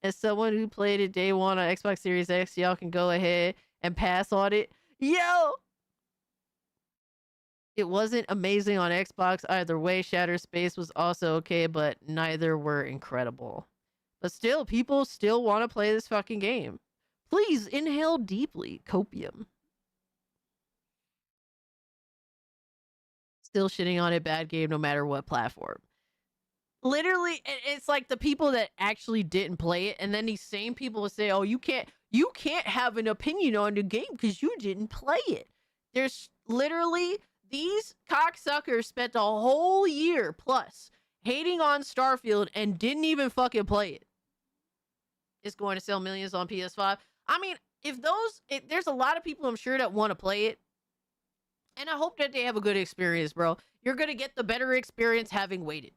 [SPEAKER 5] As someone who played it day one on Xbox Series X, y'all can go ahead and pass on it. Yo! It wasn't amazing on Xbox either way. Shattered Space was also okay, but neither were incredible. But still, people still want to play this fucking game. Please inhale deeply. Copium. Still shitting on it. Bad game no matter what platform. Literally, it's like the people that actually didn't play it, and then these same people will say, oh, you can't have an opinion on the game because you didn't play it. There's literally, these cocksuckers spent a whole year plus hating on Starfield and didn't even fucking play it. It's going to sell millions on PS5. I mean, there's a lot of people I'm sure that want to play it, and I hope that they have a good experience, bro. You're going to get the better experience having waited.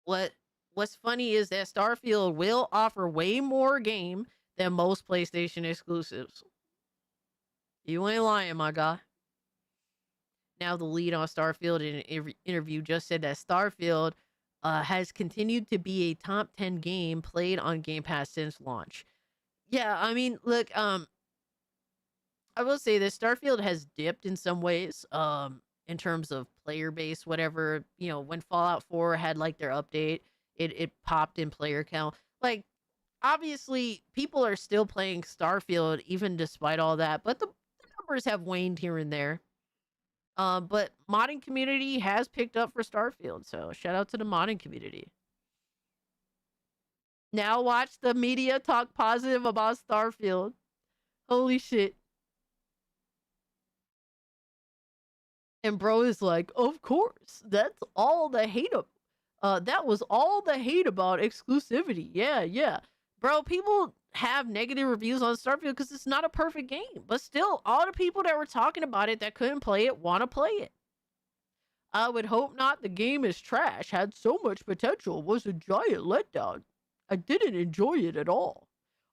[SPEAKER 5] What's funny is that Starfield will offer way more game than most PlayStation exclusives. You ain't lying, my guy. Now the lead on Starfield in an interview just said that Starfield has continued to be a top 10 game played on Game Pass since launch. Yeah, I mean, look, I will say this, Starfield has dipped in some ways. In terms of player base, whatever, you know, when Fallout 4 had like their update, it popped in player count. Like, obviously, people are still playing Starfield even despite all that, but the numbers have waned here and there. But modding community has picked up for Starfield, so shout out to the modding community. Now watch the media talk positive about Starfield. Holy shit. And bro is like, of course, that's all the hate That was all the hate about exclusivity. Yeah. Bro, people have negative reviews on Starfield because it's not a perfect game. But still, all the people that were talking about it that couldn't play it want to play it. I would hope not. The game is trash. Had so much potential. Was a giant letdown. I didn't enjoy it at all.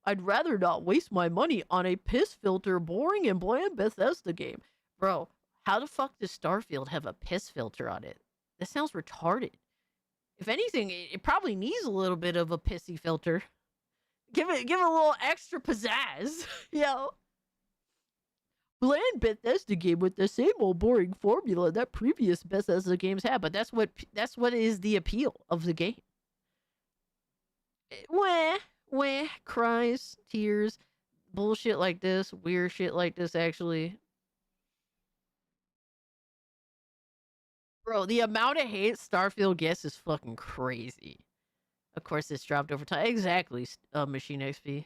[SPEAKER 5] I'd rather not waste my money on a piss filter, boring and bland Bethesda game. Bro, how the fuck does Starfield have a piss filter on it? That sounds retarded. If anything, it probably needs a little bit of a pissy filter. Give it a little extra pizzazz, yo. Bland Bethesda game with the same old boring formula that previous Bethesda games had, but that's what is the appeal of the game. Wah, cries, tears, bullshit like this, weird shit like this, actually. Bro, the amount of hate Starfield gets is fucking crazy. Of course, it's dropped over time. Exactly, Machine XP.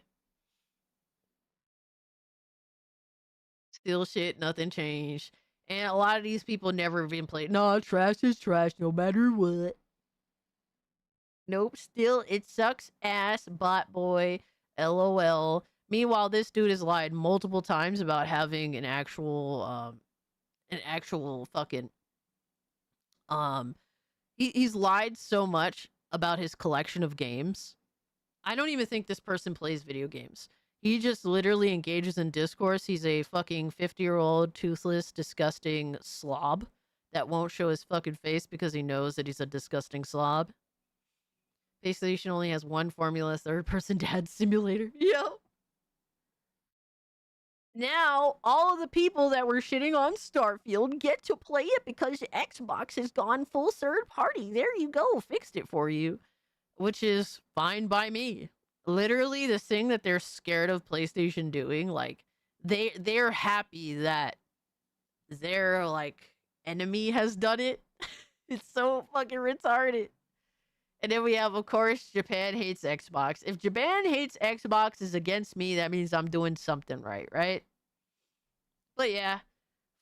[SPEAKER 5] Still shit, nothing changed. And a lot of these people never even played. No, trash is trash no matter what. Nope, still, it sucks ass, bot boy, LOL. Meanwhile, this dude has lied multiple times about having an actual fucking, he's lied so much about his collection of games. I don't even think this person plays video games. He just literally engages in discourse. He's a fucking 50-year-old, toothless, disgusting slob that won't show his fucking face because he knows that he's a disgusting slob. PlayStation only has one formula, third-person dad simulator. Yo. Now, all of the people that were shitting on Starfield get to play it because Xbox has gone full third party. There you go. Fixed it for you. Which is fine by me. Literally, the thing that they're scared of PlayStation doing, like, they're happy that their, like, enemy has done it. It's so fucking retarded. And then we have, of course, Japan hates Xbox. If Japan hates Xbox is against me, that means I'm doing something right? But yeah,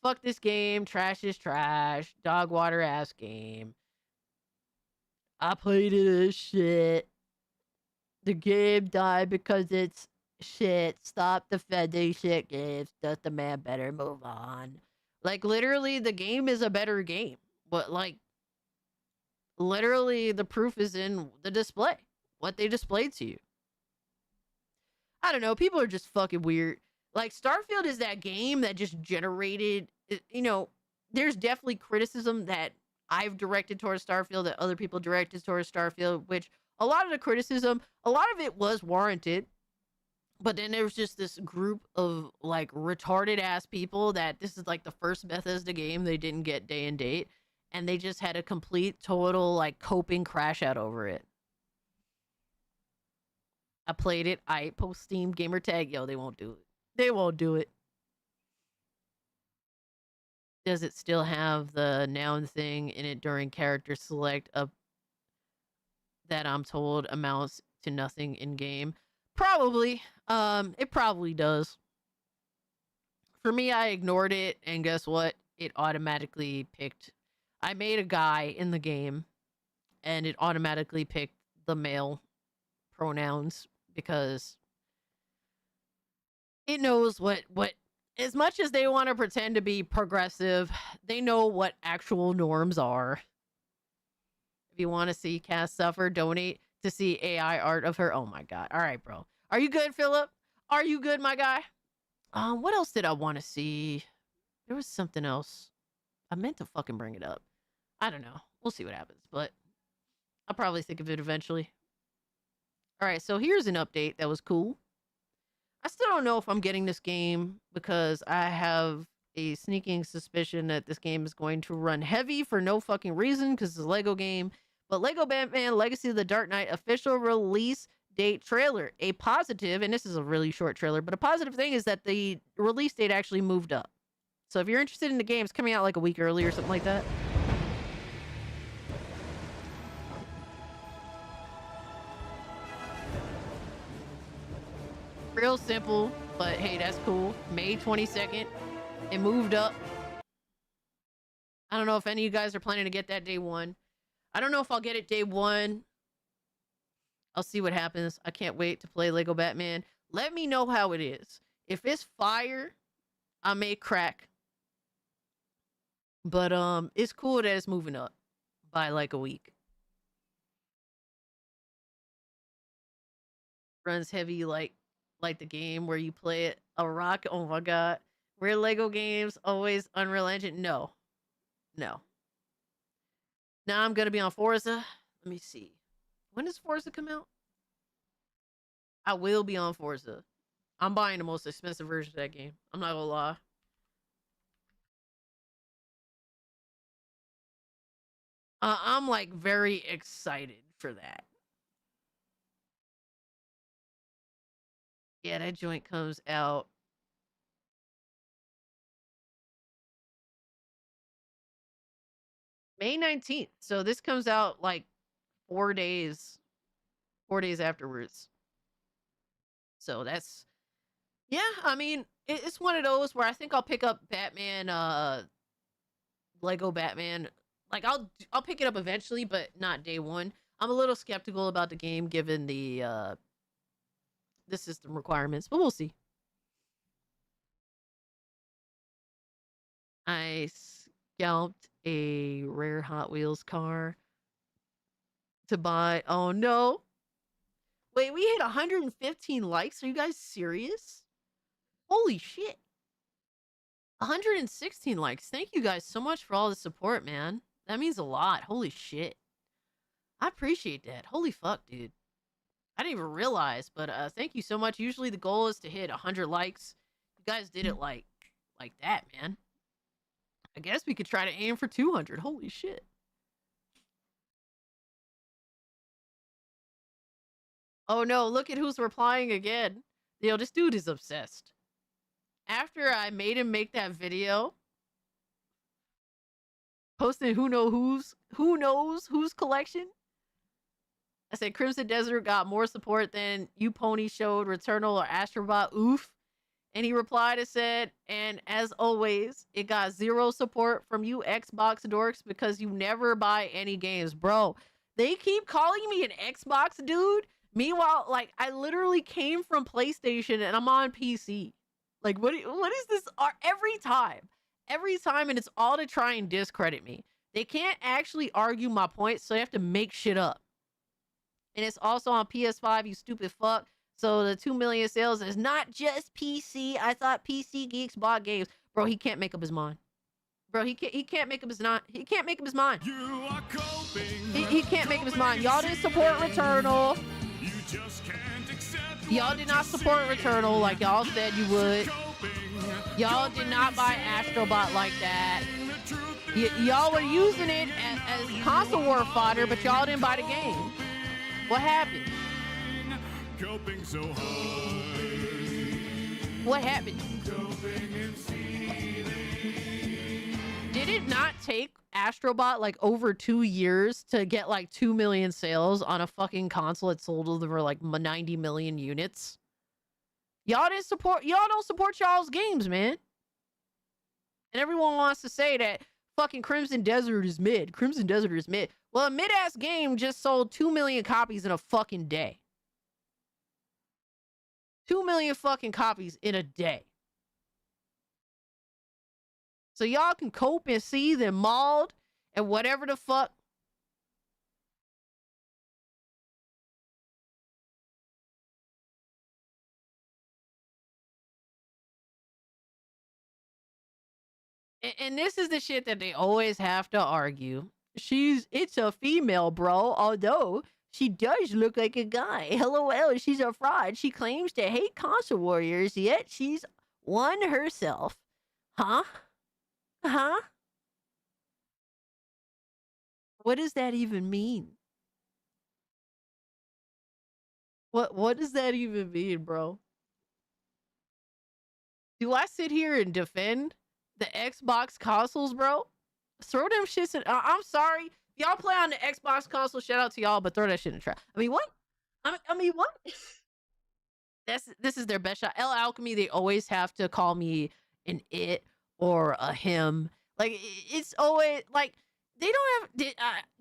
[SPEAKER 5] fuck this game. Trash is trash. Dog water ass game. I played it as shit. The game died because it's shit. Stop defending shit games. Does the man better move on? Like, literally, the game is a better game. But, like, literally, the proof is in the display. What they displayed to you. I don't know. People are just fucking weird. Like, Starfield is that game that just generated, you know, there's definitely criticism that I've directed towards Starfield, that other people directed towards Starfield, which a lot of the criticism, a lot of it was warranted. But then there was just this group of, like, retarded ass people that this is, like, the first Bethesda game they didn't get day and date. And they just had a complete, total, like, coping crash out over it. I played it. I post Steam gamer tag. Yo, they won't do it. They won't do it. Does it still have the noun thing in it during character select up that I'm told amounts to nothing in game? Probably. It probably does. For me, I ignored it, and guess what? It automatically picked. I made a guy in the game, and it automatically picked the male pronouns because it knows what as much as they want to pretend to be progressive, they know what actual norms are. If you want to see Cass suffer, donate to see AI art of her. Oh my god. All right, bro. Are you good, Philip? Are you good, my guy? What else did I want to see? There was something else. I meant to fucking bring it up. I don't know. We'll see what happens, but I'll probably think of it eventually. All right, so here's an update that was cool. I still don't know if I'm getting this game because I have a sneaking suspicion that this game is going to run heavy for no fucking reason because it's a Lego game. But Lego Batman Legacy of the Dark Knight official release date trailer. A positive, and this is a really short trailer, but a positive thing is that the release date actually moved up. So if you're interested in the game, it's coming out like a week early or something like that. Real simple, but hey, that's cool. May 22nd. It moved up. I don't know if any of you guys are planning to get that day one. I don't know if I'll get it day one. I'll see what happens. I can't wait to play Lego Batman. Let me know how it is. If it's fire, I may crack. But it's cool that it's moving up by like a week. Runs heavy like the game where you play it a rock. Oh my god. Where Lego games always Unreal Engine? No. Now I'm gonna be on Forza. Let me see. When does Forza come out? I will be on Forza. I'm buying the most expensive version of that game. I'm not gonna lie. I'm like very excited for that. Yeah, that joint comes out May 19th. So this comes out like 4 days afterwards. So that's, yeah, I mean, it's one of those where I think I'll pick up Batman, Lego Batman. Like I'll pick it up eventually, but not day one. I'm a little skeptical about the game given the system requirements, but we'll see. I scalped a rare Hot Wheels car to buy. Oh no. Wait, we hit 115 likes. Are you guys serious? Holy shit. 116 likes. Thank you guys so much for all the support, man. That means a lot. Holy shit. I appreciate that. Holy fuck, dude. I didn't even realize, but thank you so much. Usually the goal is to hit 100 likes. You guys did it like that, man. I guess we could try to aim for 200. Holy shit. Oh no, look at who's replying again. Yo, this dude is obsessed. After I made him make that video, posting who knows whose collection, I said Crimson Desert got more support than You Pony showed Returnal or Astrobot. Oof. And he replied and said, and as always, it got zero support from you Xbox dorks because you never buy any games. Bro, they keep calling me an Xbox dude. Meanwhile, like, I literally came from PlayStation and I'm on PC. Like, what is this? Every time, and it's all to try and discredit me. They can't actually argue my points, so they have to make shit up. And it's also on PS5, you stupid fuck. So the 2 million sales is not just PC. I thought PC geeks bought games. Bro, he can't make up his mind. Bro, he can't make up his mind. He can't make up his mind.
[SPEAKER 2] You are coping.
[SPEAKER 5] He can't make up his mind. Y'all didn't support Returnal.
[SPEAKER 2] You just can't accept.
[SPEAKER 5] Y'all did not support Returnal like y'all said you would. Y'all did not buy Astrobot like that. Y'all were using it as console war fodder, but y'all didn't buy the game. What happened?
[SPEAKER 2] Coping so hard.
[SPEAKER 5] What happened? Did it not take Astrobot like over 2 years to get like 2 million sales on a fucking console that sold over like 90 million units? Y'all don't support y'all's games, man. And everyone wants to say that fucking Crimson Desert is mid. Crimson Desert is mid. Well, a mid-ass game just sold 2 million copies in a fucking day. 2 million fucking copies in a day. So y'all can cope and seethe and mauled and whatever the fuck. And this is the shit that they always have to argue. It's a female, bro, although she does look like a guy. LOL, she's a fraud. She claims to hate console warriors, yet she's one herself. Huh? Huh? What does that even mean? What does that even mean, bro? Do I sit here and defend the Xbox consoles, bro? Throw them shits in. I'm sorry. Y'all play on the Xbox console. Shout out to y'all, but throw that shit in the trash. I mean, what? I mean, what? This is their best shot. L Alchemy, they always have to call me an it or a him. Like, it's always like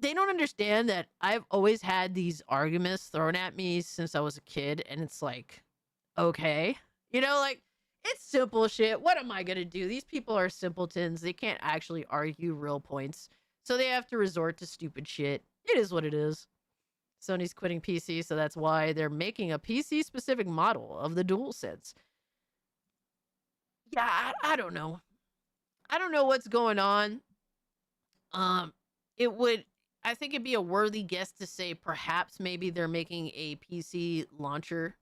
[SPEAKER 5] they don't understand that I've always had these arguments thrown at me since I was a kid, and it's like, okay, like it's simple shit. What am I gonna do? These people are simpletons. They can't actually argue real points, so they have to resort to stupid shit. It is what it is. Sony's quitting PC, so that's why they're making a PC specific model of the DualSense. Yeah, I don't know. I don't know what's going on. It would, I think it'd be a worthy guess to say perhaps maybe they're making a PC launcher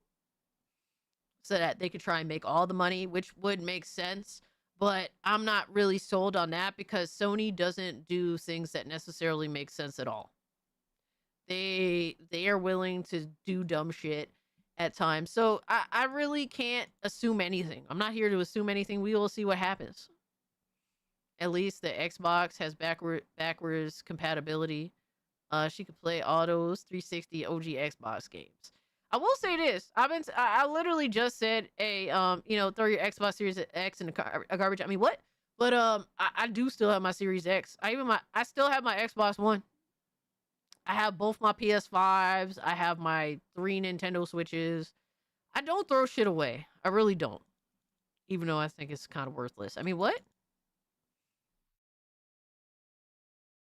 [SPEAKER 5] so that they could try and make all the money, which would make sense. But I'm not really sold on that because Sony doesn't do things that necessarily make sense at all. They are willing to do dumb shit at times. So I really can't assume anything. I'm not here to assume anything. We will see what happens. At least the Xbox has backwards compatibility. She could play all those 360 OG Xbox games. I will say this: I literally just said, "Hey, throw your Xbox Series X in a garbage." I mean, what? But I do still have my Series X. I still have my Xbox One. I have both my PS5s. I have my 3 Nintendo Switches. I don't throw shit away. I really don't. Even though I think it's kind of worthless. I mean, what?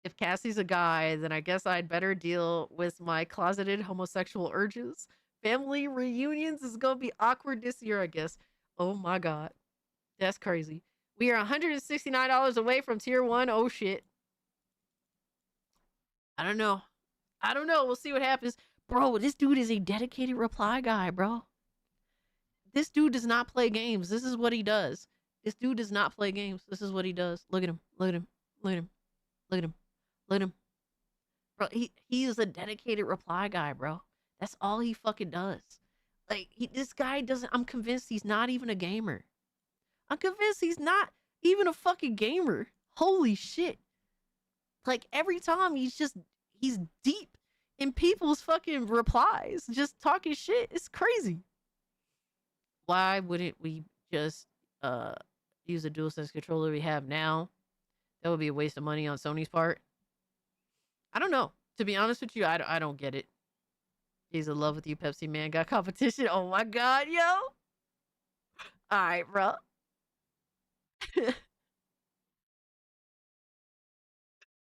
[SPEAKER 5] If Cassie's a guy, then I guess I'd better deal with my closeted homosexual urges. Family reunions is gonna be awkward this year, I guess. Oh my god. That's crazy. We are $169 away from tier 1. Oh shit. I don't know. We'll see what happens. Bro, this dude is a dedicated reply guy, bro. This dude does not play games. This is what he does. This dude does not play games. This is what he does. Look at him. Look at him. Look at him. Look at him. Look at him. Bro, he is a dedicated reply guy, bro. That's all he fucking does. Like, this guy doesn't... I'm convinced he's not even a gamer. I'm convinced he's not even a fucking gamer. Holy shit. Like, every time he's deep in people's fucking replies, just talking shit. It's crazy. Why wouldn't we just use the DualSense controller we have now? That would be a waste of money on Sony's part. I don't know. To be honest with you, I don't get it. He's in love with you, Pepsi Man. Got competition. Oh my god, yo. All right, bro.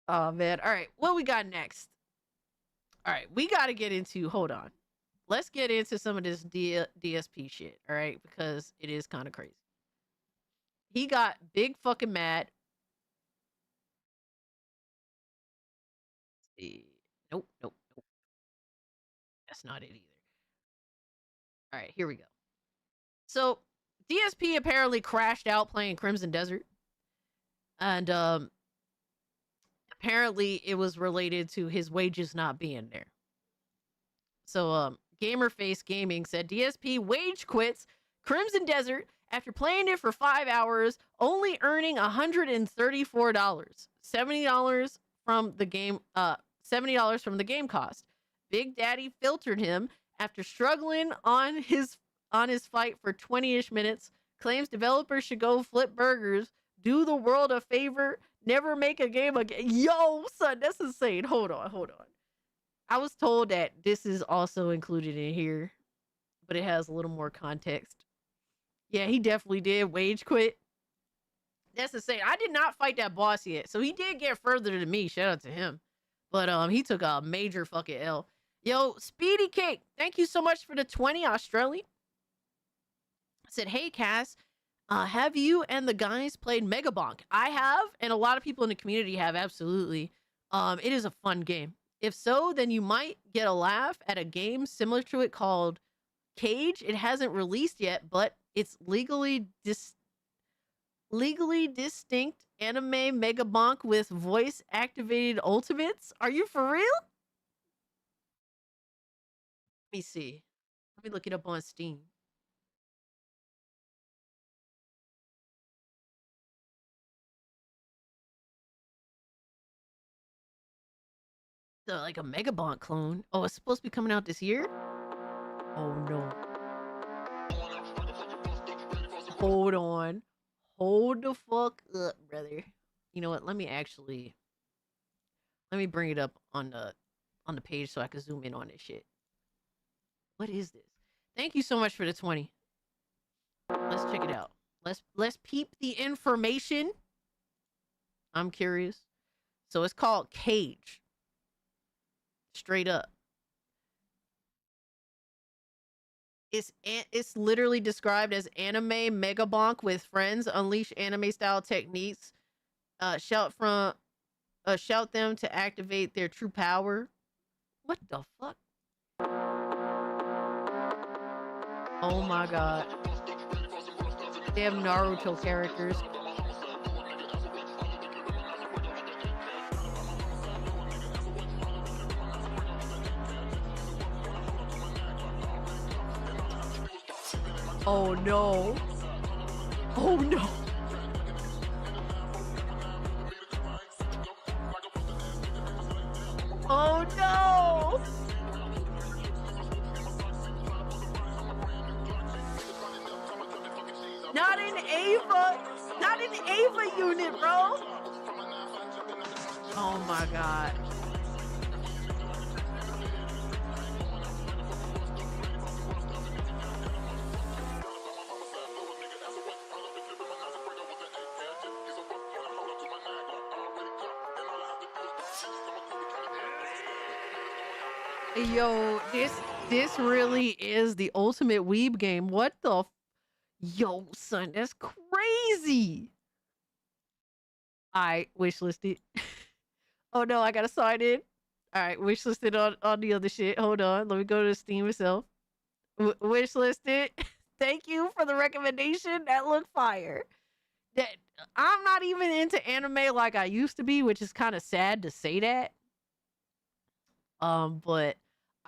[SPEAKER 5] Oh man. All right, what we got next? All right, we got to get into, hold on. Let's get into some of this DSP shit, all right? Because it is kind of crazy. He got big fucking mad. Nope. That's not it either. All right, here we go. So, DSP apparently crashed out playing Crimson Desert. And apparently it was related to his wages not being there. So, Gamerface Gaming said DSP wage quits Crimson Desert after playing it for 5 hours, only earning $134, $70 from the game, $70 from the game cost. Big Daddy filtered him after struggling on his fight for 20-ish minutes. Claims developers should go flip burgers, do the world a favor, never make a game again. Yo, son, that's insane. Hold on. I was told that this is also included in here, but it has a little more context. Yeah, he definitely did wage quit. That's insane. I did not fight that boss yet, so he did get further than me. Shout out to him. But he took a major fucking L. Yo, Speedy Cake, thank you so much for the 20, Australia. I said, hey, Cass, have you and the guys played Megabonk? I have, and a lot of people in the community have, absolutely. It is a fun game. If so, then you might get a laugh at a game similar to it called Cage. It hasn't released yet, but it's legally distinct anime Megabonk with voice-activated ultimates. Are you for real? Let me see. Let me look it up on Steam. So, like a Megabonk clone. Oh, it's supposed to be coming out this year? Oh, no. Hold on. Hold the fuck up, brother. You know what? Let me actually... Let me bring it up on the page so I can zoom in on this shit. What is this? Thank you so much for the 20. Let's check it out. Let's peep the information. I'm curious. So it's called Cage. Straight up. It's literally described as anime mega bonk with friends, unleash anime style techniques, shout them to activate their true power. What the fuck? Oh my god. They have Naruto characters. Oh no. Oh no. Oh no. Not an Ava. Not an Ava unit, bro. Oh my god. Yo, this really is the ultimate weeb game. What the yo, son, that's crazy. I wishlisted. Oh no, I gotta sign in. All right, wishlisted on the other shit. Hold on, let me go to Steam itself. Wishlisted. Thank you for the recommendation. That looked fire. That I'm not even into anime like I used to be, which is kind of sad to say that. But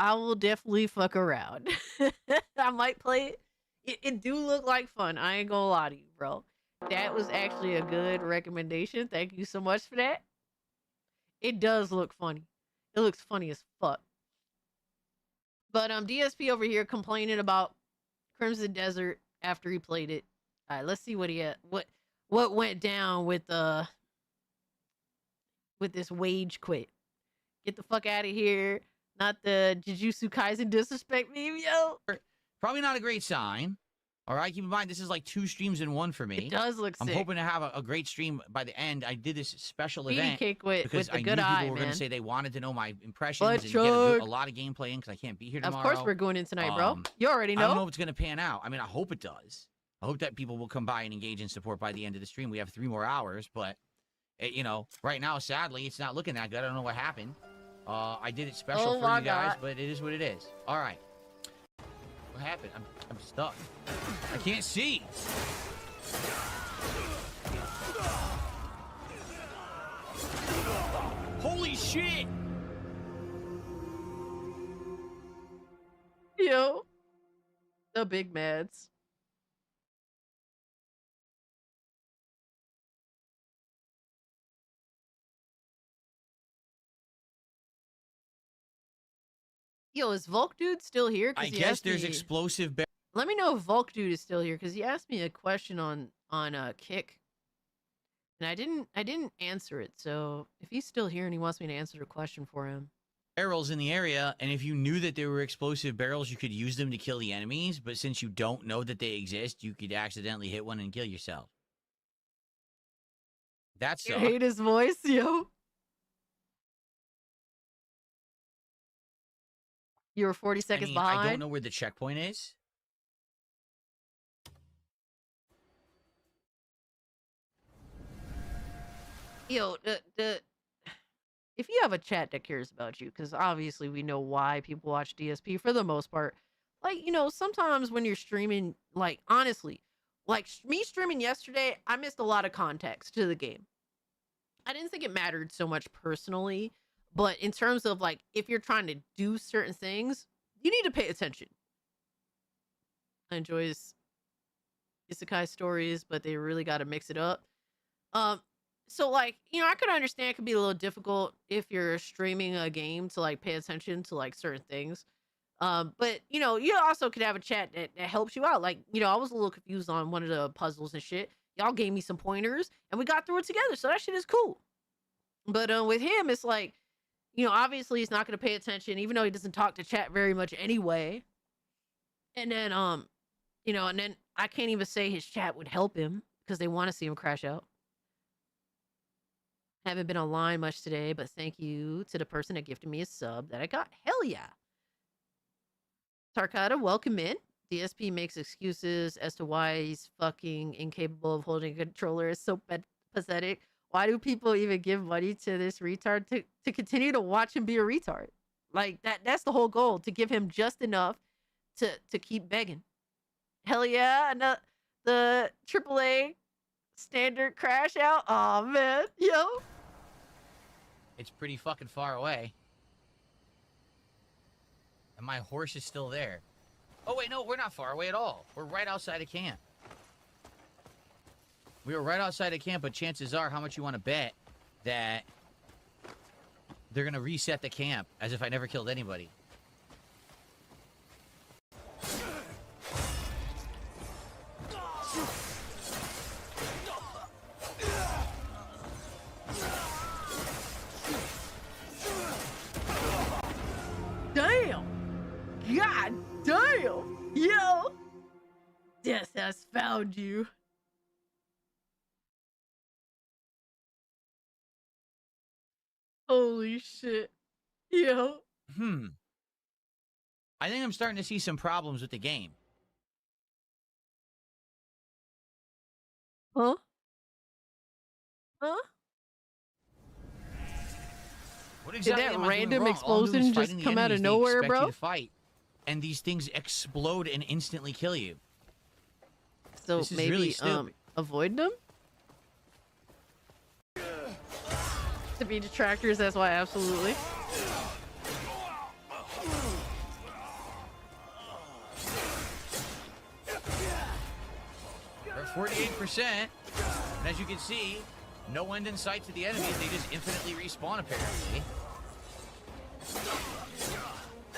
[SPEAKER 5] I will definitely fuck around. I might play it. It do look like fun. I ain't gonna lie to you, bro. That was actually a good recommendation. Thank you so much for that. It does look funny. It looks funny as fuck. But DSP over here complaining about Crimson Desert after he played it. All right, let's see what he had. What went down with this wage quit. Get the fuck out of here. Not the Jujutsu Kaisen disrespect meme, yo.
[SPEAKER 9] Probably not a great sign. All right, keep in mind, this is like 2 streams in 1 for me.
[SPEAKER 5] It does look sick.
[SPEAKER 9] I'm hoping to have a great stream by the end. I did this special
[SPEAKER 5] Speedy
[SPEAKER 9] event
[SPEAKER 5] kick with
[SPEAKER 9] because
[SPEAKER 5] the
[SPEAKER 9] I
[SPEAKER 5] good
[SPEAKER 9] knew
[SPEAKER 5] eye,
[SPEAKER 9] people were going
[SPEAKER 5] man.
[SPEAKER 9] to say they wanted to know my impressions
[SPEAKER 5] Butt
[SPEAKER 9] and get a lot of gameplay in because I can't be here tomorrow.
[SPEAKER 5] Of course we're going in tonight, bro. You already know.
[SPEAKER 9] I don't know if it's going to pan out. I mean, I hope it does. I hope that people will come by and engage in support by the end of the stream. We have 3 more hours, but, you know, right now, sadly, it's not looking that good. I don't know what happened. I did it special for you guys, but it is what it is. All right. What happened? I'm stuck. I can't see. Holy shit!
[SPEAKER 5] Yo. The big mads. Yo, is Volk Dude still here?
[SPEAKER 9] I guess there's explosive.
[SPEAKER 5] Let me know if Volk Dude is still here because he asked me a question on Kick, and I didn't answer it. So if he's still here and he wants me to answer the question for him,
[SPEAKER 9] barrels in the area, and if you knew that there were explosive barrels, you could use them to kill the enemies. But since you don't know that they exist, you could accidentally hit one and kill yourself. That's
[SPEAKER 5] I hate his voice, yo. You were 40 seconds behind.
[SPEAKER 9] I don't know where the checkpoint is.
[SPEAKER 5] Yo, if you have a chat that cares about you, because obviously we know why people watch DSP for the most part. Like, you know, sometimes when you're streaming, like, honestly, like me streaming yesterday, I missed a lot of context to the game. I didn't think it mattered so much personally, but in terms of, like, if you're trying to do certain things, you need to pay attention. I enjoy isekai stories, but they really got to mix it up. So, like, you know, I could understand it could be a little difficult if you're streaming a game to, like, pay attention to, like, certain things. But, you know, you also could have a chat that helps you out. Like, you know, I was a little confused on one of the puzzles and shit. Y'all gave me some pointers, and we got through it together, so that shit is cool. But with him, it's like, you know, obviously he's not going to pay attention, even though he doesn't talk to chat very much anyway. And then, you know, and then I can't even say his chat would help him because they want to see him crash out. Haven't been online much today, but thank you to the person that gifted me a sub that I got. Hell yeah. Tarkata, welcome in. DSP makes excuses as to why he's fucking incapable of holding a controller. It's so pathetic. Why do people even give money to this retard to continue to watch him be a retard? Like, that's the whole goal, to give him just enough to keep begging. Hell yeah. And the AAA standard crash out. Oh man, yo.
[SPEAKER 9] It's pretty fucking far away. And my horse is still there. Oh wait, no, we're not far away at all. We're right outside of camp. We were right outside of camp, but chances are, how much you want to bet that they're gonna reset the camp as if I never killed anybody.
[SPEAKER 5] Damn! God damn! Yo! Death has found you. Holy shit. Yo.
[SPEAKER 9] I think I'm starting to see some problems with the game.
[SPEAKER 5] Huh? Huh?
[SPEAKER 9] What exactly
[SPEAKER 5] Did that
[SPEAKER 9] am I doing
[SPEAKER 5] random
[SPEAKER 9] wrong? All I'm doing
[SPEAKER 5] explosion
[SPEAKER 9] is
[SPEAKER 5] just
[SPEAKER 9] fighting the
[SPEAKER 5] come out of
[SPEAKER 9] enemies they
[SPEAKER 5] nowhere,
[SPEAKER 9] expect you
[SPEAKER 5] bro?
[SPEAKER 9] to fight, and these things explode and instantly kill you.
[SPEAKER 5] So
[SPEAKER 9] This is
[SPEAKER 5] maybe
[SPEAKER 9] really stupid.
[SPEAKER 5] avoid them? To be detractors, that's why absolutely.
[SPEAKER 9] They're 48%, and as you can see, no end in sight to the enemies. They just infinitely respawn, apparently.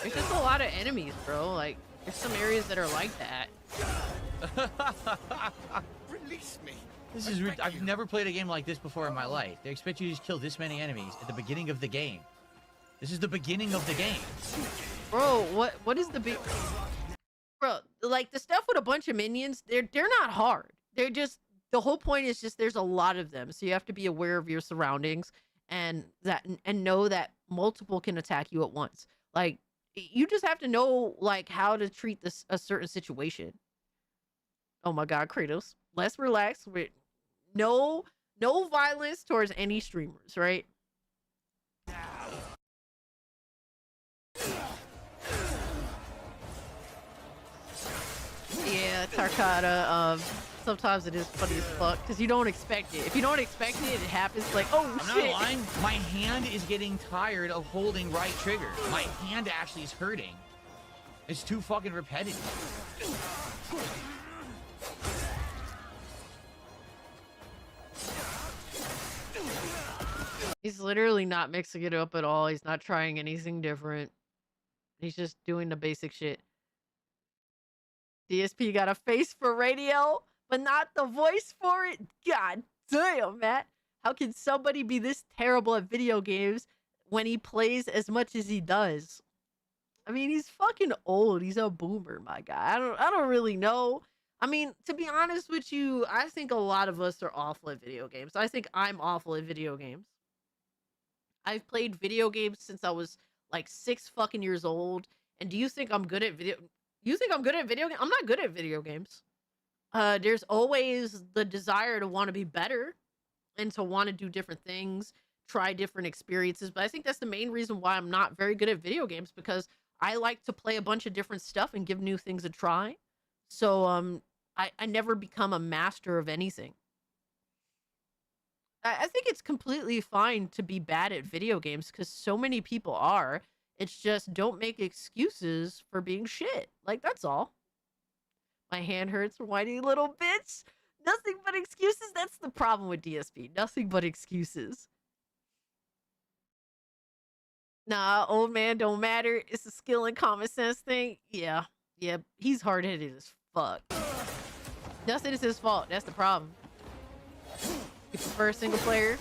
[SPEAKER 5] There's just a lot of enemies, bro. Like, there's some areas that are like that.
[SPEAKER 9] Release me. This is I've never played a game like this before in my life. They expect you to just kill this many enemies at the beginning of the game. This is the beginning of the game.
[SPEAKER 5] Bro, what is the big... Bro, like, the stuff with a bunch of minions, they're not hard. They're just... The whole point is just there's a lot of them, so you have to be aware of your surroundings and know that multiple can attack you at once. Like, you just have to know, like, how to treat a certain situation. Oh my god, Kratos. Let's relax. With no violence towards any streamers, right? Yeah, Tarkata, sometimes it is funny as fuck because you don't expect it. If you don't expect it, it happens. Like, oh
[SPEAKER 9] I'm
[SPEAKER 5] shit.
[SPEAKER 9] not lying. My hand is getting tired of holding right trigger. My hand actually is hurting. It's too fucking repetitive.
[SPEAKER 5] He's literally not mixing it up at all. He's not trying anything different. He's just doing the basic shit. DSP got a face for radio, but not the voice for it. God damn, Matt. How can somebody be this terrible at video games when he plays as much as he does? I mean, he's fucking old. He's a boomer, my guy. I don't really know. I mean, to be honest with you, I think a lot of us are awful at video games. I think I'm awful at video games. I've played video games since I was like 6 fucking years old. And do you think I'm good at video? You think I'm good at video games? I'm not good at video games. There's always the desire to want to be better and to want to do different things, try different experiences. But I think that's the main reason why I'm not very good at video games, because I like to play a bunch of different stuff and give new things a try. So I never become a master of anything. I think it's completely fine to be bad at video games because so many people are. It's just don't make excuses for being shit. Like, that's all. My hand hurts, whiny little bitch. Nothing but excuses. That's the problem with DSP. Nothing but excuses. Nah, old man don't matter. It's a skill and common sense thing. Yeah. He's hard-headed as fuck. Nothing is his fault. That's the problem. You prefer single player?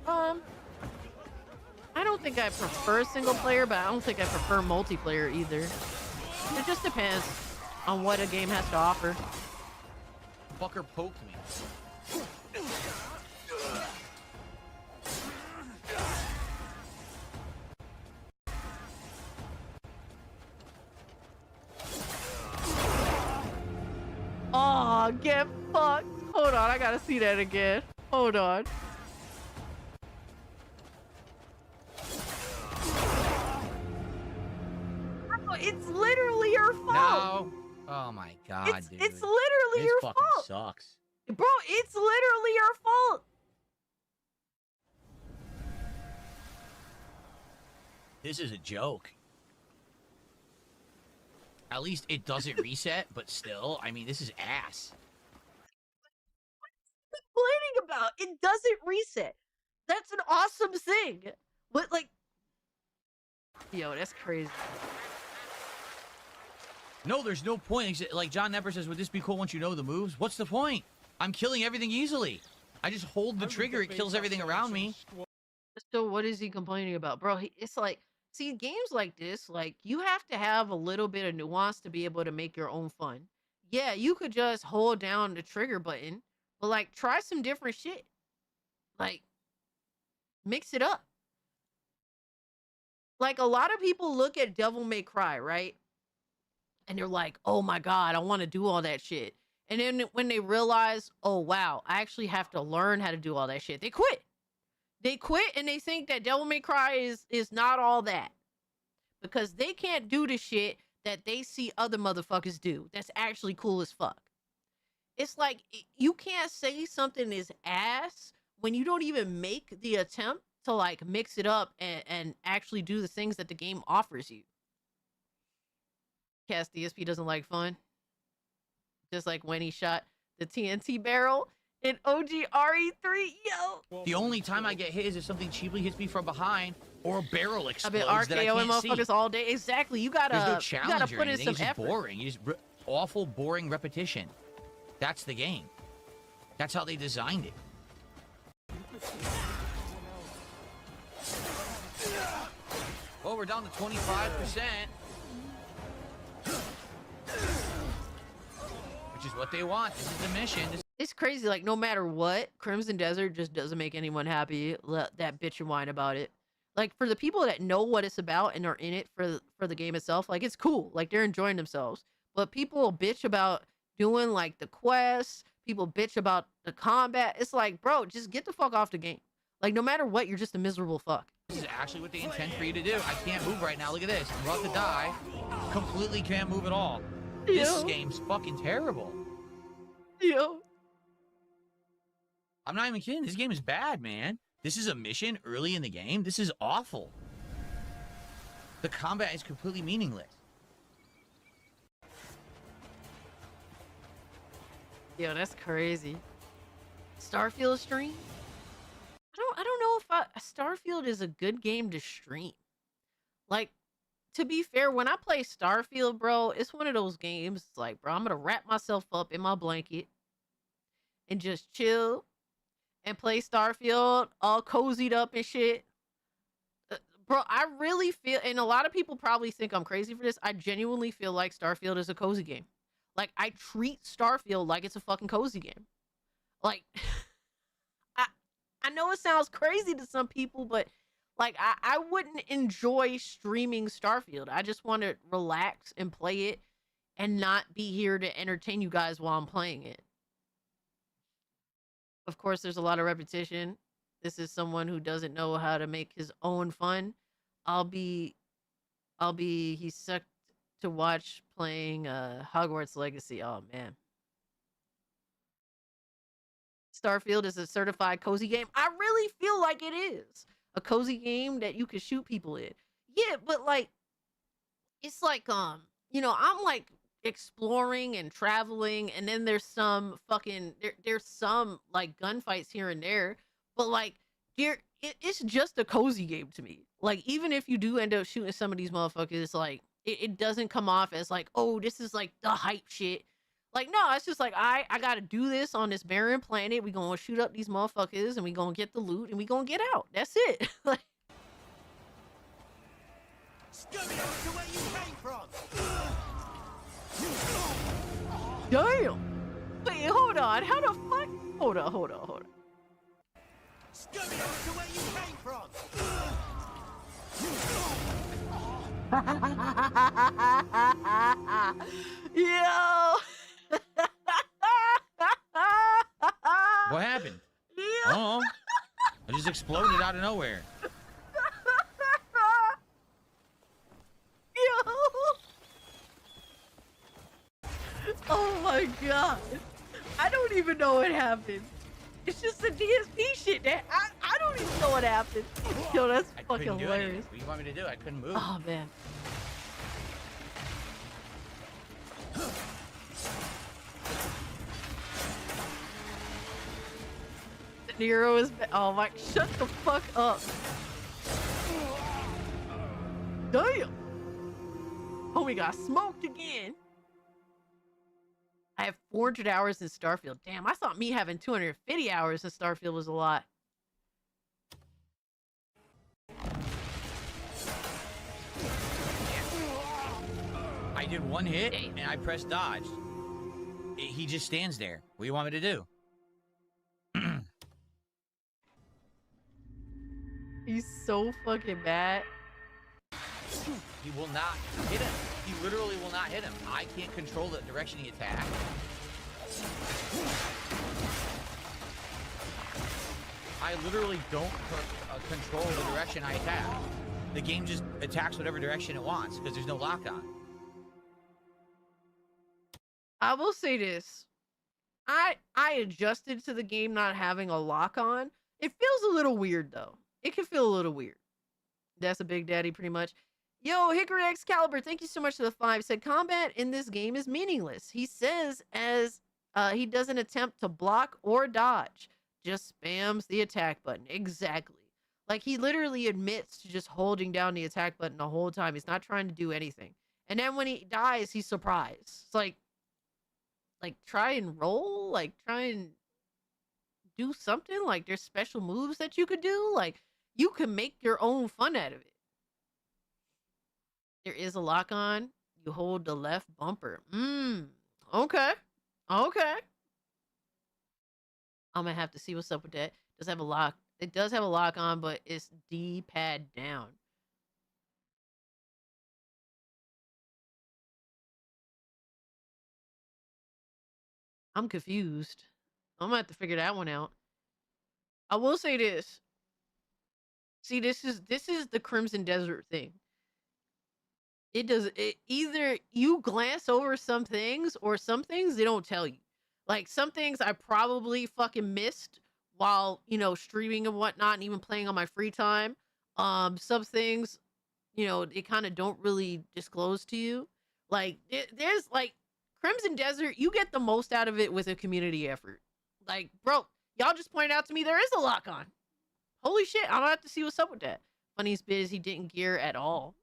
[SPEAKER 5] I I don't think I prefer single player, but I don't think I prefer multiplayer either. It just depends on what a game has to offer.
[SPEAKER 9] Fucker poked me.
[SPEAKER 5] Oh, get fucked. Hold on, I gotta see that again. Hold on. Bro, it's literally your fault.
[SPEAKER 9] No. Oh my god, dude.
[SPEAKER 5] It's literally your
[SPEAKER 9] fucking
[SPEAKER 5] fault.
[SPEAKER 9] Sucks.
[SPEAKER 5] Bro, it's literally your fault.
[SPEAKER 9] This is a joke. At least it doesn't reset, but still, I mean, this is ass.
[SPEAKER 5] Complaining about it doesn't reset. That's an awesome thing. But like, yo, that's crazy.
[SPEAKER 9] No, there's no point. Like John Nepper says, would this be cool once you know the moves? What's the point? I'm killing everything easily. I just hold the trigger, it kills everything around me.
[SPEAKER 5] So what is he complaining about, bro? It's like, see, games like this, like, you have to have a little bit of nuance to be able to make your own fun. Yeah, you could just hold down the trigger button, but like, try some different shit. Like, mix it up. Like, a lot of people look at Devil May Cry, right? And they're like, oh my God, I want to do all that shit. And then when they realize, oh wow, I actually have to learn how to do all that shit, they quit. They quit and they think that Devil May Cry is not all that. Because they can't do the shit that they see other motherfuckers do. That's actually cool as fuck. It's like, you can't say something is ass when you don't even make the attempt to like mix it up and actually do the things that the game offers you. Cast DSP doesn't like fun. Just like when he shot the TNT barrel in OG RE3, yo.
[SPEAKER 9] The only time I get hit is if something cheaply hits me from behind or a barrel explodes.
[SPEAKER 5] I've been
[SPEAKER 9] that I
[SPEAKER 5] RKOing
[SPEAKER 9] can't see.
[SPEAKER 5] motherfuckers all day. Exactly. You gotta,
[SPEAKER 9] There's no challenge
[SPEAKER 5] you gotta
[SPEAKER 9] or
[SPEAKER 5] put in
[SPEAKER 9] anything.
[SPEAKER 5] some
[SPEAKER 9] It's just
[SPEAKER 5] effort.
[SPEAKER 9] boring. You just awful, boring repetition. That's the game. That's how they designed it. Oh, we're down to 25%. Which is what they want. This is the mission.
[SPEAKER 5] It's crazy. Like, no matter what, Crimson Desert just doesn't make anyone happy. That bitch and whine about it. Like, for the people that know what it's about and are in it for the game itself, like, it's cool. Like, they're enjoying themselves. But people bitch about doing, like, the quests. People bitch about the combat. It's like, bro, just get the fuck off the game. Like, no matter what, you're just a miserable fuck.
[SPEAKER 9] This is actually what they intend for you to do. I can't move right now. Look at this. I'm about to die. Completely can't move at all. This game's fucking terrible.
[SPEAKER 5] Yo.
[SPEAKER 9] I'm not even kidding. This game is bad, man. This is a mission early in the game. This is awful. The combat is completely meaningless.
[SPEAKER 5] Yo, that's crazy. Starfield stream? I don't know if Starfield is a good game to stream. Like, to be fair, when I play Starfield, bro, it's one of those games. It's like, bro, I'm gonna wrap myself up in my blanket and just chill and play Starfield all cozied up and shit. Bro, I really feel, and a lot of people probably think I'm crazy for this, I genuinely feel like Starfield is a cozy game. Like, I treat Starfield like it's a fucking cozy game. Like, I know it sounds crazy to some people, but like, I wouldn't enjoy streaming Starfield. I just want to relax and play it and not be here to entertain you guys while I'm playing it. Of course, there's a lot of repetition. This is someone who doesn't know how to make his own fun. He's sucked to watch playing Hogwarts Legacy. Oh, man. Starfield is a certified cozy game. I really feel like it is a cozy game that you can shoot people in. Yeah, but like, it's like, you know, I'm like exploring and traveling, and then there's some fucking, there's some like gunfights here and there, but like, it's just a cozy game to me. Like, even if you do end up shooting some of these motherfuckers, like, it doesn't come off as like, oh, this is like the hype shit. Like, no, it's just like, I gotta do this on this barren planet. We gonna shoot up these motherfuckers, and we gonna get the loot, and we gonna get out. That's it. Like,
[SPEAKER 9] Scooby-Doo, where you came from!
[SPEAKER 5] Damn! Wait, hold on. How the fuck? Hold on.
[SPEAKER 9] Scooby-Doo, where you came from!
[SPEAKER 5] Yo!
[SPEAKER 9] What happened? Oh, I just exploded out of nowhere.
[SPEAKER 5] Yo! Oh my god. I don't even know what happened. It's just the DSP shit that I don't even know what happened. Yo, that's fucking
[SPEAKER 9] Couldn't do
[SPEAKER 5] hilarious.
[SPEAKER 9] anything. What do you want me to do? I couldn't move.
[SPEAKER 5] Oh man. De Niro is oh my, shut the fuck up. Damn. Homie got smoked again. I have 400 hours in Starfield. Damn, I thought me having 250 hours in Starfield was a lot.
[SPEAKER 9] I did one hit and I pressed dodge. He just stands there. What do you want me to do?
[SPEAKER 5] He's so fucking bad.
[SPEAKER 9] He will not hit him. He literally will not hit him. I can't control the direction he attacks. I literally don't control the direction I attack. The game just attacks whatever direction it wants because there's no lock on.
[SPEAKER 5] I will say this. I adjusted to the game not having a lock on. It feels a little weird though. It can feel a little weird. That's a Big Daddy pretty much. Yo, Hickory Excalibur, thank you so much for the 5. Said combat in this game is meaningless. He says as he doesn't attempt to block or dodge, just spams the attack button. Exactly. Like he literally admits to just holding down the attack button the whole time. He's not trying to do anything. And then when he dies, he's surprised. It's like try and roll, like try and do something. Like there's special moves that you could do. Like you can make your own fun out of it. There is a lock on. You hold the left bumper. Okay. Okay. I'm gonna have to see what's up with that. Does have a lock. It does have a lock on, but it's D-pad down. I'm confused. I'm gonna have to figure that one out. I will say this. See, this is the Crimson Desert thing. Either you glance over some things or some things they don't tell you. Like some things I probably fucking missed while, streaming and whatnot and even playing on my free time. Some things, they kind of don't really disclose to you. Like there's like Crimson Desert, you get the most out of it with a community effort. Like, bro, y'all just pointed out to me there is a lock on. Holy shit, I'm gonna have to see what's up with that. Funniest bit is he didn't gear at all.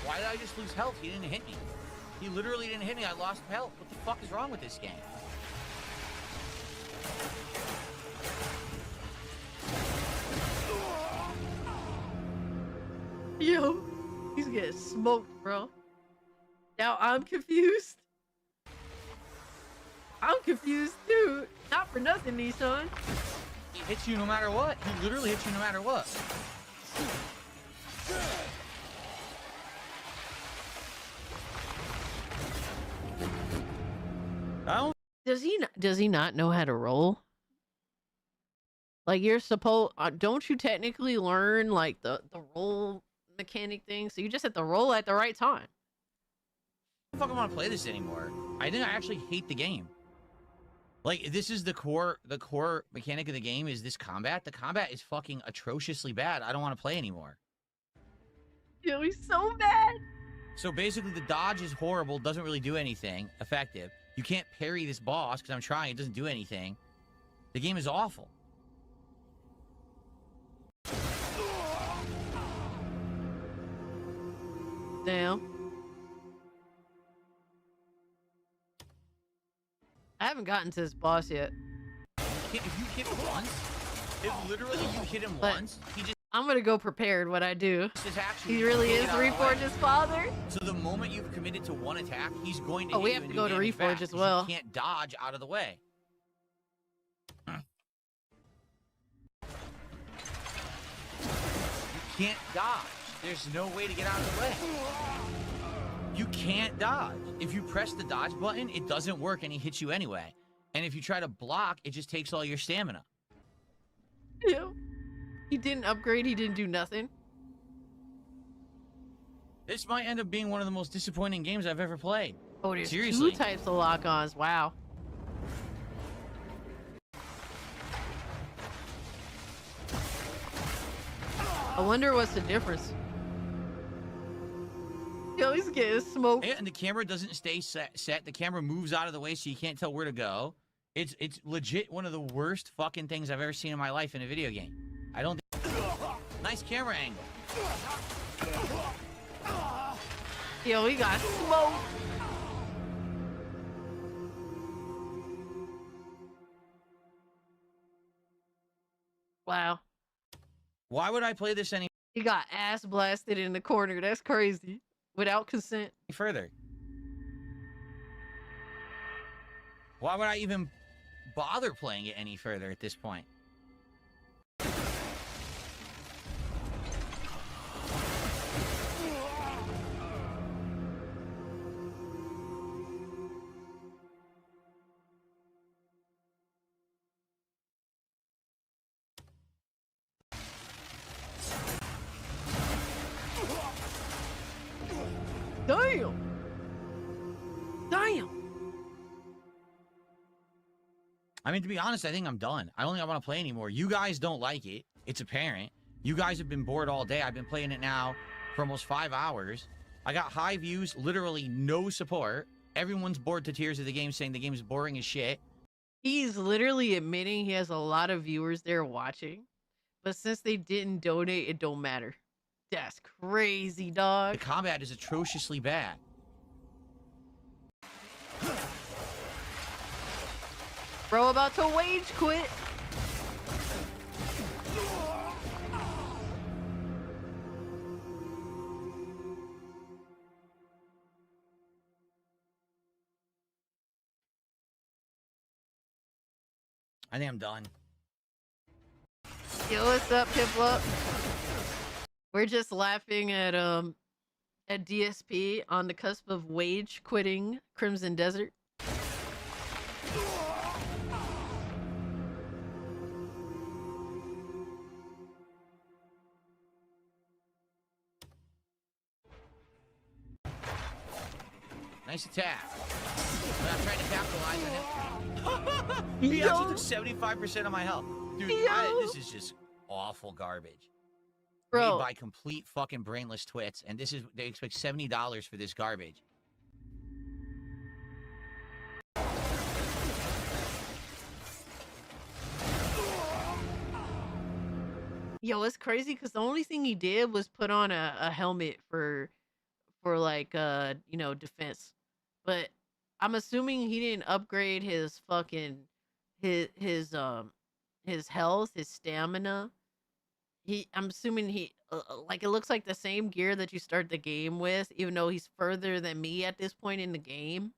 [SPEAKER 9] Why did I just lose health? He didn't hit me. He literally didn't hit me. I lost health. What the fuck is wrong with this game?
[SPEAKER 5] Yo, he's getting smoked, bro. Now I'm confused. I'm confused too. Not for nothing, Nissan.
[SPEAKER 9] He hits you no matter what. He literally hits you no matter what.
[SPEAKER 5] Does he not know how to roll? Like you're supposed, don't you technically learn like the roll mechanic thing? So you just have to roll at the right time.
[SPEAKER 9] I don't fucking want to play this anymore. I think I actually hate the game. Like this is the core mechanic of the game is this combat. The combat is fucking atrociously bad. I don't want to play anymore.
[SPEAKER 5] Yo, he's so bad.
[SPEAKER 9] So basically the dodge is horrible, doesn't really do anything effective. You can't parry this boss because I'm trying, it doesn't do anything. The game is awful.
[SPEAKER 5] Damn. I haven't gotten to this boss yet.
[SPEAKER 9] If you hit him once, if literally you hit him once, he just...
[SPEAKER 5] I'm gonna go prepared what I do.
[SPEAKER 9] Actually,
[SPEAKER 5] He really is Reforge's father?
[SPEAKER 9] So the moment you've committed to one attack, he's going to
[SPEAKER 5] Oh,
[SPEAKER 9] hit
[SPEAKER 5] we
[SPEAKER 9] you
[SPEAKER 5] have
[SPEAKER 9] and
[SPEAKER 5] to
[SPEAKER 9] do
[SPEAKER 5] go to
[SPEAKER 9] damage back,
[SPEAKER 5] Reforge as
[SPEAKER 9] 'cause
[SPEAKER 5] well.
[SPEAKER 9] You can't dodge out of the way. You can't dodge. There's no way to get out of the way. You can't dodge. If you press the dodge button, it doesn't work and he hits you anyway. And if you try to block, it just takes all your stamina.
[SPEAKER 5] Yeah. He didn't upgrade, he didn't do nothing.
[SPEAKER 9] This might end up being one of the most disappointing games I've ever played.
[SPEAKER 5] Oh, there's
[SPEAKER 9] Seriously.
[SPEAKER 5] 2 types of lock-ons. Wow. I wonder what's the difference. Yo, he's getting smoked.
[SPEAKER 9] And the camera doesn't stay set. The camera moves out of the way so you can't tell where to go. It's legit one of the worst fucking things I've ever seen in my life in a video game. I don't think... Nice camera angle.
[SPEAKER 5] Yo, he got smoked. Wow.
[SPEAKER 9] Why would I play this any
[SPEAKER 5] He got ass blasted in the corner. That's crazy. Without consent.
[SPEAKER 9] further? Why would I even bother playing it any further at this point?
[SPEAKER 5] Damn. Damn.
[SPEAKER 9] I mean, to be honest, I think I'm done. I don't think I want to play anymore. You guys don't like it. It's apparent. You guys have been bored all day. I've been playing it now for almost 5 hours. I got high views, literally no support. Everyone's bored to tears of the game, saying the game's boring as shit.
[SPEAKER 5] He's literally admitting he has a lot of viewers there watching. But since they didn't donate, it don't matter. That's crazy, dog.
[SPEAKER 9] The combat is atrociously bad.
[SPEAKER 5] Bro about to wage quit.
[SPEAKER 9] I think I'm done.
[SPEAKER 5] Yo, what's up, Piplup? We're just laughing at DSP on the cusp of wage quitting Crimson Desert.
[SPEAKER 9] Nice attack. I'm not trying to capitalize on him. He
[SPEAKER 5] Yo.
[SPEAKER 9] actually took 75% of my health. Dude, this is just awful garbage.
[SPEAKER 5] Bro.
[SPEAKER 9] Made by complete fucking brainless twits, and this is they expect $70 for this garbage.
[SPEAKER 5] Yo, it's crazy because the only thing he did was put on a helmet for like you know, defense. But I'm assuming he didn't upgrade his fucking his health, his stamina. I'm assuming he like, it looks like the same gear that you start the game with, even though he's further than me at this point in the game.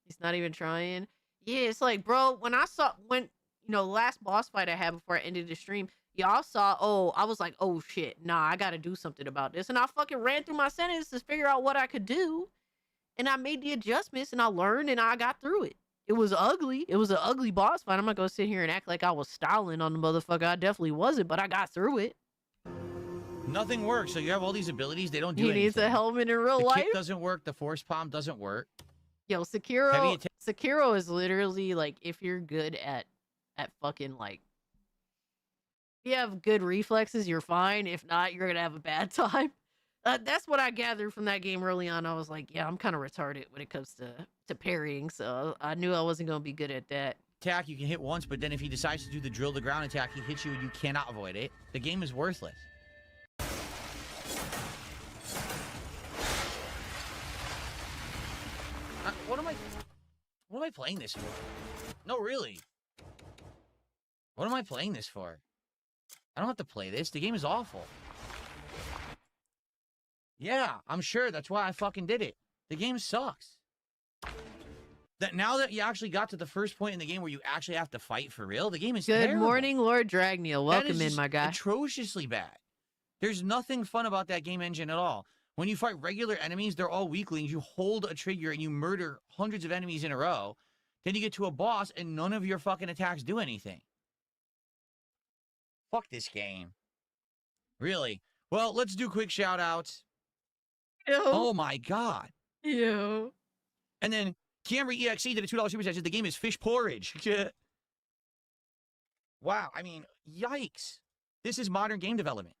[SPEAKER 5] He's not even trying. Yeah, it's like, bro, when you know, last boss fight I had before I ended the stream, y'all saw, I was like, oh shit, nah, I gotta do something about this. And I fucking ran through my sentences to figure out what I could do. And I made the adjustments and I learned and I got through it. It was ugly. It was an ugly boss fight. I'm not gonna sit here and act like I was styling on the motherfucker. I definitely wasn't, but I got through it.
[SPEAKER 9] Nothing works. So you have all these abilities, they don't do
[SPEAKER 5] He
[SPEAKER 9] anything.
[SPEAKER 5] needs a helmet in real
[SPEAKER 9] the
[SPEAKER 5] life.
[SPEAKER 9] kick doesn't work. The force palm doesn't work.
[SPEAKER 5] Yo, Sekiro is literally like, if you're good at fucking like, if you have good reflexes, you're fine. If not, you're gonna have a bad time. That's what I gathered from that game early on. I was like, yeah, I'm kind of retarded when it comes to parrying, so I knew I wasn't gonna be good at that.
[SPEAKER 9] Attack, you can hit once, but then if he decides to do the drill the ground attack, he hits you and you cannot avoid it. The game is worthless. What am I playing this for? No, really. What am I playing this for? I don't have to play this. The game is awful. Yeah, I'm sure. That's why I fucking did it. The game sucks. That now that you actually got to the first point in the game where you actually have to fight for real, the game is
[SPEAKER 5] Good
[SPEAKER 9] terrible.
[SPEAKER 5] morning, Lord Dragneil. Welcome in, my guy.
[SPEAKER 9] Atrociously bad. There's nothing fun about that game engine at all. When you fight regular enemies, they're all weaklings. You hold a trigger and you murder hundreds of enemies in a row. Then you get to a boss and none of your fucking attacks do anything. Fuck this game. Really. Well, let's do quick shout outs.
[SPEAKER 5] Ew.
[SPEAKER 9] Oh my god.
[SPEAKER 5] Ew.
[SPEAKER 9] And then Camry EXE did a $2 super chat. The game is fish porridge. Wow. I mean, yikes. This is modern game development.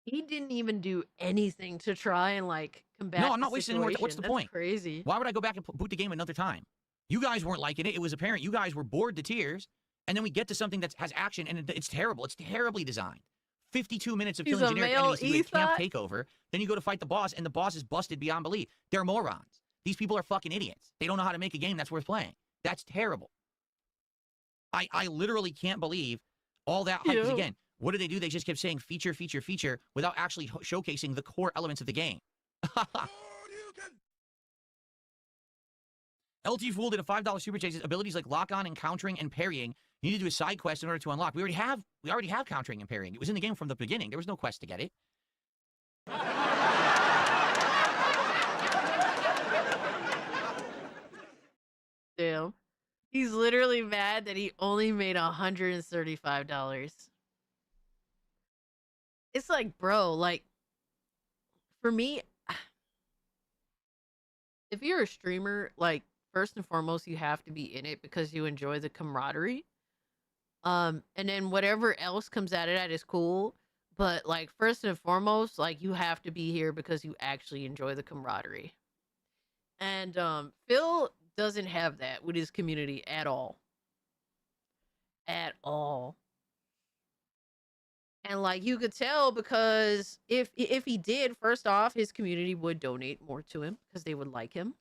[SPEAKER 5] He didn't even do anything to try and like combat.
[SPEAKER 9] No, I'm not wasting any more time. What's the
[SPEAKER 5] That's
[SPEAKER 9] point?
[SPEAKER 5] Crazy.
[SPEAKER 9] Why would I go back and boot the game another time? You guys weren't liking it. It was apparent. You guys were bored to tears. And then we get to something that has action, and it's terrible. It's terribly designed. 52 minutes of
[SPEAKER 5] He's
[SPEAKER 9] killing
[SPEAKER 5] a
[SPEAKER 9] generic
[SPEAKER 5] male
[SPEAKER 9] enemies to do a camp
[SPEAKER 5] Ethot?
[SPEAKER 9] takeover. Then you go to fight the boss, and the boss is busted beyond belief. They're morons. These people are fucking idiots. They don't know how to make a game that's worth playing. That's terrible. I literally can't believe all that hype. 'Cause again, what did they do? They just kept saying feature, feature, feature without actually showcasing the core elements of the game. LT Fool did a $5 super chase. Abilities like lock on and countering and parrying. You need to do a side quest in order to unlock. We already have countering and parrying. It was in the game from the beginning. There was no quest to get it.
[SPEAKER 5] Damn. He's literally mad that he only made $135. It's like, bro, like, for me, if you're a streamer, like, first and foremost, you have to be in it because you enjoy the camaraderie. And then whatever else comes out of that is cool. But, like, first and foremost, like, you have to be here because you actually enjoy the camaraderie. And Phil doesn't have that with his community at all. At all. And like you could tell because if he did, first off, his community would donate more to him because they would like him.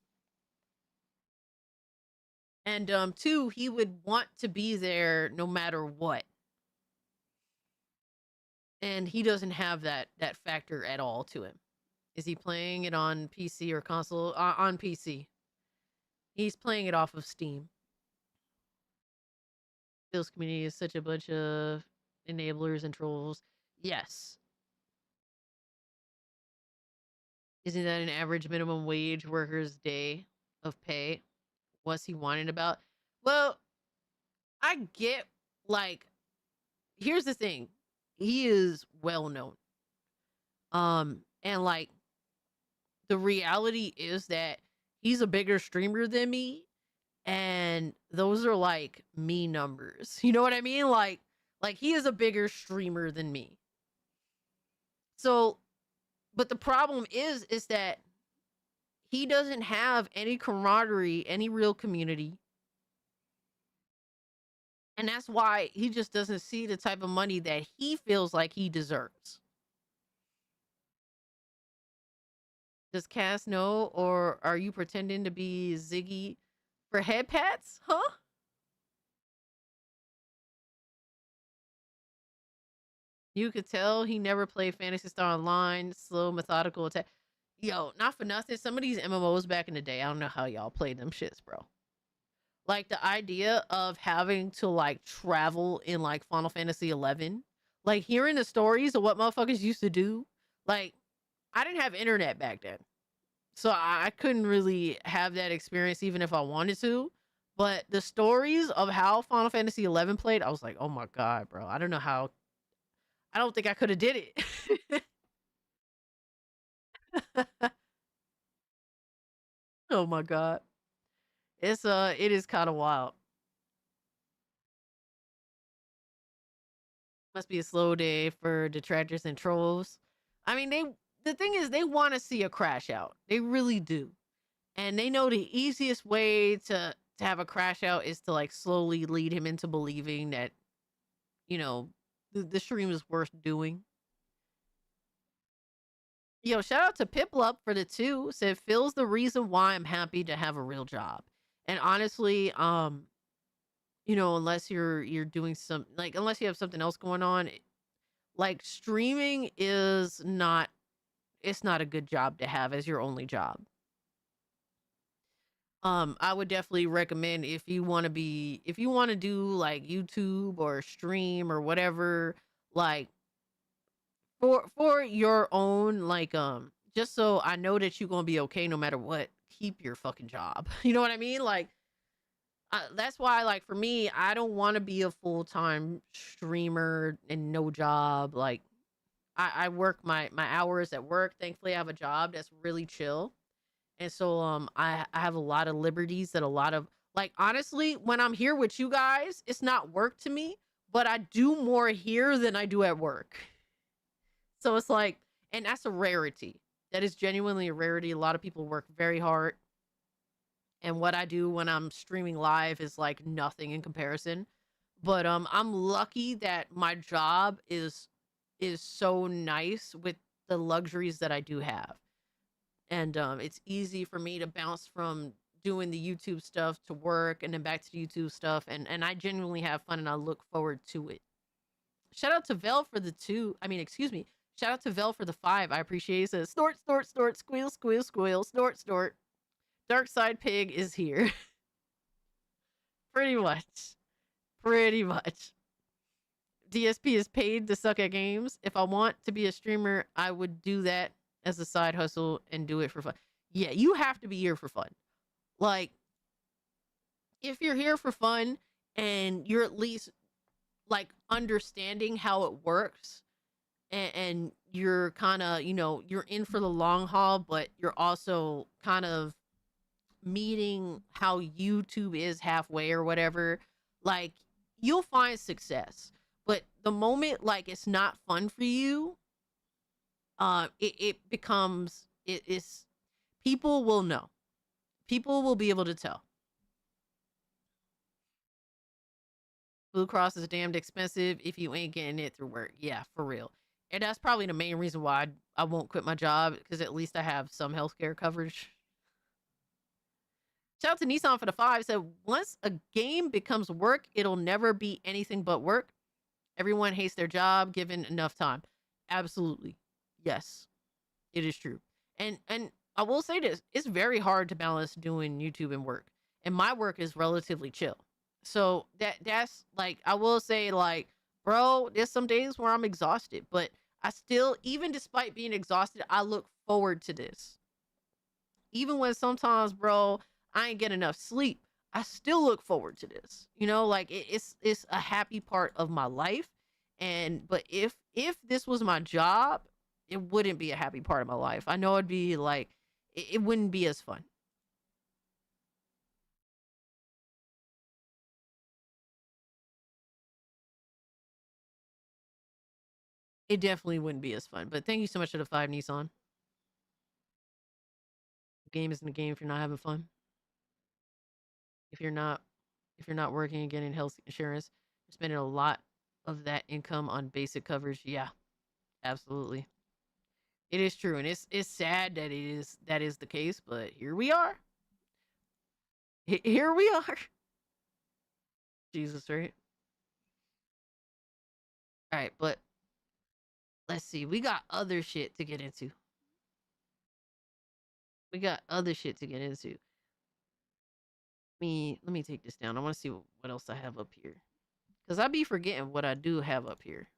[SPEAKER 5] And two, he would want to be there no matter what. And he doesn't have that factor at all to him. Is he playing it on PC or console? On PC. He's playing it off of Steam. Phil's community is such a bunch of enablers and trolls. Yes. Isn't that an average minimum wage worker's day of pay? What's he whining about? Well, I get, like, here's the thing. He is well known. And like, the reality is that he's a bigger streamer than me. And those are like me numbers. You know what I mean? Like he is a bigger streamer than me. So, but the problem is that he doesn't have any camaraderie, any real community. And that's why he just doesn't see the type of money that he feels like he deserves. Does Cass know, or are you pretending to be Ziggy for head pats? Huh? You could tell he never played Phantasy Star Online. Slow, methodical attack. Yo, not for nothing. Some of these MMOs back in the day, I don't know how y'all played them shits, bro. Like, the idea of having to, like, travel in, like, Final Fantasy 11. Like, hearing the stories of what motherfuckers used to do. Like, I didn't have internet back then. So I couldn't really have that experience even if I wanted to. But the stories of how Final Fantasy 11 played, I was like, oh my God, bro. I don't know how. I don't think I could have did it. Oh my God. It is kind of wild. Must be a slow day for detractors and trolls. I mean, the thing is, they want to see a crash out. They really do. And they know the easiest way to have a crash out is to like slowly lead him into believing that, you know, the stream is worth doing. Yo, shout out to Piplup for the 2. Said Phil's the reason why I'm happy to have a real job. And honestly, you know, unless you're doing some like unless you have something else going on, like streaming is not it's not a good job to have as your only job. I would definitely recommend if you want to do like YouTube or stream or whatever, like for your own like just so I know that you're going to be okay no matter what, keep your fucking job. You know what I mean? Like that's why like for me, I don't want to be a full-time streamer and no job. Like I work my hours at work. Thankfully I have a job that's really chill. And so I have a lot of liberties that a lot of like honestly, when I'm here with you guys, it's not work to me, but I do more here than I do at work. So it's like, and that's a rarity. That is genuinely a rarity. A lot of people work very hard. And what I do when I'm streaming live is like nothing in comparison. But I'm lucky that my job is so nice with the luxuries that I do have. And it's easy for me to bounce from doing the YouTube stuff to work and then back to the YouTube stuff. And I genuinely have fun and I look forward to it. Shout out to Vel for the 2. I mean, excuse me. Shout out to Vel for the 5. I appreciate it. It says, snort, snort, snort, squeal, squeal, squeal, snort, snort. Dark Side Pig is here. Pretty much. Pretty much. DSP is paid to suck at games. If I want to be a streamer, I would do that as a side hustle and do it for fun. Yeah, you have to be here for fun. Like, if you're here for fun and you're at least like understanding how it works and you're kind of, you know, you're in for the long haul, but you're also kind of meeting how YouTube is halfway or whatever, like you'll find success. But the moment like it's not fun for you, it becomes it is people will know. People will be able to tell. Blue Cross is damned expensive if you ain't getting it through work. Yeah, for real. And that's probably the main reason why I won't quit my job, because at least I have some healthcare coverage. Shout out to Nissan for the 5. Said, once a game becomes work, it'll never be anything but work. Everyone hates their job given enough time. Absolutely. Yes, it is true. And I will say this, it's very hard to balance doing YouTube and work. And my work is relatively chill. So that's like, I will say like, bro, there's some days where I'm exhausted, but I still, even despite being exhausted, I look forward to this. Even when sometimes, bro, I ain't get enough sleep, I still look forward to this. You know, like it's a happy part of my life. But if this was my job, it wouldn't be a happy part of my life. I know it'd be like, it wouldn't be as fun. It definitely wouldn't be as fun. But thank you so much for the 5, Nissan. The game isn't a game if you're not having fun. If you're not working and getting health insurance, you're spending a lot of that income on basic coverage. Yeah, absolutely. It is true, and it's sad that that is the case, but here we are. Here we are. Jesus, right? All right, but let's see. We got other shit to get into. Let me take this down. I want to see what else I have up here, because I be forgetting what I do have up here.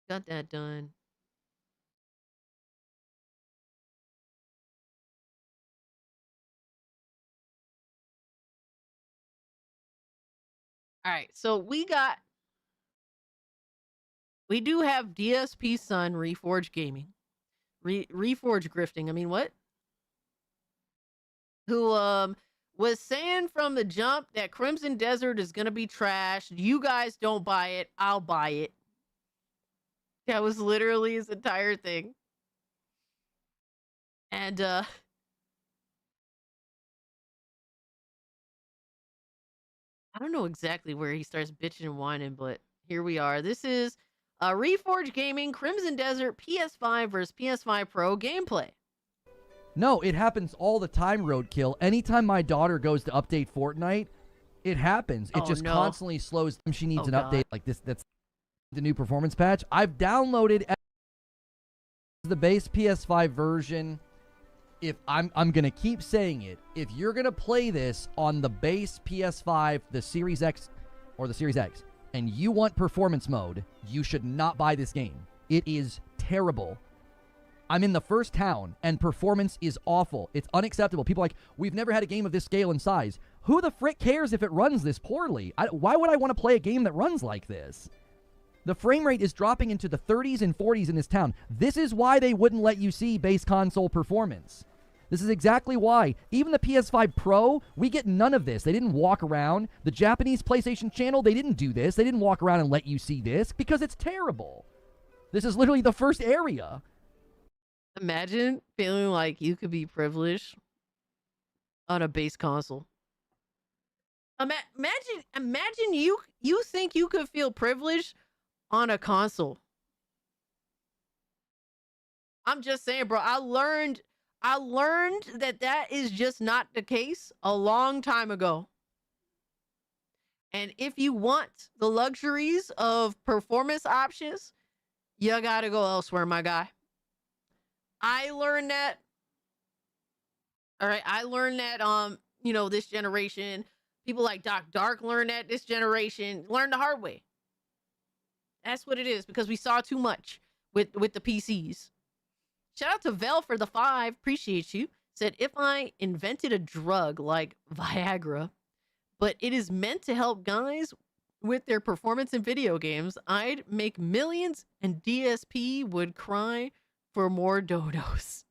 [SPEAKER 5] Got that done. All right, so we do have DSP Sun Reforge Gaming, Reforge Grifting. I mean, what? Who was saying from the jump that Crimson Desert is gonna be trash. You guys don't buy it, I'll buy it. That was literally his entire thing. And I don't know exactly where he starts bitching and whining, but here we are. This is Reforge Gaming, Crimson Desert, PS5 versus PS5 Pro gameplay.
[SPEAKER 8] No, it happens all the time, Roadkill. Anytime my daughter goes to update Fortnite, it happens. It just constantly slows. She needs an update like this. That's the new performance patch. I've downloaded the base PS5 version. If I'm gonna keep saying it, if you're gonna play this on the base PS5, the Series X or the Series X, and you want performance mode, you should not buy this game. It is terrible. I'm in the first town, and performance is awful. It's unacceptable. People are like, we've never had a game of this scale and size. Who the frick cares if it runs this poorly? Why would I want to play a game that runs like this? The frame rate is dropping into the 30s and 40s in this town. This is why they wouldn't let you see base console performance. This is exactly why. Even the PS5 Pro, we get none of this. They didn't walk around. The Japanese PlayStation channel, they didn't do this. They didn't walk around and let you see this because it's terrible. This is literally the first area.
[SPEAKER 5] Imagine feeling like you could be privileged on a base console. Imagine you think you could feel privileged on a console. I'm just saying, bro. I learned that is just not the case a long time ago. And if you want the luxuries of performance options, you gotta go elsewhere, my guy. I learned that. All right, I learned that this generation, people like Doc Dark learned that this generation learned the hard way. That's what it is, because we saw too much with the PCs. Shout out to Vel for the 5. Appreciate you. Said, if I invented a drug like Viagra, but it is meant to help guys with their performance in video games, I'd make millions and DSP would cry for more dodos.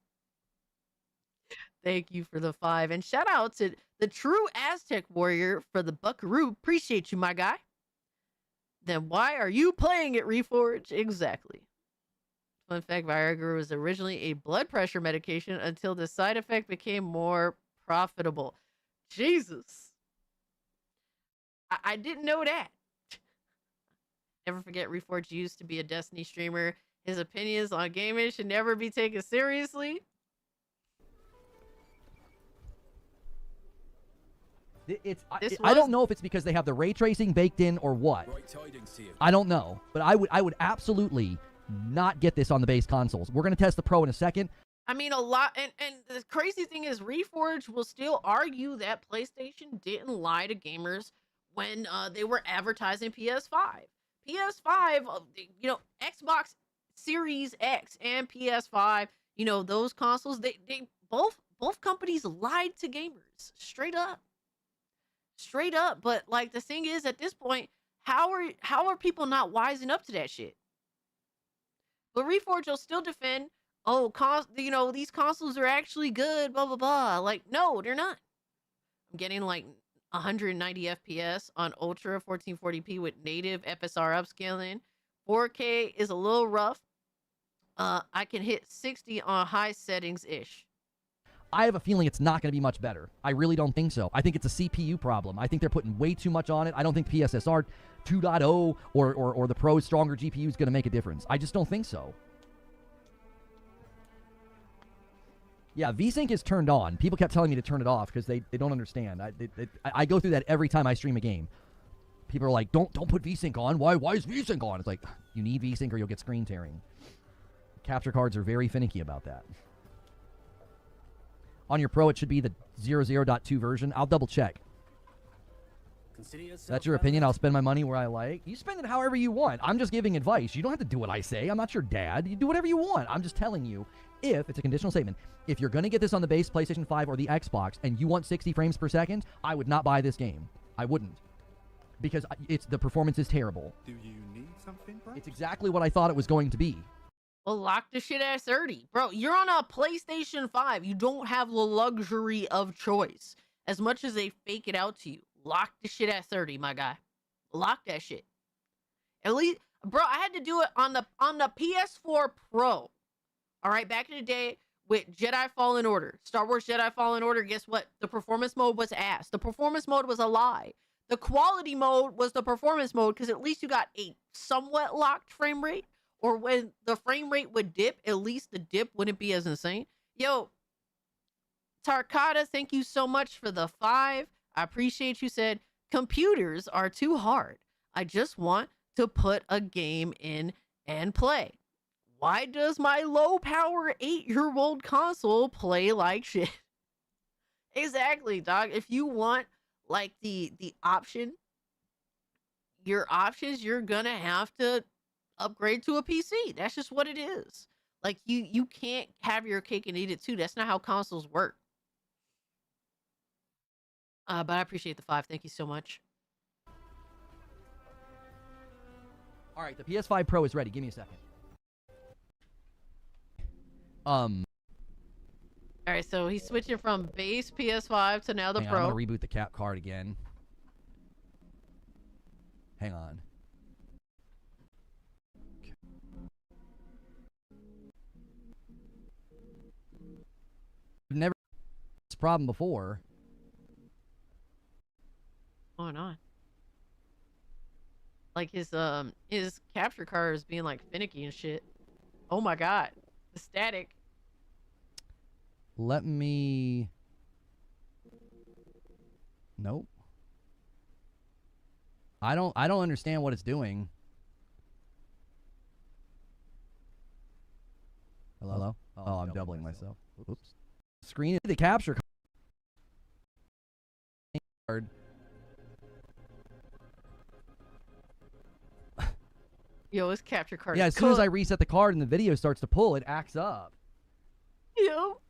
[SPEAKER 5] Thank you for the 5. And shout out to the true Aztec warrior for the buckaroo. Appreciate you, my guy. Then why are you playing it, Reforge? Exactly. Fun fact, Viagra was originally a blood pressure medication until the side effect became more profitable. Jesus. I didn't know that. Never forget, Reforge used to be a Destiny streamer. His opinions on gaming should never be taken seriously.
[SPEAKER 8] I don't know if it's because they have the ray tracing baked in or what. I don't know, but I would absolutely not get this on the base consoles. We're going to test the Pro in a second.
[SPEAKER 5] I mean, a lot, and the crazy thing is, Reforge will still argue that PlayStation didn't lie to gamers when they were advertising PS5. PS5, Xbox Series X and PS5, those consoles, they both companies lied to gamers straight up. But like, the thing is, at this point, how are people not wising up to that shit? But Reforge will still defend, these consoles are actually good, blah blah blah. Like, no, they're not. I'm getting like 190 FPS on Ultra 1440p with native FSR upscaling. 4K is a little rough. I can hit 60 on high settings ish.
[SPEAKER 8] I have a feeling it's not going to be much better. I really don't think so. I think it's a CPU problem. I think they're putting way too much on it. I don't think PSSR 2.0 or the Pro's stronger GPU is going to make a difference. I just don't think so. Yeah, VSync is turned on. People kept telling me to turn it off because they don't understand. I go through that every time I stream a game. People are like, don't put VSync on. Why is VSync on? It's like, you need VSync or you'll get screen tearing. Capture cards are very finicky about that. On your Pro, it should be the 00.2 version. I'll double check. That's your opinion. I'll spend my money where I like. You spend it however you want. I'm just giving advice. You don't have to do what I say. I'm not your dad. You do whatever you want. I'm just telling you, if it's a conditional statement, if you're going to get this on the base PlayStation 5 or the Xbox and you want 60 frames per second, I would not buy this game. I wouldn't. Because the performance is terrible.
[SPEAKER 7] Do you need something, bro?
[SPEAKER 8] It's exactly what I thought it was going to be.
[SPEAKER 5] Well, lock the shit at 30. Bro, you're on a PlayStation 5. You don't have the luxury of choice. As much as they fake it out to you, lock the shit at 30, my guy. Lock that shit. At least, bro, I had to do it on the PS4 Pro. All right, back in the day with Jedi Fallen Order. Star Wars Jedi Fallen Order, guess what? The performance mode was ass. The performance mode was a lie. The quality mode was the performance mode because at least you got a somewhat locked frame rate. Or when the frame rate would dip, at least the dip wouldn't be as insane. Yo, Tarkata, thank you so much for the 5. I appreciate you. Said, computers are too hard. I just want to put a game in and play. Why does my low-power 8-year-old console play like shit? Exactly, dog. If you want like the option, your options, you're gonna have to upgrade to a PC. That's just what it is. Like you can't have your cake and eat it too. That's not how consoles work. But I appreciate the 5. Thank you so much.
[SPEAKER 8] All right, the PS5 Pro is ready. Give me a second.
[SPEAKER 5] All right, so he's switching from base PS5 to now the Pro.
[SPEAKER 8] I'm gonna reboot the cap card again. Hang on. Okay. I've never had this problem before.
[SPEAKER 5] What's going on? Like his capture card is being like finicky and shit. Oh my god, the static.
[SPEAKER 8] Let me. Nope. I don't understand what it's doing. Hello? Oh, I'm doubling myself. Oops. Screen the capture card.
[SPEAKER 5] Yo, his capture card.
[SPEAKER 8] Yeah,
[SPEAKER 5] is
[SPEAKER 8] as soon as I
[SPEAKER 5] cooked.
[SPEAKER 8] reset the card and the video starts to pull, it acts up.
[SPEAKER 5] Yo.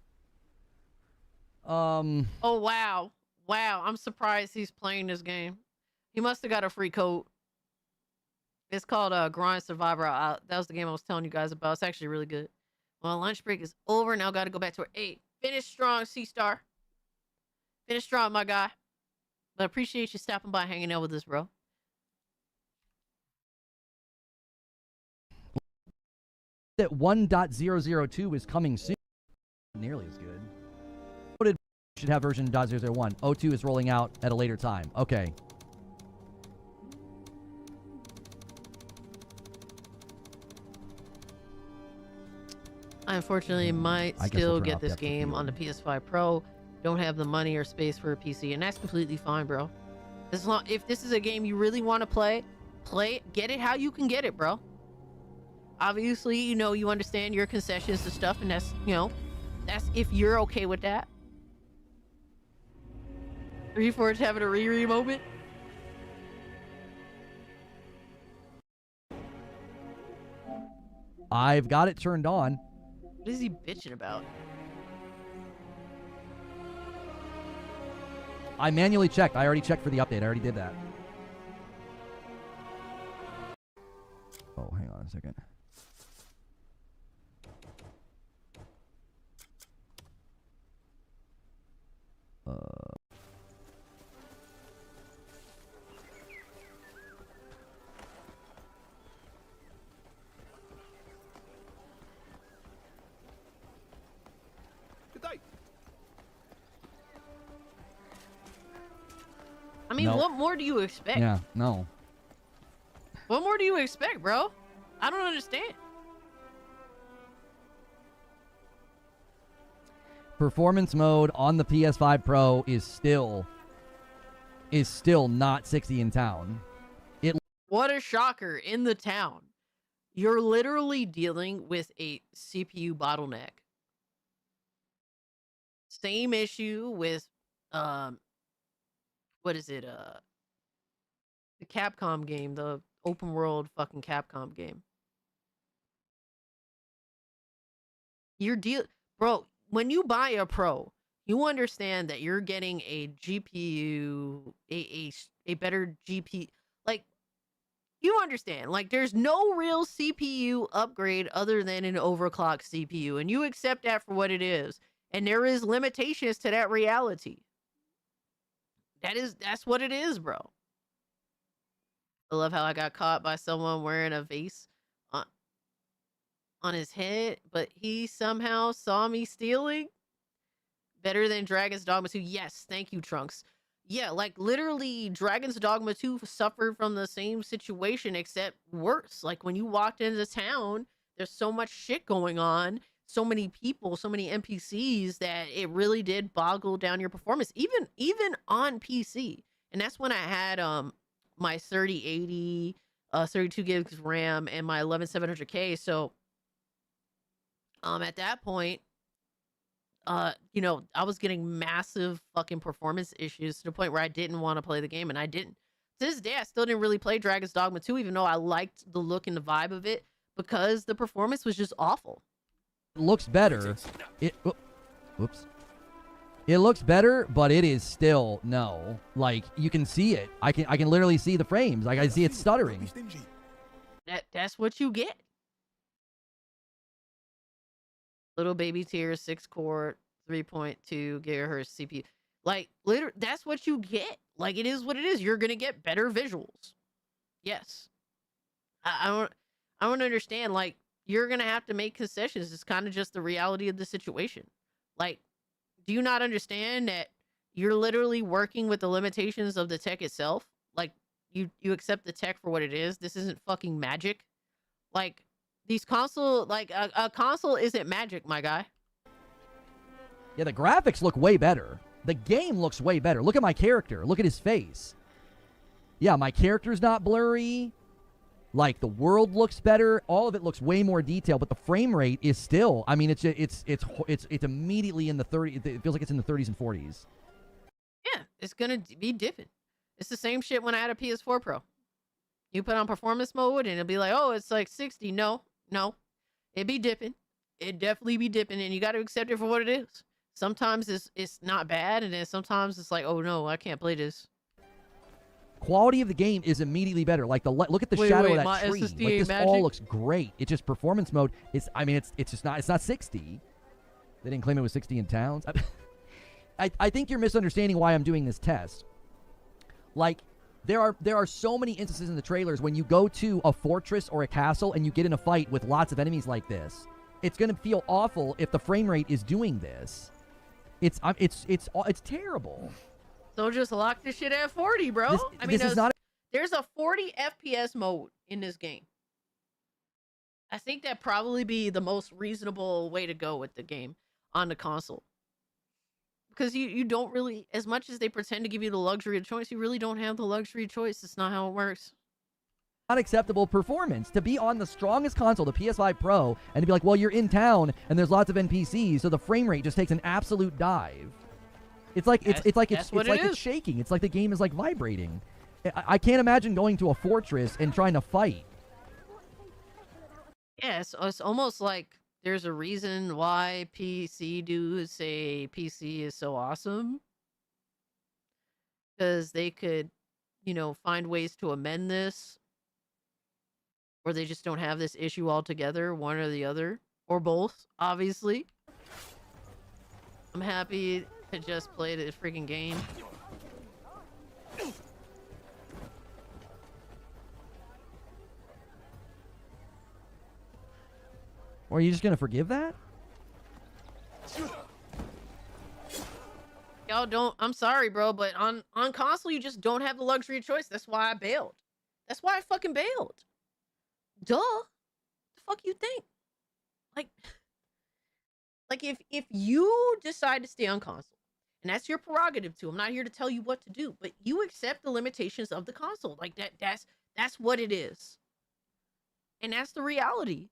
[SPEAKER 8] Um.
[SPEAKER 5] Oh wow, wow! I'm surprised he's playing this game. He must have got a free code. It's called Grind Survivor. That was the game I was telling you guys about. It's actually really good. Well, lunch break is over. Now got to go back to our 8. Finish strong, C-Star. Finish strong, my guy. But I appreciate you stopping by, hanging out with us, bro.
[SPEAKER 8] That 1.002 is coming soon. Nearly as good. Should have version 0.001. 02 is rolling out at a later time. Okay.
[SPEAKER 5] I unfortunately might
[SPEAKER 8] I guess
[SPEAKER 5] still
[SPEAKER 8] we'll turn
[SPEAKER 5] get
[SPEAKER 8] off
[SPEAKER 5] this
[SPEAKER 8] depth of
[SPEAKER 5] game on the PS5 Pro. Don't have the money or space for a PC, and that's completely fine, bro. As long if this is a game you really want to play it, get it how you can get it, bro. Obviously, you know, you understand your concessions and stuff, and that's, you know, that's if you're okay with that. 3-4 having a Riri moment.
[SPEAKER 8] I've got it turned on.
[SPEAKER 5] What is he bitching about?
[SPEAKER 8] I manually checked. I already checked for the update. I already did that. Oh, hang on a second.
[SPEAKER 6] Good day.
[SPEAKER 5] I mean,
[SPEAKER 8] Nope.
[SPEAKER 5] what more do you expect?
[SPEAKER 8] Yeah, no.
[SPEAKER 5] What more do you expect, bro? I don't understand.
[SPEAKER 8] Performance mode on the PS5 Pro is still not 60 in town.
[SPEAKER 5] What a shocker in the town. You're literally dealing with a CPU bottleneck. Same issue with what is it? The Capcom game, the open world fucking Capcom game. Bro, when you buy a Pro, you understand that you're getting a GPU, a better GPU. Like, you understand, like, there's no real CPU upgrade other than an overclocked CPU, and you accept that for what it is. And there is limitations to that reality. That's what it is, bro. I love how I got caught by someone wearing a vase on his head, but he somehow saw me stealing. Better than Dragon's Dogma 2. Yes, thank you, Trunks. Yeah, like literally Dragon's Dogma 2 suffered from the same situation except worse. Like when you walked into town, there's so much shit going on, so many people, so many NPCs that it really did boggle down your performance even on PC. And that's when I had my 3080 32 gigs RAM and my 11700K. So at that point, you know, I was getting massive fucking performance issues to the point where I didn't want to play the game, and I didn't. To this day, I still didn't really play Dragon's Dogma 2, even though I liked the look and the vibe of it, because the performance was just awful.
[SPEAKER 8] It looks better. Whoops. It looks better, but it is still no. Like you can see it. I can literally see the frames. Like I see it stuttering.
[SPEAKER 5] That's what you get. Little baby tier, 6-core, 3.2 gigahertz CPU. Like, literally, that's what you get. Like, it is what it is. You're gonna get better visuals. Yes. I don't understand. Like, you're gonna have to make concessions. It's kind of just the reality of the situation. Like, do you not understand that you're literally working with the limitations of the tech itself? Like, you accept the tech for what it is. This isn't fucking magic. Like, these console, like a console isn't magic, my guy.
[SPEAKER 8] Yeah, the graphics look way better. The game looks way better. Look at my character. Look at his face. Yeah, my character's not blurry. Like the world looks better. All of it looks way more detailed, but the frame rate is still. I mean, it's immediately in the 30. It feels like it's in the 30s and 40s.
[SPEAKER 5] Yeah, it's gonna be dipping. It's the same shit when I had a PS4 Pro. You put on performance mode and it'll be like, oh, it's like 60. No, it'd be dipping. It'd definitely be dipping, and you got to accept it for what it is. Sometimes it's not bad, and then sometimes it's like, oh no, I can't play this.
[SPEAKER 8] Quality of the game is immediately better. Like look at the shadow of that tree.
[SPEAKER 5] SSD
[SPEAKER 8] Like this
[SPEAKER 5] magic?
[SPEAKER 8] all looks great. It just performance mode is. I mean, it's just not. It's not 60. They didn't claim it was 60 in towns. I think you're misunderstanding why I'm doing this test. Like. There are so many instances in the trailers when you go to a fortress or a castle and you get in a fight with lots of enemies like this. It's going to feel awful if the frame rate is doing this. It's terrible.
[SPEAKER 5] So just lock this shit at 40, bro. I mean, there's a 40 FPS mode in this game. I think that'd probably be the most reasonable way to go with the game on the console. Because you don't really, as much as they pretend to give you the luxury of choice, you really don't have the luxury of choice. It's not how it works.
[SPEAKER 8] Not acceptable performance to be on the strongest console, the PS5 Pro, and to be like, well, you're in town and there's lots of NPCs, so the frame rate just takes an absolute dive. It's like it's shaking. It's like the game is like vibrating. I can't imagine going to a fortress and trying to fight.
[SPEAKER 5] Yeah, it's almost like there's a reason why PC dudes say PC is so awesome. Because they could, you know, find ways to amend this. Or they just don't have this issue altogether, one or the other. Or both, obviously. I'm happy to just play the freaking game.
[SPEAKER 8] Or are you just going to forgive that?
[SPEAKER 5] Y'all don't, I'm sorry, bro, but on console, you just don't have the luxury of choice. That's why I bailed. That's why I fucking bailed. Duh. The fuck you think? Like if you decide to stay on console, and that's your prerogative too. I'm not here to tell you what to do, but you accept the limitations of the console. Like that's what it is. And that's the reality.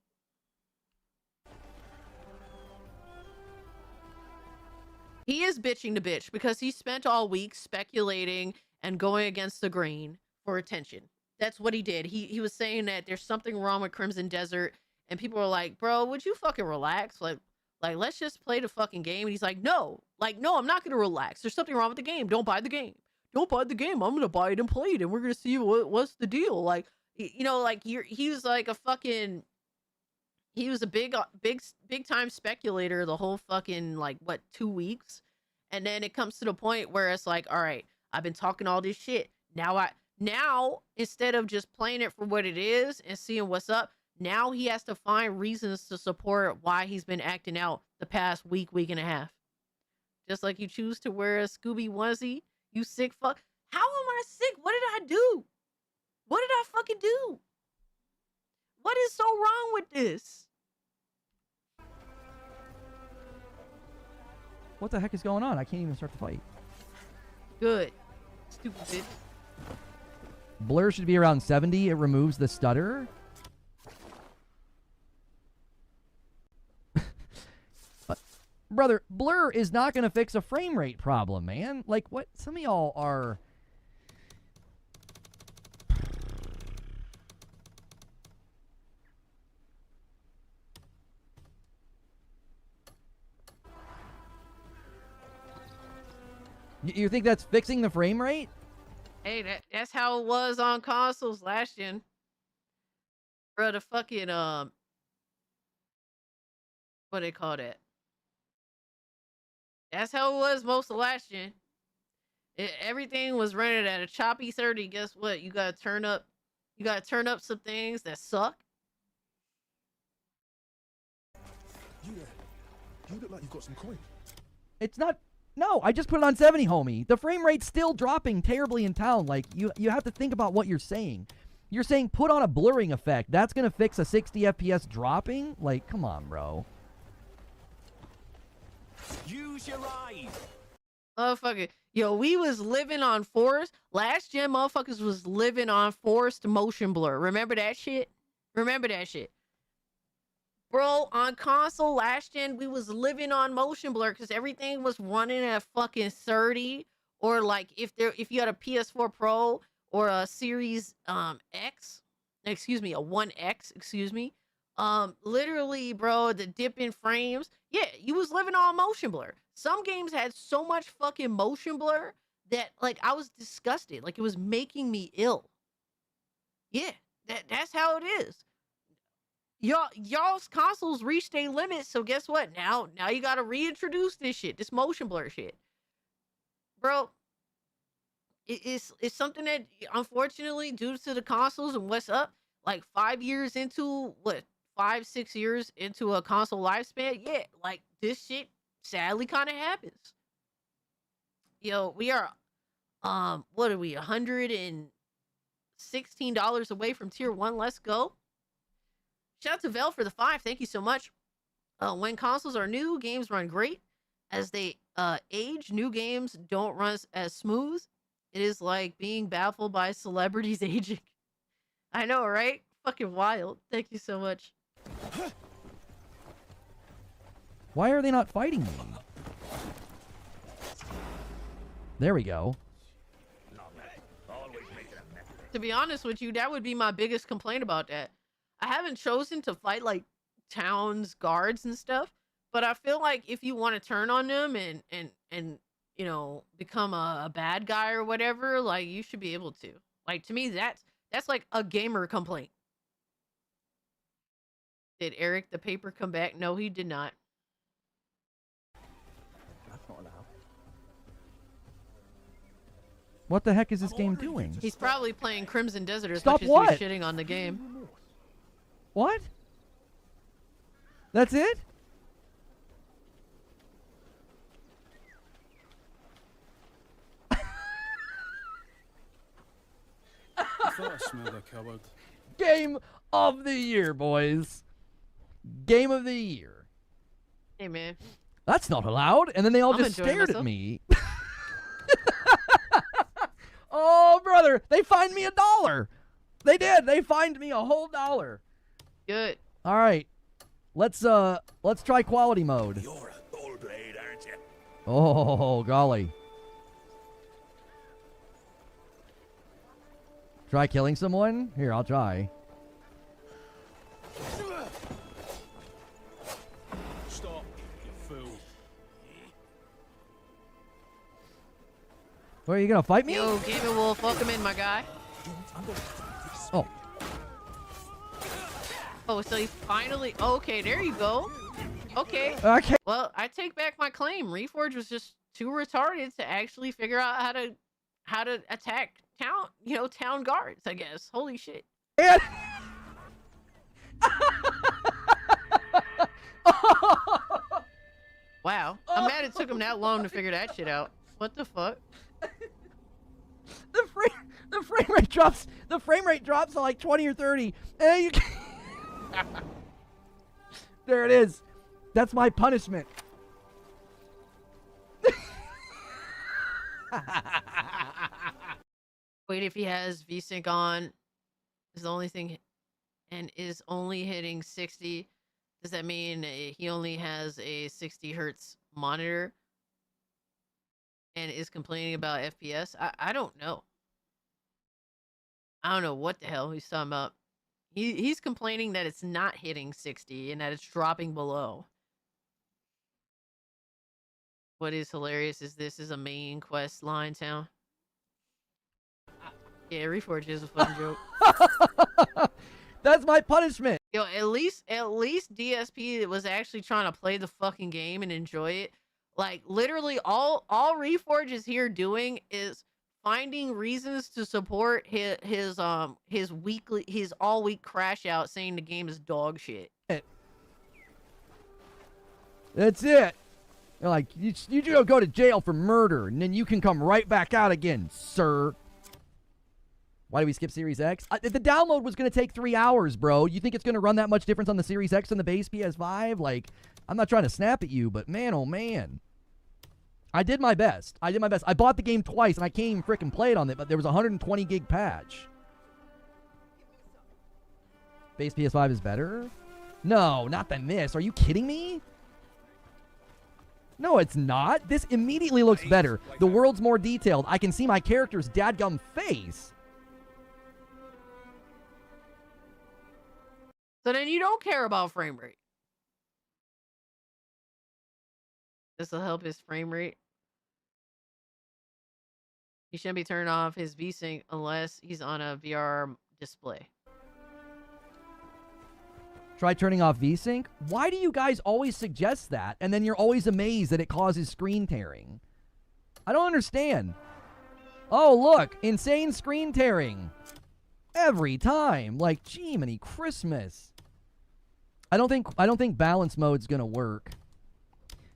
[SPEAKER 5] He is bitching to bitch because he spent all week speculating and going against the grain for attention. That's what he did. He was saying that there's something wrong with Crimson Desert, and people were like, bro, would you fucking relax? Like let's just play the fucking game. And he's like, no, I'm not gonna relax. There's something wrong with the game. Don't buy the game. Don't buy the game. I'm gonna buy it and play it, and we're gonna see what's the deal. Like, you know, like he was like a fucking. He was a big time speculator the whole fucking, like, what, 2 weeks? And then it comes to the point where it's like, all right, I've been talking all this shit. Now, instead of just playing it for what it is and seeing what's up, now he has to find reasons to support why he's been acting out the past week and a half. Just like you choose to wear a Scooby onesie, You sick fuck. How am I sick? What did I do? What did I fucking do? What is so wrong with this?
[SPEAKER 8] What the heck is going on? I can't even start the fight.
[SPEAKER 5] Good. Stupid bitch.
[SPEAKER 8] Blur should be around 70. It removes the stutter. But, brother, Blur is not going to fix a frame rate problem, man. Like, what? Some of y'all are... You think that's fixing the frame rate?
[SPEAKER 5] Hey, that's how it was on consoles last gen. Bro, the fucking what they call that? That's how it was most of last gen. Everything was running at a choppy 30. Guess what? You gotta turn up some things that suck.
[SPEAKER 7] You look like you got some coin.
[SPEAKER 8] It's not... No, I just put it on 70, homie. The frame rate's still dropping terribly in town. Like, you have to think about what you're saying. You're saying put on a blurring effect. That's going to fix a 60 FPS dropping? Like, come on, bro.
[SPEAKER 2] Use your eyes.
[SPEAKER 5] Motherfucker. Yo, we was living on forest. Last gen motherfuckers was living on forced motion blur. Remember that shit? Remember that shit? Bro, on console last gen, we was living on motion blur because everything was running at fucking 30. Or like if you had a PS4 Pro or a Series X, excuse me, a 1X, excuse me. Literally, bro, the dip in frames. Yeah, you was living on motion blur. Some games had so much fucking motion blur that like I was disgusted. Like it was making me ill. Yeah, that's how it is. Y'all's consoles reached a limit, so guess what? Now you gotta reintroduce this shit, this motion blur shit. Bro, it's something that unfortunately, due to the consoles and what's up, like 5 years into 5-6 years into a console lifespan, yeah, like this shit sadly kind of happens. Yo, we are what are we, $116 away from tier 1. Let's go. Shout out to Vel for the 5. Thank you so much. When consoles are new, games run great. As they age, new games don't run as smooth. It is like being baffled by celebrities aging. I know, right? Fucking wild. Thank you so much.
[SPEAKER 8] Why are they not fighting me? There we go.
[SPEAKER 5] To be honest with you, that would be my biggest complaint about that. I haven't chosen to fight like towns guards and stuff, but I feel like if you want to turn on them and you know, become a bad guy or whatever, like you should be able to. Like to me, that's like a gamer complaint. Did Eric the Paper come back? No, he did not.
[SPEAKER 20] That's not allowed.
[SPEAKER 8] What the heck is this game doing?
[SPEAKER 5] He's probably playing Crimson Desert as
[SPEAKER 8] Stop
[SPEAKER 5] much as
[SPEAKER 8] what?
[SPEAKER 5] he's shitting on the game.
[SPEAKER 8] What? That's it?
[SPEAKER 7] I thought I smelled a coward.
[SPEAKER 8] Game of the year, boys. Game of the year.
[SPEAKER 5] Hey, man.
[SPEAKER 8] That's not allowed. And then they all
[SPEAKER 5] I'm
[SPEAKER 8] just
[SPEAKER 5] enjoying
[SPEAKER 8] stared
[SPEAKER 5] myself.
[SPEAKER 8] at me. Oh, brother. They fined me $1. They did. They fined me a whole $1.
[SPEAKER 5] Good.
[SPEAKER 8] All right. Let's try quality mode.
[SPEAKER 2] You're a bull blade, aren't you?
[SPEAKER 8] Oh, golly. Try killing someone? Here, I'll try.
[SPEAKER 7] Stop, you fool.
[SPEAKER 8] What, are you going to fight me?
[SPEAKER 5] Yo, Gaming Wolf, welcome in, my guy.
[SPEAKER 8] Oh.
[SPEAKER 5] Oh, so he finally... Okay, there you go. Okay.
[SPEAKER 8] Okay.
[SPEAKER 5] Well, I take back my claim. Reforge was just too retarded to actually figure out how to attack town guards, I guess. Holy shit.
[SPEAKER 8] And
[SPEAKER 5] Wow. I'm mad it took him that long to figure that shit out. What the fuck?
[SPEAKER 8] drops to like 20 or 30. And you there it is. That's my punishment.
[SPEAKER 5] Wait, if he has VSync on, is the only thing, and is only hitting 60, does that mean he only has a 60 hertz monitor and is complaining about FPS? I don't know. I don't know what the hell he's talking about. He's complaining that it's not hitting 60 and that it's dropping below. What is hilarious is this is a main quest line town. Yeah, Reforge is a fun joke.
[SPEAKER 8] That's my punishment.
[SPEAKER 5] Yo, at least DSP was actually trying to play the fucking game and enjoy it. Like literally all Reforge is here doing is finding reasons to support his all week crash out saying the game is dog shit.
[SPEAKER 8] That's it. You're like, you go to jail for murder, and then you can come right back out again, sir. Why do we skip Series X? The download was going to take 3 hours, bro. You think it's going to run that much difference on the Series X than the base PS5? Like, I'm not trying to snap at you, but man, oh man. I did my best. I bought the game twice, and I can't even frickin' play it on it, but there was a 120 gig patch. Base PS5 is better? No, not than this. Are you kidding me? No, it's not. This immediately looks better. The world's more detailed. I can see my character's dadgum face.
[SPEAKER 5] So then you don't care about frame rate. This will help his frame rate. He shouldn't be turning off his VSync unless he's on a VR display.
[SPEAKER 8] Try turning off VSync? Why do you guys always suggest that? And then you're always amazed that it causes screen tearing. I don't understand. Oh, look. Insane screen tearing. Every time. Like, gee, many Christmas. I don't think balance mode's gonna work.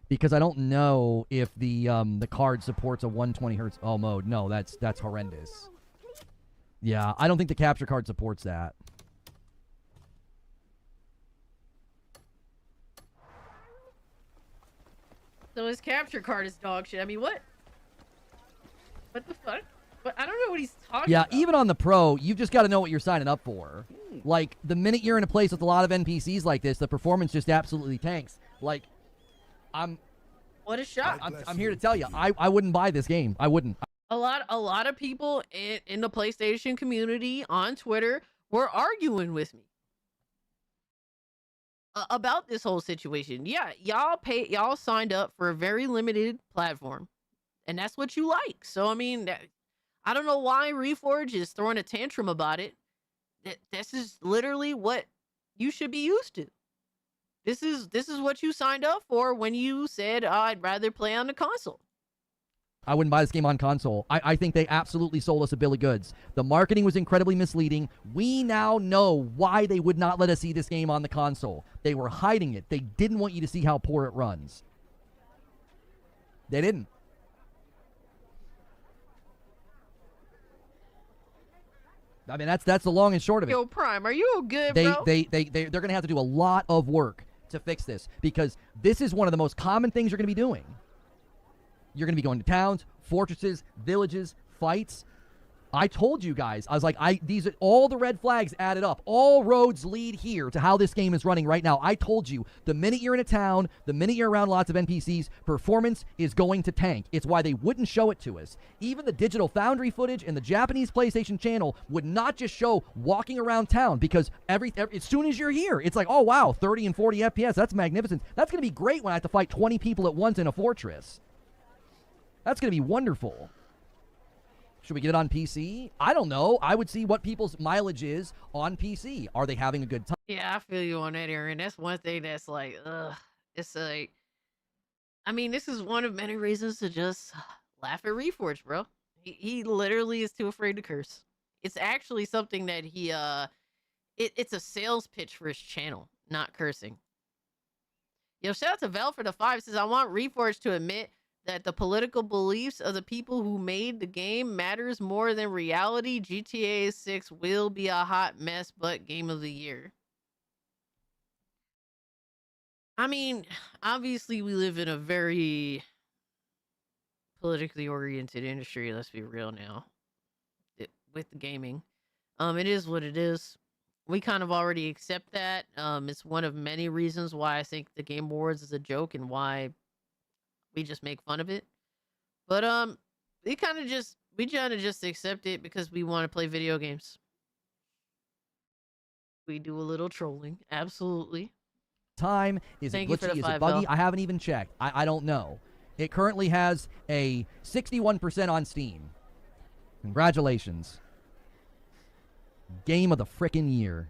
[SPEAKER 8] Because I don't know if the card supports a 120 hertz mode. No, that's horrendous. Yeah, I don't think the capture card supports that.
[SPEAKER 5] So his capture card is dog shit. I mean, what? What the fuck? But I don't know what he's talking about.
[SPEAKER 8] Yeah, even on the Pro, you've just got to know what you're signing up for. Like, the minute you're in a place with a lot of NPCs like this, the performance just absolutely tanks. Like,
[SPEAKER 5] What a shot.
[SPEAKER 8] I'm here to tell you, I wouldn't buy this game. I wouldn't.
[SPEAKER 5] A lot of people in the PlayStation community on Twitter were arguing with me about this whole situation. Yeah, y'all signed up for a very limited platform, and that's what you like. So I mean, I don't know why Reforge is throwing a tantrum about it. This is literally what you should be used to. This is what you signed up for when you said, I'd rather play on the console.
[SPEAKER 8] I wouldn't buy this game on console. I think they absolutely sold us a bill of goods. The marketing was incredibly misleading. We now know why they would not let us see this game on the console. They were hiding it. They didn't want you to see how poor it runs. They didn't. I mean, that's the long and short of it.
[SPEAKER 5] Yo, Prime, are you good, bro?
[SPEAKER 8] They're going to have to do a lot of work to fix this because this is one of the most common things you're going to be doing. You're going to be going to towns, fortresses, villages, fights. I told you guys, I was like, these are all the red flags added up. All roads lead here to how this game is running right now. I told you, the minute you're in a town, the minute you're around lots of NPCs, performance is going to tank. It's why they wouldn't show it to us. Even the Digital Foundry footage and the Japanese PlayStation channel would not just show walking around town because as soon as you're here, it's like, oh wow, 30 and 40 FPS, that's magnificent. That's going to be great when I have to fight 20 people at once in a fortress. That's going to be wonderful. Should we get it on PC? I don't know. I would see what people's mileage is on PC. Are they having a good time?
[SPEAKER 5] Yeah, I feel you on that, Aaron. That's one thing that's like, it's like, I mean, this is one of many reasons to just laugh at Reforge, bro. He literally is too afraid to curse. It's actually something that it's a sales pitch for his channel, not cursing. Yo, shout out to Vel for the 5. Says, I want Reforge to admit that the political beliefs of the people who made the game matters more than reality, GTA 6 will be a hot mess, but game of the year. I mean, obviously we live in a very politically oriented industry, let's be real now. With the gaming. It is what it is. We kind of already accept that. It's one of many reasons why I think the Game Awards is a joke and why we just make fun of it. But we kind of just accept it because we want to play video games. We do a little trolling, absolutely.
[SPEAKER 8] Time is it glitchy? Is it buggy? I haven't even checked. I don't know. It currently has a 61% on Steam. Congratulations. Game of the frickin' year.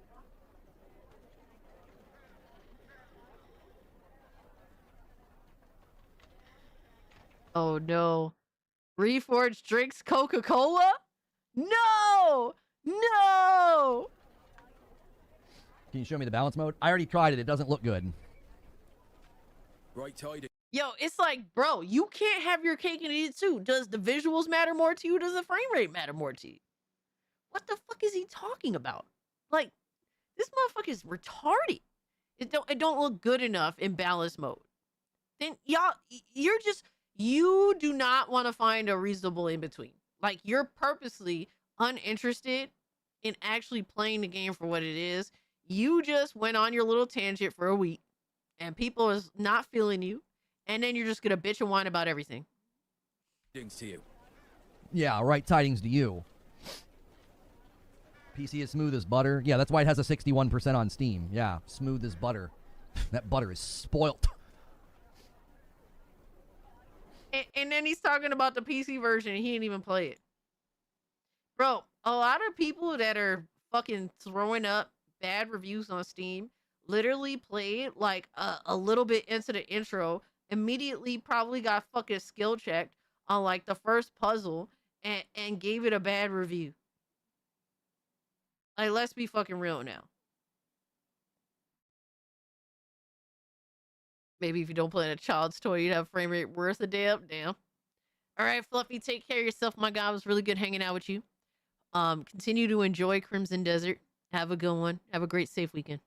[SPEAKER 5] Oh no. Reforged drinks Coca-Cola? No! No!
[SPEAKER 8] Can you show me the balance mode? I already tried it. It doesn't look good.
[SPEAKER 7] Right tidings.
[SPEAKER 5] Yo, it's like, bro, you can't have your cake and eat it too. Does the visuals matter more to you? Does the frame rate matter more to you? What the fuck is he talking about? Like, this motherfucker is retarded. It don't look good enough in balance mode. Then y'all, you do not want to find a reasonable in between. Like, you're purposely uninterested in actually playing the game for what it is. You just went on your little tangent for a week, and people is not feeling you, and then you're just gonna bitch and whine about everything.
[SPEAKER 7] Tidings to you.
[SPEAKER 8] Yeah, right tidings to you. PC is smooth as butter. Yeah, that's why it has a 61% on Steam. Yeah, smooth as butter. That butter is spoilt.
[SPEAKER 5] And then he's talking about the PC version, and he didn't even play it. Bro, a lot of people that are fucking throwing up bad reviews on Steam literally played like a little bit into the intro, immediately probably got fucking skill checked on like the first puzzle and gave it a bad review. Like, let's be fucking real now. Maybe if you don't play in a child's toy, you'd have a frame rate worth a damn. All right, Fluffy, take care of yourself, my guy. It was really good hanging out with you. Continue to enjoy Crimson Desert. Have a good one. Have a great, safe weekend.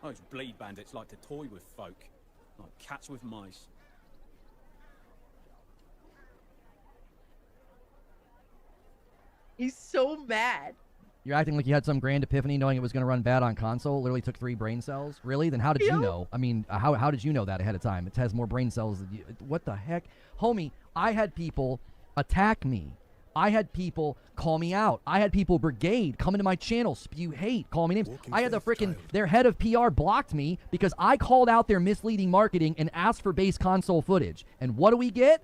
[SPEAKER 4] Those bleed bandits like to toy with folk, like cats with mice.
[SPEAKER 5] He's so mad.
[SPEAKER 8] You're acting like you had some grand epiphany knowing it was going to run bad on console. Literally took 3 brain cells. Really? Then how did you know? I mean, how did you know that ahead of time? It has more brain cells than you. What the heck? Homie, I had people attack me. I had people call me out. I had people brigade come into my channel, spew hate, call me names. I had their head of PR blocked me because I called out their misleading marketing and asked for base console footage. And what do we get?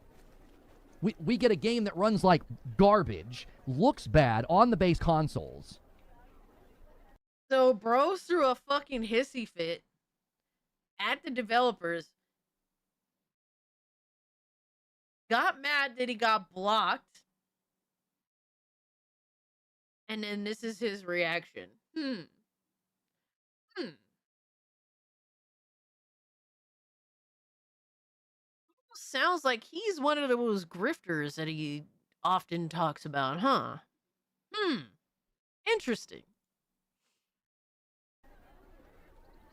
[SPEAKER 8] We get a game that runs like garbage, looks bad on the base consoles.
[SPEAKER 5] So bros threw a fucking hissy fit at the developers. Got mad that he got blocked. And then this is his reaction. Sounds like he's one of those grifters that he often talks about, huh? Interesting.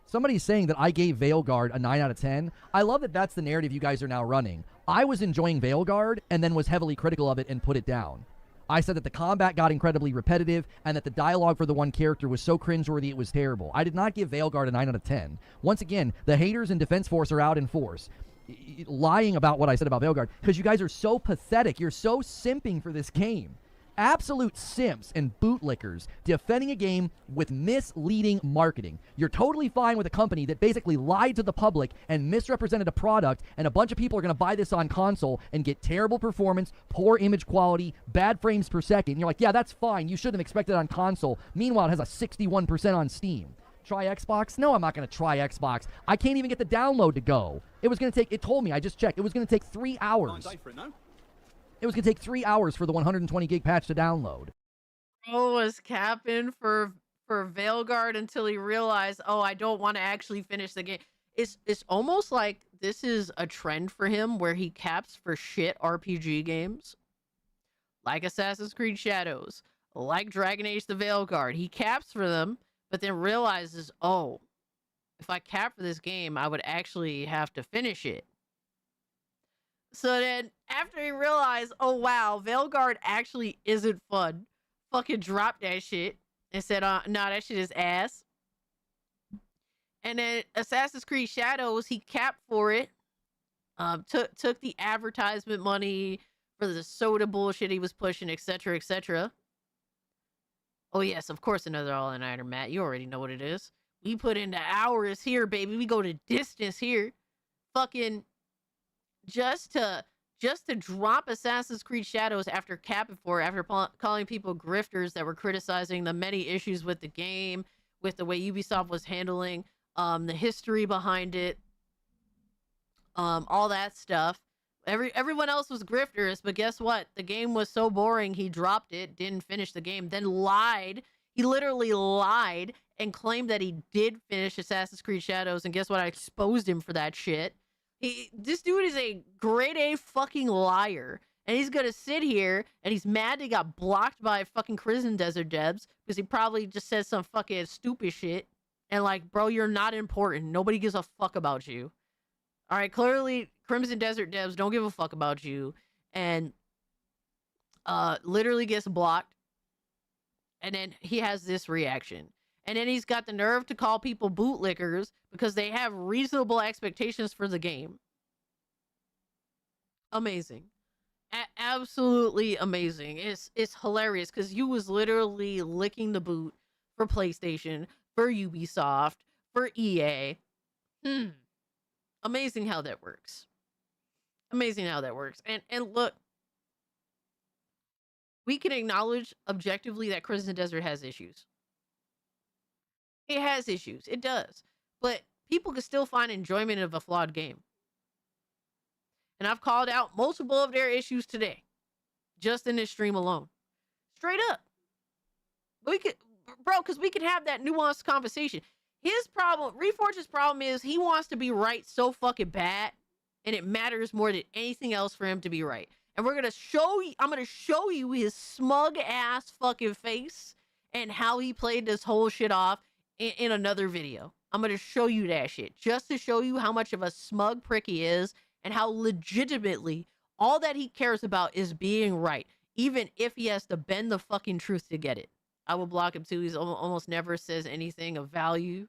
[SPEAKER 8] Somebody's saying that I gave Veilguard a 9 out of 10. I love that that's the narrative you guys are now running. I was enjoying Veilguard and then was heavily critical of it and put it down. I said that the combat got incredibly repetitive and that the dialogue for the one character was so cringeworthy it was terrible. I did not give Veilguard a 9 out of 10. Once again, the haters in Defense Force are out in force. Lying about what I said about Veilguard because you guys are so pathetic. You're so simping for this game. Absolute simps and bootlickers defending a game with misleading marketing. You're totally fine with a company that basically lied to the public and misrepresented a product, and a bunch of people are going to buy this on console and get terrible performance, poor image quality, bad frames per second. And you're like, yeah, that's fine. You shouldn't have expected it on console. Meanwhile, it has a 61% on Steam. Try Xbox? No, I'm not going to try Xbox. I can't even get the download to go. It was going to take, it told me, I just checked, it was going to take 3 hours. It was going to take 3 hours for the 120 gig patch to download.
[SPEAKER 5] Bro was capping for Veilguard until he realized, oh, I don't want to actually finish the game. It's almost like this is a trend for him where he caps for shit RPG games like Assassin's Creed Shadows, like Dragon Age the Veilguard. He caps for them, but then realizes, oh, if I cap for this game, I would actually have to finish it. So then, after he realized, oh wow, Veilguard actually isn't fun, fucking dropped that shit and said, nah, that shit is ass. And then Assassin's Creed Shadows, he capped for it. Took the advertisement money for the soda bullshit he was pushing, etc., etc. Oh yes, of course, another all-nighter, Matt. You already know what it is. We put in the hours here, baby. We go to distance here. Fucking just to drop Assassin's Creed Shadows after capping for it, after calling people grifters that were criticizing the many issues with the game, with the way Ubisoft was handling the history behind it, all that stuff. Everyone else was grifters, but guess what? The game was so boring, he dropped it, didn't finish the game, then lied. He literally lied and claimed that he did finish Assassin's Creed Shadows, and guess what? I exposed him for that shit. This dude is a grade A fucking liar, and he's gonna sit here and he's mad he got blocked by fucking Crimson Desert devs because he probably just said some fucking stupid shit. And like, bro, you're not important. Nobody gives a fuck about you. All right, clearly Crimson Desert devs don't give a fuck about you, and literally gets blocked. And then he has this reaction. And then he's got the nerve to call people bootlickers because they have reasonable expectations for the game. Amazing. Absolutely amazing. It's hilarious because you was literally licking the boot for PlayStation, for Ubisoft, for EA. Amazing how that works. Amazing how that works. And look, we can acknowledge objectively that Crimson Desert has issues. It has issues. It does. But people can still find enjoyment of a flawed game. And I've called out multiple of their issues today, just in this stream alone. Straight up. We could, bro, because we can have that nuanced conversation. His problem, Reforge's problem is he wants to be right so fucking bad, and it matters more than anything else for him to be right. And we're gonna show you, I'm gonna show you his smug ass fucking face and how he played this whole shit off in another video. I'm gonna show you that shit just to show you how much of a smug prick he is and how legitimately all that he cares about is being right, even if he has to bend the fucking truth to get it. I will block him too. He's almost never says anything of value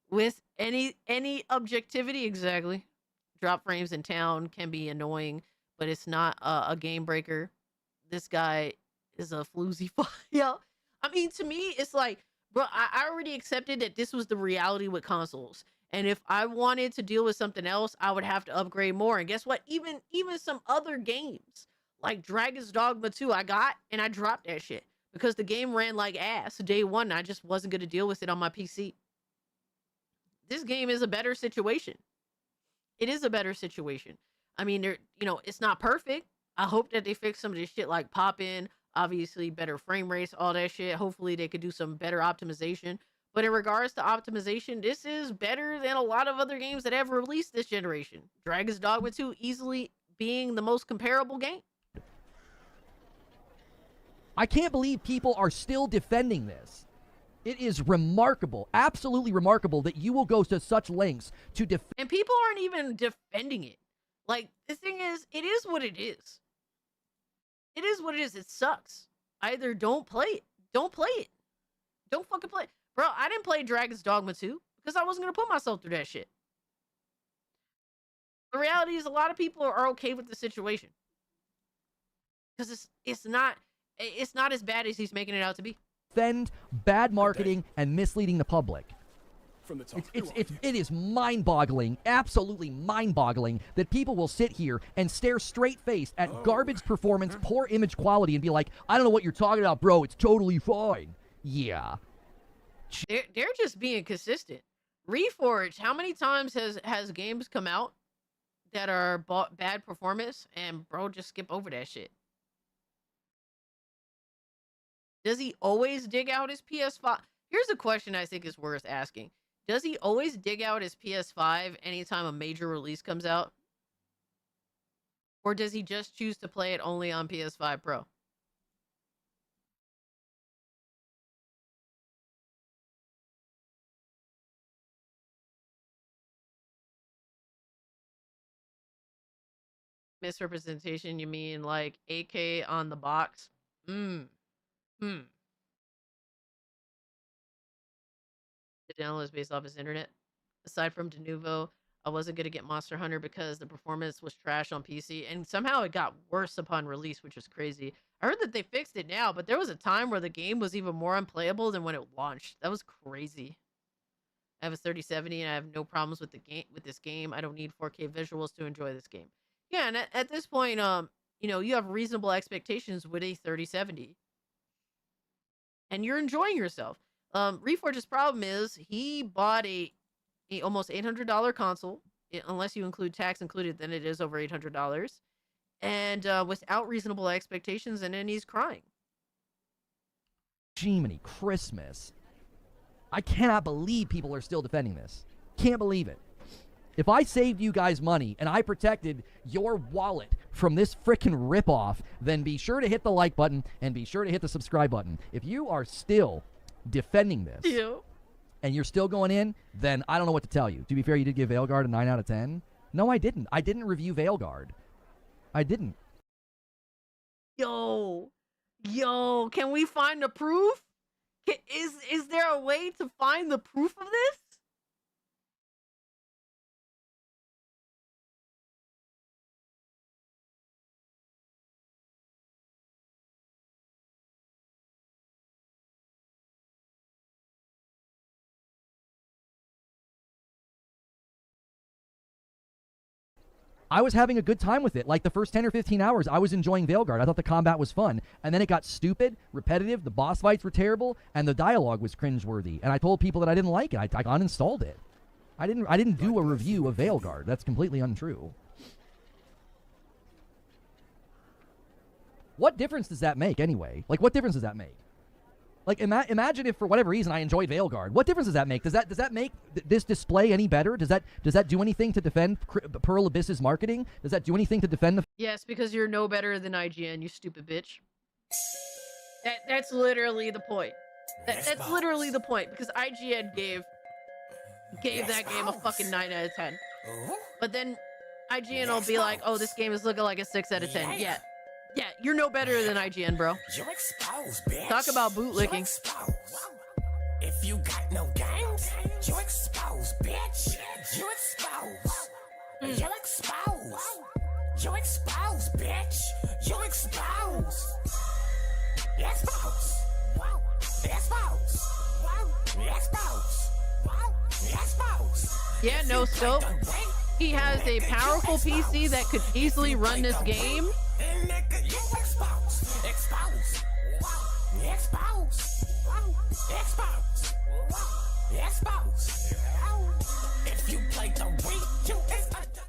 [SPEAKER 5] with any objectivity. Exactly. Drop frames in town can be annoying, but it's not a game breaker. This guy is a floozy. Yo, I mean, to me, it's like, bro, I already accepted that this was the reality with consoles. And if I wanted to deal with something else, I would have to upgrade more. And guess what? Even some other games, like Dragon's Dogma 2, I got, and I dropped that shit. Because the game ran like ass day one, and I just wasn't going to deal with it on my PC. This game is a better situation. It is a better situation. I mean, it's not perfect. I hope that they fix some of this shit like pop-in, obviously better frame rates, all that shit. Hopefully they could do some better optimization. But in regards to optimization, this is better than a lot of other games that have released this generation. Dragon's Dogma 2 easily being the most comparable game.
[SPEAKER 8] I can't believe people are still defending this. It is remarkable, absolutely remarkable that you will go to such lengths to defend.
[SPEAKER 5] And people aren't even defending it. Like, the thing is, it is what it is. It is what it is. It sucks. Either don't play it. Don't play it. Don't fucking play it. Bro, I didn't play Dragon's Dogma 2 because I wasn't going to put myself through that shit. The reality is a lot of people are okay with the situation. Because it's not as bad as he's making it out to be.
[SPEAKER 8] Defend bad marketing and misleading the public.
[SPEAKER 7] From the top.
[SPEAKER 8] It is mind-boggling, absolutely mind-boggling that people will sit here and stare straight-faced at garbage performance, poor image quality, and be like, I don't know what you're talking about, bro. It's totally fine. Yeah.
[SPEAKER 5] They're just being consistent. Reforge, how many times has games come out that are bad performance, and bro just skip over that shit? Does he always dig out his PS5? Here's a question I think is worth asking. Does he always dig out his PS5 anytime a major release comes out? Or does he just choose to play it only on PS5 Pro? Misrepresentation, you mean like AK on the box? The download is based off his internet. Aside from Denuvo, I wasn't going to get Monster Hunter because the performance was trash on PC, and somehow it got worse upon release, which is crazy. I heard that they fixed it now, but there was a time where the game was even more unplayable than when it launched. That was crazy. I have a 3070 and I have no problems with this game. I don't need 4K visuals to enjoy this game. Yeah, and at this point, you know, you have reasonable expectations with a 3070. And you're enjoying yourself. Reforge's problem is he bought a almost $800 console. Unless you include tax included, then it is over $800. And without reasonable expectations, and then he's crying.
[SPEAKER 8] Jiminy Christmas. I cannot believe people are still defending this. Can't believe it. If I saved you guys money and I protected your wallet from this frickin' ripoff, then be sure to hit the like button and be sure to hit the subscribe button. If you are still defending this and you're still going in, then I don't know what to tell you. To be fair, you did give Veilguard a 9 out of 10. No, I didn't. I didn't review Veilguard. I didn't.
[SPEAKER 5] Yo, can we find the proof? Is there a way to find the proof of this?
[SPEAKER 8] I was having a good time with it. Like the first 10 or 15 hours, I was enjoying Veilguard. I thought the combat was fun. And then it got stupid, repetitive, the boss fights were terrible, and the dialogue was cringeworthy. And I told people that I didn't like it. I uninstalled it. I didn't do a review of Veilguard. That's completely untrue. What difference does that make anyway? Like, what difference does that make? Like, imagine if for whatever reason I enjoyed Veilguard. What difference does that make? Does that make this display any better? Does that do anything to defend Pearl Abyss's marketing? Does that do anything to defend the?
[SPEAKER 5] Yes, because you're no better than IGN, you stupid bitch. That's literally the point. That's literally the point, because IGN gave that game a fucking 9 out of 10. But then IGN will be like, oh, this game is looking like a 6 out of 10. Yeah, you're no better than IGN, bro.
[SPEAKER 2] You exposed, bitch.
[SPEAKER 5] Talk about bootlicking.
[SPEAKER 2] If you got no games, you exposed, bitch. You exposed. You exposed. You exposed, bitch. You exposed. You exposed. Exposed. Exposed. Exposed.
[SPEAKER 5] Yeah, no scope. He has a powerful PC that could easily run this game.
[SPEAKER 2] And nigga, you exposed. Exposed. Exposed. Exposed. Exposed. If you play the Wii, you exposed.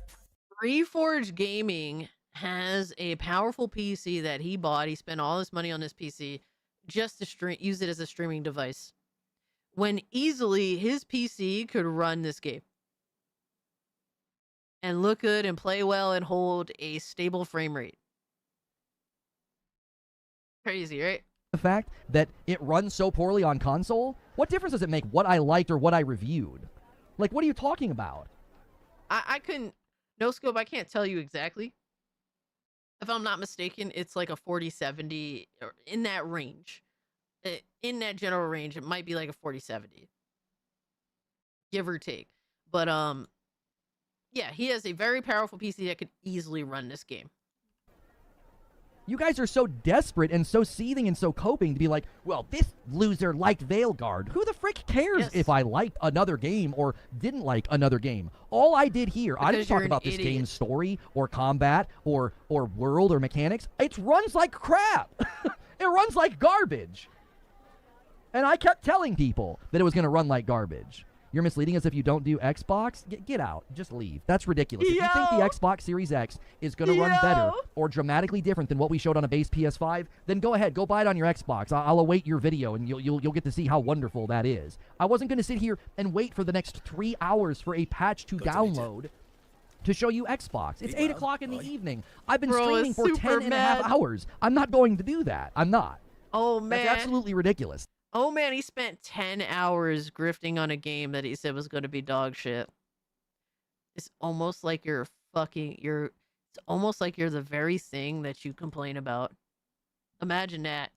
[SPEAKER 5] Reforge Gaming has a powerful PC that he bought. He spent all his money on this PC just to use it as a streaming device, when easily his PC could run this game and look good and play well and hold a stable frame rate. Crazy, right?
[SPEAKER 8] The fact that it runs so poorly on console, what difference does it make what I liked or what I reviewed? Like, what are you talking about?
[SPEAKER 5] I couldn't, no scope, I can't tell you exactly. If I'm not mistaken, it's like a 4070 or in that range. In that general range, it might be like a 4070. Give or take. But yeah, he has a very powerful PC that could easily run this game.
[SPEAKER 8] You guys are so desperate and so seething and so coping to be like, well, this loser liked Veilguard. Who the frick cares if I liked another game or didn't like another game? All I did here, I didn't talk about this game's story or combat or world or mechanics. It runs like crap. It runs like garbage. And I kept telling people that it was going to run like garbage. You're misleading us if you don't do Xbox? Get out. Just leave. That's ridiculous. If you think the Xbox Series X is going to run better or dramatically different than what we showed on a base PS5, then go ahead. Go buy it on your Xbox. I'll await your video, and you'll get to see how wonderful that is. I wasn't going to sit here and wait for the next 3 hours for a patch to download to show you Xbox. It's 8 o'clock in the evening. I've been streaming for 10 and a half hours. I'm not going to do that. I'm not.
[SPEAKER 5] Oh, man.
[SPEAKER 8] That's absolutely ridiculous.
[SPEAKER 5] Oh, man, he spent 10 hours grifting on a game that he said was going to be dog shit. It's almost like it's almost like you're the very thing that you complain about. Imagine that.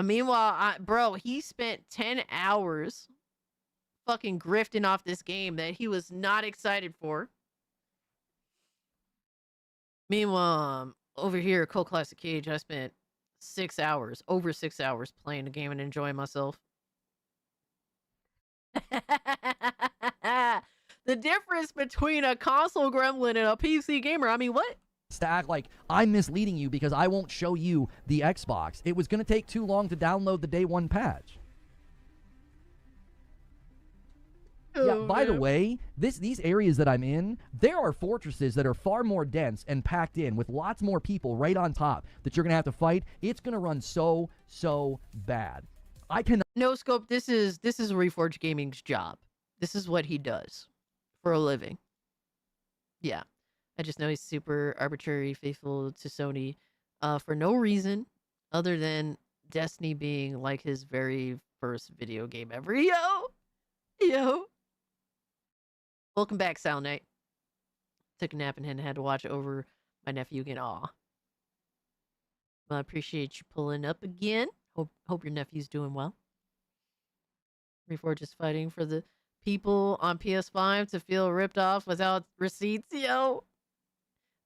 [SPEAKER 5] Meanwhile, bro, he spent 10 hours fucking grifting off this game that he was not excited for. Meanwhile, over here at Cold Classic Cage, I spent over 6 hours playing the game and enjoying myself. The difference between a console gremlin and a PC gamer, I mean, what?
[SPEAKER 8] To act like I'm misleading you because I won't show you the Xbox. It was going to take too long to download the day one patch. By the way, these areas that I'm in, there are fortresses that are far more dense and packed in with lots more people right on top that you're going to have to fight. It's going to run so bad. I cannot...
[SPEAKER 5] No Scope, this is Reforged Gaming's job. This is what he does for a living. Yeah. I just know he's super arbitrary, faithful to Sony for no reason other than Destiny being like his very first video game ever. Yo! Welcome back, Sound Knight. Took a nap and had to watch over my nephew again. Aw. Well, I appreciate you pulling up again. Hope your nephew's doing well. Reforged is fighting for the people on PS5 to feel ripped off without receipts. Yo!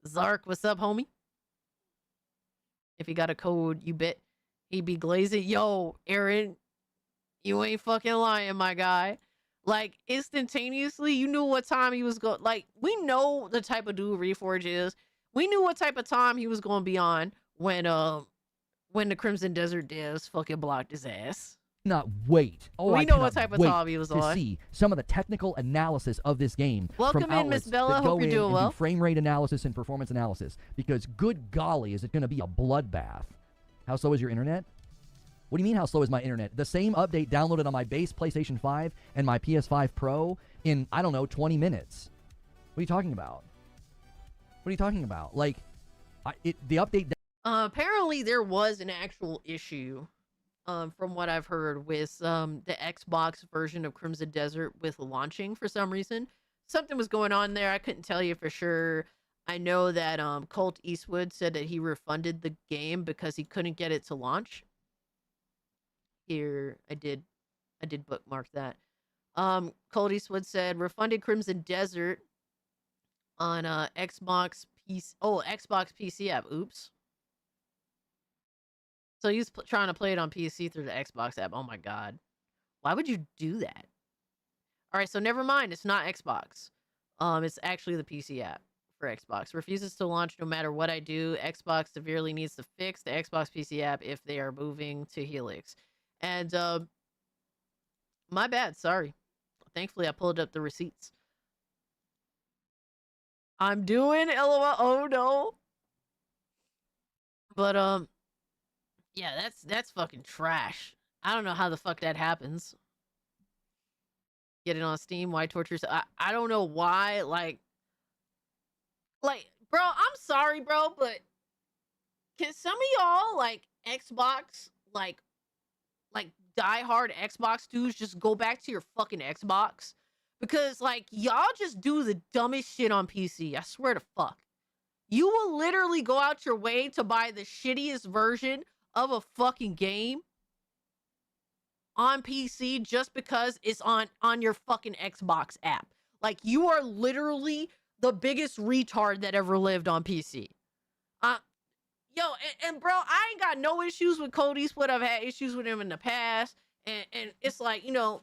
[SPEAKER 5] Zark, what's up, homie? If he got a code, you bet he'd be glazing. Yo, Aaron, you ain't fucking lying, my guy. Like, instantaneously, you knew what time he was going. Like, we know the type of dude Reforge is. We knew what type of time he was going to be on when the Crimson Desert devs fucking blocked his ass.
[SPEAKER 8] Not wait.
[SPEAKER 5] We
[SPEAKER 8] I
[SPEAKER 5] know what
[SPEAKER 8] cannot
[SPEAKER 5] type of
[SPEAKER 8] wait
[SPEAKER 5] time he was
[SPEAKER 8] to
[SPEAKER 5] on.
[SPEAKER 8] see some of the technical analysis of this game.
[SPEAKER 5] Welcome
[SPEAKER 8] from
[SPEAKER 5] in, Miss
[SPEAKER 8] outlets
[SPEAKER 5] Bella.
[SPEAKER 8] that go
[SPEAKER 5] Hope you're
[SPEAKER 8] in
[SPEAKER 5] doing
[SPEAKER 8] and
[SPEAKER 5] well.
[SPEAKER 8] do frame rate analysis and performance analysis. Because good golly, is it going to be a bloodbath? How slow is your internet? What do you mean how slow is my internet? The same update downloaded on my base PlayStation 5 and my PS5 Pro in, I don't know, 20 minutes. What are you talking about? What are you talking about? Like, the update...
[SPEAKER 5] Apparently there was an actual issue, from what I've heard, with the Xbox version of Crimson Desert with launching for some reason. Something was going on there. I couldn't tell you for sure. I know that Colt Eastwood said that he refunded the game because he couldn't get it to launch. Here, I did bookmark that. Colt Eastwood said refunded Crimson Desert on Xbox PC app. Oops. So he's trying to play it on PC through the Xbox app. Oh my god. Why would you do that? All right, so never mind. It's not Xbox. It's actually the PC app for Xbox. Refuses to launch no matter what I do. Xbox severely needs to fix the Xbox PC app if they are moving to Helix. And my bad, sorry. Thankfully, I pulled up the receipts. I'm doing LOL. Oh no. But yeah, that's fucking trash. I don't know how the fuck that happens. Get it on Steam. Why tortures? I don't know why. Like, bro, I'm sorry, bro, but can some of y'all like Xbox like diehard Xbox dudes just go back to your fucking Xbox? Because like y'all just do the dumbest shit on PC. I swear to fuck. You will literally go out your way to buy the shittiest version of a fucking game on PC just because it's on your fucking Xbox app. Like, you are literally the biggest retard that ever lived on PC. Yo, and bro, I ain't got no issues with Colt Eastwood. I've had issues with him in the past. And it's like, you know,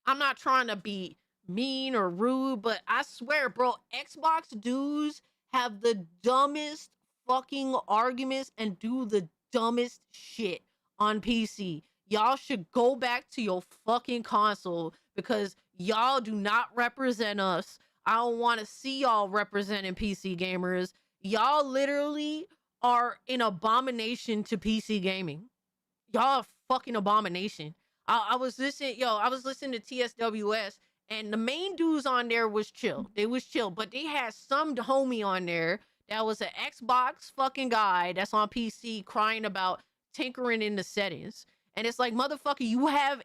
[SPEAKER 5] I'm not trying to be mean or rude, but I swear, bro, Xbox dudes have the dumbest fucking arguments and do the dumbest shit on PC. y'all should go back to your fucking console because y'all do not represent us. I don't want to see y'all representing PC gamers. Y'all literally are an abomination to PC gaming. Y'all are fucking abomination. I was listening to TSWS, and the main dudes on there was chill. They was chill, but they had some homie on there that was an Xbox fucking guy that's on PC crying about tinkering in the settings. And it's like, motherfucker, you have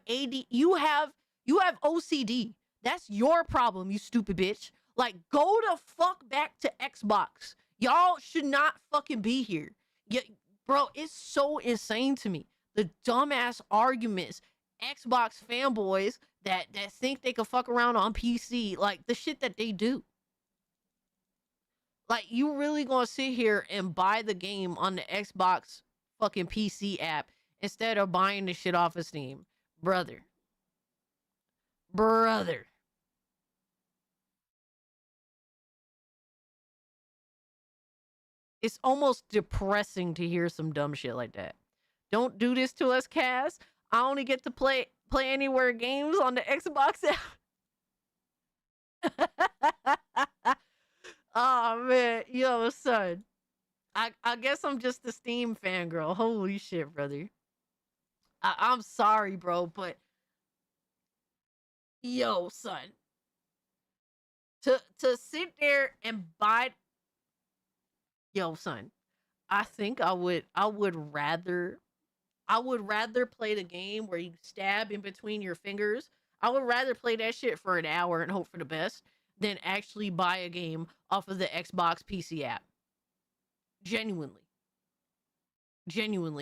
[SPEAKER 5] OCD. That's your problem, you stupid bitch. Like, go the fuck back to Xbox. Y'all should not fucking be here. Yeah, bro, it's so insane to me. The dumbass arguments, Xbox fanboys that think they can fuck around on PC, like the shit that they do. Like, you really gonna sit here and buy the game on the Xbox fucking PC app instead of buying the shit off of Steam? Brother. It's almost depressing to hear some dumb shit like that. Don't do this to us, Cass. I only get to play anywhere games on the Xbox app. Oh man, yo, son. I guess I'm just a Steam fangirl. Holy shit, brother. I'm sorry, bro, but yo, son. To sit there and buy, yo, son. I think I would rather play the game where you stab in between your fingers. I would rather play that shit for an hour and hope for the best than actually buy a game off of the Xbox PC app. Genuinely.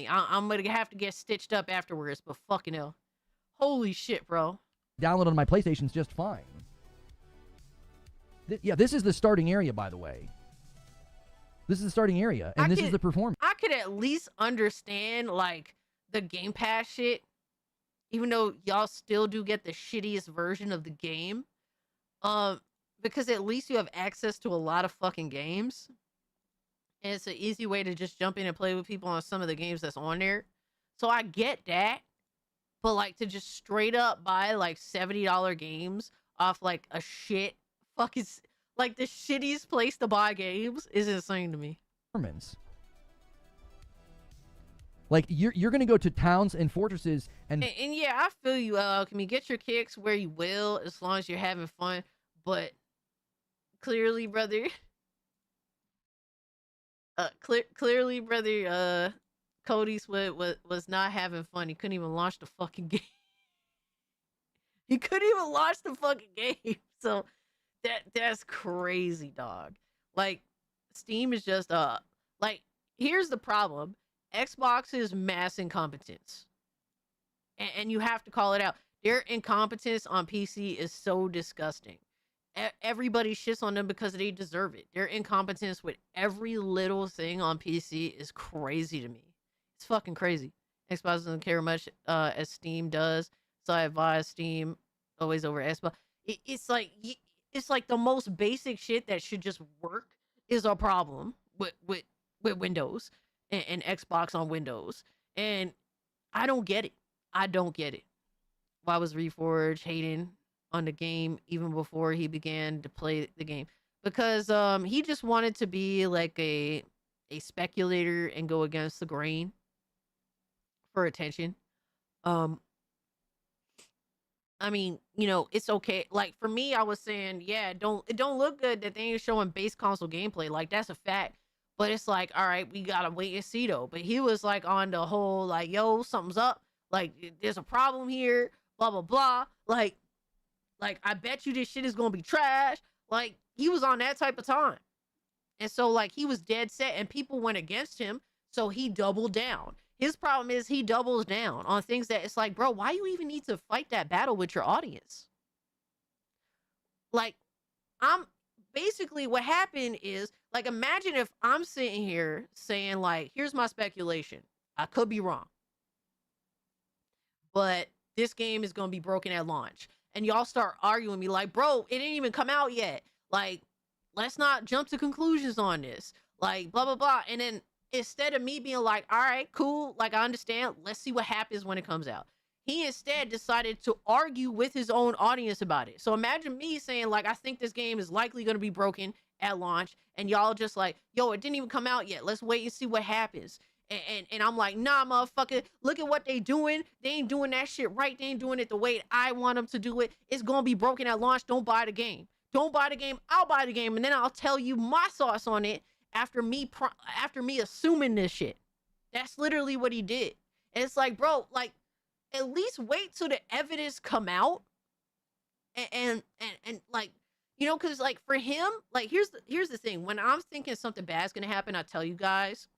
[SPEAKER 5] I'm gonna have to get stitched up afterwards, but fucking hell. Holy shit, bro.
[SPEAKER 8] Download on my PlayStation's just fine. Yeah, this is the starting area, by the way. This is the starting area, and this is the performance.
[SPEAKER 5] I could at least understand, like, the Game Pass shit, even though y'all still do get the shittiest version of the game. Because at least you have access to a lot of fucking games. And it's an easy way to just jump in and play with people on some of the games that's on there. So I get that. But, like, to just straight up buy, like, $70 games off, like, a shit fucking... Like, the shittiest place to buy games is insane to me.
[SPEAKER 8] Like, you're gonna go to towns and fortresses and
[SPEAKER 5] yeah, I feel you, Alchemy. Get your kicks where you will, as long as you're having fun. But clearly, brother, clearly, brother, Cody Swift was not having fun. He couldn't even launch the fucking game. He couldn't even launch the fucking game. So that's crazy, dog. Like, Steam is just like, here's the problem. Xbox's mass incompetence. And you have to call it out. Their incompetence on PC is so disgusting. Everybody shits on them because they deserve it. Their incompetence with every little thing on PC is crazy to me. It's fucking crazy. Xbox doesn't care much as Steam does. So I advise Steam always over Xbox. It's like the most basic shit that should just work is a problem with Windows and Xbox on Windows. And I don't get it. Why was Reforge hating on the game even before he began to play the game? Because he just wanted to be like a speculator and go against the grain for attention. I mean, you know, it's okay. Like, for me, I was saying, yeah, it don't look good that they ain't showing base console gameplay. Like, that's a fact. But it's like, all right, we gotta wait and see though. But he was like on the whole, like, yo, something's up. Like, there's a problem here. Blah blah blah. Like I bet you this shit is gonna be trash. Like, he was on that type of time. And so, like, he was dead set, and people went against him. So he doubled down. His problem is he doubles down on things that it's like, bro, why you even need to fight that battle with your audience? Like, basically what happened is, like, imagine if I'm sitting here saying, like, here's my speculation. I could be wrong. But this game is going to be broken at launch. And y'all start arguing me like, bro, it didn't even come out yet. Like, let's not jump to conclusions on this. Like, blah, blah, blah. And then instead of me being like, all right, cool, like I understand, let's see what happens when it comes out. He instead decided to argue with his own audience about it. So imagine me saying, like, I think this game is likely going to be broken at launch, and y'all just like, yo, it didn't even come out yet. Let's wait and see what happens. And I'm like, nah, motherfucker, look at what they doing. They ain't doing that shit right. They ain't doing it the way I want them to do it. It's going to be broken at launch. Don't buy the game. Don't buy the game. I'll buy the game, and then I'll tell you my sauce on it after me assuming this shit. That's literally what he did. And it's like, bro, like, at least wait till the evidence come out. And like, you know, because like for him, like here's the thing. When I'm thinking something bad's gonna happen, I tell you guys.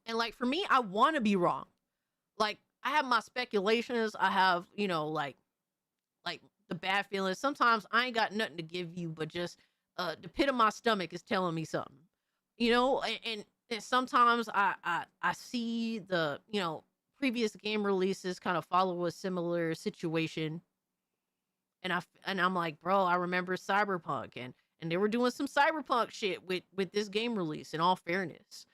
[SPEAKER 5] And like for me, I want to be wrong. Like I have my speculations. I have, you know, like the bad feelings. Sometimes I ain't got nothing to give you, but just the pit of my stomach is telling me something. You know, and sometimes I see the, you know, previous game releases kind of follow a similar situation. And I'm like, bro, I remember Cyberpunk and they were doing some Cyberpunk shit with this game release, in all fairness.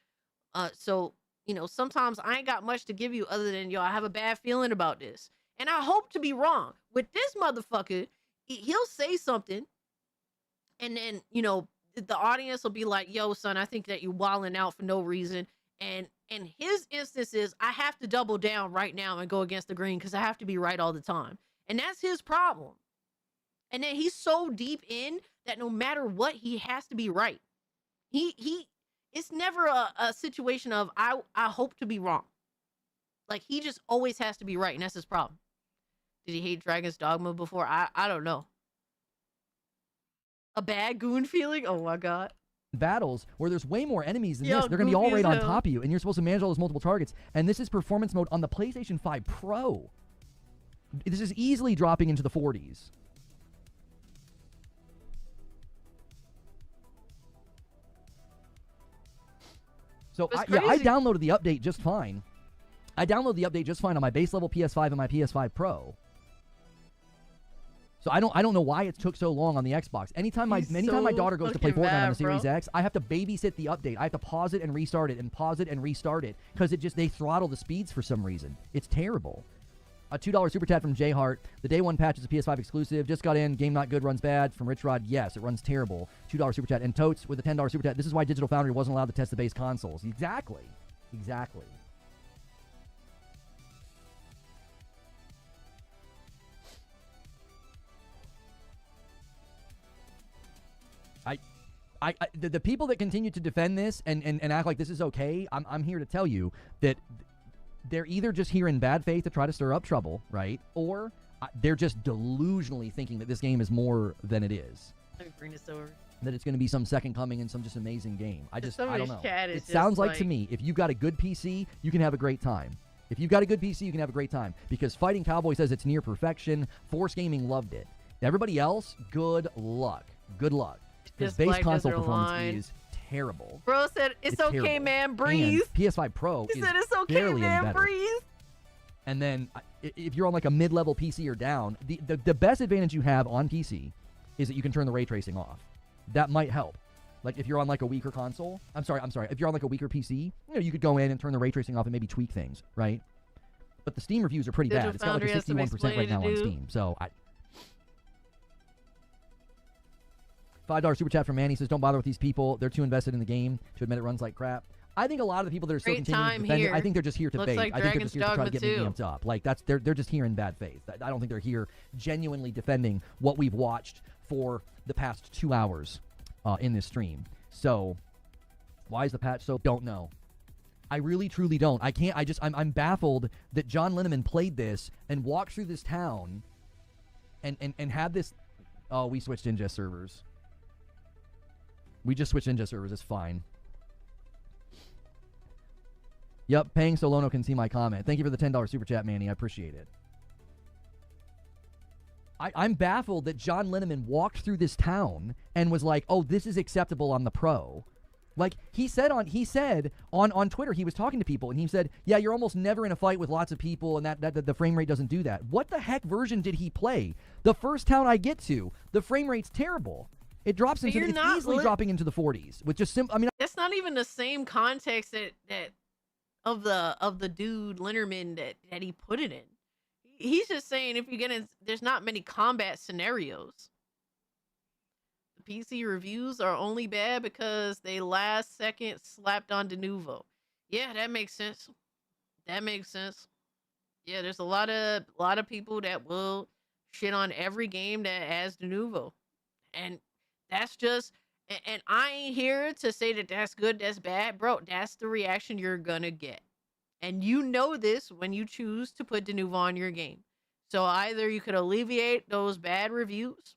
[SPEAKER 5] So, you know, sometimes I ain't got much to give you other than, yo, I have a bad feeling about this. And I hope to be wrong. With this motherfucker, he'll say something, and then, you know, the audience will be like, yo, son, I think that you're wilding out for no reason. And his instance is, I have to double down right now and go against the grain because I have to be right all the time. And that's his problem. And then he's so deep in that no matter what, he has to be right. It's never a situation of, I hope to be wrong. Like, he just always has to be right, and that's his problem. Did he hate Dragon's Dogma before? I don't know. A bad goon feeling? Oh my god.
[SPEAKER 8] Battles where there's way more enemies than this. They're going to be all right on top of you, and you're supposed to manage all those multiple targets. And this is performance mode on the PlayStation 5 Pro. This is easily dropping into the 40s. So I downloaded the update just fine. I downloaded the update just fine on my base level PS5 and my PS5 Pro. So I don't know why it took so long on the Xbox. Anytime my daughter goes to play Fortnite on the Series X, I have to babysit the update. I have to pause it and restart it and pause it and restart it because they throttle the speeds for some reason. It's terrible. A $2 super chat from J Hart. The day one patch is a PS5 exclusive. Just got in. Game not good. Runs bad. From Rich Rod. Yes, it runs terrible. $2 super chat. And Totes with a $10 super chat. This is why Digital Foundry wasn't allowed to test the base consoles. Exactly. Exactly. The people that continue to defend this and act like this is okay, I'm here to tell you that they're either just here in bad faith to try to stir up trouble, right? Or they're just delusionally thinking that this game is more than it is.
[SPEAKER 5] Let me bring this over.
[SPEAKER 8] That it's going to be some second coming and some just amazing game. I don't know. It
[SPEAKER 5] just
[SPEAKER 8] sounds like to me, if you've got a good PC, you can have a great time. If you've got a good PC, you can have a great time. Because Fighting Cowboy says it's near perfection. Force Gaming loved it. Everybody else, good luck. Good luck. Because base console performance is terrible.
[SPEAKER 5] Bro said, it's okay,
[SPEAKER 8] terrible.
[SPEAKER 5] man, breathe.
[SPEAKER 8] And PS5 Pro
[SPEAKER 5] he
[SPEAKER 8] is
[SPEAKER 5] said, it's okay,
[SPEAKER 8] barely
[SPEAKER 5] man,
[SPEAKER 8] any better.
[SPEAKER 5] breathe.
[SPEAKER 8] And then if you're on like a mid-level PC or down, the best advantage you have on PC is that you can turn the ray tracing off. That might help. Like if you're on like a weaker console, I'm sorry. If you're on like a weaker PC, you could go in and turn the ray tracing off and maybe tweak things, right? But the Steam reviews are pretty bad. It's got like a 61% right now on Steam. So $5 super chat from Manny says, don't bother with these people. They're too invested in the game to admit it runs like crap. I think a lot of the people that are still continuing to defend it, I think they're just here to bait.
[SPEAKER 5] Like
[SPEAKER 8] I think they're just here to try to get me
[SPEAKER 5] Dogma
[SPEAKER 8] amped up. Like they're just here in bad faith. I don't think they're here genuinely defending what we've watched for the past 2 hours in this stream. So why is the patch so? Don't know. I really truly don't. I can't. I'm baffled that John Linneman played this and walked through this town and had this. Oh, we switched ingest servers. We just switched ingest servers. It's fine. Yep, Paying Solono can see my comment. Thank you for the $10 super chat, Manny. I appreciate it. I'm baffled that John Linneman walked through this town and was like, oh, this is acceptable on the Pro. Like, he said on Twitter, he was talking to people, and he said, yeah, you're almost never in a fight with lots of people, and that the frame rate doesn't do that. What the heck version did he play? The first town I get to, the frame rate's terrible. It drops
[SPEAKER 5] But
[SPEAKER 8] into
[SPEAKER 5] you're
[SPEAKER 8] it's
[SPEAKER 5] not
[SPEAKER 8] easily
[SPEAKER 5] li-
[SPEAKER 8] dropping into the 40s with just simple. I mean,
[SPEAKER 5] That's not even the same context that of the dude Linderman that he put it in. He's just saying if you get in, there's not many combat scenarios. The PC reviews are only bad because they last second slapped on de novo. Yeah, that makes sense. That makes sense. Yeah, there's a lot of people that will shit on every game that has de novo, and that's just. And I ain't here to say that that's good, that's bad, bro. That's the reaction you're gonna get, and you know this when you choose to put de novo on your game. So either you could alleviate those bad reviews,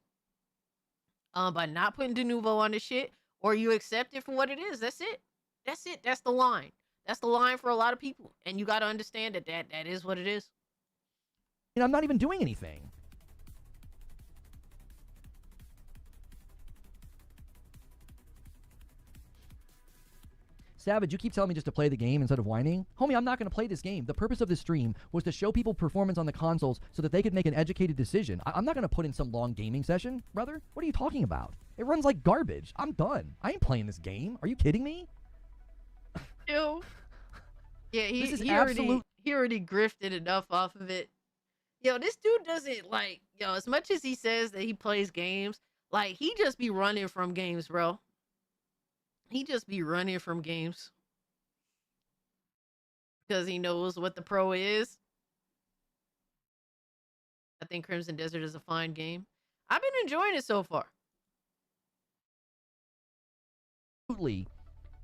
[SPEAKER 5] by not putting de novo on the shit, or you accept it for what it is. That's it. That's it. That's the line. That's the line for a lot of people, and you got to understand that is what it is.
[SPEAKER 8] I'm not even doing anything. Savage, you keep telling me just to play the game instead of whining. Homie, I'm not going to play this game. The purpose of this stream was to show people performance on the consoles so that they could make an educated decision. I'm not going to put in some long gaming session, brother. What are you talking about? It runs like garbage. I'm done. I ain't playing this game. Are you kidding me?
[SPEAKER 5] Ew. Yeah,
[SPEAKER 8] This is
[SPEAKER 5] he already grifted enough off of it. Yo, this dude doesn't as much as he says that he plays games, he just be running from games, bro. He just be running from games because he knows what the pro is. I think Crimson Desert is a fine game. I've been enjoying it so far.
[SPEAKER 8] Absolutely,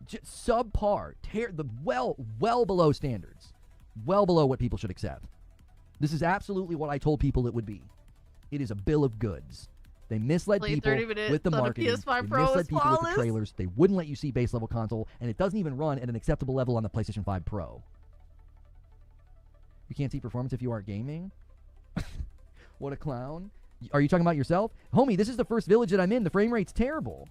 [SPEAKER 8] subpar, well below standards, well below what people should accept. This is absolutely what I told people it would be. It is a bill of goods. They misled people with the marketing.
[SPEAKER 5] PS5
[SPEAKER 8] they
[SPEAKER 5] Pro
[SPEAKER 8] misled
[SPEAKER 5] is
[SPEAKER 8] people
[SPEAKER 5] flawless.
[SPEAKER 8] with the trailers. They wouldn't let you see base level console, and it doesn't even run at an acceptable level on the PlayStation 5 Pro. You can't see performance if you aren't gaming? What a clown. Are you talking about yourself? Homie, this is the first village that I'm in. The frame rate's terrible.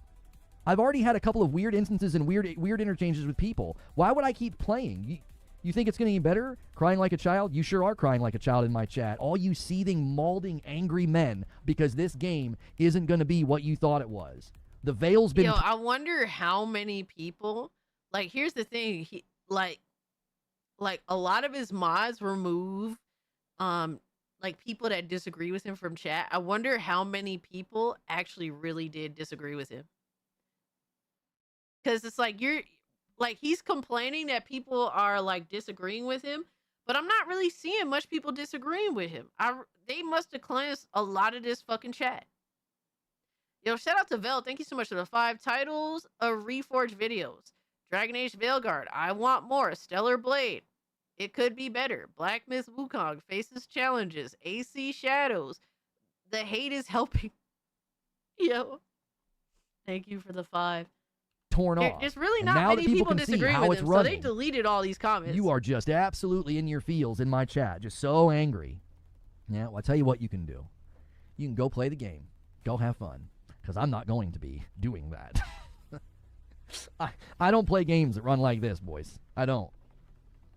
[SPEAKER 8] I've already had a couple of weird instances and weird interchanges with people. Why would I keep playing? You think it's going to get better? Crying like a child? You sure are crying like a child in my chat. All you seething, maulding, angry men because this game isn't going to be what you thought it was. The veil's been...
[SPEAKER 5] Yo, I wonder how many people... here's the thing. He, a lot of his mods remove, people that disagree with him from chat. I wonder how many people actually really did disagree with him. Because it's he's complaining that people are disagreeing with him, but I'm not really seeing much people disagreeing with him. They must have cleansed a lot of this fucking chat. Yo, shout out to Vel. Thank you so much for the 5 titles of Reforged videos. Dragon Age Veilguard. I want more. Stellar Blade. It could be better. Black Myth Wukong. Faces challenges. AC Shadows. The hate is helping. Yo. Thank you for the 5.
[SPEAKER 8] Torn off.
[SPEAKER 5] There's really
[SPEAKER 8] And
[SPEAKER 5] not
[SPEAKER 8] now
[SPEAKER 5] many
[SPEAKER 8] that
[SPEAKER 5] people
[SPEAKER 8] can see
[SPEAKER 5] disagree
[SPEAKER 8] how
[SPEAKER 5] with
[SPEAKER 8] it's
[SPEAKER 5] him,
[SPEAKER 8] running,
[SPEAKER 5] so they deleted all these comments.
[SPEAKER 8] You are just absolutely in your feels in my chat. Just so angry. Yeah, well, I'll tell you what you can do. You can go play the game. Go have fun. Because I'm not going to be doing that. I don't play games that run like this, boys. I don't.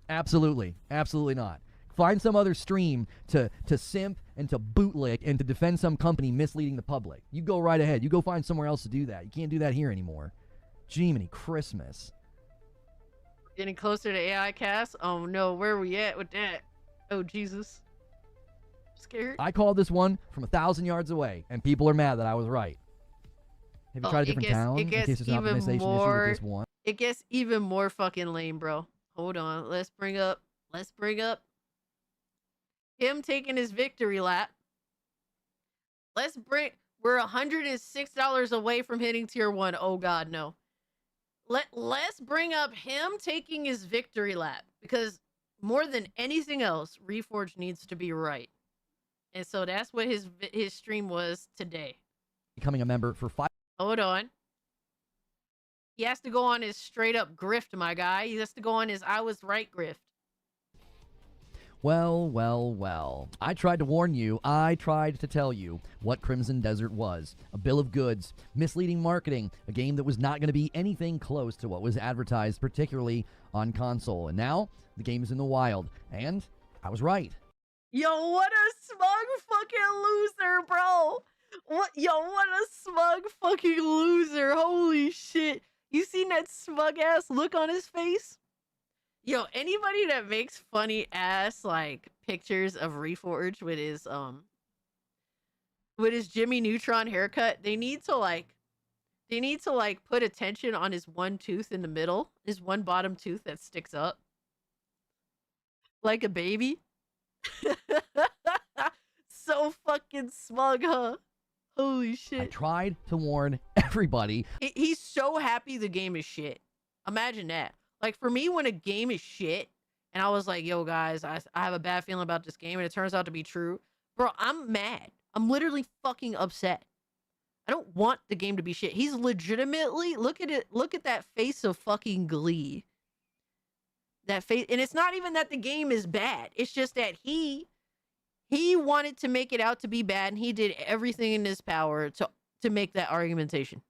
[SPEAKER 8] Absolutely. Absolutely not. Find some other stream to simp and to bootlick and to defend some company misleading the public. You go right ahead. You go find somewhere else to do that. You can't do that here anymore. Jiminy Christmas.
[SPEAKER 5] Getting closer to AI cast? Oh no, where are we at with that? Oh Jesus. Scared?
[SPEAKER 8] I called this one from 1,000 yards away, and people are mad that I was right. Have you tried a different town in case there's an optimization issue with this one?
[SPEAKER 5] It gets even more fucking lame, bro. Hold on. Let's bring up him taking his victory lap. We're $106 away from hitting tier 1. Oh god, no. Let's bring up him taking his victory lap, because more than anything else, Reforged needs to be right. And so that's what his stream was today.
[SPEAKER 8] Becoming a member for 5.
[SPEAKER 5] Hold on. He has to go on his straight up grift, my guy. He has to go on his I was right grift.
[SPEAKER 8] Well, well, well. I tried to warn you. I tried to tell you what Crimson Desert was. A bill of goods, misleading marketing, a game that was not going to be anything close to what was advertised, particularly on console. And now, the game is in the wild. And I was right.
[SPEAKER 5] Yo, what a smug fucking loser, bro. What? Yo, what a smug fucking loser. Holy shit. You seen that smug ass look on his face? Yo, anybody that makes funny ass like pictures of Reforged with his Jimmy Neutron haircut, they need to put attention on his one tooth in the middle, his one bottom tooth that sticks up like a baby. So fucking smug, huh? Holy shit.
[SPEAKER 8] I tried to warn everybody.
[SPEAKER 5] He's so happy the game is shit. Imagine that. Like, for me, when a game is shit, and I was like, yo, guys, I have a bad feeling about this game, and it turns out to be true, bro, I'm mad. I'm literally fucking upset. I don't want the game to be shit. He's legitimately, look at it, look at that face of fucking glee. That face, and it's not even that the game is bad. It's just that he wanted to make it out to be bad, and he did everything in his power to make that argumentation.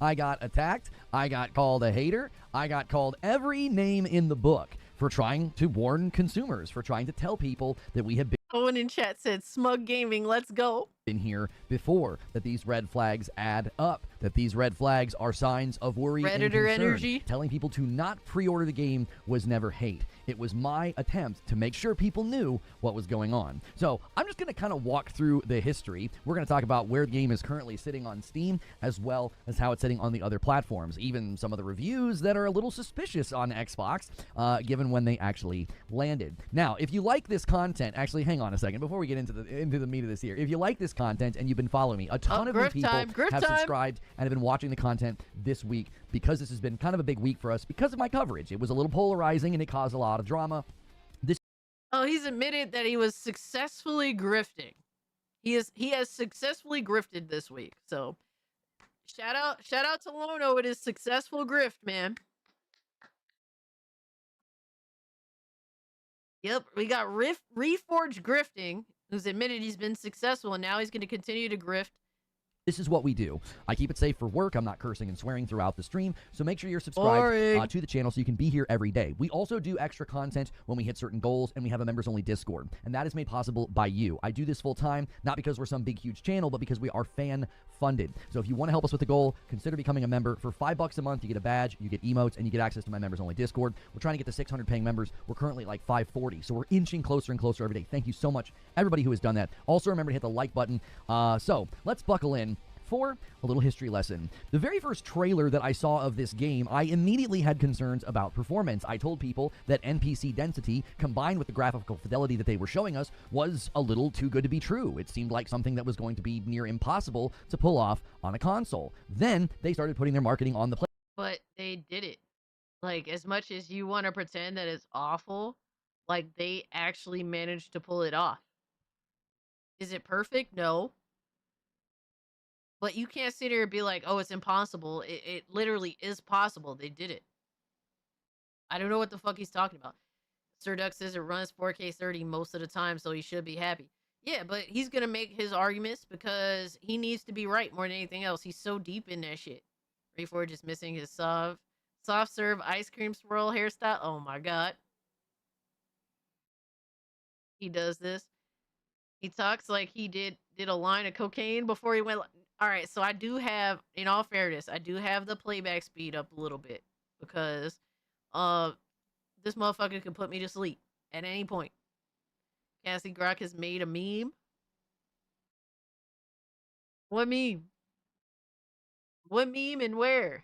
[SPEAKER 8] I got attacked. I got called a hater. I got called every name in the book for trying to warn consumers, for trying to tell people that we have been.
[SPEAKER 5] Owen in chat said, smug gaming, let's go.
[SPEAKER 8] In here before, that these red flags add up, that these red flags are signs of worry and
[SPEAKER 5] Redditor
[SPEAKER 8] concern.
[SPEAKER 5] energy.
[SPEAKER 8] Telling people to not pre-order the game was never hate. It was my attempt to make sure people knew what was going on. So I'm just going to kind of walk through the history. We're going to talk about where the game is currently sitting on Steam, as well as how it's sitting on the other platforms, even some of the reviews that are a little suspicious on Xbox, given when they actually landed. Now, if you like this content, actually, hang on a second before we get into the meat of this here. If you like this content and you've been following me, a ton of new people have subscribed and have been watching the content this week, because this has been kind of a big week for us because of my coverage. It was a little polarizing and it caused a lot of drama.
[SPEAKER 5] Oh, he's admitted that he was successfully grifting. He has successfully grifted this week. So shout out to Lono with his successful grift, man. Yep, we got Reforged grifting, who's admitted he's been successful, and now he's going to continue to grift.
[SPEAKER 8] This is what we do. I keep it safe for work. I'm not cursing and swearing throughout the stream, so make sure you're subscribed to the channel so you can be here every day. We also do extra content when we hit certain goals, and we have a members-only Discord, and that is made possible by you. I do this full-time, not because we're some big, huge channel, but because we are fan-funded. So if you want to help us with the goal, consider becoming a member. For $5 a month, you get a badge, you get emotes, and you get access to my members-only Discord. We're trying to get to 600 paying members. We're currently at like 540, so we're inching closer and closer every day. Thank you so much, everybody who has done that. Also, remember to hit the like button. So let's buckle in for a little history lesson. The very first trailer that I saw of this game, I immediately had concerns about performance. I told people that NPC density, combined with the graphical fidelity that they were showing us, was a little too good to be true. It seemed like something that was going to be near impossible to pull off on a console. Then they started putting their marketing on the play.
[SPEAKER 5] But they did it. Like, as much as you want to pretend that it's awful, like, they actually managed to pull it off. Is it perfect? No. But you can't sit here and be like, oh, it's impossible. It literally is possible. They did it. I don't know what the fuck he's talking about. Sir Duck says it runs 4K 30 most of the time, so he should be happy. Yeah, but he's going to make his arguments because he needs to be right more than anything else. He's so deep in that shit. Reforged is missing his soft serve ice cream swirl hairstyle. Oh my god. He does this. He talks like he did a line of cocaine before he went. All right, so I do have, in all fairness, I do have the playback speed up a little bit because this motherfucker can put me to sleep at any point. Cassie Grok has made a meme. What meme? What meme and where?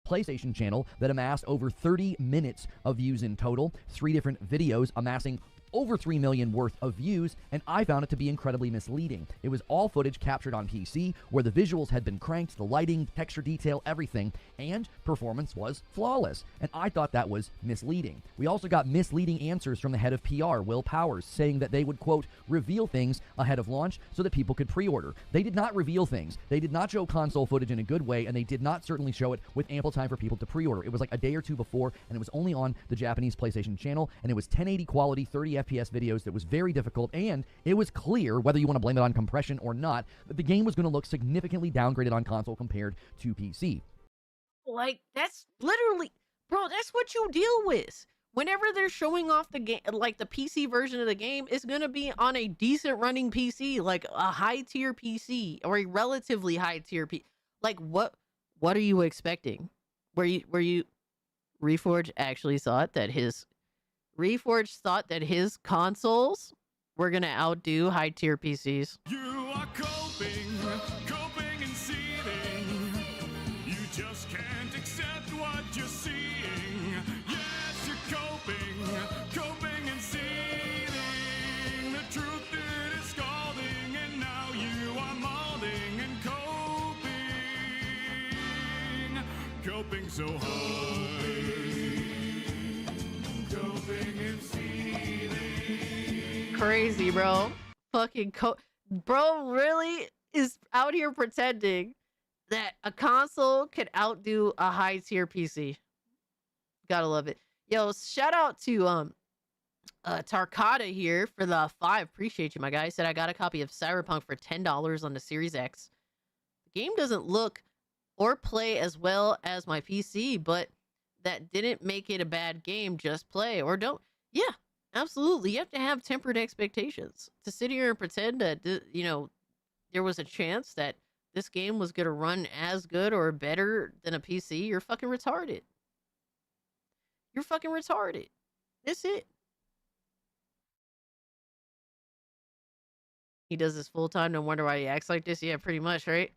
[SPEAKER 8] PlayStation channel that amassed over 30 minutes of views in total, 3 different videos amassing over 3 million worth of views, and I found it to be incredibly misleading. It was all footage captured on PC, where the visuals had been cranked, the lighting, texture detail, everything, and performance was flawless, and I thought that was misleading. We also got misleading answers from the head of PR, Will Powers, saying that they would, quote, reveal things ahead of launch so that people could pre-order. They did not reveal things. They did not show console footage in a good way, and they did not certainly show it with ample time for people to pre-order. It was like a day or two before, and it was only on the Japanese PlayStation channel, and it was 1080 quality, 30 FPS videos that was very difficult, and it was clear, whether you want to blame it on compression or not, that the game was going to look significantly downgraded on console compared to PC.
[SPEAKER 5] Like, that's literally, bro, that's what you deal with. whenever they're showing off the game, like the PC version of the game, it's gonna be on a decent running PC, like a high tier PC or a relatively high tier PC. Like what are you expecting? Were you Reforged actually thought that his consoles were gonna outdo high tier PCs?
[SPEAKER 2] You are coping and seething. You just can't accept what you're seeing. Yes, you're coping and seething. The truth it is scalding, and now you are molding and coping so hard. Coping and seething.
[SPEAKER 5] Crazy, bro. Fucking bro really is out here pretending that a console could outdo a high tier PC. Gotta love it. Yo, shout out to Tarkata here for the 5. Appreciate you, my guy. He said I got a copy of Cyberpunk for $10 on the Series X. The game doesn't look or play as well as my PC, but that didn't make it a bad game. Just play or don't. Yeah, absolutely. You have to have tempered expectations. To sit here and pretend that, you know, there was a chance that this game was going to run as good or better than a PC, you're fucking retarded. You're fucking retarded. That's it. He does this full time. No wonder why he acts like this. Yeah, pretty much, right?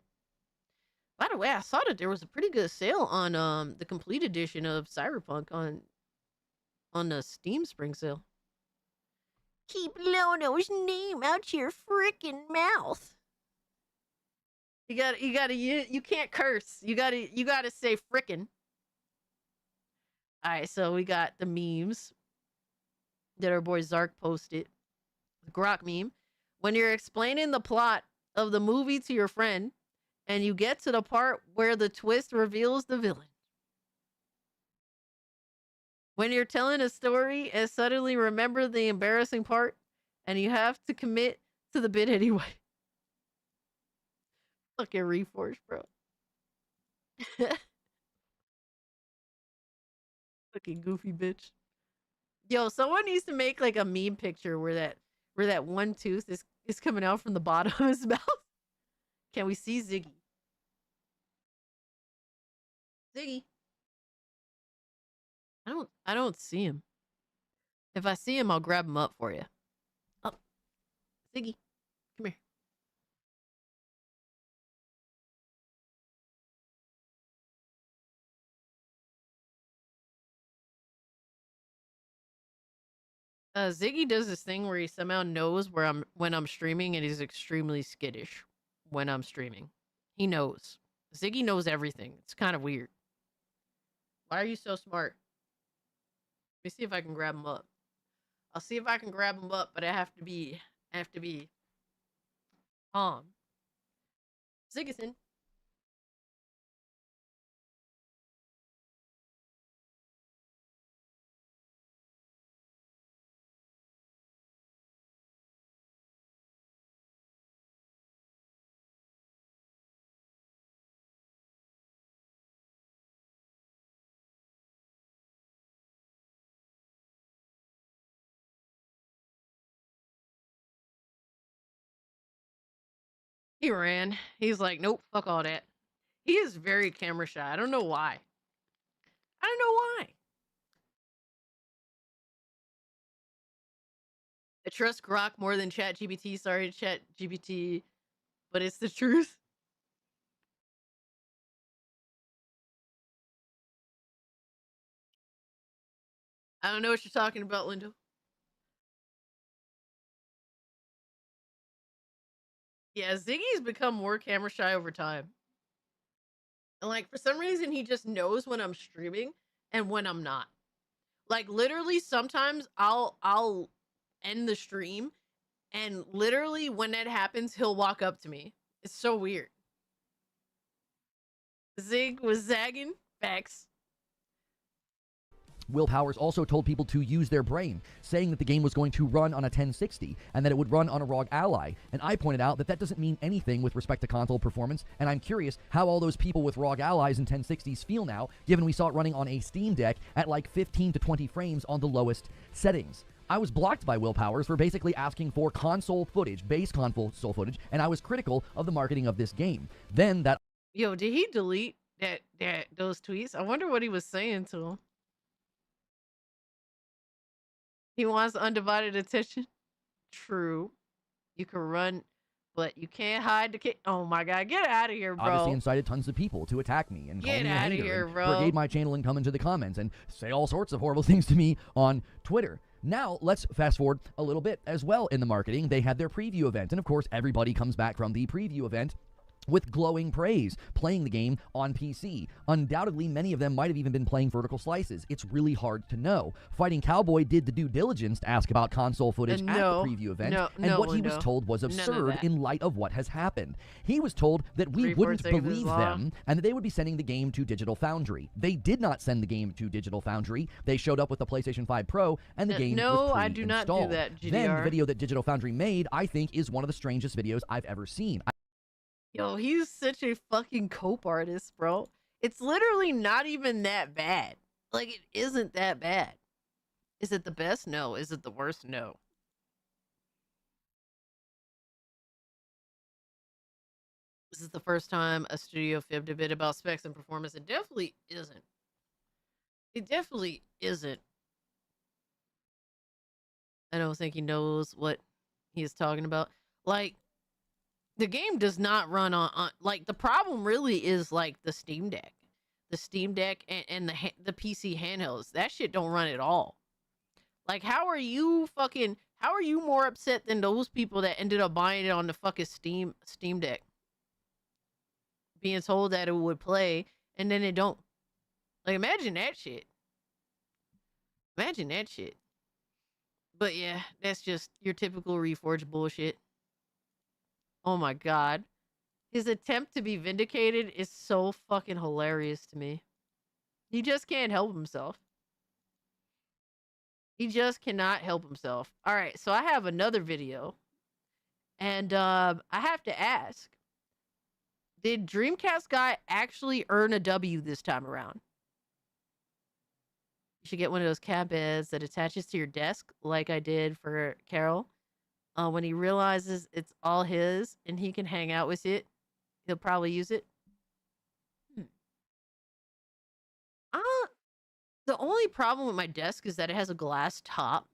[SPEAKER 5] By the way, I saw that there was a pretty good sale on the complete edition of Cyberpunk on the Steam Spring Sale. Keep Lono's name out your freaking mouth. You can't curse. You gotta say frickin'. All right, so we got the memes that our boy Zark posted. The Grok meme. When you're explaining the plot of the movie to your friend, and you get to the part where the twist reveals the villain. When you're telling a story and suddenly remember the embarrassing part, and you have to commit to the bit anyway. Fucking Reforged, bro. Fucking goofy bitch. Yo, someone needs to make like a meme picture where that one tooth is coming out from the bottom of his mouth. Can we see Ziggy? Ziggy. I don't see him. If I see him, I'll grab him up for you. Oh. Ziggy, come here. Ziggy does this thing where he somehow knows when I'm streaming, and he's extremely skittish when I'm streaming. He knows. Ziggy knows everything. It's kind of weird. Why are you so smart? Let me see if I can grab him up. I'll see if I can grab him up, but I have to be calm. Ziggyson. He ran. He's like, nope, fuck all that. He is very camera shy. I don't know why. I don't know why. I trust Grok more than ChatGPT. Sorry, ChatGPT, but it's the truth. I don't know what you're talking about, Lindo. Yeah, Ziggy's become more camera shy over time. And like for some reason he just knows when I'm streaming and when I'm not. Like literally sometimes I'll end the stream and literally when that happens he'll walk up to me. It's so weird. Zig was zagging. Facts.
[SPEAKER 8] Will Powers also told people to use their brain, saying that the game was going to run on a 1060 and that it would run on a ROG Ally. And I pointed out that that doesn't mean anything with respect to console performance, and I'm curious how all those people with ROG Allies and 1060s feel now, given we saw it running on a Steam Deck at like 15 to 20 frames on the lowest settings. I was blocked by Will Powers for basically asking for console footage, base console footage, and I was critical of the marketing of this game. Then that...
[SPEAKER 5] Yo, did he delete those tweets? I wonder what he was saying to him. He wants undivided attention. True. You can run, but you can't hide the kid. Oh my God, get out of here, bro.
[SPEAKER 8] Obviously incited tons of people to attack me and call me a
[SPEAKER 5] Get out of
[SPEAKER 8] hater
[SPEAKER 5] here,
[SPEAKER 8] and
[SPEAKER 5] bro.
[SPEAKER 8] brigade my channel and come into the comments and say all sorts of horrible things to me on Twitter. Now, let's fast forward a little bit as well in the marketing. They had their preview event, and of course, everybody comes back from the preview event with glowing praise, playing the game on PC. Undoubtedly, many of them might have even been playing vertical slices. It's really hard to know. Fighting Cowboy did the due diligence to ask about console footage at the preview event, and what he was told was absurd in light of what has happened. He was told that we wouldn't believe them, and that they would be sending the game to Digital Foundry. They did not send the game to Digital Foundry. They showed up with the PlayStation 5 Pro, and the game was pre-installed.
[SPEAKER 5] No, I do not do that, GDR.
[SPEAKER 8] Then, the video that Digital Foundry made, I think, is one of the strangest videos I've ever seen.
[SPEAKER 5] Yo, he's such a fucking cope artist, bro. It's literally not even that bad. Like, it isn't that bad. Is it the best? No. Is it the worst? No. This is the first time a studio fibbed a bit about specs and performance. It definitely isn't. It definitely isn't. I don't think he knows what he is talking about. Like, the game does not run on like, the problem really is like the Steam Deck. The Steam Deck and the PC handhelds. That shit don't run at all. Like, how are you more upset than those people that ended up buying it on the fucking Steam Deck? Being told that it would play and then it don't. Like, imagine that shit. Imagine that shit. But yeah, that's just your typical Reforged bullshit. Oh my God. His attempt to be vindicated is so fucking hilarious to me. He just can't help himself. He just cannot help himself. All right, so I have another video. And I have to ask, did Dreamcast guy actually earn a W this time around? You should get one of those cat beds that attaches to your desk like I did for Carol. When he realizes it's all his and he can hang out with it, he'll probably use it. The only problem with my desk is that it has a glass top,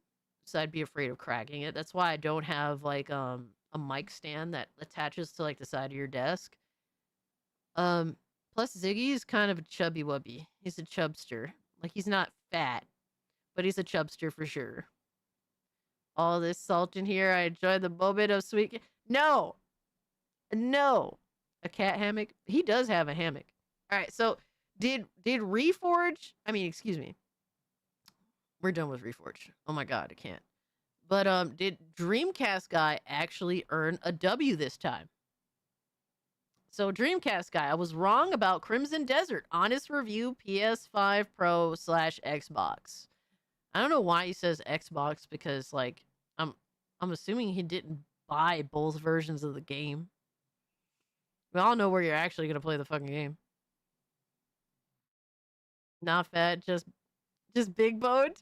[SPEAKER 5] so I'd be afraid of cracking it. That's why I don't have like a mic stand that attaches to like the side of your desk. Plus Ziggy is kind of a chubby wubby. He's a chubster. Like, he's not fat, but he's a chubster for sure. All this salt in here. I enjoy the moment of sweet. No. A cat hammock. He does have a hammock. All right. So did Reforge? I mean, excuse me. We're done with Reforge. Oh my God, I can't. But did Dreamcast guy actually earn a W this time? So Dreamcast guy, I was wrong about Crimson Desert. Honest review, PS5 Pro / Xbox. I don't know why he says Xbox, because like I'm assuming he didn't buy both versions of the game. We all know where you're actually gonna play the fucking game. Not fat, just big boned.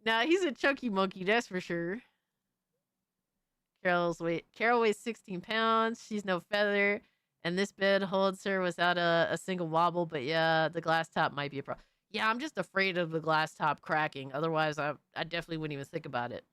[SPEAKER 5] Nah, he's a chunky monkey, that's for sure. Carol weighs 16 pounds. She's no feather, and this bed holds her without a single wobble. But yeah, the glass top might be a problem. Yeah, I'm just afraid of the glass top cracking. Otherwise, I definitely wouldn't even think about it.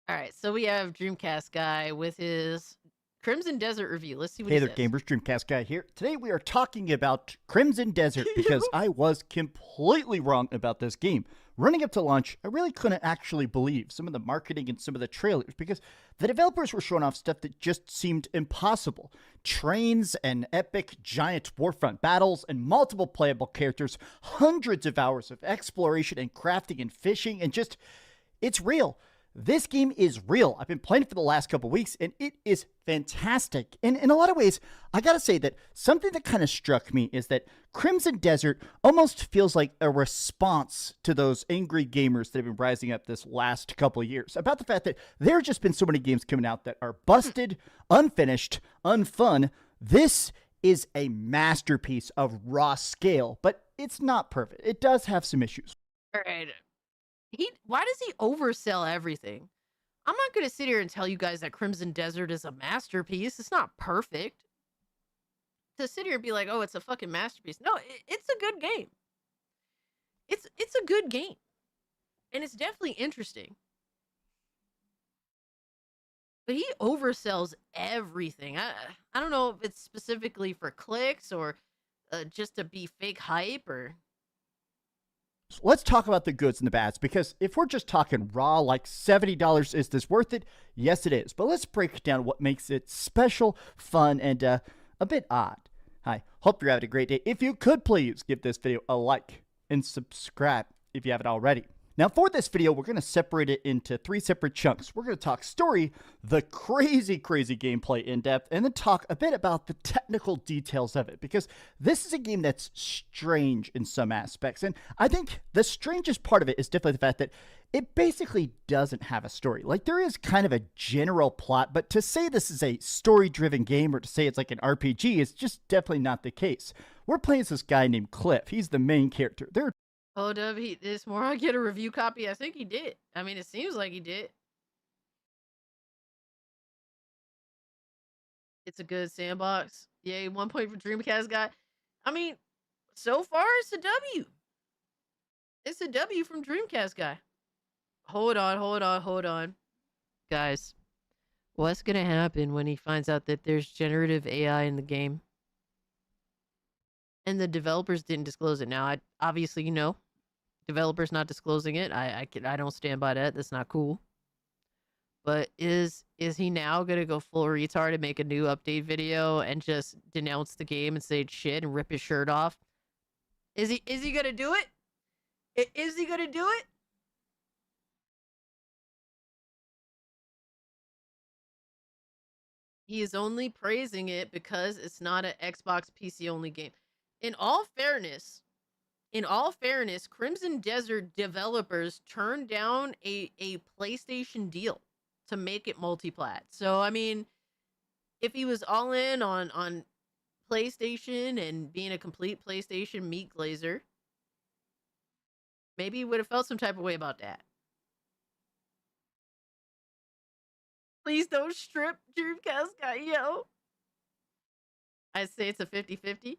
[SPEAKER 5] All right, so we have Dreamcast guy with his Crimson Desert review. Let's see what he says.
[SPEAKER 10] Hey there, gamers. Dreamcast guy here. Today we are talking about Crimson Desert because I was completely wrong about this game. Running up to launch, I really couldn't actually believe some of the marketing and some of the trailers because the developers were showing off stuff that just seemed impossible. Trains and epic giant warfront battles and multiple playable characters, hundreds of hours of exploration and crafting and fishing, and just, it's real. this game is real. I've been playing it for the last couple weeks, and it is fantastic. And in a lot of ways, I gotta say that something that kind of struck me is that Crimson Desert almost feels like a response to those angry gamers that have been rising up this last couple of years about the fact that there have just been so many games coming out that are busted, unfinished, unfun. This is a masterpiece of raw scale, but it's not perfect. It does have some issues.
[SPEAKER 5] All right. Why does he oversell everything? I'm not going to sit here and tell you guys that Crimson Desert is a masterpiece. It's not perfect. To sit here and be like, oh, it's a fucking masterpiece. No, it's a good game. It's a good game. And it's definitely interesting. But he oversells everything. I don't know if it's specifically for clicks or just to be fake hype or...
[SPEAKER 10] Let's talk about the goods and the bads, because if we're just talking raw, like $70, is this worth it? Yes, it is. But let's break down what makes it special, fun, and a bit odd. Hi, hope you're having a great day. If you could please give this video a like and subscribe if you haven't already. Now, for this video, we're going to separate it into 3 separate chunks. We're going to talk story, the crazy gameplay in depth, and then talk a bit about the technical details of it, because this is a game that's strange in some aspects. And I think the strangest part of it is definitely the fact that it basically doesn't have a story. Like, there is kind of a general plot, but to say this is a story-driven game or to say it's like an RPG is just definitely not the case. We're playing as this guy named Cliff. He's the main character. There are
[SPEAKER 5] Oh, this more I get a review copy. I think he did. I mean, it seems like he did. It's a good sandbox. Yay, 1 point for Dreamcast guy. I mean, so far it's a W. It's a W from Dreamcast guy. Hold on. Guys, what's gonna happen when he finds out that there's generative AI in the game? And the developers didn't disclose it. Now, obviously, you know, developers not disclosing it. I don't stand by that. That's not cool. But is he now gonna go full retard and make a new update video and just denounce the game and say it's shit and rip his shirt off? Is he gonna do it? Is he gonna do it? He is only praising it because it's not an Xbox PC only game. In all fairness, Crimson Desert developers turned down a PlayStation deal to make it multiplat. So, I mean, if he was all in on PlayStation and being a complete PlayStation meat glazer, maybe he would have felt some type of way about that. Please don't strip Dreamcast guy, yo. I'd say it's a 50-50.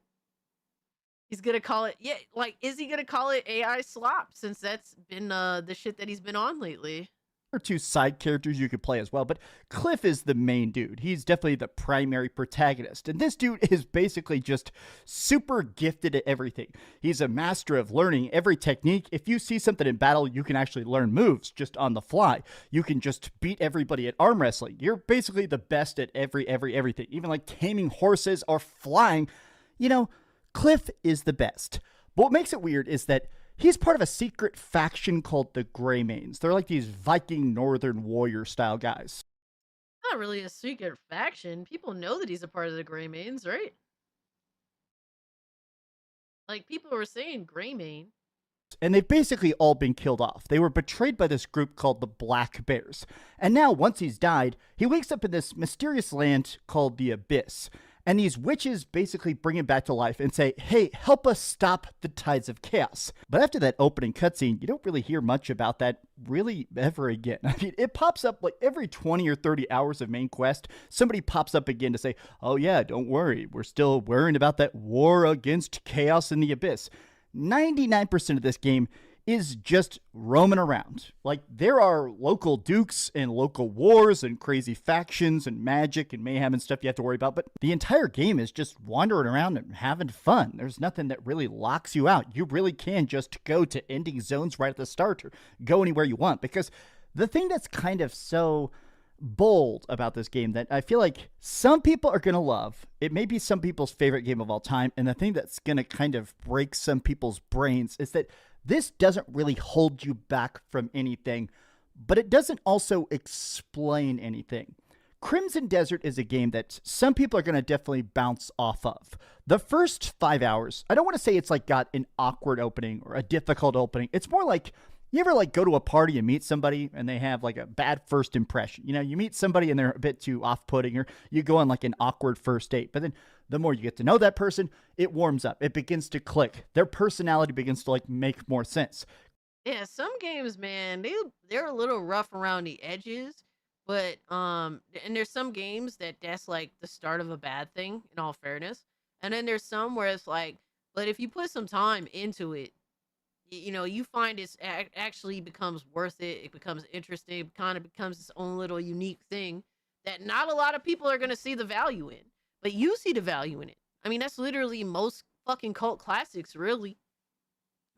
[SPEAKER 5] He's gonna call it, yeah, like, is he gonna call it AI slop, since that's been the shit that he's been on lately?
[SPEAKER 10] There are 2 side characters you could play as well, but Cliff is the main dude. He's definitely the primary protagonist, and this dude is basically just super gifted at everything. He's a master of learning every technique. If you see something in battle, you can actually learn moves just on the fly. You can just beat everybody at arm wrestling. You're basically the best at everything, even like taming horses or flying. You know, Cliff is the best. But what makes it weird is that he's part of a secret faction called the Greymanes. They're like these Viking Northern Warrior style guys.
[SPEAKER 5] Not really a secret faction. People know that he's a part of the Greymanes, right? Like, people were saying Greymane.
[SPEAKER 10] And they've basically all been killed off. They were betrayed by this group called the Black Bears. And now, once he's died, he wakes up in this mysterious land called the Abyss. And these witches basically bring him back to life and say, hey, help us stop the tides of chaos. But after that opening cutscene, you don't really hear much about that really ever again. I mean, it pops up like every 20 or 30 hours of main quest. Somebody pops up again to say, oh yeah, don't worry. We're still worrying about that war against chaos in the Abyss. 99% of this game is just roaming around. Like, there are local dukes and local wars and crazy factions and magic and mayhem and stuff you have to worry about, but the entire game is just wandering around and having fun. There's nothing that really locks you out. You really can just go to ending zones right at the start or go anywhere you want, because the thing that's kind of so bold about this game that I feel like some people are going to love, it may be some people's favorite game of all time, and the thing that's going to kind of break some people's brains is that this doesn't really hold you back from anything but it doesn't also explain anything. Crimson Desert is a game that some people are going to definitely bounce off of. The first 5 hours, I don't want to say it's like got an awkward opening or a difficult opening. It's more like, you ever like go to a party and meet somebody and they have like a bad first impression? You know, you meet somebody and they're a bit too off-putting, or you go on like an awkward first date. But then the more you get to know that person, it warms up. It begins to click. Their personality begins to like make more sense.
[SPEAKER 5] Yeah, some games, man, they're a little rough around the edges, but and there's some games that's like the start of a bad thing, in all fairness. And then there's some where it's like, but if you put some time into it, you know, you find it's actually becomes worth it. It becomes interesting. It kind of becomes its own little unique thing that not a lot of people are going to see the value in, but you see the value in it. I mean, that's literally most fucking cult classics, really.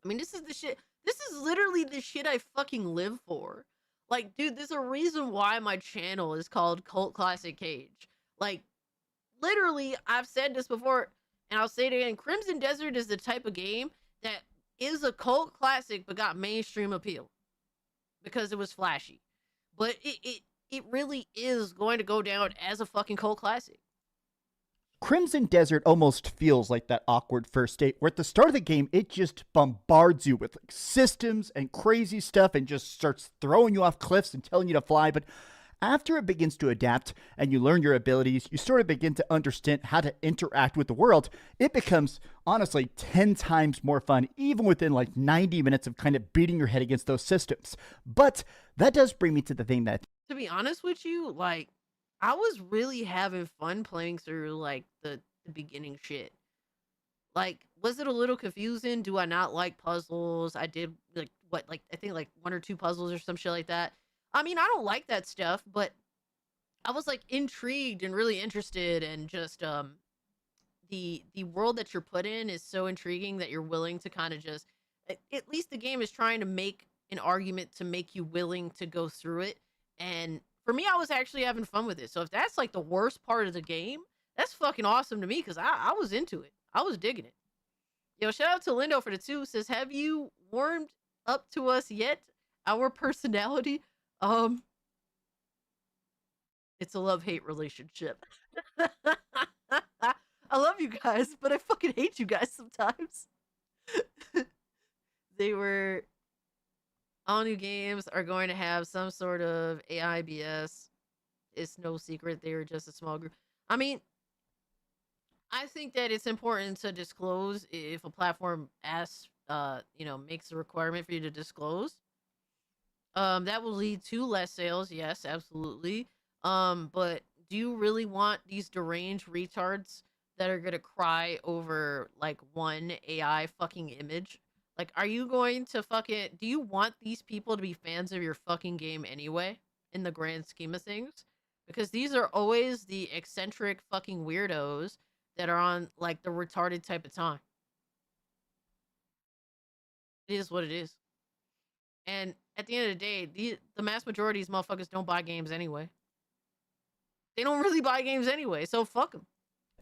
[SPEAKER 5] I mean, this is the shit. This is literally the shit I fucking live for. Like, dude, there's a reason why my channel is called Cult Classic Cage. Like, literally, I've said this before, and I'll say it again. Crimson Desert is the type of game that is a cult classic but got mainstream appeal because it was flashy. But it really is going to go down as a fucking cult classic.
[SPEAKER 10] Crimson Desert almost feels like that awkward first date where at the start of the game, it just bombards you with like systems and crazy stuff and just starts throwing you off cliffs and telling you to fly. But after it begins to adapt and you learn your abilities, you sort of begin to understand how to interact with the world. It becomes, honestly, 10 times more fun, even within like 90 minutes of kind of beating your head against those systems. But that does bring me to the thing that...
[SPEAKER 5] To be honest with you, like, I was really having fun playing through, like, the beginning shit. Like, was it a little confusing? Do I not like puzzles? I did, like, I think, like, 1 or 2 puzzles or some shit like that. I mean, I don't like that stuff, but I was, like, intrigued and really interested, and just, the world that you're put in is so intriguing that you're willing to kind of just... At least the game is trying to make an argument to make you willing to go through it, and... For me, I was actually having fun with it. So if that's like the worst part of the game, that's fucking awesome to me because I was into it. I was digging it. Yo, shout out to Lindo for the 2. Says, have you warmed up to us yet? Our personality? It's a love-hate relationship. I love you guys, but I fucking hate you guys sometimes. All new games are going to have some sort of AI BS. It's no secret they were just a small group. I mean, I think that it's important to disclose if a platform asks, makes a requirement for you to disclose. That will lead to less sales. Yes, absolutely. But do you really want these deranged retards that are going to cry over like one AI fucking image? Like, are you going to do you want these people to be fans of your fucking game anyway, in the grand scheme of things? Because these are always the eccentric fucking weirdos that are on, like, the retarded type of time. It is what it is. And at the end of the day, the mass majority of these motherfuckers don't buy games anyway. They don't really buy games anyway, so fuck them.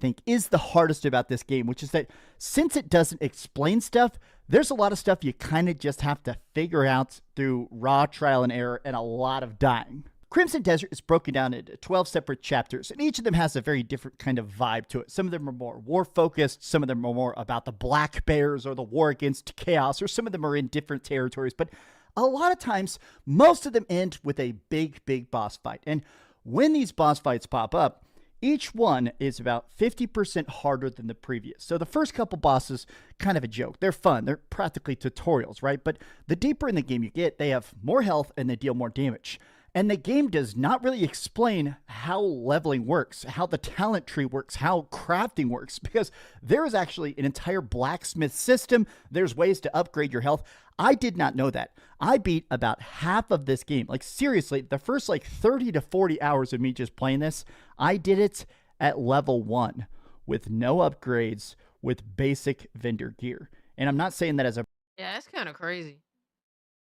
[SPEAKER 10] think is the hardest about this game, which is that since it doesn't explain stuff, there's a lot of stuff you kind of just have to figure out through raw trial and error and a lot of dying. Crimson Desert is broken down into 12 separate chapters, and each of them has a very different kind of vibe to it. Some of them are more war-focused, some of them are more about the Black Bears or the war against chaos, or some of them are in different territories, but a lot of times, most of them end with a big, big boss fight. And when these boss fights pop up, each one is about 50% harder than the previous. So the first couple bosses, kind of a joke. They're fun. They're practically tutorials, right? But the deeper in the game you get, they have more health and they deal more damage. And the game does not really explain how leveling works, how the talent tree works, how crafting works, because there is actually an entire blacksmith system. There's ways to upgrade your health. I did not know that. I beat about half of this game. Like, seriously, the first 30 to 40 hours of me just playing this, I did it at level 1 with no upgrades, with basic vendor gear. And I'm not saying that as a...
[SPEAKER 5] Yeah, that's kind of crazy.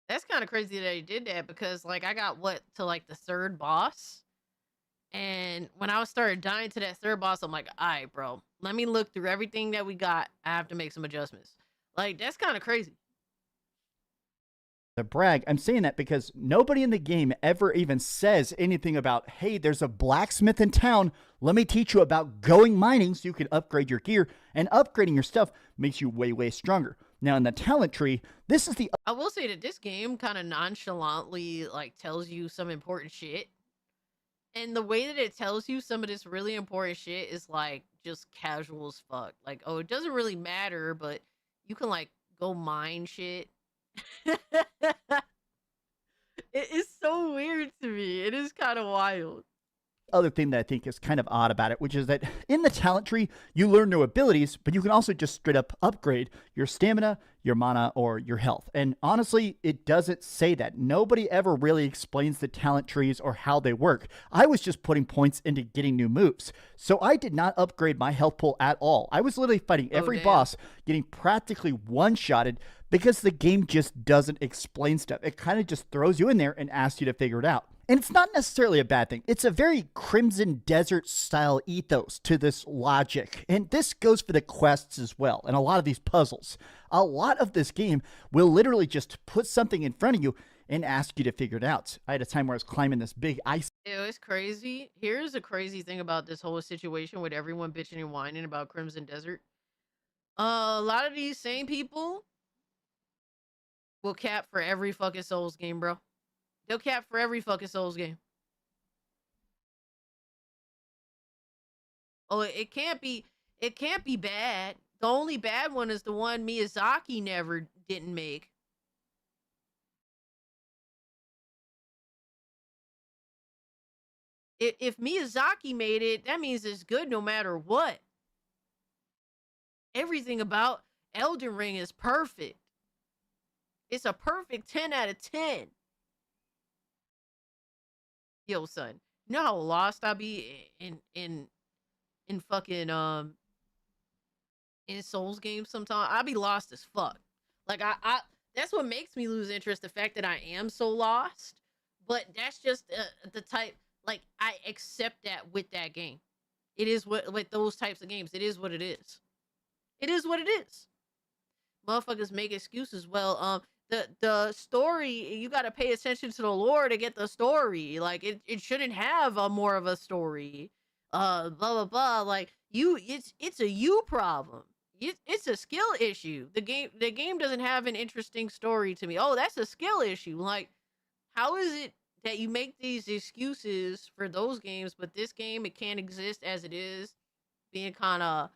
[SPEAKER 5] That's kind of crazy that he did that, because I got to the third boss, and when I started dying to that third boss, I'm like, all right, bro, let me look through everything that we got. I have to make some adjustments. That's kind of crazy.
[SPEAKER 10] to brag. I'm saying that because nobody in the game ever even says anything about, hey, there's a blacksmith in town. Let me teach you about going mining so you can upgrade your gear, and upgrading your stuff makes you way, way stronger. Now in the talent tree, this is the...
[SPEAKER 5] I will say that this game kind of nonchalantly like tells you some important shit. And the way that it tells you some of this really important shit is like just casual as fuck. Like, oh, it doesn't really matter, but you can like go mine shit. It is so weird to me. It is kind of wild.
[SPEAKER 10] Other thing that I think is kind of odd about it, which is that in the talent tree, you learn new abilities, but you can also just straight up upgrade your stamina, your mana, or your health. And honestly, it doesn't say that. Nobody ever really explains the talent trees or how they work. I was just putting points into getting new moves. So I did not upgrade my health pool at all. I was literally fighting every boss, getting practically one-shotted because the game just doesn't explain stuff. It kind of just throws you in there and asks you to figure it out. And it's not necessarily a bad thing. It's a very Crimson Desert style ethos to this logic. And this goes for the quests as well, and a lot of these puzzles. A lot of this game will literally just put something in front of you and ask you to figure it out. I had a time where I was climbing this big ice.
[SPEAKER 5] Ew, it's crazy. Here's a crazy thing about this whole situation with everyone bitching and whining about Crimson Desert. A lot of these same people will cap for every fucking Souls game, bro. They'll cap for every fucking Souls game. Oh, it can't be bad. The only bad one is the one Miyazaki didn't make. If Miyazaki made it, that means it's good no matter what. Everything about Elden Ring is perfect. It's a perfect 10 out of 10. Yo, son, you know how lost I be in fucking in Souls games sometimes? I be lost as fuck. Like I that's what makes me lose interest, the fact that I am so lost. But that's just the type, like, I accept that with that game. It is what, with those types of games, it is what it is. It is what it is. Motherfuckers make excuses. Well, the story, you got to pay attention to the lore to get the story. Like, it shouldn't have a more of a story. Blah blah blah. Like, it's a you problem. It's a skill issue. The game doesn't have an interesting story to me. Oh, that's a skill issue. Like, how is it that you make these excuses for those games, but this game, it can't exist as it is, being kind of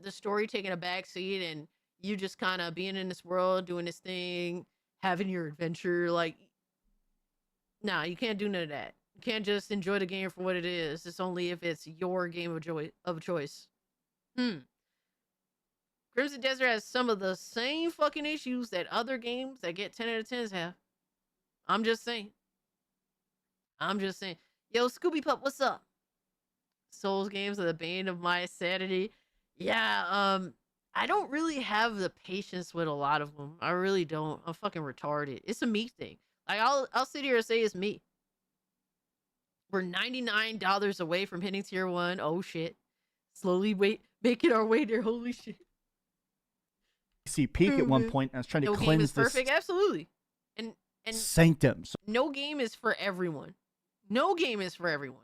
[SPEAKER 5] the story taking a back seat and you just kind of being in this world, doing this thing, having your adventure. Like, nah, you can't do none of that. You can't just enjoy the game for what it is. It's only if it's your game of choice. Crimson Desert has some of the same fucking issues that other games that get 10 out of 10s have. I'm just saying. Yo, Scooby Pup, what's up? Souls games are the bane of my sanity. Yeah, I don't really have the patience with a lot of them. I really don't. I'm fucking retarded. It's a me thing. Like, I'll sit here and say it's me. We're $99 away from hitting tier 1. Oh shit. Slowly making our way there. Holy shit.
[SPEAKER 10] See, peak at one point. I was trying to
[SPEAKER 5] no
[SPEAKER 10] cleanse
[SPEAKER 5] game is
[SPEAKER 10] this.
[SPEAKER 5] perfect. Absolutely. And
[SPEAKER 10] Sanctum. So
[SPEAKER 5] no game is for everyone. No game is for everyone.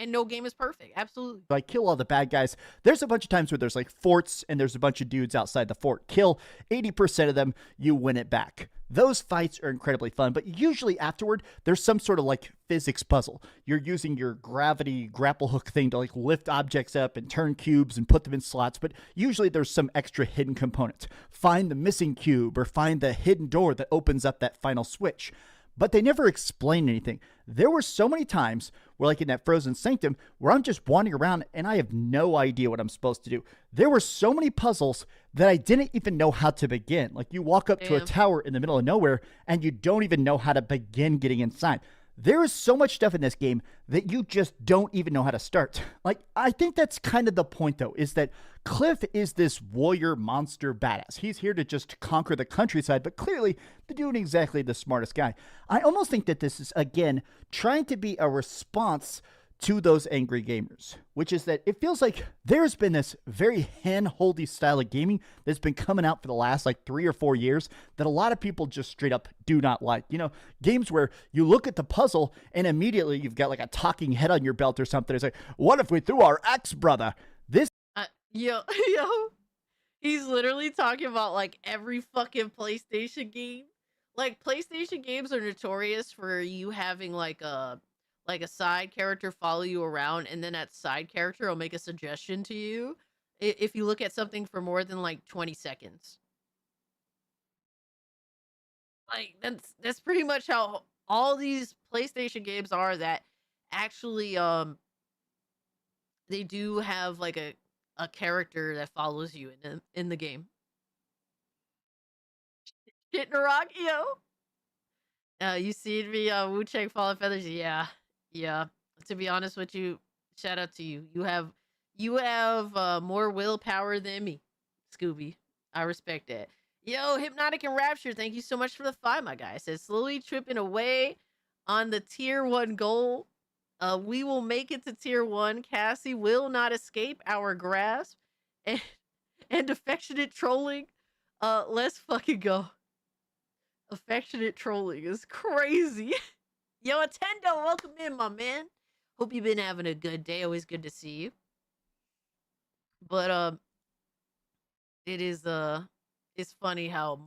[SPEAKER 5] And no game is perfect. Absolutely.
[SPEAKER 10] I kill all the bad guys. There's a bunch of times where there's like forts and there's a bunch of dudes outside the fort. Kill 80% of them, you win it back. Those fights are incredibly fun, but usually afterward, there's some sort of like physics puzzle. You're using your gravity grapple hook thing to like lift objects up and turn cubes and put them in slots, but usually there's some extra hidden component. Find the missing cube or find the hidden door that opens up that final switch. But they never explain anything. There were so many times where, like in that Frozen Sanctum, where I'm just wandering around and I have no idea what I'm supposed to do. There were so many puzzles that I didn't even know how to begin. Like, you walk up to a tower in the middle of nowhere and you don't even know how to begin getting inside. There is so much stuff in this game that you just don't even know how to start. Like, I think that's kind of the point, though, is that Cliff is this warrior monster badass. He's here to just conquer the countryside, but clearly the dude ain't exactly the smartest guy. I almost think that this is, again, trying to be a response to those angry gamers, which is that it feels like there's been this very hand-holdy style of gaming that's been coming out for the last like 3 or 4 years that a lot of people just straight up do not like. You know, games where you look at the puzzle and immediately you've got like a talking head on your belt or something. It's like, what if we threw our ex brother? This
[SPEAKER 5] yo, he's literally talking about like every fucking PlayStation game. Like PlayStation games are notorious for you having like a side character follow you around, and then that side character will make a suggestion to you if you look at something for more than like 20 seconds. Like that's pretty much how all these PlayStation games are, that actually they do have like a character that follows you in the game. Hitting a rock, yo. You seen me Wu Chang Fall of Feathers? Yeah. To be honest with you, shout out to you. You have more willpower than me, Scooby. I respect that. Yo, Hypnotic and Rapture, thank you so much for the 5, my guy. It says slowly tripping away on the tier 1 goal. We will make it to tier 1. Cassie will not escape our grasp. And affectionate trolling. Let's fucking go. Affectionate trolling is crazy. Yo, Attendo, welcome in, my man. Hope you've been having a good day. Always good to see you. But it is it's funny how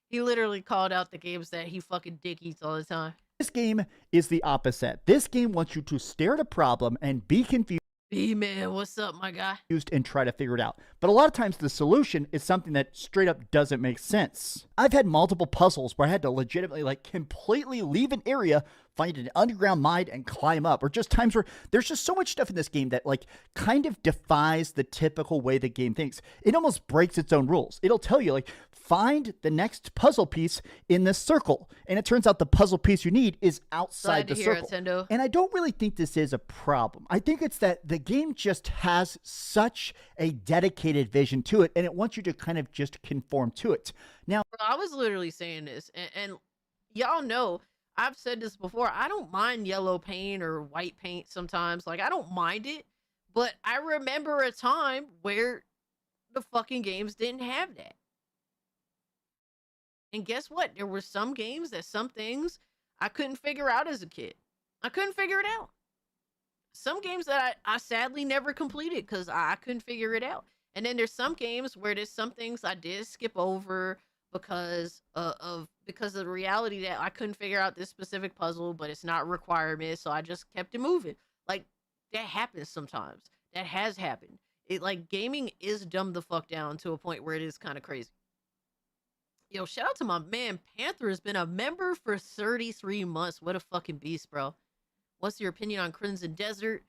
[SPEAKER 5] he literally called out the games that he fucking dick eats all the time.
[SPEAKER 10] This game is the opposite. This game wants you to stare at a problem and be confused.
[SPEAKER 5] B-Man, what's up, my guy?
[SPEAKER 10] And try to figure it out. But a lot of times the solution is something that straight up doesn't make sense. I've had multiple puzzles where I had to legitimately like completely leave an area, find an underground mine and climb up, or just times where there's just so much stuff in this game that like kind of defies the typical way the game thinks. It almost breaks its own rules. It'll tell you like, find the next puzzle piece in this circle. And it turns out the puzzle piece you need is outside the circle.
[SPEAKER 5] Attendo.
[SPEAKER 10] And I don't really think this is a problem. I think it's that the game just has such a dedicated vision to it, and it wants you to kind of just conform to it. Now,
[SPEAKER 5] I was literally saying this, and y'all know, I've said this before, I don't mind yellow paint or white paint sometimes. Like, I don't mind it, but I remember a time where the fucking games didn't have that. And guess what? There were some games that some things I couldn't figure out as a kid. I couldn't figure it out. Some games that I sadly never completed because I couldn't figure it out. And then there's some games where there's some things I did skip over because of the reality that I couldn't figure out this specific puzzle, but it's not a requirement, so I just kept it moving. Like, that happens sometimes. That has happened. It like gaming is dumbed the fuck down to a point where it is kind of crazy. Yo, shout out to my man Panther, has been a member for 33 months. What a fucking beast, bro. What's your opinion on Crimson Desert?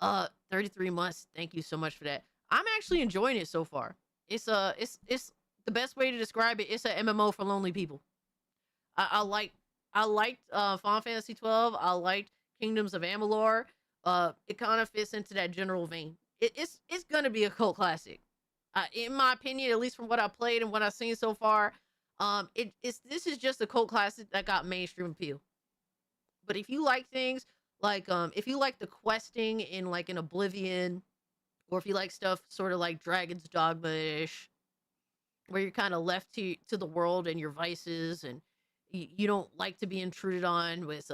[SPEAKER 5] 33 months. Thank you so much for that. I'm actually enjoying it so far. It's the best way to describe it. It's an MMO for lonely people. I liked Final Fantasy 12. I liked Kingdoms of Amalur. It kind of fits into that general vein. It's gonna be a cult classic. In my opinion, at least from what I played and what I've seen so far, this is just a cult classic that got mainstream appeal. But if you like things like if you like the questing in like an Oblivion, or if you like stuff sort of like Dragon's Dogma-ish, where you're kind of left to the world and your vices, and you don't like to be intruded on with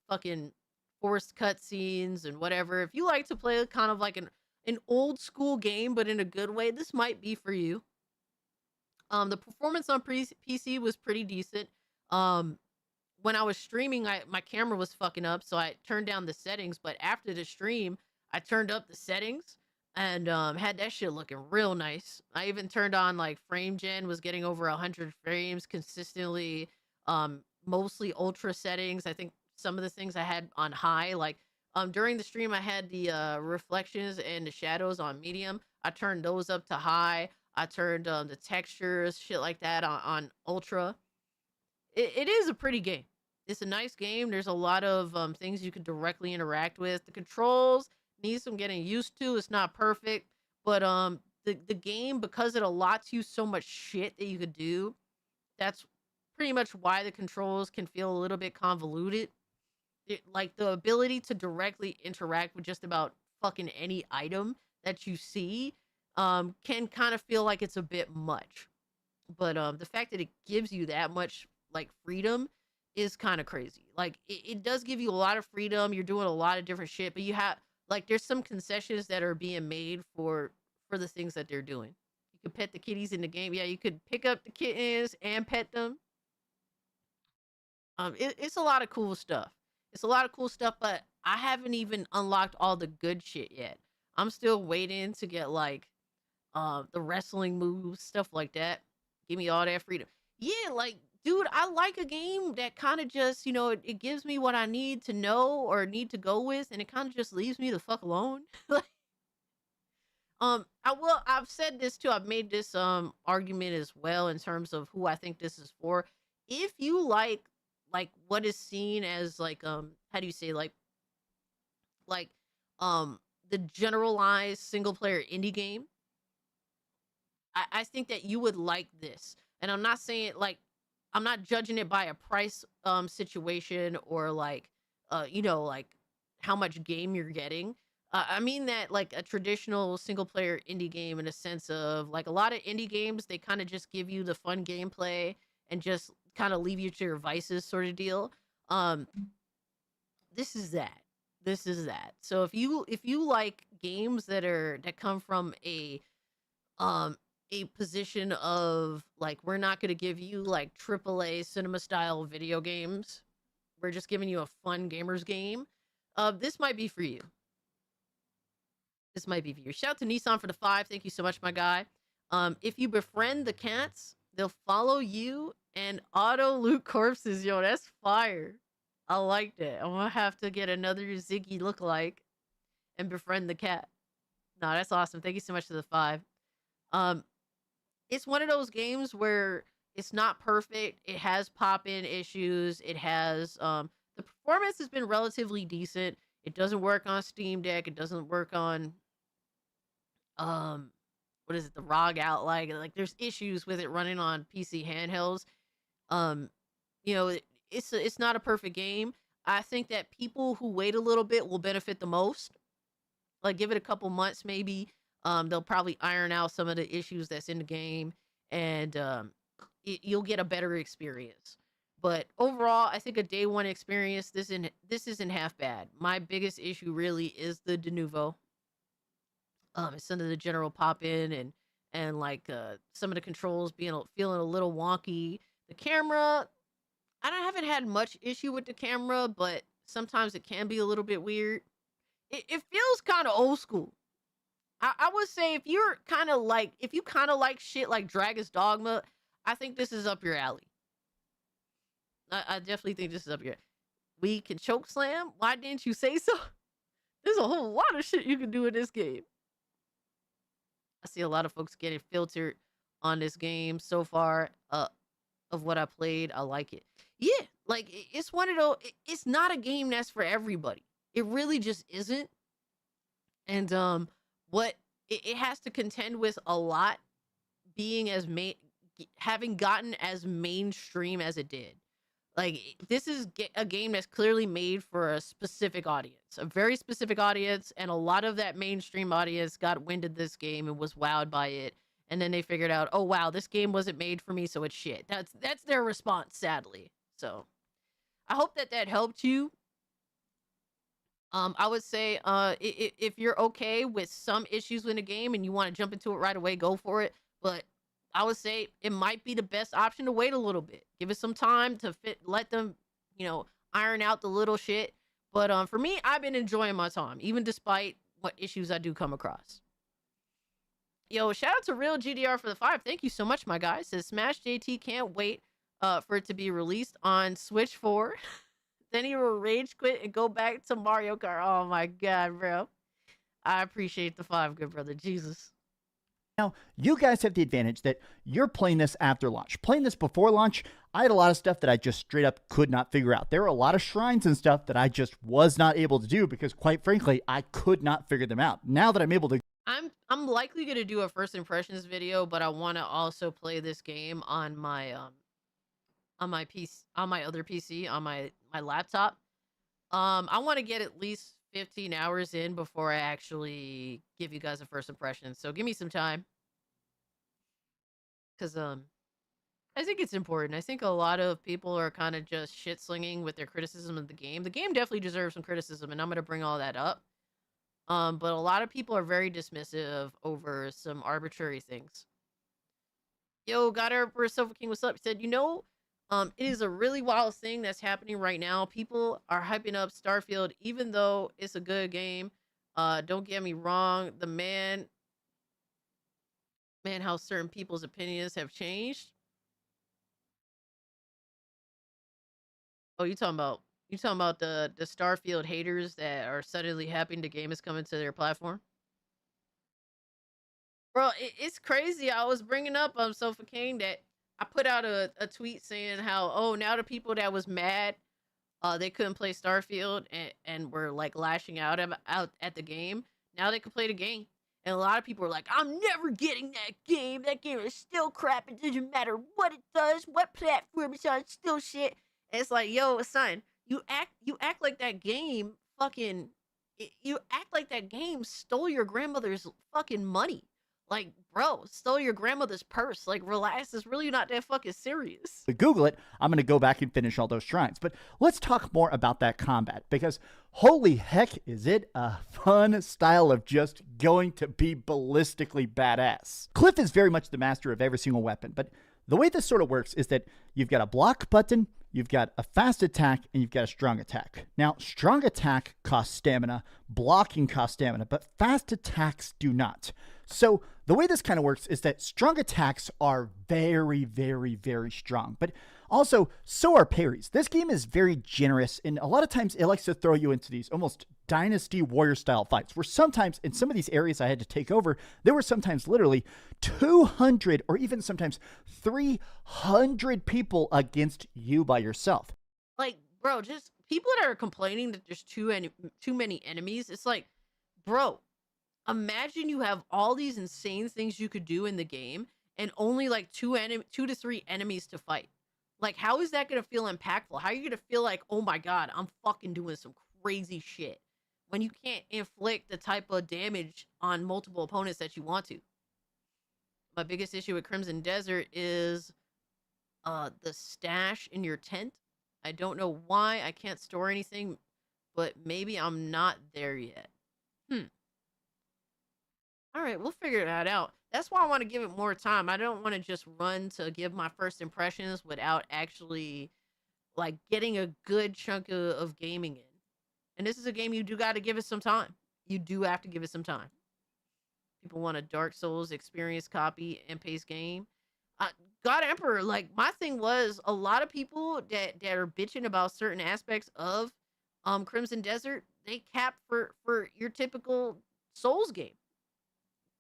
[SPEAKER 5] fucking forced cutscenes and whatever. If you like to play kind of like an old school game, but in a good way, this might be for you. The performance on PC was pretty decent. When I was streaming, my camera was fucking up, so I turned down the settings. But after the stream, I turned up the settings and had that shit looking real nice. I even turned on like frame gen, was getting over 100 frames consistently. Mostly ultra settings. I think some of the things I had on high, like during the stream, I had the reflections and the shadows on medium. I turned those up to high. I turned the textures, shit like that on ultra. It is a pretty game. It's a nice game. There's a lot of things you could directly interact with. The controls need some getting used to. It's not perfect, but the game, because it allots you so much shit that you could do, that's pretty much why the controls can feel a little bit convoluted. like the ability to directly interact with just about fucking any item that you see can kind of feel like it's a bit much. But the fact that it gives you that much like freedom is kind of crazy. Like it does give you a lot of freedom. You're doing a lot of different shit, but you have like there's some concessions that are being made for the things that they're doing. You could pet the kitties in the game. Yeah, you could pick up the kittens and pet them. It's a lot of cool stuff. It's a lot of cool stuff, but I haven't even unlocked all the good shit yet. I'm still waiting to get like the wrestling moves, stuff like that. Give me all that freedom. Yeah, like dude, I like a game that kind of just, it gives me what I need to know or need to go with, and it kind of just leaves me the fuck alone. Like, I've said this too. I've made this argument as well in terms of who I think this is for. If you like what is seen as like how do you say like the generalized single player indie game, I think that you would like this. And I'm not saying like I'm not judging it by a price situation or like like how much game you're getting. I mean that like a traditional single player indie game in a sense of like a lot of indie games, they kind of just give you the fun gameplay and just kind of leave you to your vices sort of deal. This is that. This is that. So if you like games that come from a position of like we're not going to give you like AAA cinema style video games, we're just giving you a fun gamers game, this might be for you. This might be for you. Shout out to Nissan for the 5. Thank you so much, my guy. If you befriend the cats, they'll follow you and auto loot corpses. Yo, that's fire. I like that. I'm gonna have to get another Ziggy lookalike and befriend the cat. No, that's awesome. Thank you so much for the 5. It's one of those games where it's not perfect. It has pop-in issues. It has the performance has been relatively decent. It doesn't work on Steam Deck. It doesn't work on what is it, the ROG out, like there's issues with it running on PC handhelds. It's not a perfect game. I think that people who wait a little bit will benefit the most. Like give it a couple months maybe. They'll probably iron out some of the issues that's in the game, and you'll get a better experience. But overall, I think a day one experience, this isn't half bad. My biggest issue really is the de novo. It's some of the general pop in and like some of the controls feeling a little wonky. The camera, haven't had much issue with the camera, but sometimes it can be a little bit weird. It feels kind of old school. I would say if you kind of like shit like Dragon's Dogma, I think this is up your alley. I definitely think this is up your. We can choke slam. Why didn't you say so? There's a whole lot of shit you can do in this game. I see a lot of folks getting filtered on this game so far. Of what I played, I like it. Yeah, like it's one of those. It's not a game that's for everybody. It really just isn't. And what it has to contend with a lot, being having gotten as mainstream as it did. Like this is a game that's clearly made for a specific audience, a very specific audience, and a lot of that mainstream audience got wind of this game and was wowed by it, and then they figured out, oh wow, this game wasn't made for me, so it's shit. That's their response, sadly. So I hope that helped you. I would say if you're okay with some issues in the game and you want to jump into it right away, go for it. But I would say it might be the best option to wait a little bit. Give it some time to let them, iron out the little shit. But for me, I've been enjoying my time, even despite what issues I do come across. Yo, shout out to Real GDR for the 5. Thank you so much, my guy. Says Smash JT can't wait for it to be released on Switch 4. Then he will rage quit and go back to Mario Kart. Oh my god, bro. I appreciate the 5, good brother. Jesus.
[SPEAKER 10] Now, you guys have the advantage that you're playing this after launch. Playing this before launch, I had a lot of stuff that I just straight up could not figure out. There were a lot of shrines and stuff that I just was not able to do because, quite frankly, I could not figure them out. Now that I'm able to...
[SPEAKER 5] I'm likely going to do a first impressions video, but I want to also play this game on my PC, on my other PC, on my laptop. I want to get at least 15 hours in before I actually give you guys a first impression. So give me some time. Because I think it's important. I think a lot of people are kind of just shit slinging with their criticism of the game. The game definitely deserves some criticism, and I'm going to bring all that up. But a lot of people are very dismissive over some arbitrary things. Yo, got her for Sofa King, what's up? He said, it is a really wild thing that's happening right now. People are hyping up Starfield, even though it's a good game. Don't get me wrong. How certain people's opinions have changed. Oh, you talking about the Starfield haters that are suddenly happy the game is coming to their platform? Bro, it's crazy. I was bringing up Sofa King that I put out a tweet saying how, now the people that was mad they couldn't play Starfield and were like lashing out at the game, now they can play the game. And a lot of people are like, I'm never getting that game. That game is still crap. It doesn't matter what it does, what platform it's on, it's still shit. And it's like, yo, son, you act like that game you act like that game stole your grandmother's fucking money. Like, bro, stole your grandmother's purse. Like, relax. It's really not that fucking serious.
[SPEAKER 10] Google it. I'm going to go back and finish all those shrines. But let's talk more about that combat, because holy heck, is it a fun style of just going to be ballistically badass. Cliff is very much the master of every single weapon, but the way this sort of works is that you've got a block button, you've got a fast attack, and you've got a strong attack. Now, strong attack costs stamina, blocking costs stamina, but fast attacks do not. So the way this kind of works is that strong attacks are very, very, very strong, but also so are parries. This game is very generous, and a lot of times it likes to throw you into these almost Dynasty Warrior style fights, where sometimes in some of these areas I had to take over, there were sometimes literally 200 or even sometimes 300 people against you by yourself.
[SPEAKER 5] Like, bro, just people that are complaining that there's too many enemies. It's like, bro, imagine you have all these insane things you could do in the game and only like 2 to 3 enemies to fight. Like, how is that going to feel impactful? How are you going to feel like, oh my God, I'm fucking doing some crazy shit when you can't inflict the type of damage on multiple opponents that you want to? My biggest issue with Crimson Desert is the stash in your tent. I don't know why I can't store anything, but maybe I'm not there yet. All right, we'll figure that out. That's why I want to give it more time. I don't want to just run to give my first impressions without actually like getting a good chunk of gaming in. And this is a game you do got to give it some time. You do have to give it some time. People want a Dark Souls experience copy and paste game. God Emperor, like, my thing was a lot of people that are bitching about certain aspects of Crimson Desert, they cap for your typical Souls game.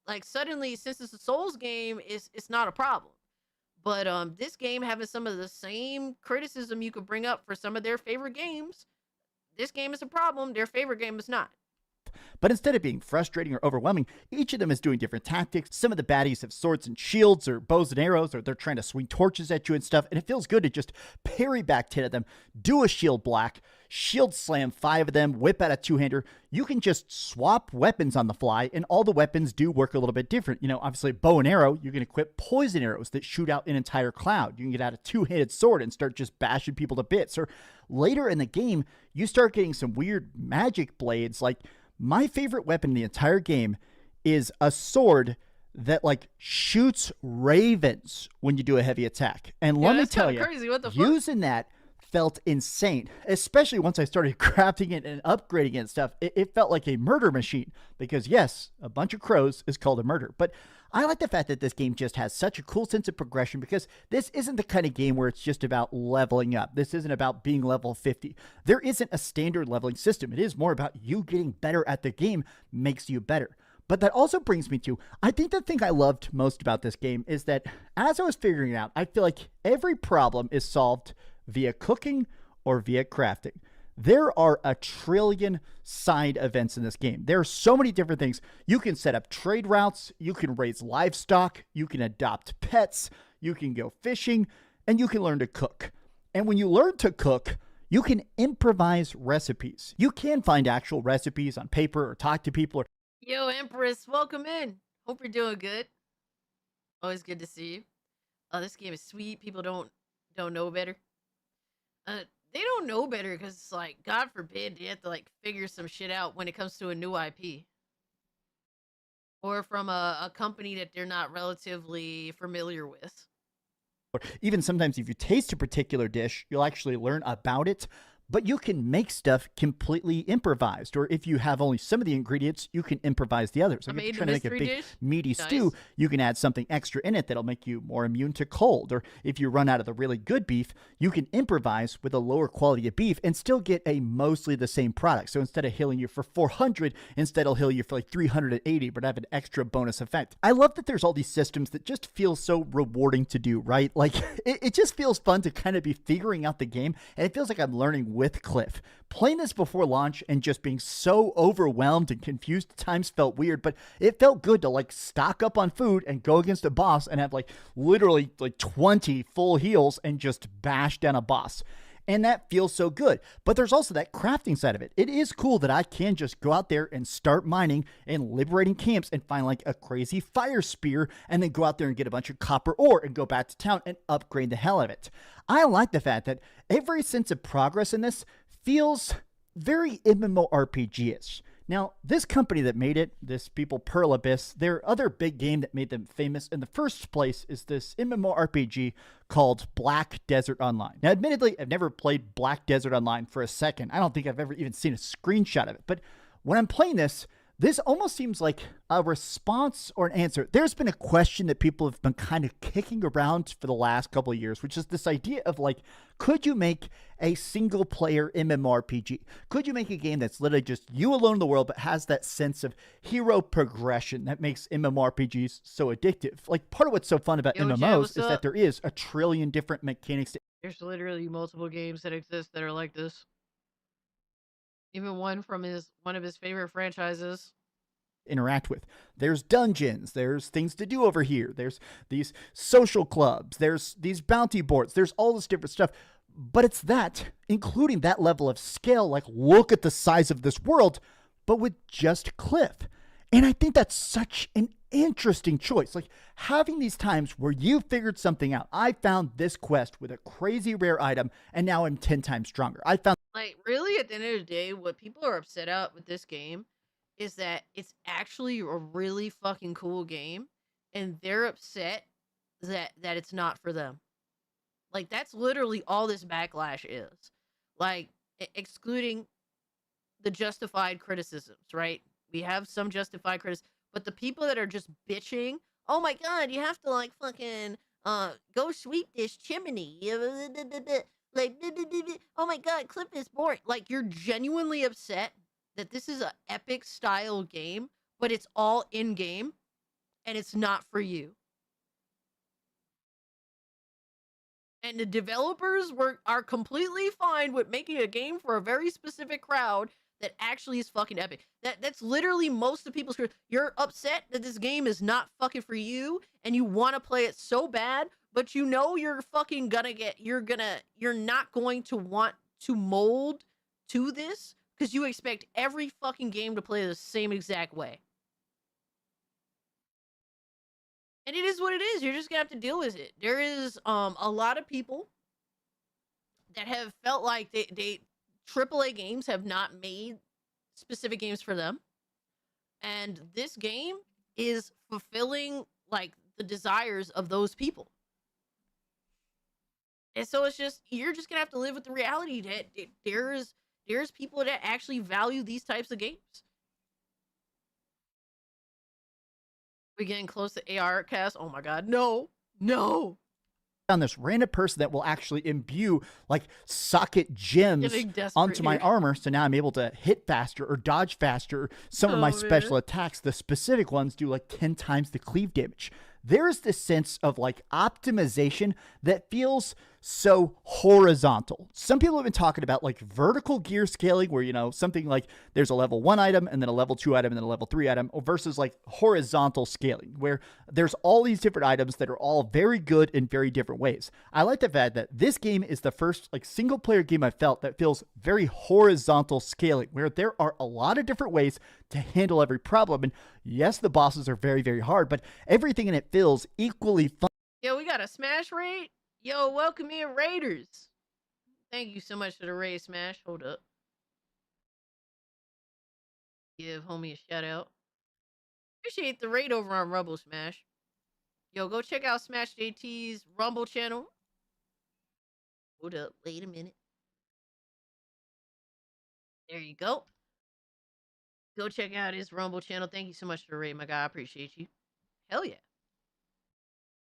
[SPEAKER 5] Like, suddenly, since it's a Souls game, it's not a problem. But this game having some of the same criticism you could bring up for some of their favorite games, this game is a problem. Their favorite game is not.
[SPEAKER 10] But instead of being frustrating or overwhelming, each of them is doing different tactics. Some of the baddies have swords and shields or bows and arrows, or they're trying to swing torches at you and stuff. And it feels good to just parry back 10 of them, do a shield block, shield slam 5 of them, whip out a two-hander. You can just swap weapons on the fly, and all the weapons do work a little bit different. You know, obviously bow and arrow, you can equip poison arrows that shoot out an entire cloud. You can get out a two-handed sword and start just bashing people to bits. Or later in the game, you start getting some weird magic blades. Like, my favorite weapon in the entire game is a sword that like shoots ravens when you do a heavy attack. And let me tell you,
[SPEAKER 5] crazy. What the fuck?
[SPEAKER 10] Using that felt insane, especially once I started crafting it and upgrading it and stuff. It felt like a murder machine, because yes, a bunch of crows is called a murder. But I like the fact that this game just has such a cool sense of progression, because this isn't the kind of game where it's just about leveling up. This isn't about being level 50. There isn't a standard leveling system. It is more about you getting better at the game makes you better. But that also brings me to, I think the thing I loved most about this game is that as I was figuring it out, I feel like every problem is solved via cooking or via crafting. There are a trillion side events in this game. There are so many different things. You can set up trade routes, you can raise livestock, you can adopt pets, you can go fishing, and you can learn to cook. And when you learn to cook, You can improvise recipes. You can find actual recipes on paper or talk to people.
[SPEAKER 5] Yo, Empress, welcome in. Hope you're doing good. Always good to see you. This game is sweet. People don't know better. They don't know better because it's like, God forbid, they have to like figure some shit out when it comes to a new IP. Or from a company that they're not relatively familiar with.
[SPEAKER 10] Or even sometimes if you taste a particular dish, you'll actually learn about it. But you can make stuff completely improvised. Or if you have only some of the ingredients, you can improvise the others. Like if you're trying to make a big meaty stew, you can add something extra in it that'll make you more immune to cold. Or if you run out of the really good beef, you can improvise with a lower quality of beef and still get a mostly the same product. So instead of healing you for 400, instead it'll heal you for like 380, but have an extra bonus effect. I love that there's all these systems that just feel so rewarding to do, right? Like it just feels fun to kind of be figuring out the game. And it feels like I'm learning with Cliff. Playing this before launch and just being so overwhelmed and confused at times felt weird, but it felt good to like stock up on food and go against a boss and have like literally like 20 full heals and just bash down a boss. And that feels so good. But there's also that crafting side of it. It is cool that I can just go out there and start mining and liberating camps and find like a crazy fire spear and then go out there and get a bunch of copper ore and go back to town and upgrade the hell out of it. I like the fact that every sense of progress in this feels very MMORPG-ish. Now, this company that made it, this people Pearl Abyss, their other big game that made them famous in the first place is this MMORPG called Black Desert Online. Now, admittedly, I've never played Black Desert Online for a second. I don't think I've ever even seen a screenshot of it. But when I'm playing this almost seems like a response or an answer. There's been a question that people have been kind of kicking around for the last couple of years, which is this idea of like, could you make a single player MMORPG? Could you make a game that's literally just you alone in the world, but has that sense of hero progression that makes MMORPGs so addictive? Like part of what's so fun about MMOs is that there is a trillion different mechanics.
[SPEAKER 5] There's literally multiple games that exist that are like this. Even one from one of his favorite franchises.
[SPEAKER 10] Interact with. There's dungeons, there's things to do over here, there's these social clubs, there's these bounty boards, there's all this different stuff. But it's that, including that level of scale, like look at the size of this world, but with just Cliff. And I think that's such an interesting choice. Like having these times where you figured something out. I found this quest with a crazy rare item, and now I'm 10 times stronger. I found
[SPEAKER 5] like really at the end of the day, what people are upset at with this game is that it's actually a really fucking cool game, and they're upset that it's not for them. Like that's literally all this backlash is. Like excluding the justified criticisms, right? We have some justified criticism, but the people that are just bitching, oh my god, you have to like fucking go sweep this chimney. Like, oh my god, Cliff is boring. Like, you're genuinely upset that this is an epic style game, but it's all in game and it's not for you. And the developers are completely fine with making a game for a very specific crowd that actually is fucking epic. That's literally most of the people's. You're upset that this game is not fucking for you and you want to play it so bad, but you know you're fucking gonna get, you're not going to want to mold to this because you expect every fucking game to play the same exact way. And it is what it is. You're just gonna have to deal with it. There is a lot of people that have felt like they AAA games have not made specific games for them. And this game is fulfilling like the desires of those people. And so it's just, you're just gonna have to live with the reality that there's people that actually value these types of games. We're getting close to AR cast. Oh my god, no.
[SPEAKER 10] On this random person that will actually imbue like socket gems onto my armor, so now I'm able to hit faster or dodge faster. Some of my special attacks, the specific ones, do like 10 times the cleave damage. There's this sense of like optimization that feels so horizontal. Some people have been talking about like vertical gear scaling where, you know, something like there's a level 1 item and then a level 2 item and then a level 3 item versus like horizontal scaling where there's all these different items that are all very good in very different ways. I like the fact that this game is the first like single player game I felt that feels very horizontal scaling where there are a lot of different ways to handle every problem. And yes, the bosses are very, very hard, but everything in it feels equally fun.
[SPEAKER 5] Yo, we got a Smash raid? Yo, welcome in, Raiders. Thank you so much for the raid, Smash. Hold up. Give homie a shout out. Appreciate the raid over on Rumble, Smash. Yo, go check out Smash JT's Rumble channel. Hold up. Wait a minute. There you go. Go check out his Rumble channel. Thank you so much for the raid, my guy. I appreciate you. Hell yeah.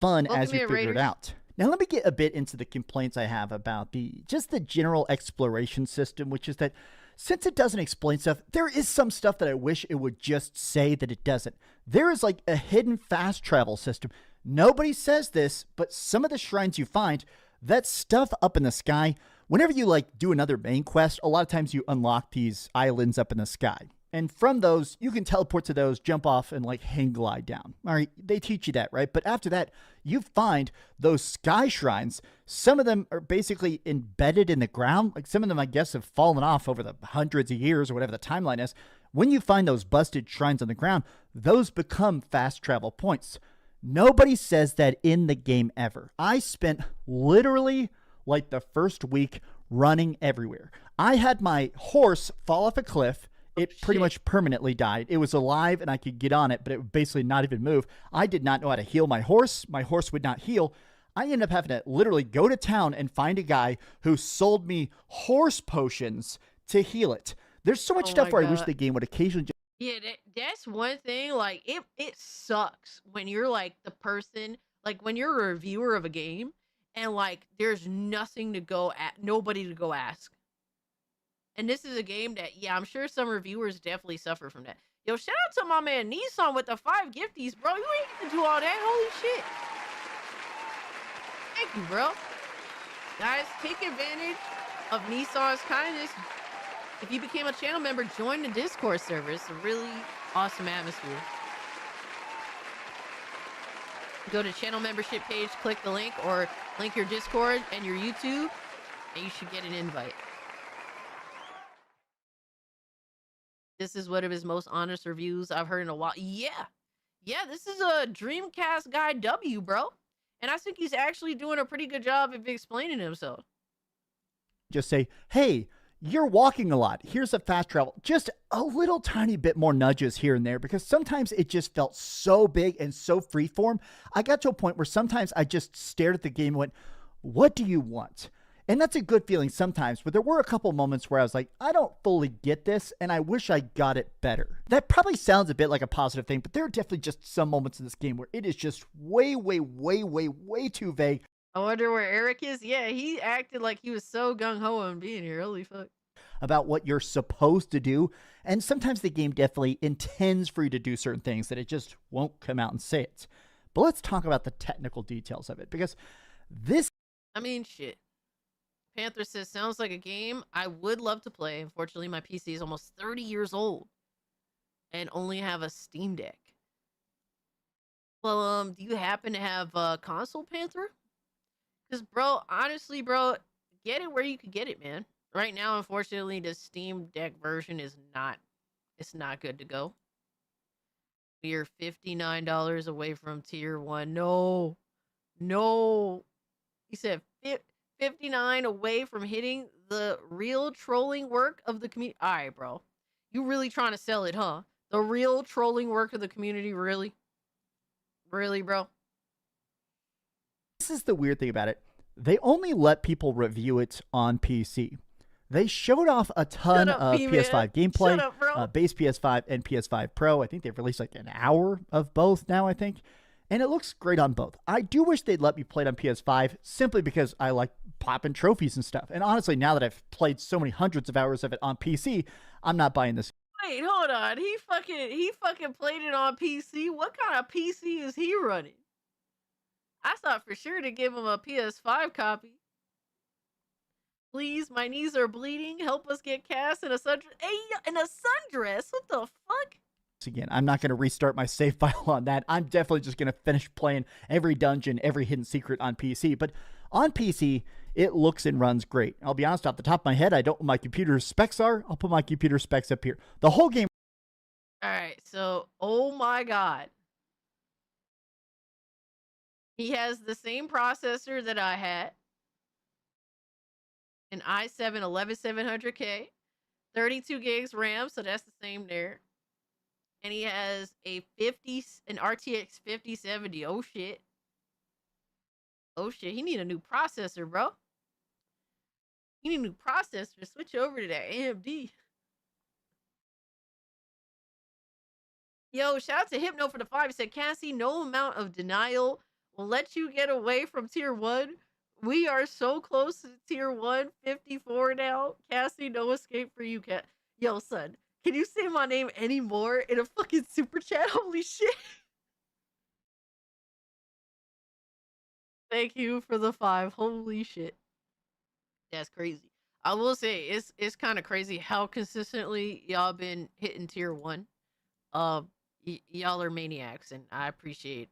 [SPEAKER 10] Fun
[SPEAKER 5] Welcome
[SPEAKER 10] as you
[SPEAKER 5] in,
[SPEAKER 10] figure it
[SPEAKER 5] Raiders.
[SPEAKER 10] out. Now let me get a bit into the complaints I have about the general exploration system, which is that since it doesn't explain stuff, there is some stuff that I wish it would just say that it doesn't. There is like a hidden fast travel system. Nobody says this, but some of the shrines you find, that stuff up in the sky, whenever you like do another main quest, a lot of times you unlock these islands up in the sky. And from those, you can teleport to those, jump off, and like hang glide down. All right, they teach you that, right? But after that, you find those sky shrines. Some of them are basically embedded in the ground. Like some of them, I guess, have fallen off over the hundreds of years or whatever the timeline is. When you find those busted shrines on the ground, those become fast travel points. Nobody says that in the game ever. I spent literally like the first week running everywhere. I had my horse fall off a cliff. It pretty much permanently died. It was alive and I could get on it, but it would basically not even move. I did not know how to heal my horse. My horse would not heal. I ended up having to literally go to town and find a guy who sold me horse potions to heal it. There's so much stuff where I wish the game would occasionally just
[SPEAKER 5] Yeah, that's one thing. Like, it sucks when you're like the person, like when you're a reviewer of a game and like there's nothing to go at, nobody to go ask. And this is a game that, yeah, I'm sure some reviewers definitely suffer from that. Yo, shout out to my man Nissan with the 5 gifties, bro. You ain't get to do all that. Holy shit. Thank you, bro. Guys, take advantage of Nissan's kindness. If you became a channel member, join the Discord server. It's a really awesome atmosphere. Go to channel membership page, click the link, or link your Discord and your YouTube, and you should get an invite. This is one of his most honest reviews I've heard in a while. Yeah, this is a Dreamcast guy W, bro. And I think he's actually doing a pretty good job of explaining himself.
[SPEAKER 10] just say, hey, you're walking a lot. Here's a fast travel. Just a little tiny bit more nudges here and there, because sometimes it just felt so big and so freeform. I got to a point where sometimes I just stared at the game and went, what do you want? And that's a good feeling sometimes, but there were a couple moments where I was like, I don't fully get this, and I wish I got it better. That probably sounds a bit like a positive thing, but there are definitely just some moments in this game where it is just way too vague.
[SPEAKER 5] I wonder where Eric is. Yeah, he acted like he was so gung-ho on being here. Holy fuck.
[SPEAKER 10] About what you're supposed to do, and sometimes the game definitely intends for you to do certain things that it just won't come out and say it. But let's talk about the technical details of it, because this...
[SPEAKER 5] I mean, shit. Panther says, sounds like a game I would love to play. Unfortunately, my PC is almost 30 years old and only have a Steam Deck. Well, do you happen to have a console, Panther? Because, bro, honestly, bro, get it where you could get it, man. Right now, unfortunately, the Steam Deck version is not, it's not good to go. We are $59 away from tier 1. No. He said 59 away from hitting the real trolling work of the community. All right, bro. You really trying to sell it, huh? The real trolling work of the community, really? Really, bro?
[SPEAKER 10] This is the weird thing about it. They only let people review it on PC. They showed off a ton of PS5 gameplay, base PS5 and PS5 Pro. I think they've released like an hour of both now, I think. And it looks great on both. I do wish they'd let me play it on PS5 simply because I like popping trophies and stuff. And honestly, now that I've played so many hundreds of hours of it on PC, I'm not buying this.
[SPEAKER 5] Wait, hold on. He fucking played it on PC. What kind of PC is he running? I thought for sure to give him a PS5 copy. Please, my knees are bleeding. Help us get Cass in a sundress. Hey, in a sundress? What the fuck?
[SPEAKER 10] Again, I'm not going to restart my save file on that. I'm definitely just going to finish playing every dungeon, every hidden secret on PC. But on PC, it looks and runs great. I'll be honest, off the top of my head, I don't know what my computer specs are. I'll put my computer specs up here. The whole game.
[SPEAKER 5] All right, so, oh my God. He has the same processor that I had. An i7 11700K, 32 gigs RAM, so that's the same there. And he has an RTX 5070. Oh shit. Oh shit, he need a new processor, bro. He need a new processor. Switch over to that AMD. Yo, shout out to Hypno for the 5. He said, Cassie, no amount of denial will let you get away from tier 1. We are so close to tier 154 now. Cassie, no escape for you, Cat. Yo, son, can you say my name anymore in a fucking super chat? Holy shit. Thank you for the 5. Holy shit. That's crazy. I will say, it's kind of crazy how consistently y'all been hitting tier 1. Y'all are maniacs, and I appreciate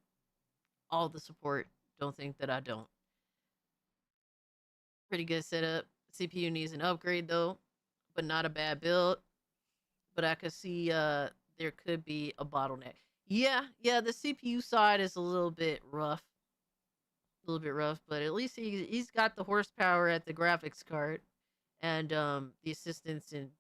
[SPEAKER 5] all the support. Don't think that I don't. Pretty good setup. CPU needs an upgrade though, but not a bad build. But I could see there could be a bottleneck. Yeah, the CPU side is a little bit rough. But at least he's got the horsepower at the graphics card and the assistance and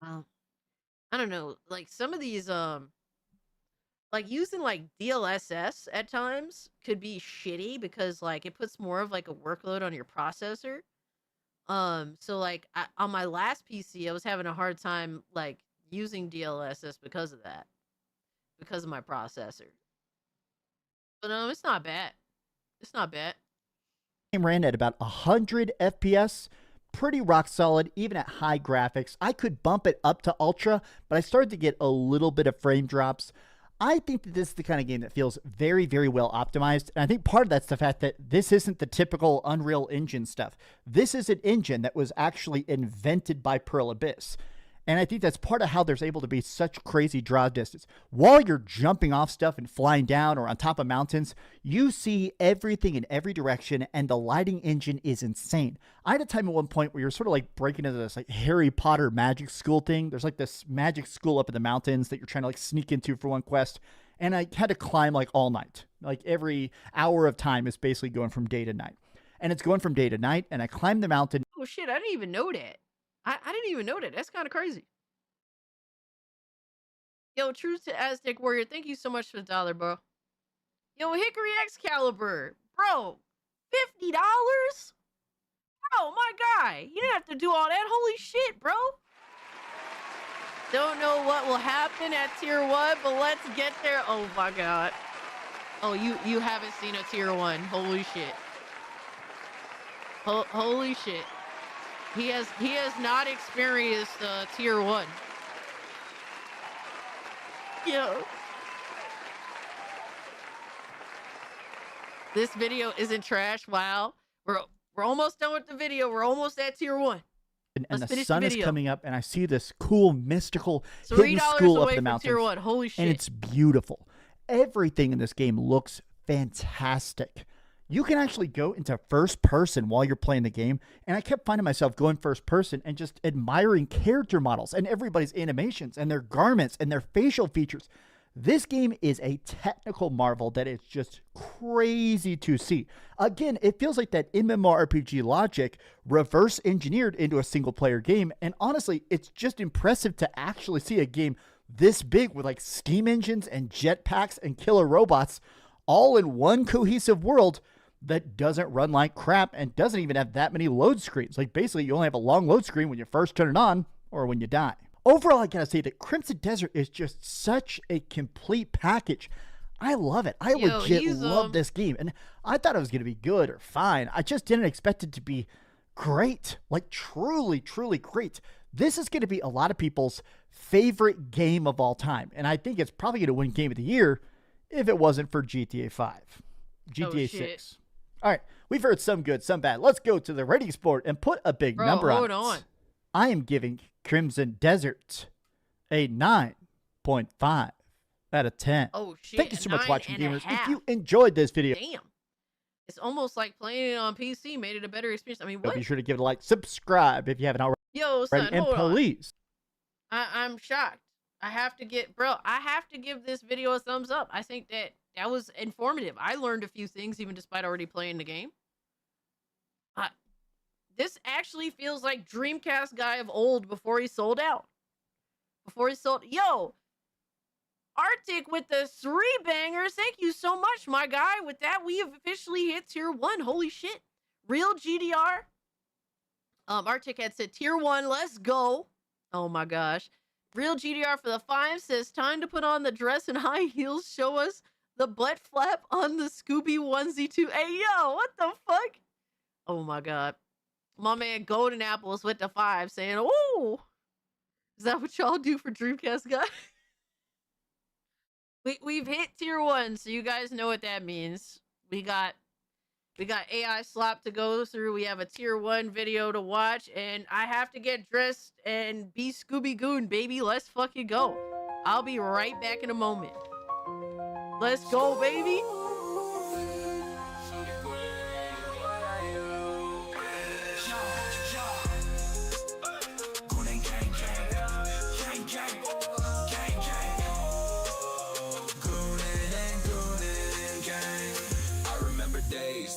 [SPEAKER 5] I don't know, like some of these like using like DLSS at times could be shitty because like it puts more of like a workload on your processor. So like on my last PC, I was having a hard time like using DLSS because of that, because of my processor. But it's not bad. It's not bad.
[SPEAKER 10] Game ran at about 100 FPS. Pretty rock solid, even at high graphics. I could bump it up to ultra, but I started to get a little bit of frame drops. I think that this is the kind of game that feels very, very well optimized. And I think part of that's the fact that this isn't the typical Unreal Engine stuff. This is an engine that was actually invented by Pearl Abyss. And I think that's part of how there's able to be such crazy draw distance. While you're jumping off stuff and flying down or on top of mountains, you see everything in every direction, and the lighting engine is insane. I had a time at one point where you're sort of like breaking into this like Harry Potter magic school thing. There's like this magic school up in the mountains that you're trying to like sneak into for one quest. And I had to climb like all night. Like every hour of time is basically going from day to night. And it's going from day to night, and I climbed the mountain.
[SPEAKER 5] Oh shit, I didn't even know that. I didn't even know that. That's kind of crazy. Yo, True to Aztec Warrior, thank you so much for the $1, bro. Yo, Hickory Excalibur, bro, $50? Bro, my guy, you didn't have to do all that. Holy shit, bro. Don't know what will happen at tier 1, but let's get there. Oh my god. Oh, you haven't seen a tier 1. Holy shit. Holy shit. He has not experienced tier 1. Yo. This video isn't trash. Wow. We're almost done with the video. We're almost at tier 1.
[SPEAKER 10] And the sun is coming up, and I see this cool, mystical, hidden school up the mountains.
[SPEAKER 5] Tier 1. Holy shit.
[SPEAKER 10] And it's beautiful. Everything in this game looks fantastic. You can actually go into first person while you're playing the game, and I kept finding myself going first person and just admiring character models and everybody's animations and their garments and their facial features. This game is a technical marvel that is just crazy to see. Again, it feels like that MMORPG logic reverse engineered into a single player game, and honestly, it's just impressive to actually see a game this big with like steam engines and jetpacks and killer robots all in one cohesive world that doesn't run like crap and doesn't even have that many load screens. Like basically you only have a long load screen when you first turn it on or when you die. Overall, I gotta say that Crimson Desert is just such a complete package. I love it. I legit love this game. And I thought it was gonna be good or fine. I just didn't expect it to be great. Like truly, truly great. This is gonna be a lot of people's favorite game of all time. And I think it's probably gonna win Game of the Year if it wasn't for GTA 5. GTA 6. All right, we've heard some good, some bad. Let's go to the rating sport and put a big number on it.
[SPEAKER 5] Hold on.
[SPEAKER 10] I am giving Crimson Desert a 9.5 out of 10.
[SPEAKER 5] Oh, shit.
[SPEAKER 10] Thank you so much for watching, gamers.
[SPEAKER 5] 9.5.
[SPEAKER 10] If you enjoyed this video,
[SPEAKER 5] Damn. It's almost like playing it on PC made it a better experience. I mean, what?
[SPEAKER 10] be sure to give it a like, subscribe if you haven't already.
[SPEAKER 5] Yo, son,
[SPEAKER 10] and
[SPEAKER 5] hold on.
[SPEAKER 10] please.
[SPEAKER 5] I'm shocked. I have to give this video a thumbs up. I think that was informative. I learned a few things even despite already playing the game. This actually feels like Dreamcast guy of old before he sold out. Yo, Arctic with the 3 bangers. Thank you so much, my guy. With that, we have officially hit tier 1. Holy shit. Real GDR. Arctic had said tier 1. Let's go. Oh my gosh. Real GDR for the 5 says time to put on the dress and high heels. Show us the butt flap on the Scooby onesie too. Hey, yo, what the fuck? Oh my god. My man Golden Apples with the 5 saying, oh, is that what y'all do for Dreamcast guy? We've hit tier 1, so you guys know what that means. We got AI slop to go through. We have a tier 1 video to watch, and I have to get dressed and be Scooby Goon, baby. Let's fucking go. I'll be right back in a moment. Let's go, baby.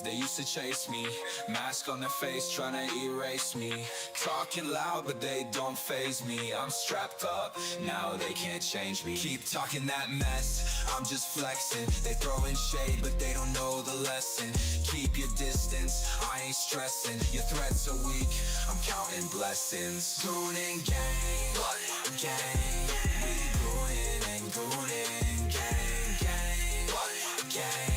[SPEAKER 2] They used to chase me, mask on their face trying to erase me. Talking loud but they don't faze me. I'm strapped up, now they can't change me. Keep talking that mess, I'm just flexing. They throwing shade but they don't know the lesson. Keep your distance, I ain't stressing. Your threats are weak, I'm counting blessings. Goon and gang, gang. We goonin' and goonin', gang, gang, gang.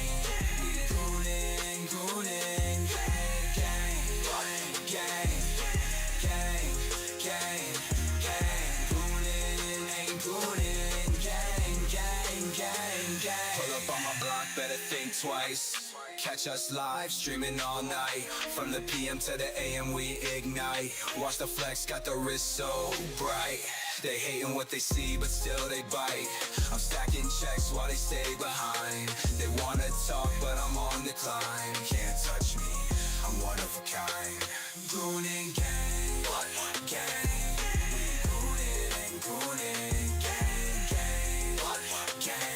[SPEAKER 2] Twice. Catch us live, streaming all night. From the PM to the AM, we ignite. Watch the flex, got the wrist so bright. They hating what they see, but still they bite. I'm stacking checks while they stay behind. They wanna talk, but I'm on the climb. Can't touch me, I'm one of a kind. Goon and gang, gang. We goonin' and goonin', gang, gang, gang.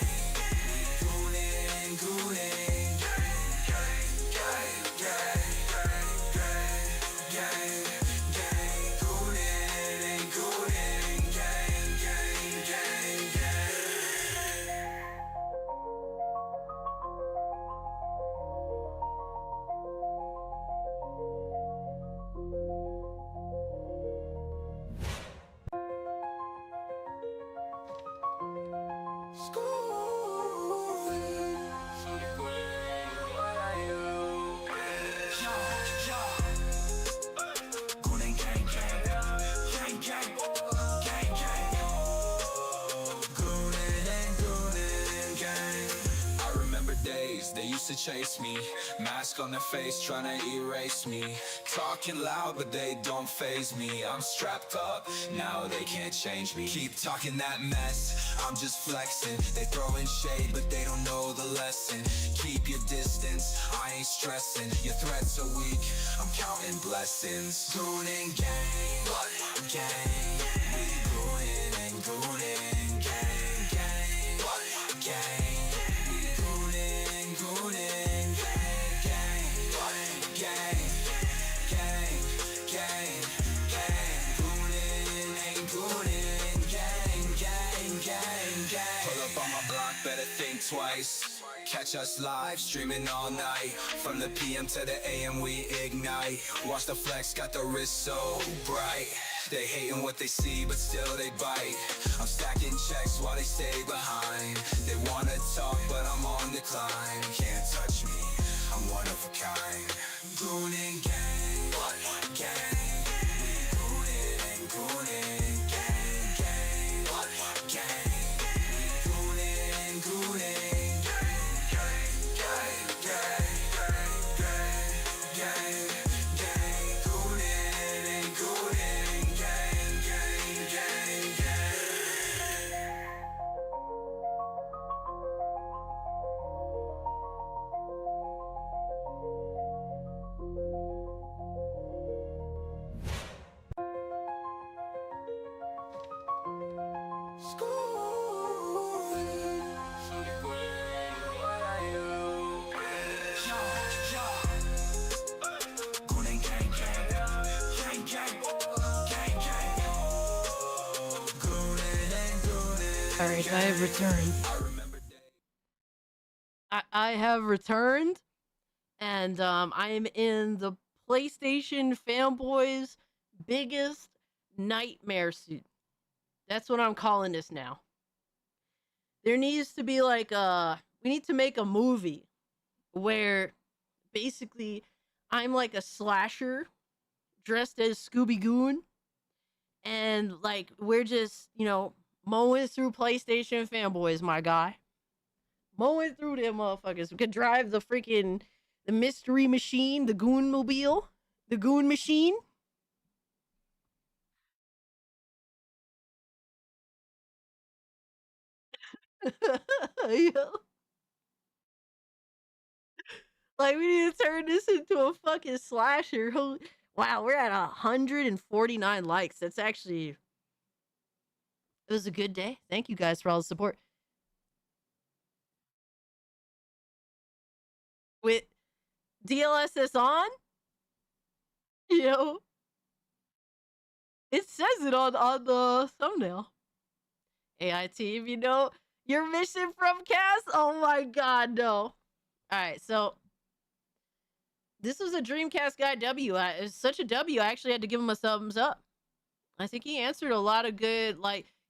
[SPEAKER 2] They used to chase me, mask on their face trying to erase me. Talking loud but they don't faze me. I'm strapped up, now they can't change me. Keep talking that mess, I'm just flexing. They throwing shade but they don't know the lesson. Keep your distance, I ain't stressing. Your threats are weak, I'm counting blessings. Goon and gang, gang. We goonin' and goonin', gang, gang, gang. Twice. Catch us live, streaming all night. From the PM to the AM, we ignite. Watch the flex, got the wrist so bright. They hating what they see, but still they bite. I'm stacking checks while they stay behind. They wanna talk, but I'm on the climb. Can't touch me, I'm one of a kind. Goon and gang, gang. We goonin' and goonin', gang, gang, gang. Goonin', gang, gang, gang, gang, gang.
[SPEAKER 5] All right, I have returned. I have returned, and I am in the PlayStation fanboys' biggest nightmare suit. That's what I'm calling this now. There needs to be like we need to make a movie where basically I'm like a slasher dressed as Scooby Goon, and like we're just, mowing through PlayStation fanboys, my guy. Mowing through them motherfuckers. We could drive the mystery machine, the Goon mobile, the Goon machine. Yeah. Like, we need to turn this into a fucking slasher. Wow, we're at 149 likes. That's actually, it was a good day. Thank you guys for all the support. With DLSS on, it says it on the thumbnail. AI team, your mission from Cass? Oh my god, no. All right, so this was a Dreamcast guy W. It's such a W, I actually had to give him a thumbs up. I think he answered a lot of good,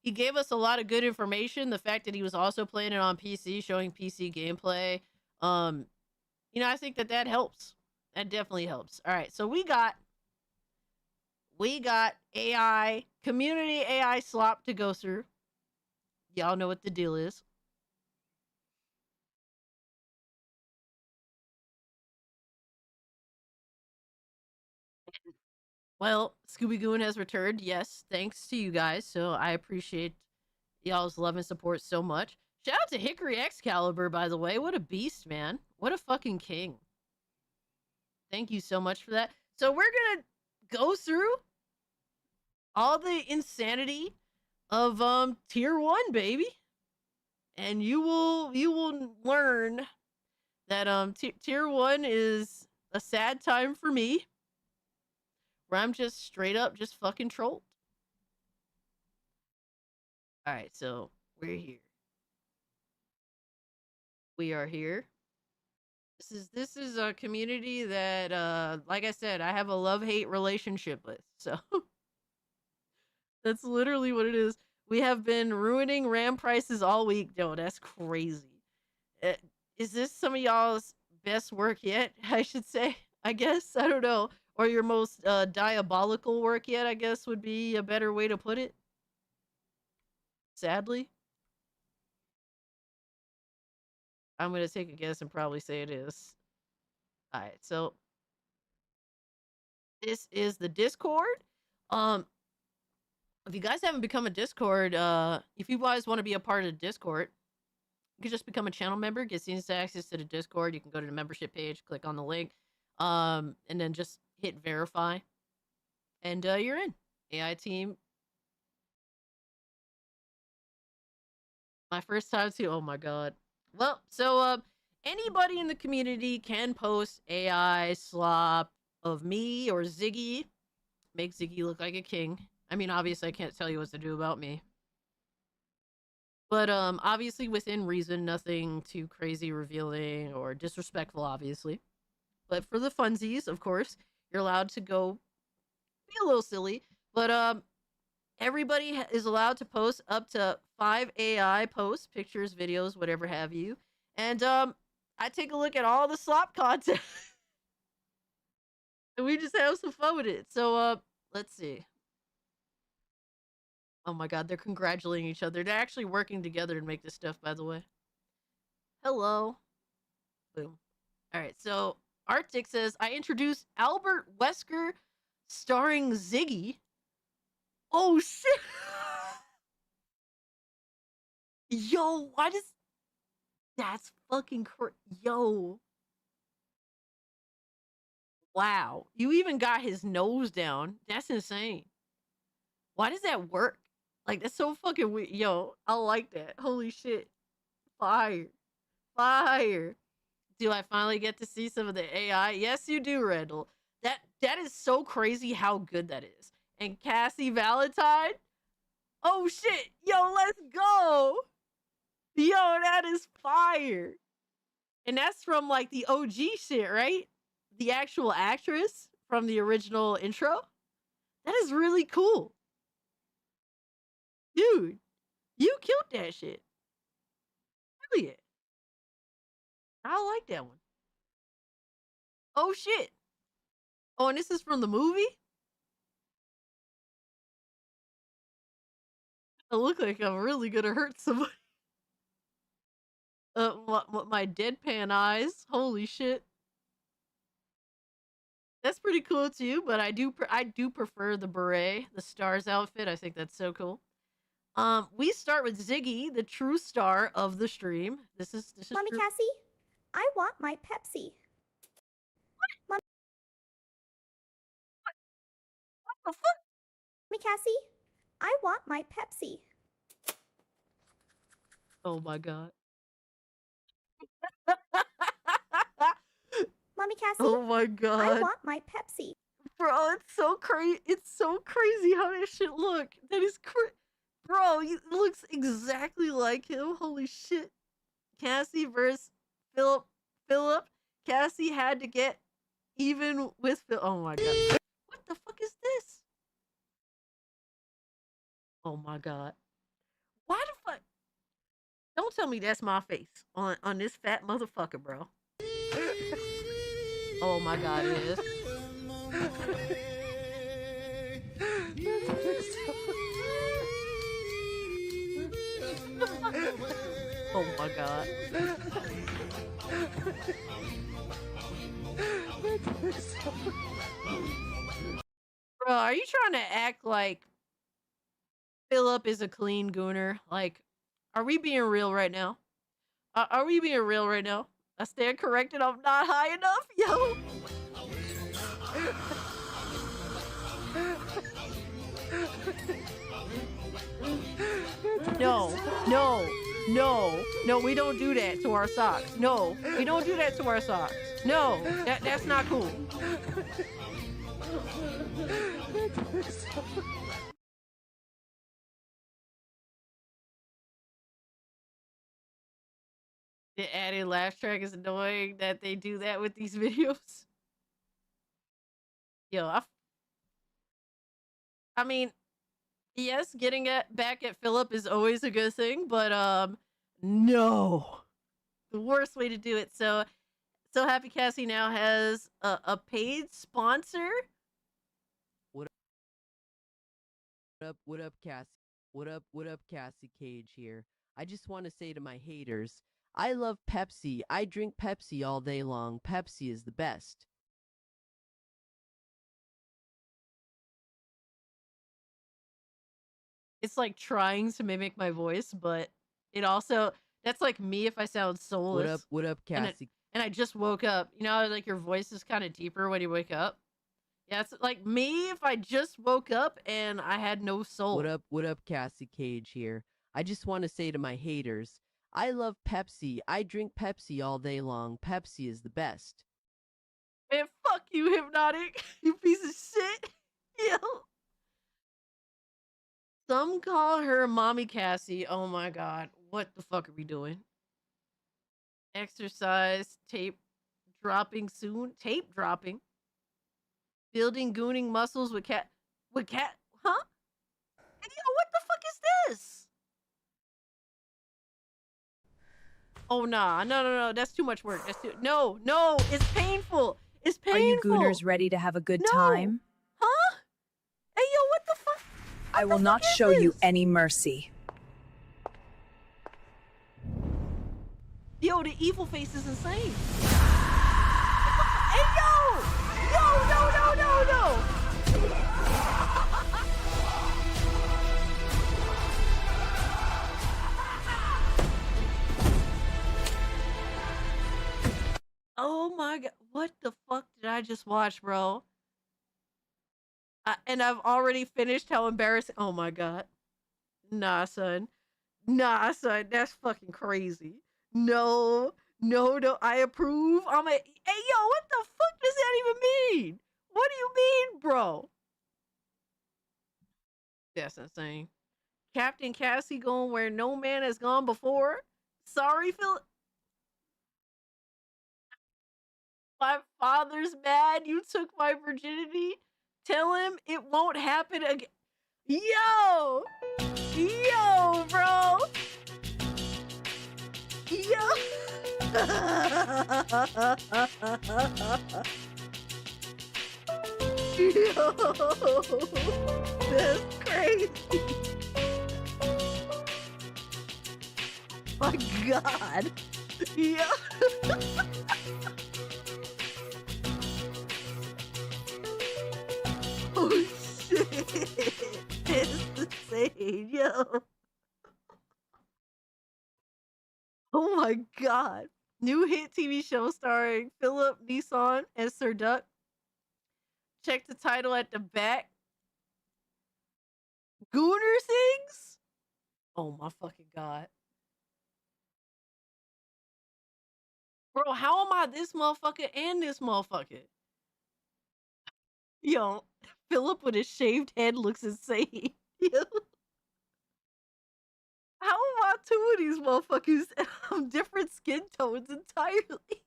[SPEAKER 5] he gave us a lot of good information. The fact that he was also playing it on PC, showing PC gameplay. I think that helps. That definitely helps. All right, so we got AI, community AI slop to go through. Y'all know what the deal is. Well, Scooby Goon has returned. Yes, thanks to you guys. So I appreciate y'all's love and support so much. Shout out to Hickory Excalibur, by the way. What a beast, man. What a fucking king. Thank you so much for that. So we're going to go through all the insanity of tier 1, baby. And you will learn that tier 1 is a sad time for me, where I'm just straight up just fucking trolled. All right, so we're here. We are here. This is a community that, like I said, I have a love-hate relationship with. So that's literally what it is. We have been ruining RAM prices all week. Yo, that's crazy. Is this some of y'all's best work yet? I should say, I guess. I don't know. Or your most diabolical work yet, I guess, would be a better way to put it. Sadly. I'm going to take a guess and probably say it is. All right, so this is the Discord. If you guys haven't become a Discord, if you guys want to be a part of the Discord, you can just become a channel member, get instant access to the Discord. You can go to the membership page, click on the link, and then just hit verify, and you're in. AI team. My first time too. Oh my god. Well, so anybody in the community can post AI slop of me or Ziggy. Make Ziggy look like a king. I mean, obviously, I can't tell you what to do about me. But obviously within reason, nothing too crazy revealing or disrespectful, obviously. But for the funsies, of course, you're allowed to go be a little silly. But everybody is allowed to post up to 5 AI posts, pictures, videos, whatever have you. And I take a look at all the slop content. And we just have some fun with it. So let's see. Oh my god, they're congratulating each other. They're actually working together to make this stuff, by the way. Hello. Boom. Alright, so Arctic says, I introduced Albert Wesker starring Ziggy. Oh shit! Yo, what is... That's fucking yo. Wow. You even got his nose down. That's insane. Why does that work? Like, that's so fucking weird. Yo, I like that. Holy shit. Fire. Fire. Do I finally get to see some of the AI? Yes, you do, Randall. That is so crazy how good that is. And Cassie Valentine, Oh shit. Yo, let's go. Yo, that is fire. And that's from like the OG shit, right? The actual actress from the original intro. That is really cool. Dude, you killed that shit. Hell yeah. I like that one. Oh shit. Oh, and this is from the movie? I look like I'm really gonna hurt somebody. My deadpan eyes. Holy shit. That's pretty cool too, but I do prefer the beret, the stars outfit. I think that's so cool. We start with Ziggy, the true star of the stream. This is
[SPEAKER 11] Mommy
[SPEAKER 5] true.
[SPEAKER 11] Cassie, I want my Pepsi. What?
[SPEAKER 5] What the fuck?
[SPEAKER 11] Mommy Cassie, I want my Pepsi.
[SPEAKER 5] Oh my god.
[SPEAKER 11] Mommy Cassie,
[SPEAKER 5] Oh my god.
[SPEAKER 11] I want my Pepsi.
[SPEAKER 5] Bro, it's so crazy. It's so crazy how that shit look. That is bro, it looks exactly like him. Holy shit. Cassie versus Philip. Cassie had to get even with Phil. Oh my god. What the fuck is this? Oh my god. Why the fuck? Don't tell me that's my face on this fat motherfucker, bro. Oh my god, it is. Oh my god. Bro, are you trying to act like Philip is a clean gooner? Like, are we being real right now? Are we being real right now? I stand corrected. I'm not high enough, yo. No, we don't do that to our socks. No, we don't do that to our socks. No, that's not cool. The added laugh track is annoying that they do that with these videos. Yo, I mean, yes, getting back at Philip is always a good thing, but no, the worst way to do it. So Happy Cassie now has a paid sponsor.
[SPEAKER 22] What up, Cassie? What up, Cassie Cage here. I just want to say to my haters, I love Pepsi. I drink Pepsi all day long. Pepsi is the best.
[SPEAKER 5] It's like trying to mimic my voice, but it also, that's like me if I sound soulless.
[SPEAKER 22] What up, Cassie?
[SPEAKER 5] And I just woke up. You know, like your voice is kind of deeper when you wake up. Yeah, it's like me if I just woke up and I had no soul.
[SPEAKER 22] What up, Cassie Cage here. I just want to say to my haters, I love Pepsi. I drink Pepsi all day long. Pepsi is the best.
[SPEAKER 5] Man, fuck you, Hypnotic. You piece of shit. Yo. Some call her Mommy Cassie. Oh my god. What the fuck are we doing? Exercise, tape dropping soon. Tape dropping. Building gooning muscles with cat. Huh? Hey, yo, what the fuck is this? Oh nah, no. That's too much work. No. It's painful. It's painful.
[SPEAKER 23] Are you gooners ready to have a good time?
[SPEAKER 5] Huh? Hey yo, what the fuck?
[SPEAKER 23] I will not show you any mercy.
[SPEAKER 5] Yo, the evil face is insane. Hey yo! No! Oh my god, what the fuck did I just watch, bro? And I've already finished how embarrassing. Oh my god. Nah, son, that's fucking crazy. No, I approve. Hey, yo, what the fuck does that even mean? What do you mean, bro? That's insane. Captain Cassie going where no man has gone before. Sorry, Phil. My father's mad. You took my virginity. Tell him it won't happen again. Yo! Yo, bro! Yo! Yo! That's crazy. My God. Yo! Oh shit! It's insane, yo. Oh my God. New hit TV show starring Philip Neeson and Sir Duck. Check the title at the back. Gooner sings? Oh my fucking God. Bro, how am I this motherfucker and this motherfucker? Yo, Philip with his shaved head looks insane. Yo. How am I two of these motherfuckers and I'm different skin tones entirely?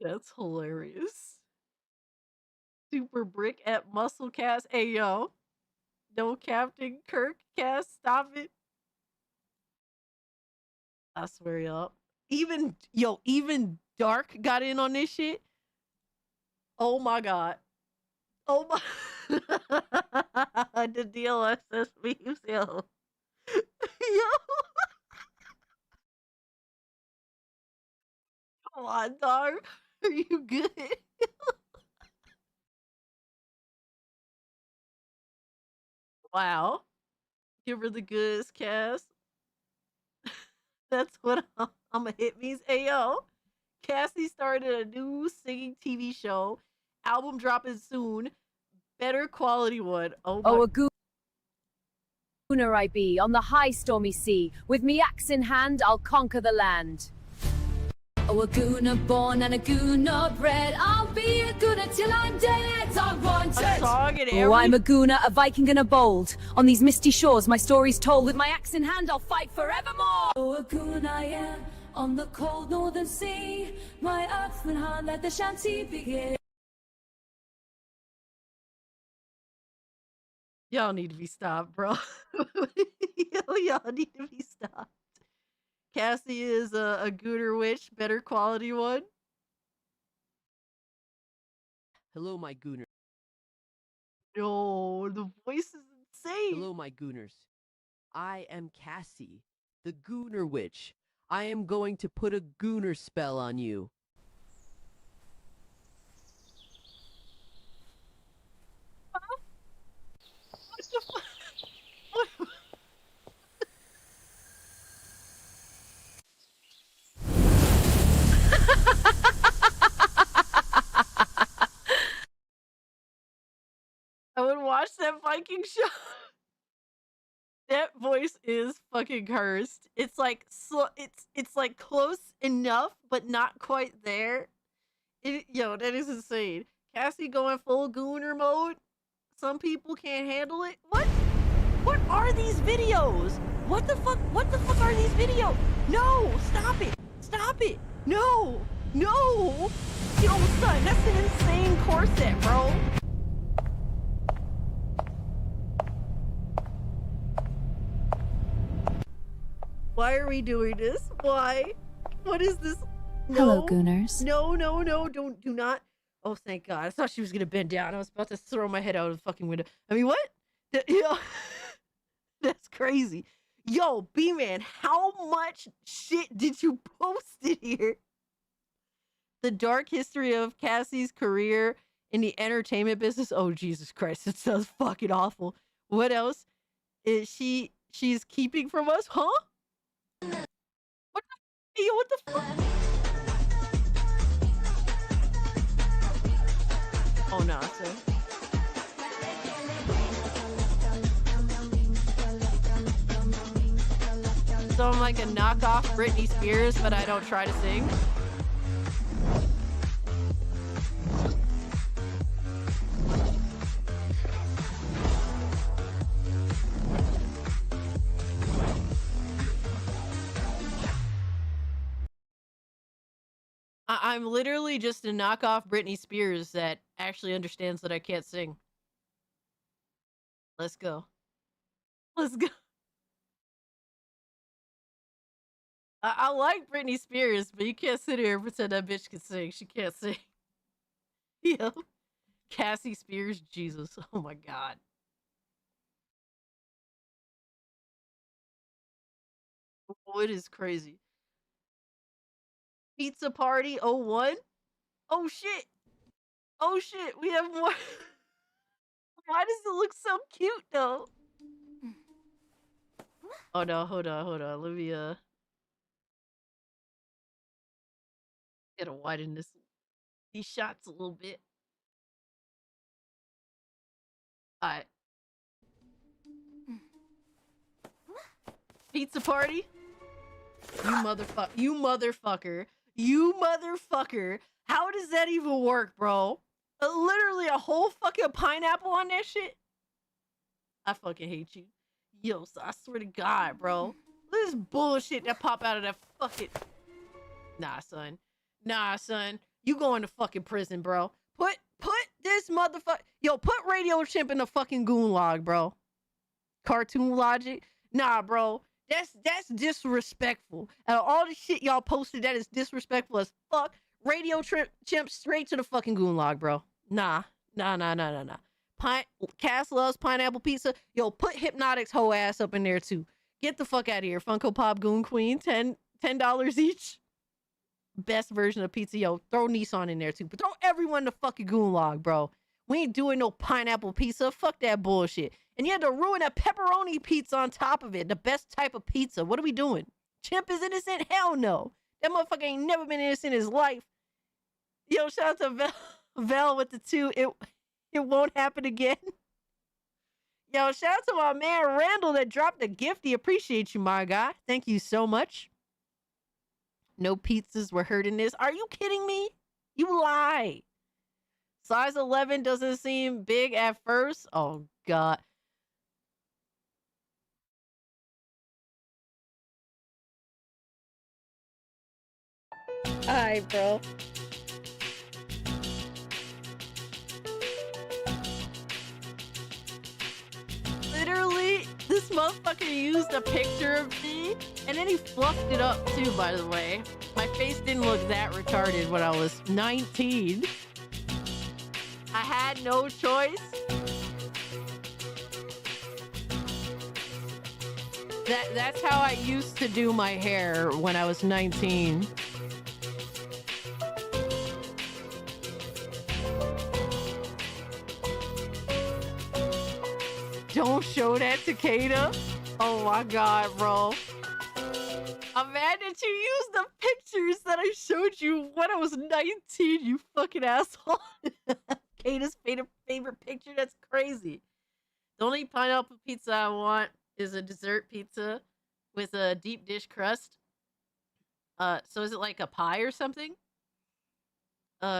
[SPEAKER 5] That's hilarious. Super Brick at Muscle Cast. Hey, yo. No Captain Kirk cast. Stop it. I swear, y'all. Even Dark got in on this shit. Oh my God. Oh my. The DLSS memes, yo. Yo. Come on, dog. Are you good? Wow. Give her the goods, Cass. That's what I'm gonna hit me's. Ayo. Cassie started a new singing TV show. Album dropping soon. Better quality one. Oh my.
[SPEAKER 23] Oh, a gooner I be on the high stormy sea. With me axe in hand, I'll conquer the land. Oh, a gooner born and a gooner bred. I'll be a gooner till I'm dead. I want it. Oh, I'm a gooner, a Viking and a bold. On these misty shores, my story's told. With my axe in hand, I'll fight forevermore. Oh, a gooner I am on the cold northern sea. My axe in hand, let the shanty begin.
[SPEAKER 5] Y'all need to be stopped, bro. Y'all need to be stopped. Cassie is a gooner witch, better quality one.
[SPEAKER 22] Hello, my gooner.
[SPEAKER 5] No, the voice is insane.
[SPEAKER 22] Hello, my gooners. I am Cassie, the gooner witch. I am going to put a gooner spell on you.
[SPEAKER 5] What the fuck? I would watch that Viking show. That voice is fucking cursed. It's like it's like close enough, but not quite there. Yo, that is insane. Cassie going full gooner mode. Some people can't handle it. What? What are these videos? What the fuck? What the fuck are these videos? No! Stop it! Stop it! No! No! Yo, son, that's an insane corset, bro. Why are we doing this? Why? What is this? No.
[SPEAKER 23] Hello, Gooners.
[SPEAKER 5] No, no, no, do not. Oh, thank God. I thought she was gonna bend down. I was about to throw my head out of the fucking window. I mean, what? Yo, that's crazy. Yo, B-Man, how much shit did you post in here? The dark history of Cassie's career in the entertainment business. Oh, Jesus Christ. It sounds fucking awful. What else is she's keeping from us? Huh? What the, yo, what the fuck? Oh, no, sir. So I'm like a knockoff Britney Spears, but I don't try to sing. I'm literally just a knockoff Britney Spears that actually understands that I can't sing. Let's go. Let's go. I like Britney Spears, but you can't sit here and pretend that bitch can sing. She can't sing. Yo. Cassie Spears, Jesus. Oh my god. What is crazy? Pizza Party 01? Oh shit. Oh shit, we have more. Why does it look so cute though? Oh no, hold on. Let me gotta widen these shots a little bit. Alright. Pizza Party? You motherfucker. How does that even work, bro? Literally a whole fucking pineapple on that shit? I fucking hate you. Yo, so I swear to God, bro. Look at this bullshit that pop out of that fucking... Nah, son. You going to fucking prison, bro. Put this motherfucker... Yo, put Radio Chimp in the fucking goon log, bro. Cartoon logic? Nah, bro. That's disrespectful. Out of all the shit y'all posted that is disrespectful as fuck, Radio Chimp straight to the fucking goon log, bro. Nah. Cass loves pineapple pizza. Yo, put Hypnotic's whole ass up in there too. Get the fuck out of here. Funko Pop Goon Queen, $10 each. Best version of pizza. Yo, throw Nissan in there too. But throw everyone in the fucking goon log, bro. We ain't doing no pineapple pizza. Fuck that bullshit. And you had to ruin a pepperoni pizza on top of it. The best type of pizza. What are we doing? Chimp is innocent? Hell no. That motherfucker ain't never been innocent in his life. Yo, shout out to Val with the 2. It won't happen again. Yo, shout out to my man Randall that dropped a gifty. Appreciate you, my guy. Thank you so much. No pizzas were hurting this. Are you kidding me? You lie. Size 11 doesn't seem big at first. Oh, God. Alright, bro. Literally, this motherfucker used a picture of me, and then he fluffed it up too, by the way. My face didn't look that retarded when I was 19. I had no choice. That's how I used to do my hair when I was 19. Don't show that to Kata. Oh my God, bro. I'm mad that you used the pictures that I showed you when I was 19, you fucking asshole. Kata's favorite picture? That's crazy. The only pineapple pizza I want is a dessert pizza with a deep dish crust. So is it like a pie or something?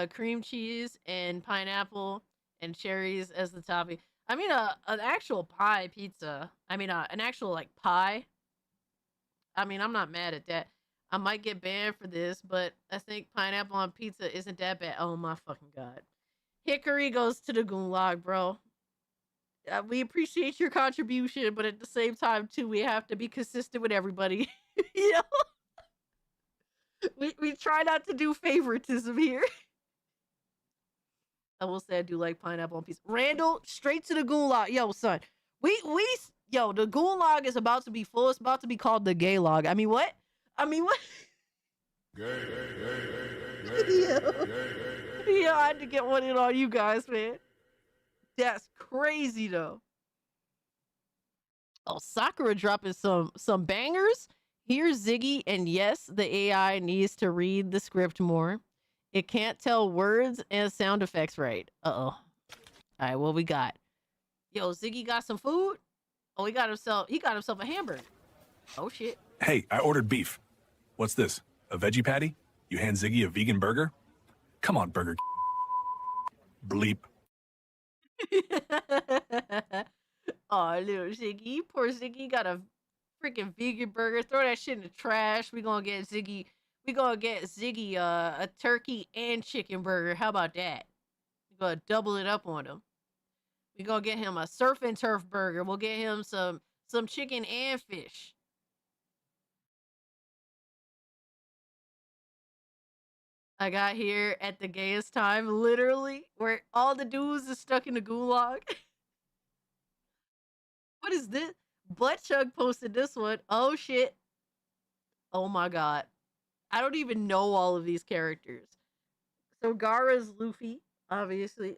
[SPEAKER 5] Cream cheese and pineapple and cherries as the topping. I mean, an actual pie pizza. I mean, an actual, like, pie. I mean, I'm not mad at that. I might get banned for this, but I think pineapple on pizza isn't that bad. Oh, my fucking God. Hickory goes to the gulag, bro. We appreciate your contribution, but at the same time, too, we have to be consistent with everybody. You know? We try not to do favoritism here. I will say I do like pineapple on pizza. Randall, straight to the gulag. Yo, son. Yo, the gulag is about to be full. It's about to be called the gay log. I mean, what? Yeah, I had to get one in on you guys, man. That's crazy, though. Oh, Sakura dropping some bangers. Here's Ziggy, and yes, the AI needs to read the script more. It can't tell words and sound effects right. Uh-oh. All right, what we got? Yo, Ziggy got some food? Oh, he got himself a hamburger. Oh, shit.
[SPEAKER 12] Hey, I ordered beef. What's this? A veggie patty? You hand Ziggy a vegan burger? Come on, burger. Bleep.
[SPEAKER 5] Oh, little Ziggy. Poor Ziggy got a freaking vegan burger. Throw that shit in the trash. We gonna get Ziggy We gonna get Ziggy a turkey and chicken burger. How about that? We gonna double it up on him. We gonna get him a surf and turf burger. We'll get him some chicken and fish. I got here at the gayest time, literally, where all the dudes are stuck in the gulag. What is this? Buttchug posted this one. Oh shit. Oh my god. I don't even know all of these characters. So Gara's Luffy, obviously.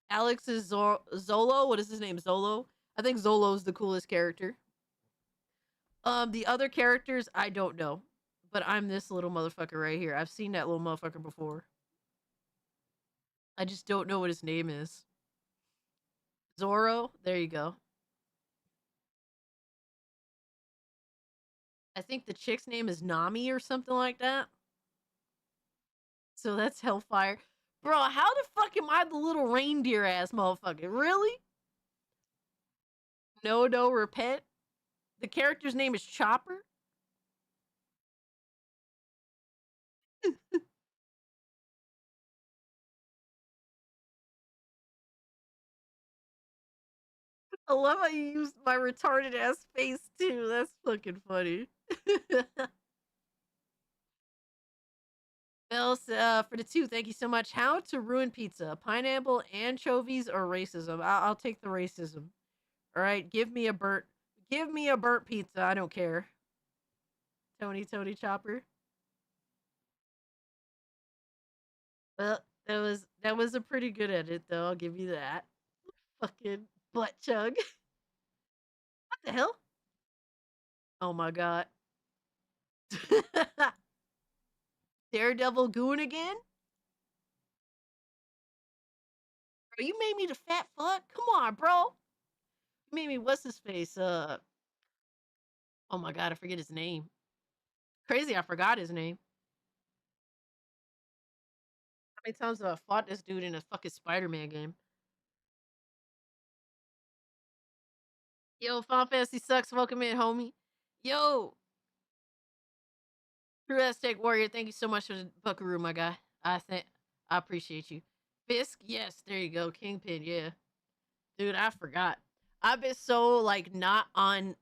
[SPEAKER 5] Alex is Zolo. What is his name? Zolo. I think Zolo's the coolest character. The other characters I don't know, but I'm this little motherfucker right here. I've seen that little motherfucker before. I just don't know what his name is. Zoro. There you go. I think the chick's name is Nami or something like that. So that's Hellfire. Bro, how the fuck am I the little reindeer ass motherfucker? Really? No, repent. The character's name is Chopper. I love how you used my retarded ass face too. That's fucking funny. Bells for the 2, thank you so much. How to ruin pizza? Pineapple, anchovies, or racism? I'll take the racism. All right, give me a burnt pizza. I don't care. Tony Chopper. Well, that was a pretty good edit though. I'll give you that. Fucking butt chug. What the hell? Oh my god. Daredevil Goon again? Bro, you made me the fat fuck? Come on, bro. You made me what's his face? Oh my god, I forget his name. Crazy, I forgot his name. How many times have I fought this dude in a fucking Spider-Man game? Yo, Final Fantasy sucks. Welcome in, homie. Yo. True Aztec Warrior, thank you so much for the buckaroo, my guy. I appreciate you. Fisk, yes, there you go. Kingpin, yeah. Dude, I forgot. I've been so like not on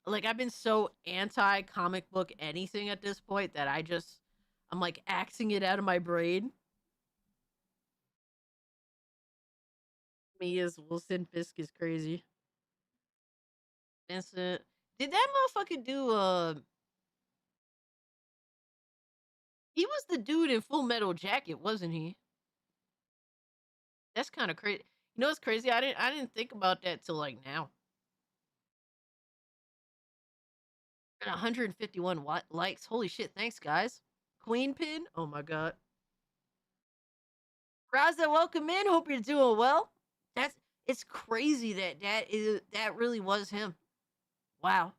[SPEAKER 5] like I've been so anti comic book anything at this point that I'm like axing it out of my brain. Me as Wilson Fisk is crazy. Vincent, did that motherfucker do he was the dude in Full Metal Jacket, wasn't he? That's kind of crazy. You know what's crazy? I didn't think about that till like now. Got 151 likes. Holy shit! Thanks, guys. Queen pin. Oh my god. Raza, welcome in. Hope you're doing well. It's crazy that really was him. Wow.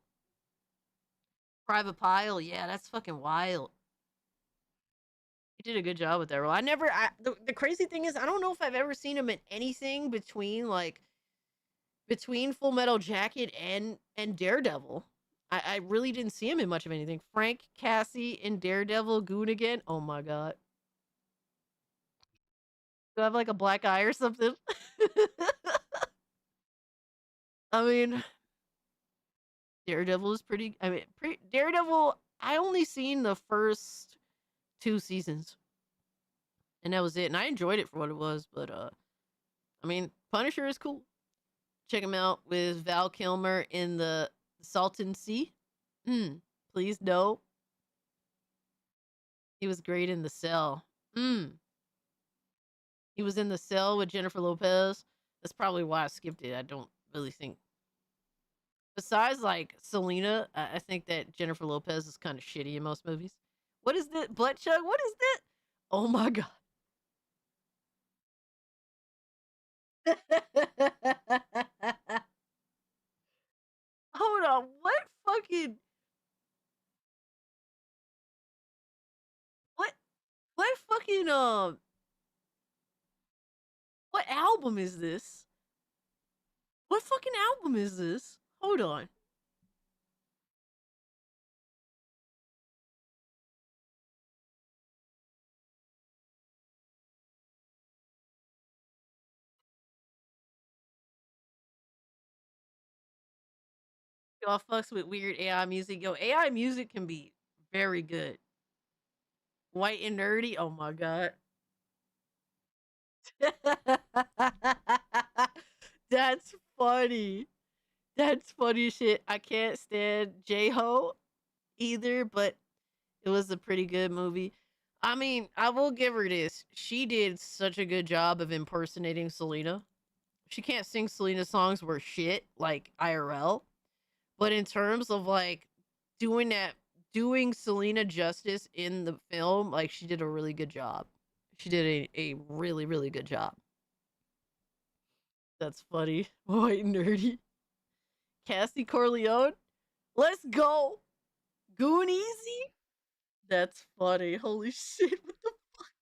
[SPEAKER 5] Private Pile. Yeah, that's fucking wild. He did a good job with that role. The crazy thing is, I don't know if I've ever seen him in anything between Full Metal Jacket and Daredevil. I really didn't see him in much of anything. Frank Cassie and Daredevil Goon again. Oh my god. Do I have like a black eye or something? I mean, Daredevil is pretty. Daredevil. I only seen the first 2 seasons, and that was it. And I enjoyed it for what it was. But I mean, Punisher is cool. Check him out with Val Kilmer in the Salton Sea. Please no. He was great in The Cell. He was in The Cell with Jennifer Lopez. That's probably why I skipped it. I don't really think. Besides, like, Selena, I think that Jennifer Lopez is kind of shitty in most movies. What is this? Bloodchug? What is this? Oh my god. Hold on. What fucking... What fucking, what album is this? What fucking album is this? Hold on. Y'all fucks with weird AI music. Yo, AI music can be very good. White and nerdy. Oh my god. That's funny. That's funny shit. I can't stand J-Ho either, but it was a pretty good movie. I mean, I will give her this. She did such a good job of impersonating Selena. She can't sing Selena songs worth shit, like IRL. But in terms of like doing Selena justice in the film, like she did a really good job. She did a really, really good job. That's funny. White nerdy. Cassie Corleone. Let's go. Goon easy. That's funny. Holy shit. What the fuck?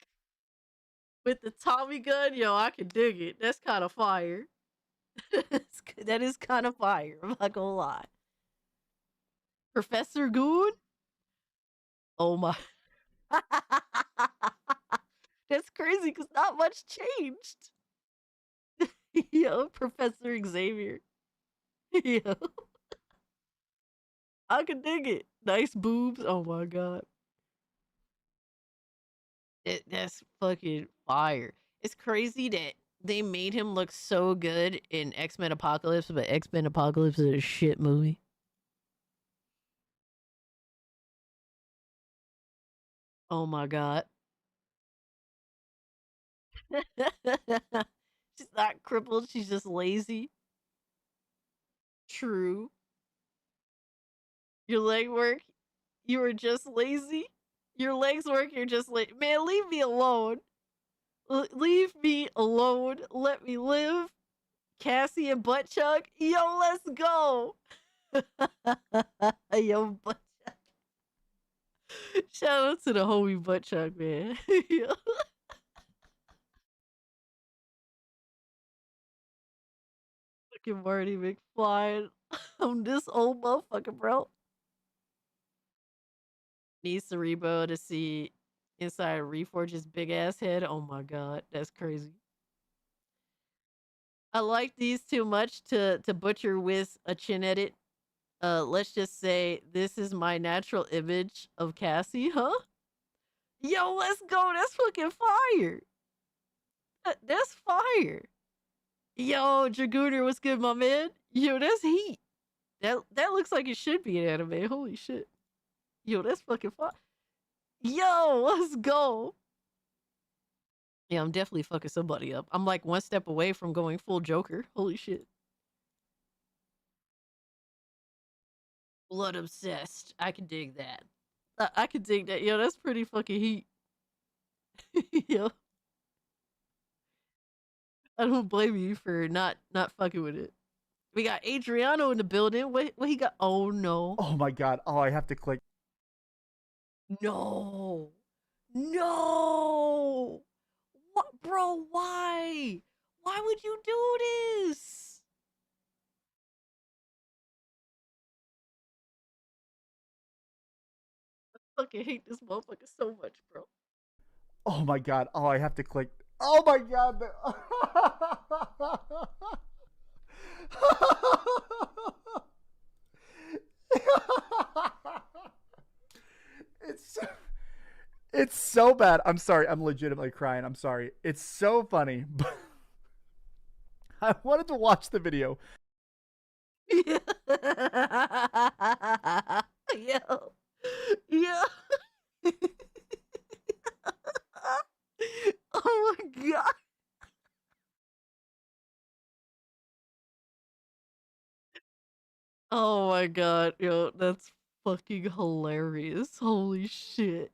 [SPEAKER 5] With the Tommy gun, yo, I can dig it. That's kind of fire. That is kind of fire. I'm not gonna lie. Professor Goon? Oh my. That's crazy because not much changed. Yo, Professor Xavier. Yo. I can dig it. Nice boobs. Oh my god. That's fucking fire. It's crazy that they made him look so good in X-Men Apocalypse, but X-Men Apocalypse is a shit movie. Oh my god. She's not crippled, she's just lazy. True. Your leg work, you were just lazy. Your legs work, you're just like, man, leave me alone. Leave me alone. Let me live. Cassie and Butt Chuck. Yo, let's go. Yo, Butt Chuck. Shout out to the homie Butt Chuck, man. Yo. Fucking Marty McFly. I'm this old motherfucker, bro. Needs Cerebro to see inside Reforge's big ass head. Oh my god, that's crazy. I like these too much to butcher with a chin edit. Let's just say this is my natural image of Cassie, huh? Yo, let's go. That's fucking fire. That's fire. Yo, Dragooner, what's good, my man? Yo, that's heat. That looks like it should be an anime. Holy shit. Yo, that's fucking fire. Yo, let's go. Yeah, I'm definitely fucking somebody up. I'm like one step away from going full Joker. Holy shit. Blood obsessed. I can dig that. I can dig that. Yo, that's pretty fucking heat. Yo. I don't blame you for not fucking with it. We got Adriano in the building. What he got? Oh no.
[SPEAKER 10] Oh my god. Oh, I have to click.
[SPEAKER 5] No. No. What, bro? Why? Why would you do this? I fucking hate this motherfucker so much, bro.
[SPEAKER 10] Oh my god. Oh, I have to click. Oh my god. It's so bad. I'm sorry. I'm legitimately crying. I'm sorry. It's so funny. But I wanted to watch the video.
[SPEAKER 5] Yo. Yo. Oh my god. Oh my god, yo, that's fucking hilarious. Holy shit.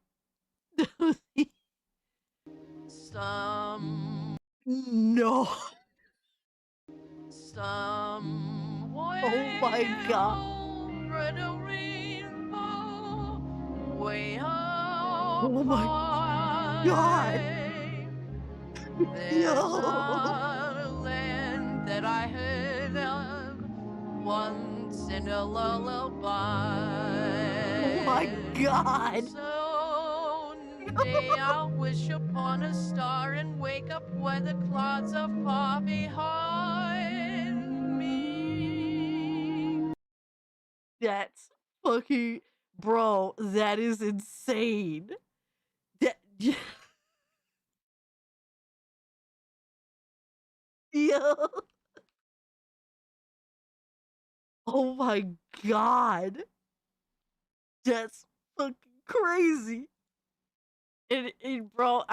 [SPEAKER 5] No. Oh my god. Oh my god.
[SPEAKER 22] No. Land that I heard of once in a lullaby.
[SPEAKER 5] Oh my god.
[SPEAKER 22] Someday I'll wish upon a star and wake up where the clouds are far behind.
[SPEAKER 5] That's fucking bro. That is insane. That yeah. Oh my god. That's fucking crazy. And bro,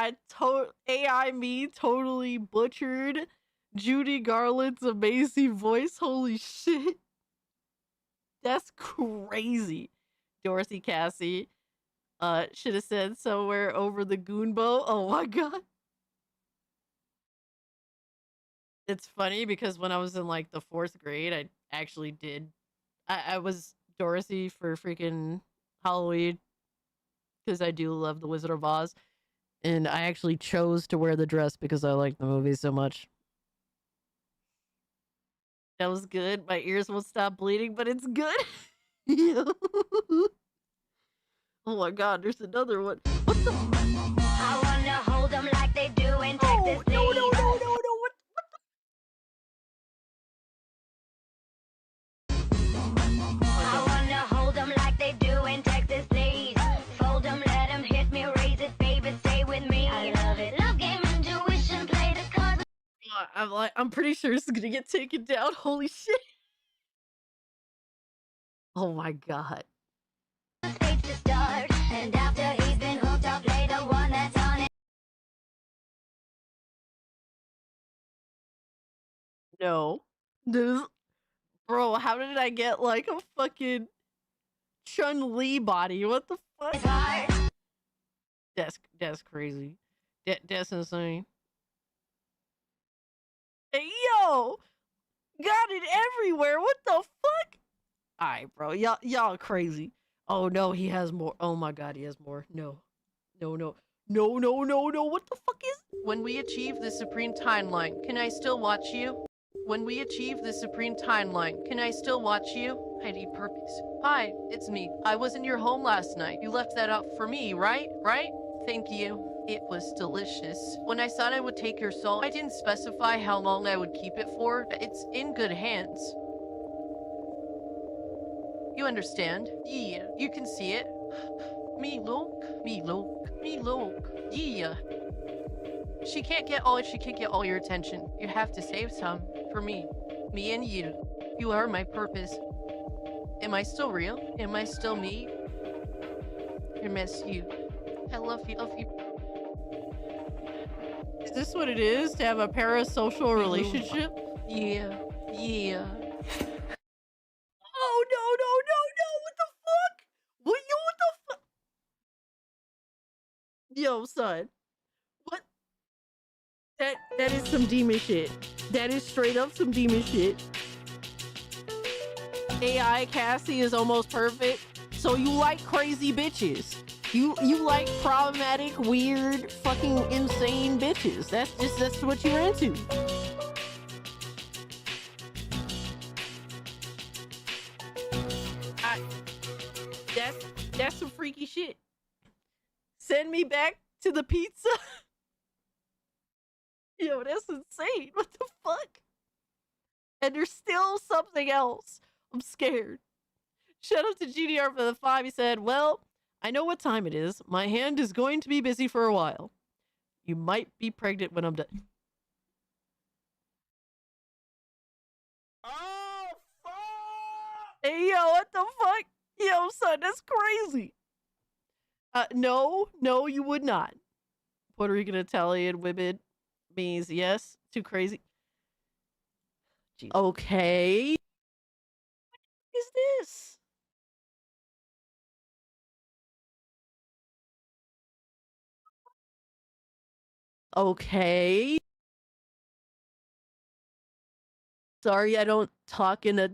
[SPEAKER 5] AI me totally butchered Judy Garland's amazing voice. Holy shit. That's crazy. Dorothy Cassie should have said somewhere over the Goonbo. Oh my god. It's funny because when I was in like the 4th grade, I actually did. I was Dorothy for freaking Halloween because I do love The Wizard of Oz. And I actually chose to wear the dress because I like the movie so much. That was good. My ears won't stop bleeding, but it's good. Oh my god, there's another one. What the?
[SPEAKER 2] I wanna hold them like they do in Texas.
[SPEAKER 5] No. What
[SPEAKER 2] I wanna hold them like they do in Texas, please. Fold them, let them hit me, raise it, baby, stay with me. I love it. Love game, intuition, play the cards.
[SPEAKER 5] I'm pretty sure this is gonna get taken down. Holy shit. Oh my god.
[SPEAKER 2] Stage to start, and after he's been hooked, I'll play the one that's on it.
[SPEAKER 5] No. Bro, how did I get like a fucking Chun-Li body? What the fuck? That's crazy. That's insane. Hey, yo! Got it everywhere. What the fuck? Alright, bro. Y'all crazy. Oh no, he has more. Oh my god, he has more. No. What the fuck is?
[SPEAKER 22] When we achieve the supreme timeline, can I still watch you? When we achieve the supreme timeline, can I still watch you? I need purpose. Hi, it's me. I was in your home last night. You left that up for me, right? Right? Thank you. It was delicious. When I said I would take your soul, I didn't specify how long I would keep it for. It's in good hands. You understand? Yeah, you can see it. Me look. Yeah. She can't get all your attention. You have to save some for me. Me and you. You are my purpose. Am I still real? Am I still me? I miss you. I love you.
[SPEAKER 5] Is this what it is to have a parasocial relationship?
[SPEAKER 22] Yeah.
[SPEAKER 5] Oh no! What the fuck? What the fuck? Yo, son. What? That is some demon shit. That is straight up some demon shit. AI Cassie is almost perfect. So you like crazy bitches. You like problematic, weird, fucking insane bitches. That's what you're into. That's some freaky shit. Send me back to the pizza. Yo, that's insane. What the fuck? And there's still something else. I'm scared. Shout out to GDR for the 5. He said, well, I know what time it is. My hand is going to be busy for a while. You might be pregnant when I'm done.
[SPEAKER 6] Oh, fuck!
[SPEAKER 5] Hey, yo, what the fuck? Yo, son, that's crazy. No, you would not. Puerto Rican Italian women means yes. Too crazy. Jeez. Okay. What is this? Okay. Sorry, I don't talk in a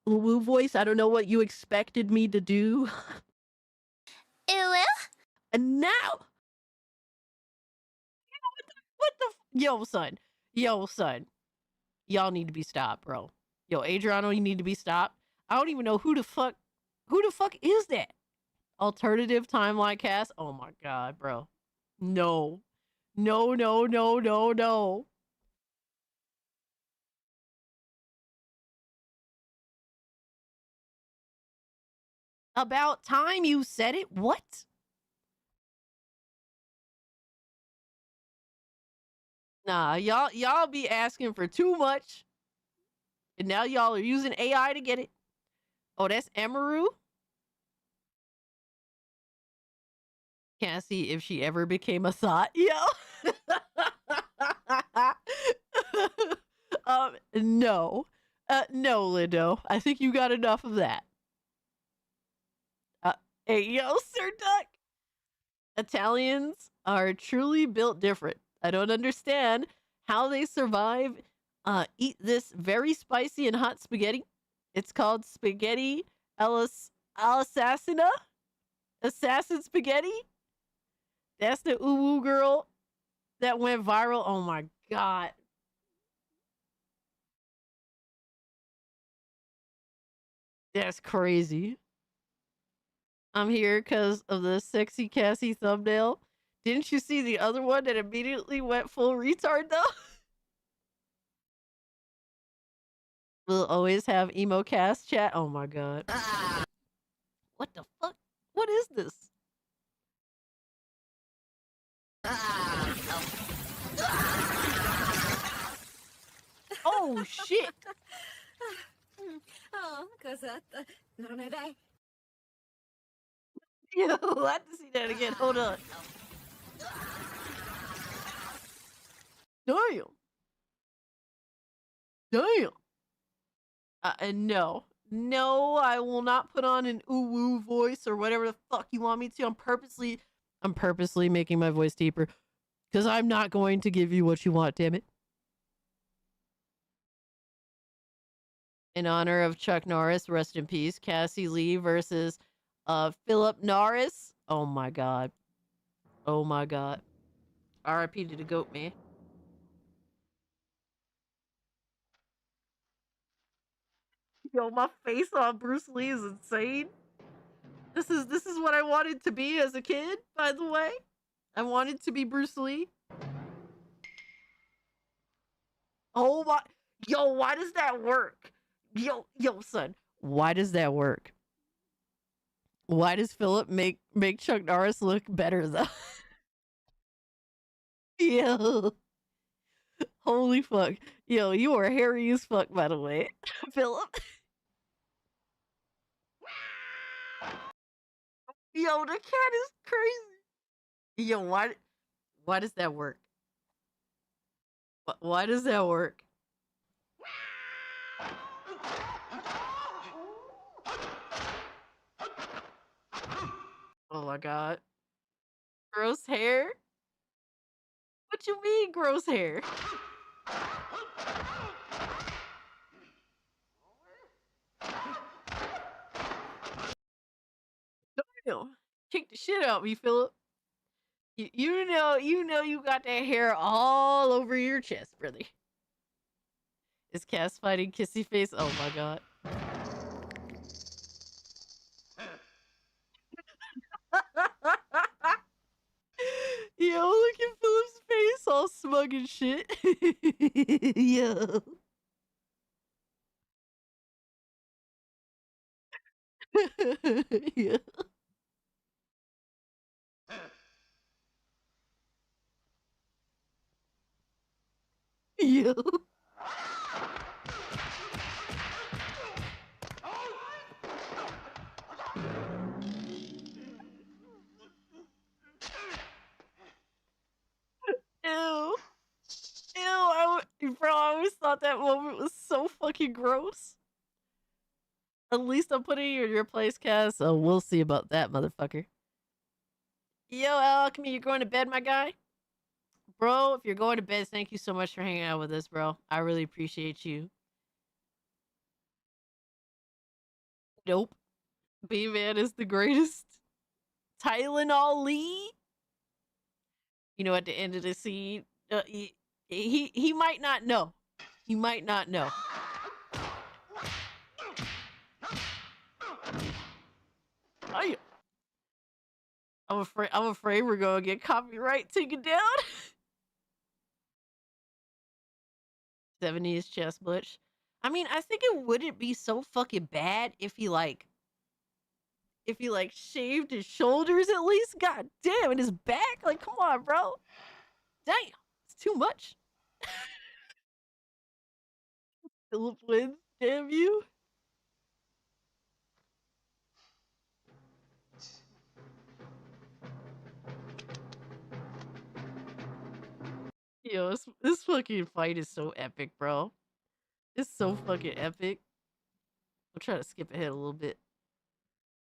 [SPEAKER 5] woo voice. I don't know what you expected me to do. And now, what the? Yo, son. Y'all need to be stopped, bro. Yo, Adriano, you need to be stopped. I don't even know who the fuck is that? Alternative timeline cast? Oh my god, bro. No. About time you said it. What? Nah, y'all be asking for too much. And now y'all are using AI to get it. Oh, that's Amaru? Can't see if she ever became a thought. Yo. No. No, Lindo. I think you got enough of that. Hey, yo, Sir Duck. Italians are truly built different. I don't understand how they survive. Eat this very spicy and hot spaghetti. It's called spaghetti all'assassina. Assassin spaghetti. That's the uwu girl that went viral. Oh my god. That's crazy. I'm here because of the sexy Cassie thumbnail. Didn't you see the other one that immediately went full retard though? We'll always have emo cast chat. Oh my god. What the fuck? What is this? Oh shit.
[SPEAKER 23] Oh, cos'è? Non è dai.
[SPEAKER 5] Yo, I have to see that again. Hold on. Damn. Damn. No. No, I will not put on an ooh-woo voice or whatever the fuck you want me to. I'm purposely making my voice deeper. Because I'm not going to give you what you want, damn it. In honor of Chuck Norris, rest in peace, Cassie Lee versus Philip Norris. Oh my god. Oh my god. RIP to the goat, man. Yo, my face on Bruce Lee is insane. This is what I wanted to be as a kid, by the way. I wanted to be Bruce Lee. Oh my, yo, why does that work? Yo, son, why does that work? Why does Philip make Chuck Norris look better though? Yo, holy fuck. Yo, you are hairy as fuck, by the way, Philip. Yo, the cat is crazy. Yo, why does that work? Why does that work? Oh my god. Gross hair? What you mean gross hair? Damn. Kick the shit out of me, Philip. You know you got that hair all over your chest, brother. Is Cass fighting Kissy Face? Oh my god. Yo, look at Philip's face all smug and shit. Yo. Yeah. Yo. Ew. Ew, bro, I always thought that moment was so fucking gross. At least I'm putting you in your place, Cass, so we'll see about that, motherfucker. Yo, Alchemy, you're going to bed, my guy? Bro, if you're going to bed, thank you so much for hanging out with us, bro. I really appreciate you. Nope. B-Man is the greatest. Tylenol Lee? You know, at the end of the scene, he might not know. He might not know. I'm afraid we're gonna get copyright taken down. 70s chest butch. I mean, I think it wouldn't be so fucking bad if he like if he like shaved his shoulders at least. God damn, and his back. Like, come on, bro. Damn, it's too much. Philip wins. Damn you. Yo, this fucking fight is so epic, bro. It's so fucking epic. I'm trying to skip ahead a little bit.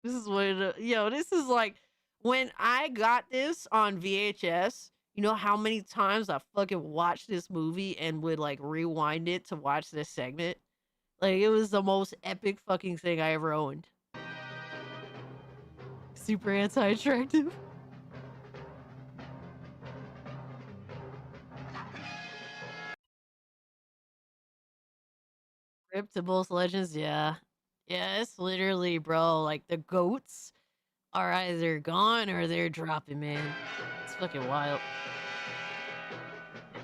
[SPEAKER 5] This is what this is like when I got this on VHS. You know how many times I fucking watched this movie and would like rewind it to watch this segment? Like, it was the most epic fucking thing I ever owned. Super anti-attractive. Rip to both legends, yeah. Yeah, it's literally, bro, like the goats are either gone or they're dropping, man. It's fucking wild.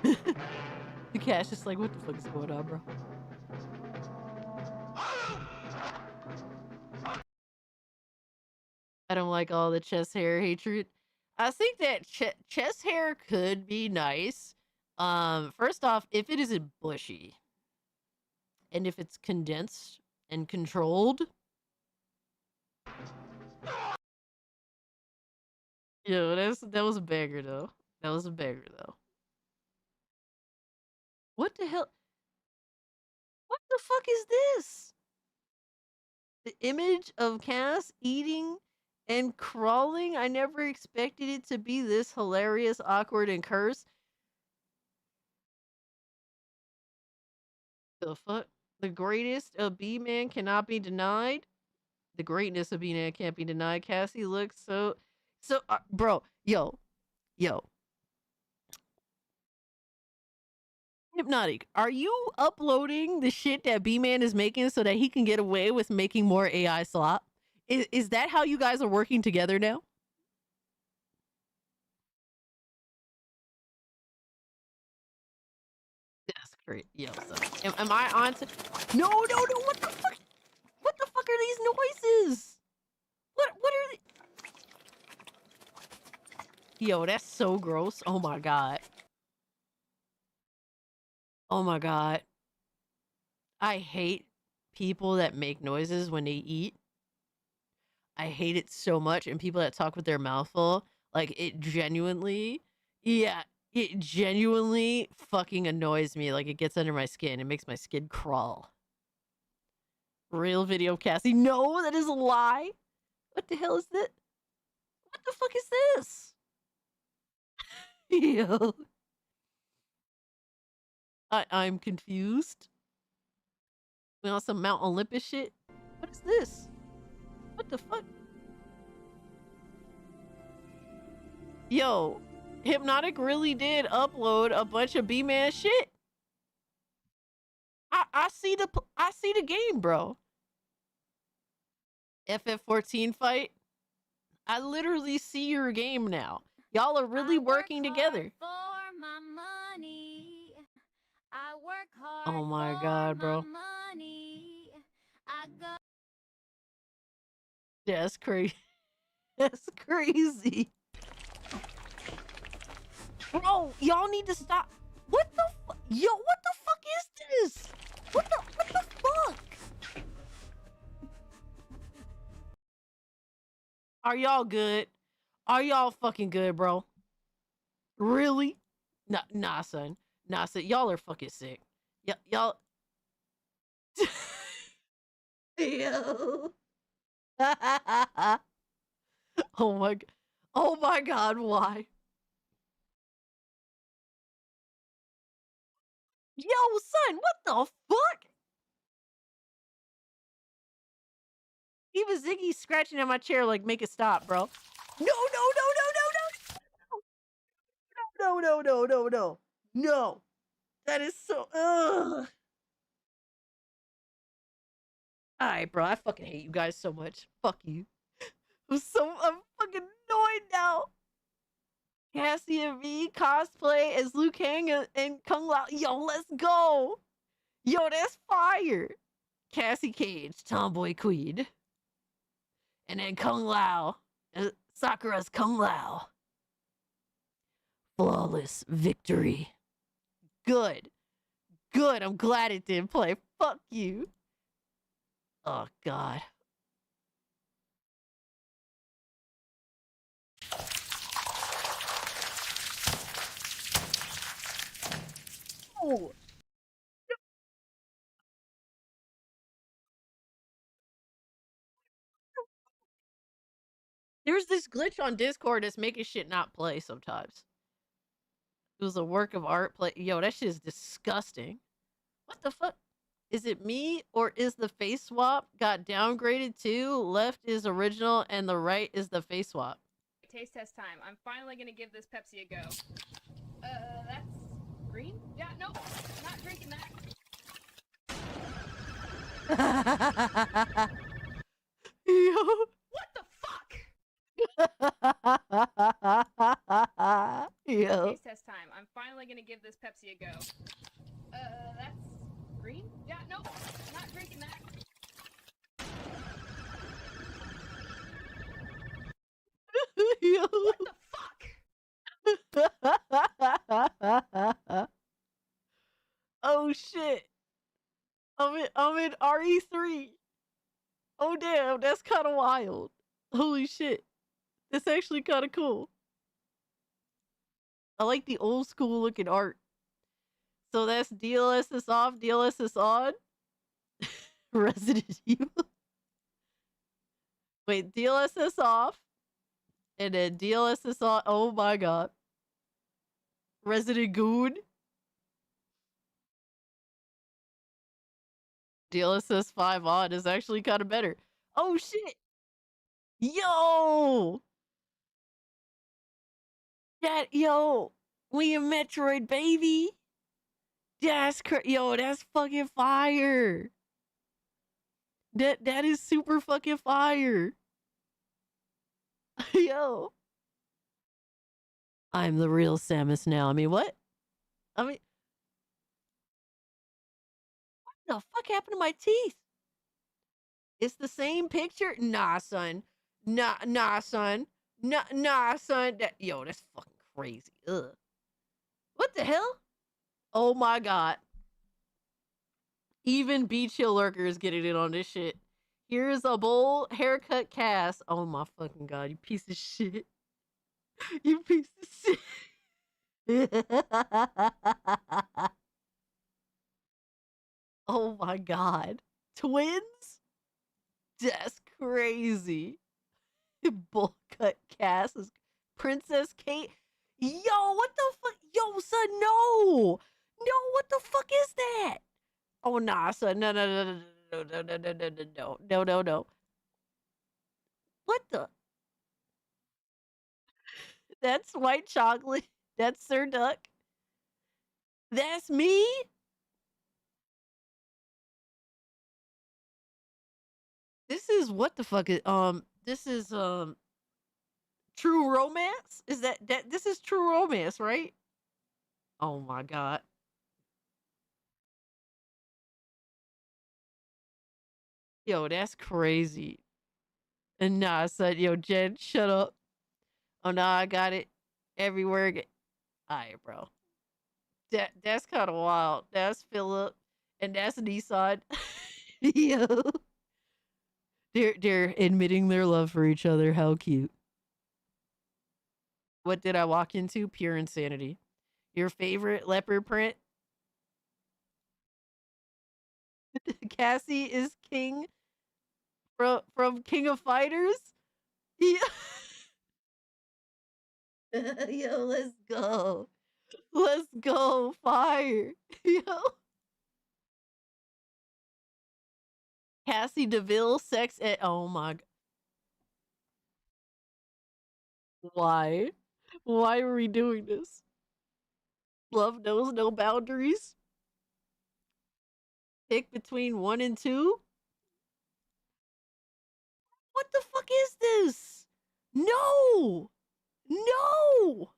[SPEAKER 5] The cat's just like, what the fuck is going on, bro? I don't like all the chest hair hatred. I think that chest hair could be nice. First off, if it isn't bushy. And if it's condensed and controlled. Yo, that was a banger though. That was a banger though. What the hell? What the fuck is this? The image of Cass eating and crawling? I never expected it to be this hilarious, awkward, and cursed. The fuck? The greatest of B-Man cannot be denied. The greatness of B-Man can't be denied. Cassie looks so bro, yo. Hypnotic, are you uploading the shit that B-Man is making so that he can get away with making more AI slop? Is that how you guys are working together now? That's great. Yo, so am I on to... No, what the fuck? What the fuck are these noises? What are they? Yo, that's so gross. Oh my god. Oh my god. I hate people that make noises when they eat. I hate it so much. And people that talk with their mouth full. Like, it genuinely fucking annoys me. Like, it gets under my skin. It makes my skin crawl. Real video, Cassie. No, that is a lie. What the hell is this? What the fuck is this? Yo. I'm confused. We on some Mount Olympus shit? What is this? What the fuck? Yo, Hypnotic really did upload a bunch of B-Man shit. I see the game, bro. FF14 fight. I literally see your game now. Y'all are really working together.
[SPEAKER 23] For my money. I work hard.
[SPEAKER 5] Oh my god, bro.
[SPEAKER 23] Money. I go.
[SPEAKER 5] Yeah, that's crazy. That's crazy. Bro, y'all need to stop. What the fuck? Yo, what the fuck is this? What the fuck? Are y'all good? Are y'all fucking good, bro? Really? Nah, son. Nah, son. Y'all are fucking sick. Y'all. Yo. Oh my god, why? Yo, son, what the fuck? Even Ziggy's scratching at my chair like, make it stop, bro. No. No. That is so, ugh. Alright, bro, I fucking hate you guys so much. Fuck you. I'm fucking annoyed now. Cassie and V cosplay as Liu Kang and Kung Lao. Yo, let's go. Yo, that's fire. Cassie Cage, tomboy queen. And then Kung Lao. Sakura's Kung Lao. Flawless victory. Good. Good. I'm glad it didn't play. Fuck you. Oh, God. Oh. There's this glitch on Discord that's making shit not play sometimes. It was a work of art. Yo, that shit is disgusting. What the fuck? Is it me or is the face swap got downgraded too? Left is original and the right is the face swap.
[SPEAKER 16] Taste test time. I'm finally gonna give this Pepsi a go. That's green? Yeah, no, not drinking that.
[SPEAKER 5] Yo.
[SPEAKER 16] What the fuck?
[SPEAKER 5] Yo.
[SPEAKER 16] Taste test time. I'm finally gonna give this Pepsi a go. That's green? Yeah, no, not drinking that.
[SPEAKER 5] Yo.
[SPEAKER 16] What the fuck?
[SPEAKER 5] Oh shit. I'm in RE3. Oh damn, that's kind of wild. Holy shit. That's actually kind of cool. I like the old school looking art. So that's DLSS off, DLSS on. Resident Evil. Wait, DLSS off. And then DLSS on. Oh my god. Resident Goon. DLSS 5 on is actually kind of better. Oh shit. Yo. Yo. We in Metroid, baby. That's yo, that's fucking fire. That is super fucking fire. Yo. I'm the real Samus now. I mean, what? I mean, what the fuck happened to my teeth? It's the same picture? Nah, son. Nah, son. Nah, son. Yo, that's fucking crazy. Ugh. What the hell? Oh my god. Even Beach Hill Lurker is getting in on this shit. Here's a bowl haircut cast. Oh my fucking god, you piece of shit. You piece of shit. Oh my god. Twins? That's crazy. Bowl cut cast is Princess Kate. Yo, what the fuck? Yo, son, no. No, what the fuck is that? Oh, nah, son. No. What the? That's white chocolate. That's Sir Duck. That's me? This is what the fuck is this is True Romance? Is that this is True Romance, right? Oh my god. Yo, that's crazy. And nah, son, yo, Jen, shut up. Oh no, I got it everywhere. Alright, bro. That's kind of wild. That's Philip, and that's Nissan. Yo, they're admitting their love for each other. How cute. What did I walk into? Pure insanity. Your favorite leopard print? Cassie is king from King of Fighters. Yeah. Yo, let's go. Let's go. Fire. Yo. Cassie DeVille, sex ed. Oh my god. Why? Why are we doing this? Love knows no boundaries. Pick between 1 and 2? What the fuck is this? No! No!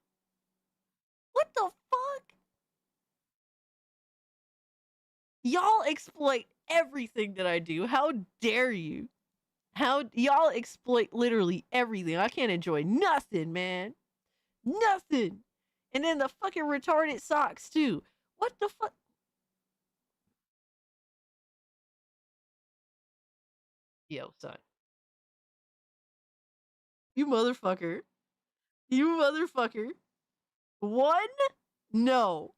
[SPEAKER 5] What the fuck? Y'all exploit everything that I do. How dare you? How y'all exploit literally everything. I can't enjoy nothing, man. Nothing. And then the fucking retarded socks too. What the fuck? Yo, son. You motherfucker. You motherfucker. One? No.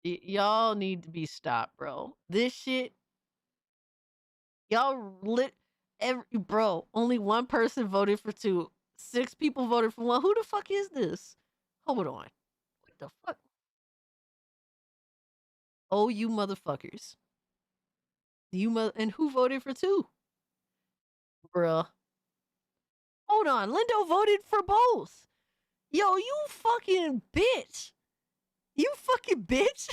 [SPEAKER 5] Y'all need to be stopped, bro. This shit. Y'all bro, only one person voted for 2. 6 people voted for 1. Who the fuck is this? Hold on. What the fuck? Oh, you motherfuckers. And who voted for 2? Bruh. Hold on. Lindo voted for both. Yo, you fucking bitch. You fucking bitch.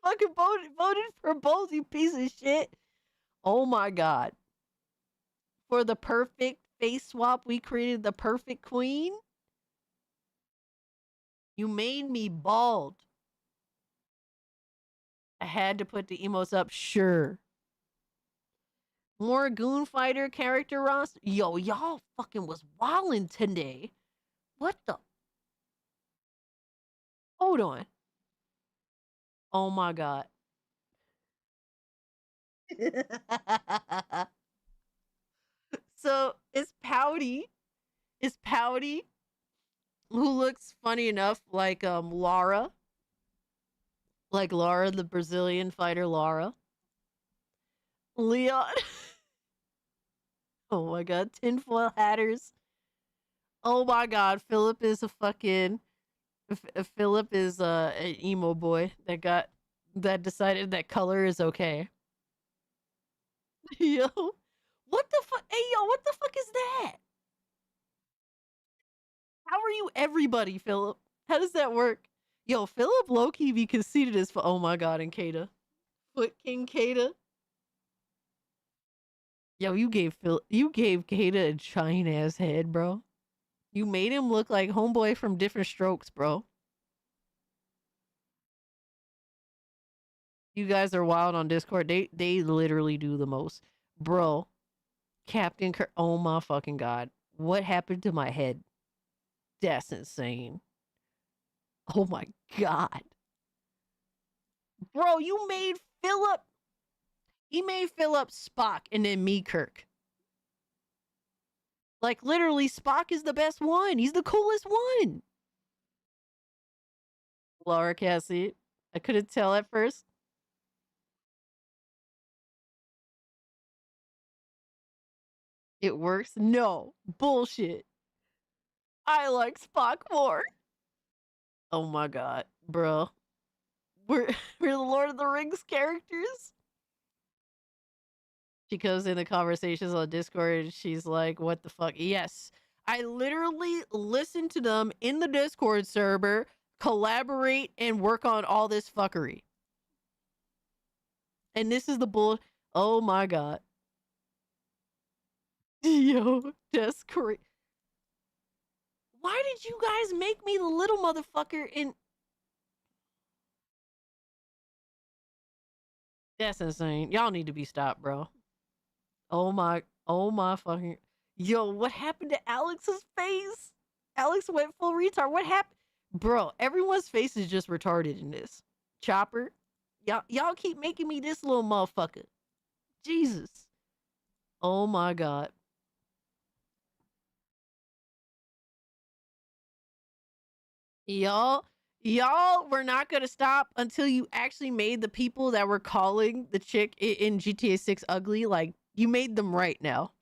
[SPEAKER 5] Fucking voted for both, you piece of shit. Oh my god. For the perfect face swap, we created the perfect queen. You made me bald. I had to put the emotes up, sure. More Goon Fighter character roster. Yo, y'all fucking was wildin' today. What the? Hold on. Oh my god. So it's Pouty. It's Pouty, who looks funny enough like Lara. Like Lara, the Brazilian fighter Lara. Leon. Oh my god, tinfoil hatters. Oh my god, Philip is a fucking Philip is an emo boy that decided that color is okay. Yo, what the fuck? Hey, yo, what the fuck is that? How are you everybody, Philip? How does that work? Yo, Philip low-key be conceited as oh my god, and Kata. Foot King Kata. Yo, you gave Kata a giant ass head, bro. You made him look like homeboy from Different Strokes, bro. You guys are wild on Discord. They literally do the most. Bro, Captain Kirk. Oh my fucking god. What happened to my head? That's insane. Oh my god. Bro, you made Philip. He made Philip Spock and then me Kirk. Like literally, Spock is the best one. He's the coolest one. Laura Cassie. I couldn't tell at first. It works? No. Bullshit. I like Spock more. Oh my god, bro. We're the Lord of the Rings characters. She goes in the conversations on Discord. She's like, what the fuck? Yes. I literally listen to them in the Discord server, collaborate, and work on all this fuckery. And this is the bull. Oh my god. Yo, that's crazy. Why did you guys make me the little motherfucker in... That's insane. Y'all need to be stopped, bro. Oh my fucking... Yo, what happened to Alex's face? Alex went full retard. What happened? Bro, everyone's face is just retarded in this. Chopper, y'all keep making me this little motherfucker. Jesus. Oh my god. Y'all were not gonna stop until you actually made the people that were calling the chick in GTA 6 ugly. Like, you made them right now.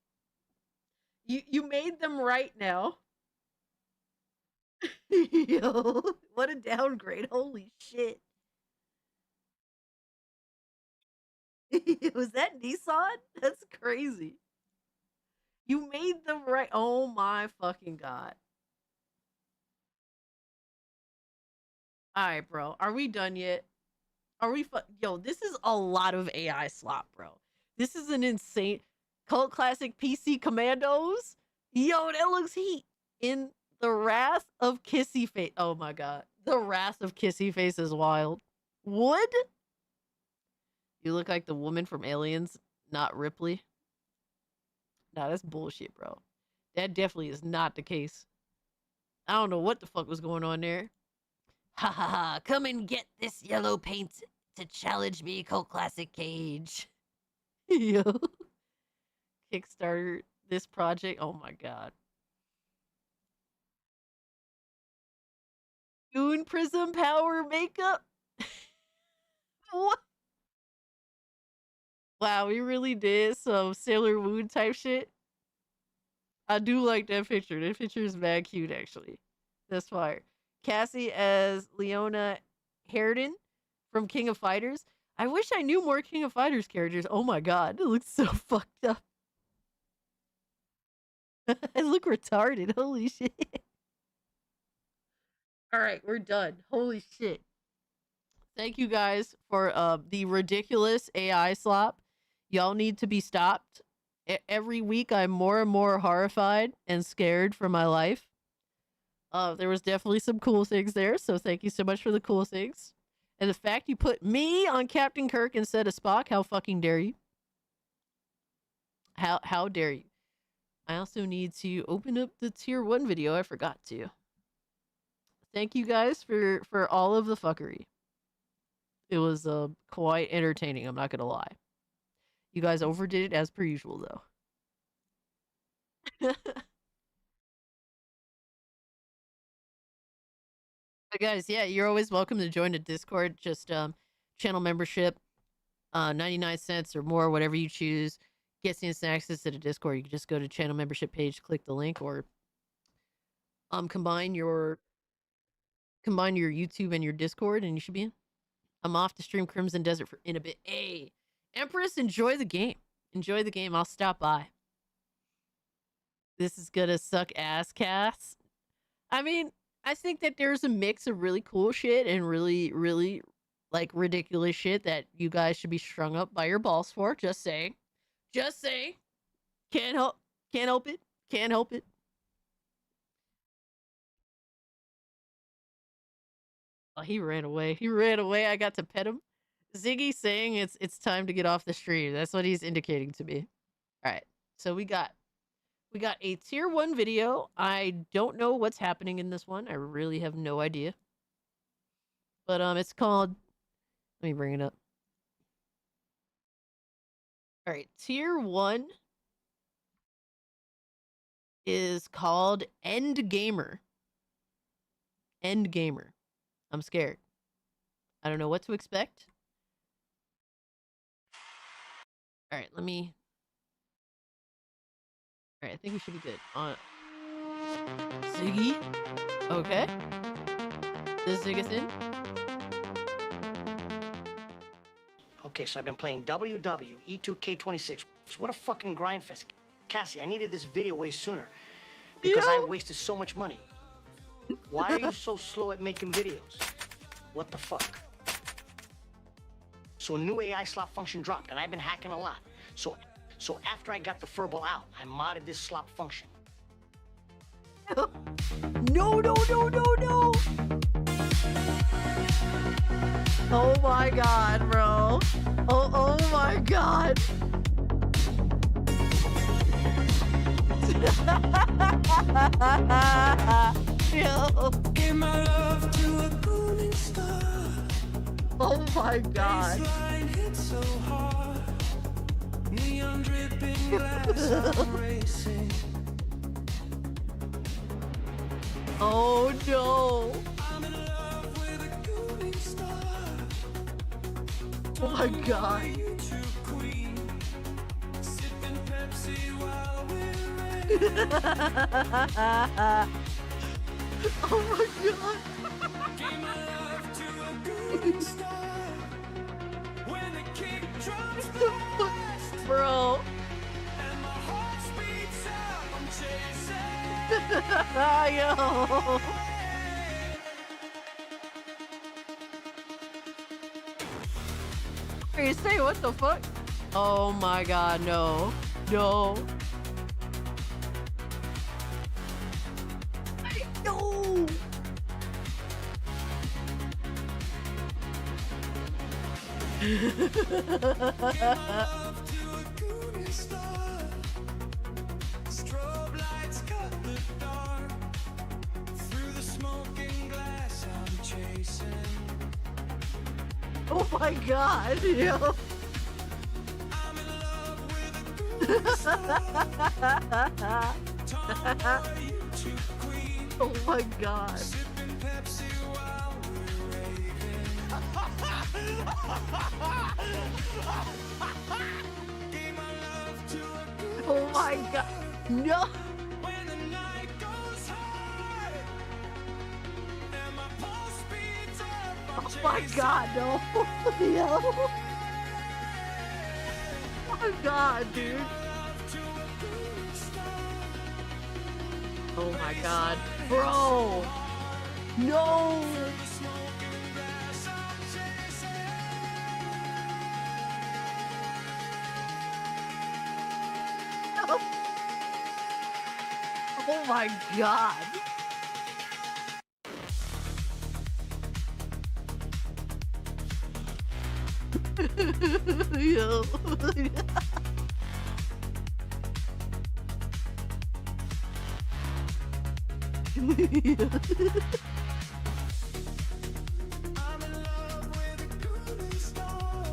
[SPEAKER 5] You made them right now. Yo, what a downgrade. Holy shit. Was that Nissan? That's crazy. You made them right. Oh my fucking god. Alright, bro. Are we done yet? Are we Yo, this is a lot of AI slop, bro. This is an insane... Cult Classic PC Commandos? Yo, that looks heat. In The wrath of Kissy Face. Oh my god. The wrath of Kissy Face is wild. Wood? You look like the woman from Aliens, not Ripley. Nah, that's bullshit, bro. That definitely is not the case. I don't know what the fuck was going on there. Ha ha ha. Come and get this yellow paint to challenge me, Cult Classic Cage. Yo. Kickstarter this project. Oh my god. Goon Prism Power makeup. What? Wow, we really did some Sailor Moon type shit. I do like that picture. That picture is mad cute, actually. That's fire. Cassie as Leona Harridan from King of Fighters. I wish I knew more King of Fighters characters. Oh my god, it looks so fucked up. I look retarded. Holy shit. Alright, we're done. Holy shit. Thank you guys for the ridiculous AI slop. Y'all need to be stopped. Every week I'm more and more horrified and scared for my life. There was definitely some cool things there, so thank you so much for the cool things. And the fact you put me on Captain Kirk instead of Spock, how fucking dare you? How dare you? I also need to open up the tier 1 video. I forgot to. Thank you guys for all of the fuckery. It was quite entertaining, I'm not gonna lie. You guys overdid it as per usual, though. But guys, yeah, you're always welcome to join the Discord. Just channel membership, 99 cents or more, whatever you choose. Gets instant access to the Discord. You can just go to channel membership page, click the link, or combine your YouTube and your Discord, and you should be in. I'm off to stream Crimson Desert in a bit. Hey, Empress, enjoy the game. Enjoy the game. I'll stop by. This is gonna suck ass, Cass. I mean, I think that there's a mix of really cool shit and really, really, like, ridiculous shit that you guys should be strung up by your balls for. Just saying. Just saying. Can't help it. Can't help it. Oh, he ran away. He ran away. I got to pet him. Ziggy saying it's time to get off the stream. That's what he's indicating to me. All right. So we got a tier 1 video. I don't know what's happening in this one. I really have no idea. But it's called, let me bring it up. All right, tier 1 is called End Gamer. End Gamer. I'm scared. I don't know what to expect. All right, let me. All right, I think we should be good. Ziggy. Okay. This Ziggy's in.
[SPEAKER 17] Okay, so I've been playing WW E2K26. What a fucking grind fest. Cassie, I needed this video way sooner because I wasted so much money. Why are you so slow at making videos? What the fuck? So a new AI slot function dropped, and I've been hacking a lot. So after I got the furball out, I modded this slot function.
[SPEAKER 5] No. Oh my god, bro. Oh my god. Yo.
[SPEAKER 2] Give my love to a golden star.
[SPEAKER 5] Oh my god.
[SPEAKER 2] Baseline hits so hard. Neon dripping glass, I'm racing.
[SPEAKER 5] Oh no.
[SPEAKER 2] I'm in love with a golden star.
[SPEAKER 5] Oh my god.
[SPEAKER 2] Queen. Sipping Pepsi while we're
[SPEAKER 5] oh my god.
[SPEAKER 2] Give my love to a golden star. When the kick drops fast,
[SPEAKER 5] bro.
[SPEAKER 2] And my heart speeds up, I'm chasing.
[SPEAKER 5] Yo. You say what the fuck? Oh my god, no. No.
[SPEAKER 2] Strobe lights cut the dark. Through the smoking glass I'm chasing.
[SPEAKER 5] Oh my god, yo.
[SPEAKER 2] I'm in love with a tomboy, YouTube queen.
[SPEAKER 5] Oh my god.
[SPEAKER 2] Sipping Pepsi while we're raving. Gave my love to a
[SPEAKER 5] Oh my god. No.
[SPEAKER 2] when the night goes high and my pulse speeds up. I'm
[SPEAKER 5] Oh my god, no. Yo. Oh my god, dude. Oh my god. Bro. No. Oh my god. Yo.
[SPEAKER 2] I'm in love with a cooling star.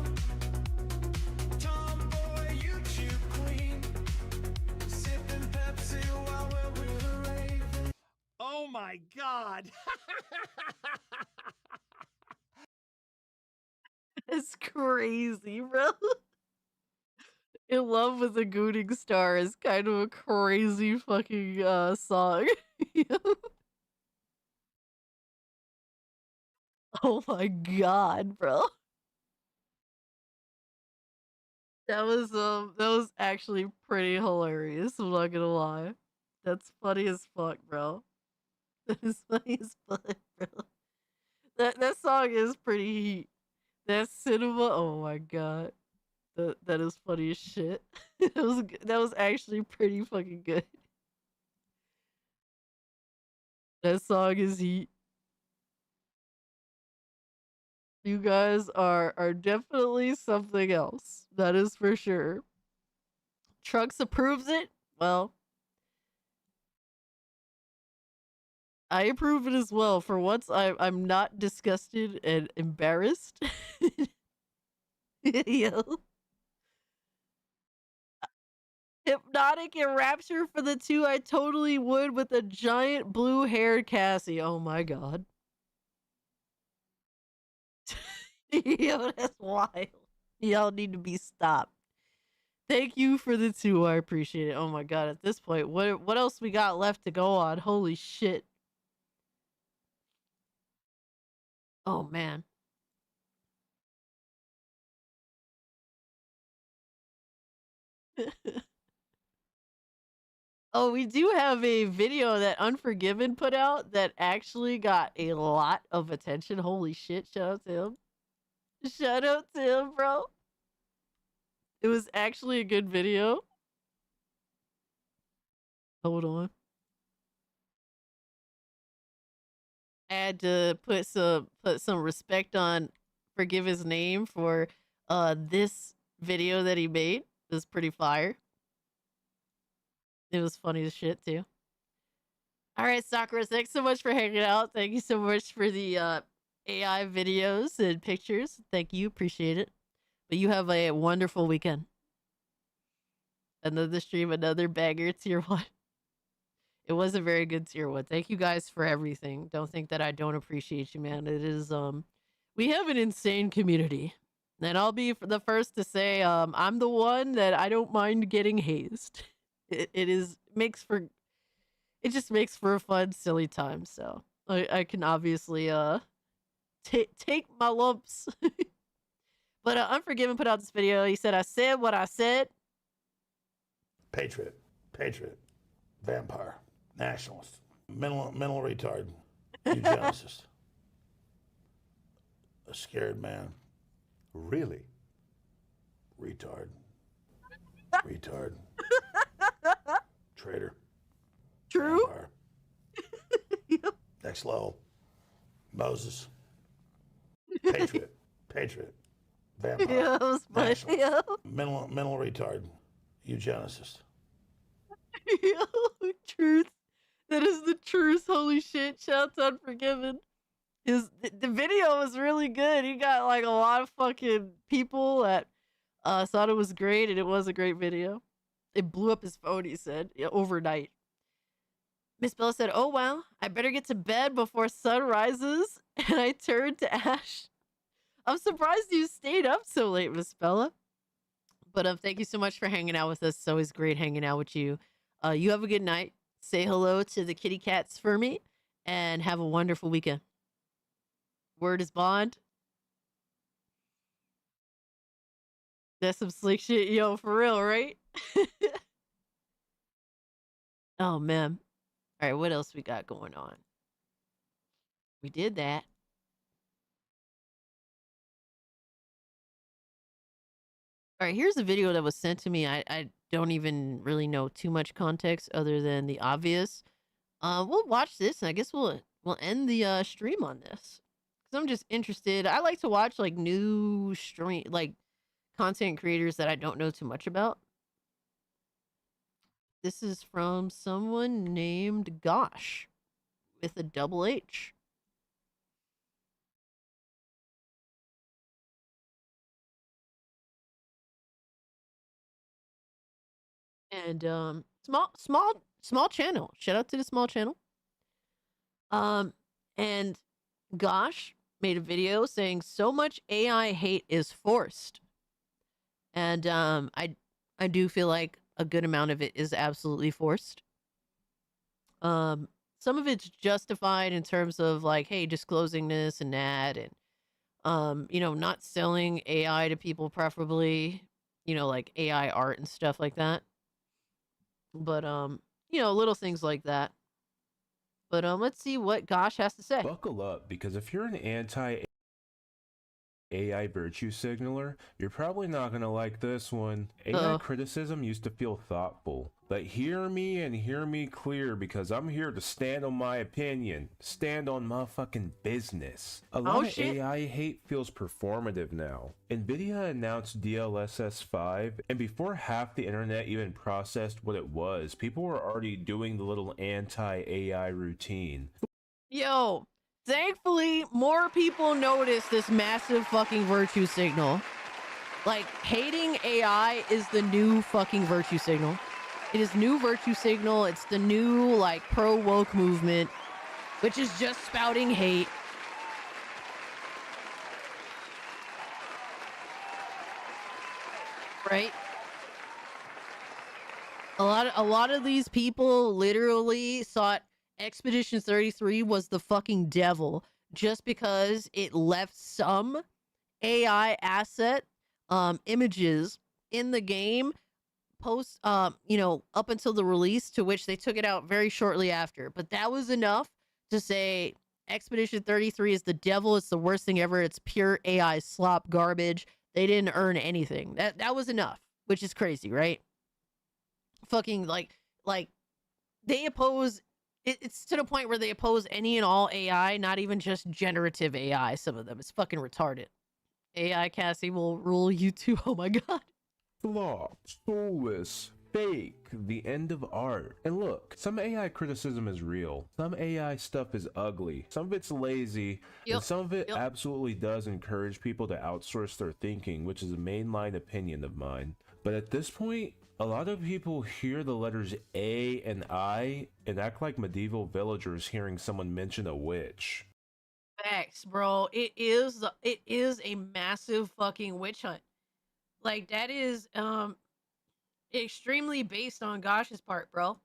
[SPEAKER 2] Tomboy, YouTube queen. Sipping Pepsi while we're raving.
[SPEAKER 3] Oh my god.
[SPEAKER 5] It's crazy, bro. In Love with a Gooning Star is kind of a crazy fucking song. Oh my god, bro. That was actually pretty hilarious, I'm not gonna lie. That's funny as fuck, bro. That is funny as fuck, bro. That song is pretty heat. That cinema, oh my god. That is funny as shit. That was actually pretty fucking good. That song is heat. You guys are definitely something else. That is for sure. Trucks approves it. Well, I approve it as well. For once, I'm not disgusted and embarrassed. Yo. Hypnotic and Rapture for the 2. I totally would with a giant blue-haired Cassie. Oh my god. Yo, that's wild. Y'all need to be stopped. Thank you for the 2. I appreciate it. Oh my god, at this point, what else we got left to go on? Holy shit. Oh man. Oh, we do have a video that Unforgiven put out that actually got a lot of attention. Holy shit, shout out to him. Shout out to him, bro. It was actually a good video. Hold on. I had to put some respect on Forgive his name for this video that he made. It was pretty fire. It was funny as shit too. All right, Sakura, thanks so much for hanging out. Thank you so much for the AI videos and pictures. Thank you, appreciate it. But you have a wonderful weekend. Another stream, another banger, tier 1. It was a very good tier 1. Thank you guys for everything. Don't think that I don't appreciate you, man. It is we have an insane community. And I'll be the first to say I'm the one that I don't mind getting hazed. It just makes for a fun, silly time. So I can obviously take my lumps. But Unforgiven put out this video. He said, I said what I said.
[SPEAKER 3] Patriot, vampire, nationalist, mental retard, eugenicist, a scared man. Really? Retard. Traitor.
[SPEAKER 5] True.
[SPEAKER 3] Vampire. Next level. Moses. Patriot. vampire,
[SPEAKER 5] Yeah, it was funny.
[SPEAKER 3] nationalist,
[SPEAKER 5] Yeah.
[SPEAKER 3] mental retard, eugenicist.
[SPEAKER 5] Yo, truth. That is the truth. Holy shit. Shouts Unforgiven. The video was really good. He got like a lot of fucking people that thought it was great, and it was a great video. It blew up his phone, he said, overnight. Miss Bella said, "Oh wow, I better get to bed before sun rises." And I turned to Ash. I'm surprised you stayed up so late, Miss Bella. But thank you so much for hanging out with us. It's always great hanging out with you. You have a good night. Say hello to the kitty cats for me, and have a wonderful weekend. Word is bond. That's some slick shit, yo, for real, right? Oh man. All right, what else we got going on? We did that. All right, here's a video that was sent to me. I don't even really know too much context other than the obvious. We'll watch this, and I guess we'll end the stream on this. Cause I'm just interested. I like to watch like new content creators that I don't know too much about. This is from someone named Gosh with a double H. And small channel. Shout out to the small channel. And Gosh made a video saying so much AI hate is forced. And I do feel like a good amount of it is absolutely forced. Some of it's justified in terms of like, hey, disclosing this and that, and not selling AI to people, preferably, like AI art and stuff like that. But little things like that. But let's see what Gosh has to say.
[SPEAKER 18] Buckle up, because if you're an anti-AI virtue signaler, you're probably not going to like this one. AI criticism used to feel thoughtful, but hear me and hear me clear, because I'm here to stand on my opinion, stand on my fucking business. A lot of AI hate feels performative now. Nvidia announced DLSS 5, and before half the internet even processed what it was, people were already doing the little anti-AI routine.
[SPEAKER 5] Yo, thankfully, more people notice this massive fucking virtue signal. Like, hating AI is the new fucking virtue signal. It is new virtue signal. It's the new, like, pro-woke movement, which is just spouting hate. Right? A lot of these people literally thought Expedition 33 was the fucking devil just because it left some AI asset images in the game post up until the release, to which they took it out very shortly after. But that was enough to say Expedition 33 is the devil. It's the worst thing ever. It's pure AI slop garbage. They didn't earn anything. That was enough, which is crazy, right? Fucking like they oppose it's to the point where they oppose any and all AI, not even just generative AI. Some of them, it's fucking retarded. AI Cassie will rule you too. Oh my god.
[SPEAKER 18] Flaw, soulless, fake, the end of art. And look, some AI criticism is real. Some AI stuff is ugly. Some of it's lazy, and some of it absolutely does encourage people to outsource their thinking, which is a mainline opinion of mine. But at this point, a lot of people hear the letters A and I and act like medieval villagers hearing someone mention a witch.
[SPEAKER 5] Facts, bro. It is a massive fucking witch hunt. Like, that is extremely based on Gosh's part, bro.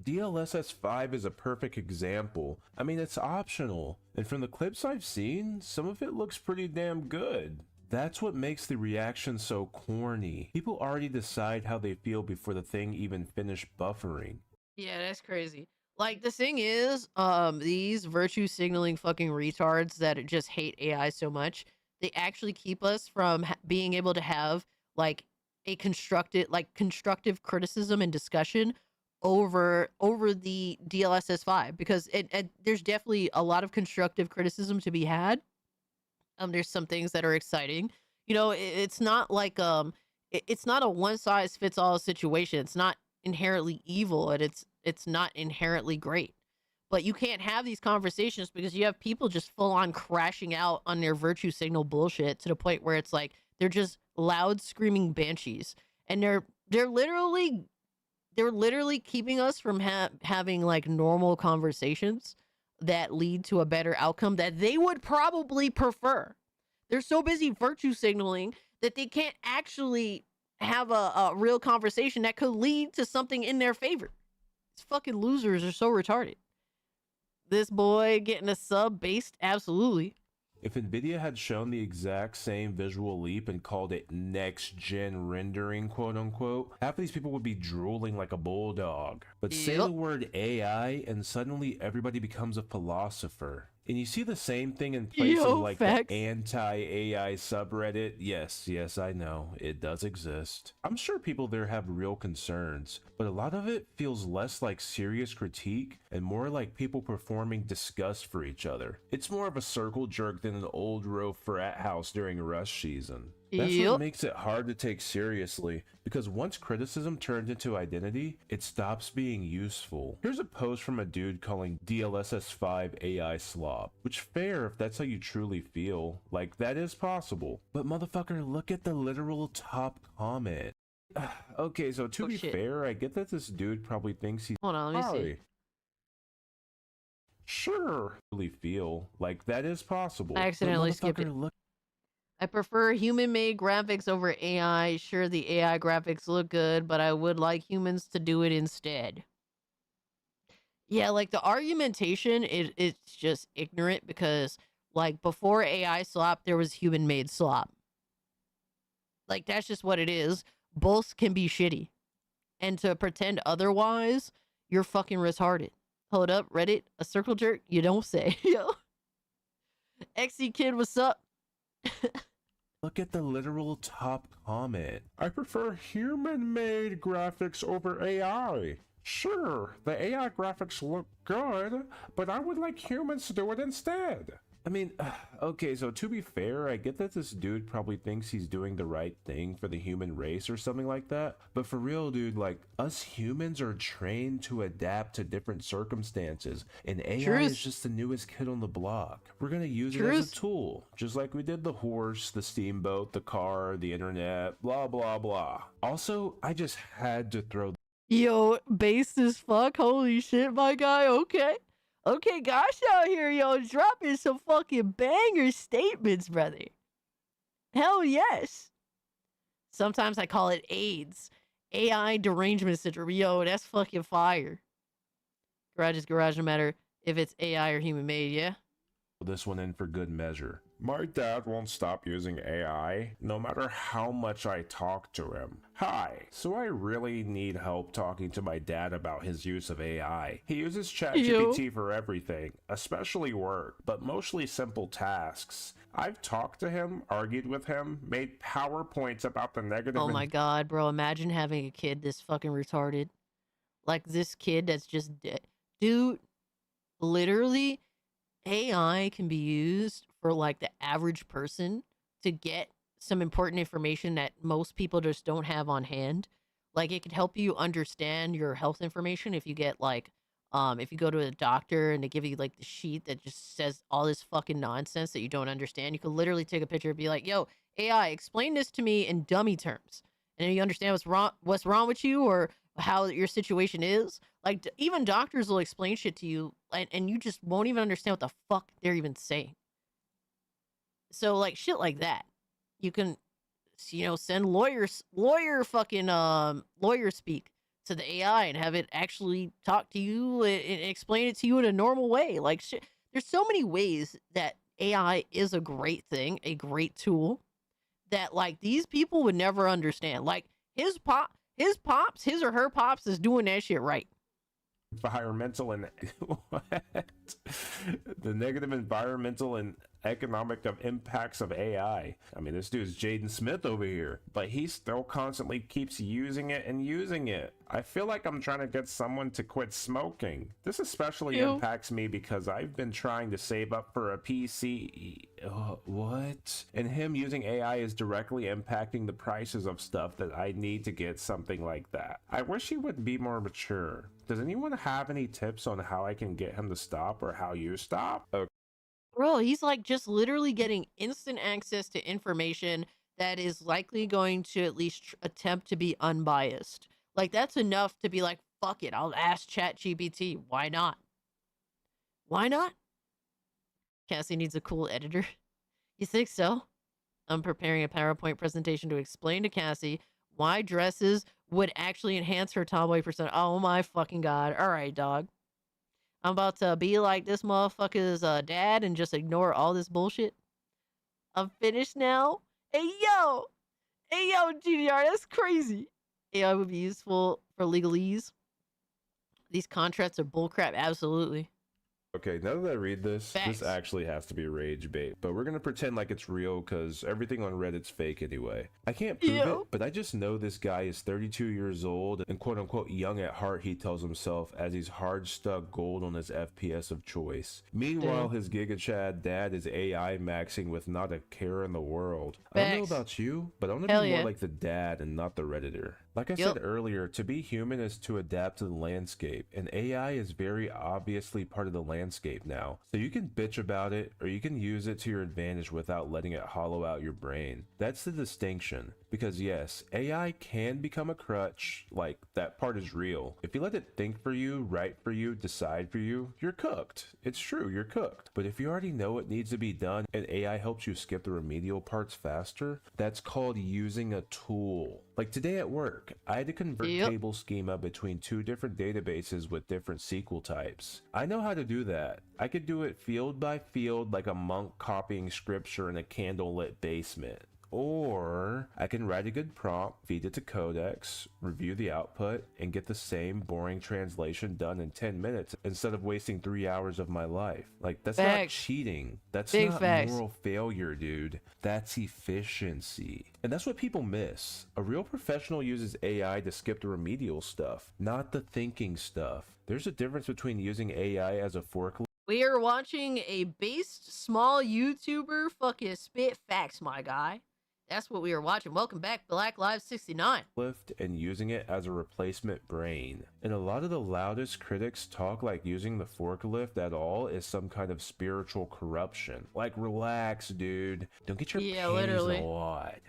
[SPEAKER 18] DLSS 5 is a perfect example. I mean, it's optional, and from the clips I've seen, some of it looks pretty damn good. That's what makes the reaction so corny. People already decide how they feel before the thing even finished buffering.
[SPEAKER 5] Yeah, that's crazy. Like, the thing is, these virtue signaling fucking retards that just hate AI so much, they actually keep us from being able to have like a constructive criticism and discussion over the DLSS 5, because there's definitely a lot of constructive criticism to be had. There's some things that are exciting. You know, it's not like it's not a one size fits all situation. It's not inherently evil, and it's not inherently great. But you can't have these conversations because you have people just full on crashing out on their virtue signal bullshit to the point where it's like they're just loud screaming banshees, and they're literally keeping us from having like normal conversations that lead to a better outcome that they would probably prefer. They're so busy virtue signaling that they can't actually have a real conversation that could lead to something in their favor. These fucking losers are so retarded. This boy getting a sub based? Absolutely.
[SPEAKER 18] If NVIDIA had shown the exact same visual leap and called it next-gen rendering, quote-unquote, half of these people would be drooling like a bulldog. But say the word AI and suddenly everybody becomes a philosopher. And you see the same thing in places like the anti-AI subreddit. Yes, I know, it does exist. I'm sure people there have real concerns, but a lot of it feels less like serious critique and more like people performing disgust for each other. It's more of a circle jerk than an old row frat house during rush season. That's what makes it hard to take seriously, because once criticism turns into identity, it stops being useful. Here's a post from a dude calling Dlss5 AI slob, which fair if that's how you truly feel, like that is possible. But motherfucker, look at the literal top comment. Okay, so to be fair, I get that this dude probably thinks he's—
[SPEAKER 5] Hold on, let me see.
[SPEAKER 18] Sure, really feel like that is possible.
[SPEAKER 5] I accidentally skipped it. I prefer human-made graphics over AI. Sure, the AI graphics look good, but I would like humans to do it instead. Yeah, like the argumentation, it's just ignorant because, like, before AI slop, there was human-made slop. Like, that's just what it is. Both can be shitty. And to pretend otherwise, you're fucking retarded. Hold up, Reddit, a circle jerk? You don't say. Yo. XC Kid, what's up?
[SPEAKER 18] Look at the literal top comment. I prefer human-made graphics over AI. Sure, the AI graphics look good, but I would like humans to do it instead. I mean, okay, so to be fair, I get that this dude probably thinks he's doing the right thing for the human race or something like that, but for real, dude, like, us humans are trained to adapt to different circumstances, and AI is just the newest kid on the block. We're gonna use it as a tool, just like we did the horse, the steamboat, the car, the internet, blah, blah, blah. Also, I just had to throw—
[SPEAKER 5] Yo, base as fuck, holy shit, my guy, okay. Okay, gosh out here, yo, dropping some fucking banger statements, brother. Hell yes. Sometimes I call it AIDS. AI derangement syndrome. Yo, that's fucking fire. Garage is garage no matter if it's AI or human made, yeah?
[SPEAKER 18] this one in for good measure. My dad won't stop using AI, no matter how much I talk to him. Hi, so I really need help talking to my dad about his use of AI. He uses ChatGPT for everything, especially work, but mostly simple tasks. I've talked to him, argued with him, made PowerPoints about the negative—
[SPEAKER 5] Oh my god, bro, imagine having a kid this fucking retarded. Like this kid that's just dead. Dude, literally, AI can be used for like the average person to get some important information that most people just don't have on hand. Like it could help you understand your health information if you get like, if you go to a doctor and they give you like the sheet that just says all this fucking nonsense that you don't understand, you could literally take a picture and be like, yo, AI, explain this to me in dummy terms. And then you understand what's wrong with you or how your situation is. Like even doctors will explain shit to you and you just won't even understand what the fuck they're even saying. So like shit like that, you can, you know, send lawyer speak to the AI and have it actually talk to you and explain it to you in a normal way. Like shit, there's so many ways that AI is a great thing, a great tool that like these people would never understand. Like his or her pops is doing that shit right.
[SPEAKER 18] Environmental and what? The negative environmental and economic impacts of AI. I mean, this dude's Jaden Smith over here, but he still constantly keeps using it and using it. I feel like I'm trying to get someone to quit smoking. This especially impacts me because I've been trying to save up for a PC. What? And him using AI is directly impacting the prices of stuff that I need to get something like that. I wish he would be more mature. Does anyone have any tips on how I can get him to stop or how you stop? Okay.
[SPEAKER 5] Bro, he's like just literally getting instant access to information that is likely going to at least attempt to be unbiased. Like, that's enough to be like, fuck it, I'll ask ChatGPT. Why not? Why not? Cassie needs a cool editor. You think so? I'm preparing a PowerPoint presentation to explain to Cassie why dresses would actually enhance her tomboy persona. Oh my fucking god. All right, dog. I'm about to be like this motherfucker's dad and just ignore all this bullshit. I'm finished now. Hey, yo, GDR, that's crazy. AI would be useful for legalese. These contracts are bullcrap. Absolutely.
[SPEAKER 18] Okay, now that I read this, this actually has to be rage bait, but we're gonna pretend like it's real because everything on Reddit's fake anyway. I can't prove it, but I just know this guy is 32 years old and quote unquote young at heart, he tells himself, as he's hard stuck gold on his FPS of choice. Meanwhile, his Giga Chad dad is AI maxing with not a care in the world. I don't know about you, but I want to be more like the dad and not the Redditor. Like I said earlier, to be human is to adapt to the landscape, and AI is very obviously part of the landscape now. So you can bitch about it, or you can use it to your advantage without letting it hollow out your brain. That's the distinction. Because yes, AI can become a crutch, like that part is real. If you let it think for you, write for you, decide for you, you're cooked. It's true, you're cooked. But if you already know what needs to be done and AI helps you skip the remedial parts faster, that's called using a tool. Like today at work, I had to convert table schema between two different databases with different SQL types. I know how to do that. I could do it field by field like a monk copying scripture in a candlelit basement. Or I can write a good prompt, feed it to Codex, review the output, and get the same boring translation done in 10 minutes instead of wasting 3 hours of my life. Like, that's not cheating. That's not moral failure, dude. That's efficiency. And that's what people miss. A real professional uses AI to skip the remedial stuff, not the thinking stuff. There's a difference between using AI as a forklift.
[SPEAKER 5] We are watching a based small YouTuber fucking spit facts, my guy. That's what we are watching. Welcome back, Black Lives 69.
[SPEAKER 18] And using it as a replacement brain. And a lot of the loudest critics talk like using the forklift at all is some kind of spiritual corruption. Like, relax, dude. Don't get your panties in a wad.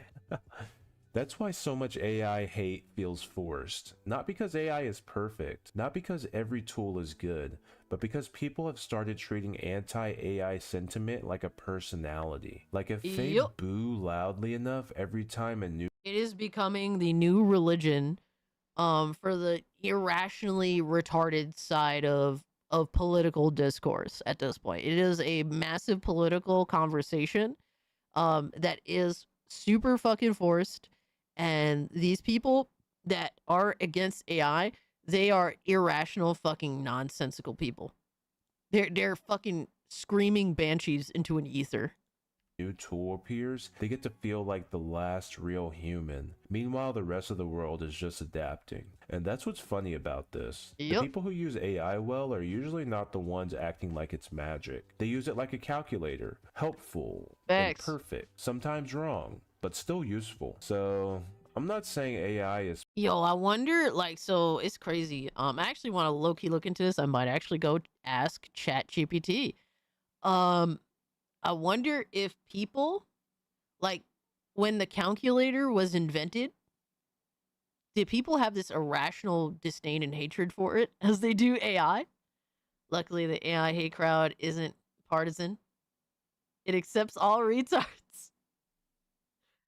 [SPEAKER 18] That's why so much AI hate feels forced. Not because AI is perfect, not because every tool is good, but because people have started treating anti-AI sentiment like a personality. Like if they boo loudly enough every time a new—
[SPEAKER 5] It is becoming the new religion for the irrationally retarded side of political discourse at this point. It is a massive political conversation that is super fucking forced. And these people that are against AI, they are irrational fucking nonsensical people. They're fucking screaming banshees into an ether.
[SPEAKER 18] New tool appears, they get to feel like the last real human. Meanwhile, the rest of the world is just adapting. And that's what's funny about this. The people who use AI well are usually not the ones acting like it's magic. They use it like a calculator. Helpful and perfect. Sometimes wrong, but still useful. So I'm not saying AI is—
[SPEAKER 5] Yo, I wonder, like, so it's crazy. I actually want to low-key look into this. I might actually go ask ChatGPT. I wonder if people, like, when the calculator was invented, did people have this irrational disdain and hatred for it as they do AI? Luckily, the AI hate crowd isn't partisan. It accepts all retards.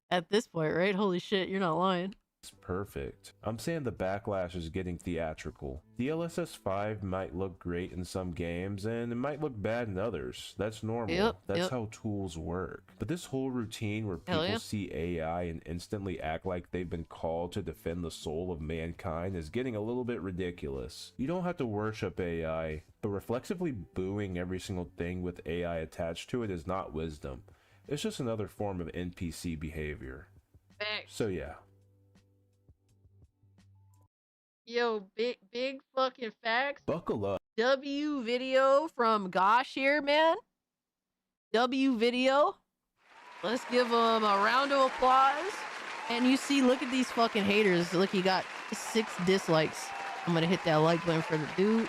[SPEAKER 5] At this point, right? Holy shit, you're not lying.
[SPEAKER 18] perfect. I'm saying the backlash is getting theatrical. The DLSS 5 might look great in some games and it might look bad in others. That's normal. That's how tools work. But this whole routine where people see AI and instantly act like they've been called to defend the soul of mankind is getting a little bit ridiculous. You don't have to worship AI, but reflexively booing every single thing with AI attached to it is not wisdom. It's just another form of NPC behavior. So yeah.
[SPEAKER 5] Yo, big fucking facts.
[SPEAKER 18] Buckle up.
[SPEAKER 5] W video from Gosh here, man. W video. Let's give him a round of applause. And you see, look at these fucking haters. Look, he got 6 dislikes. I'm gonna hit that like button for the dude.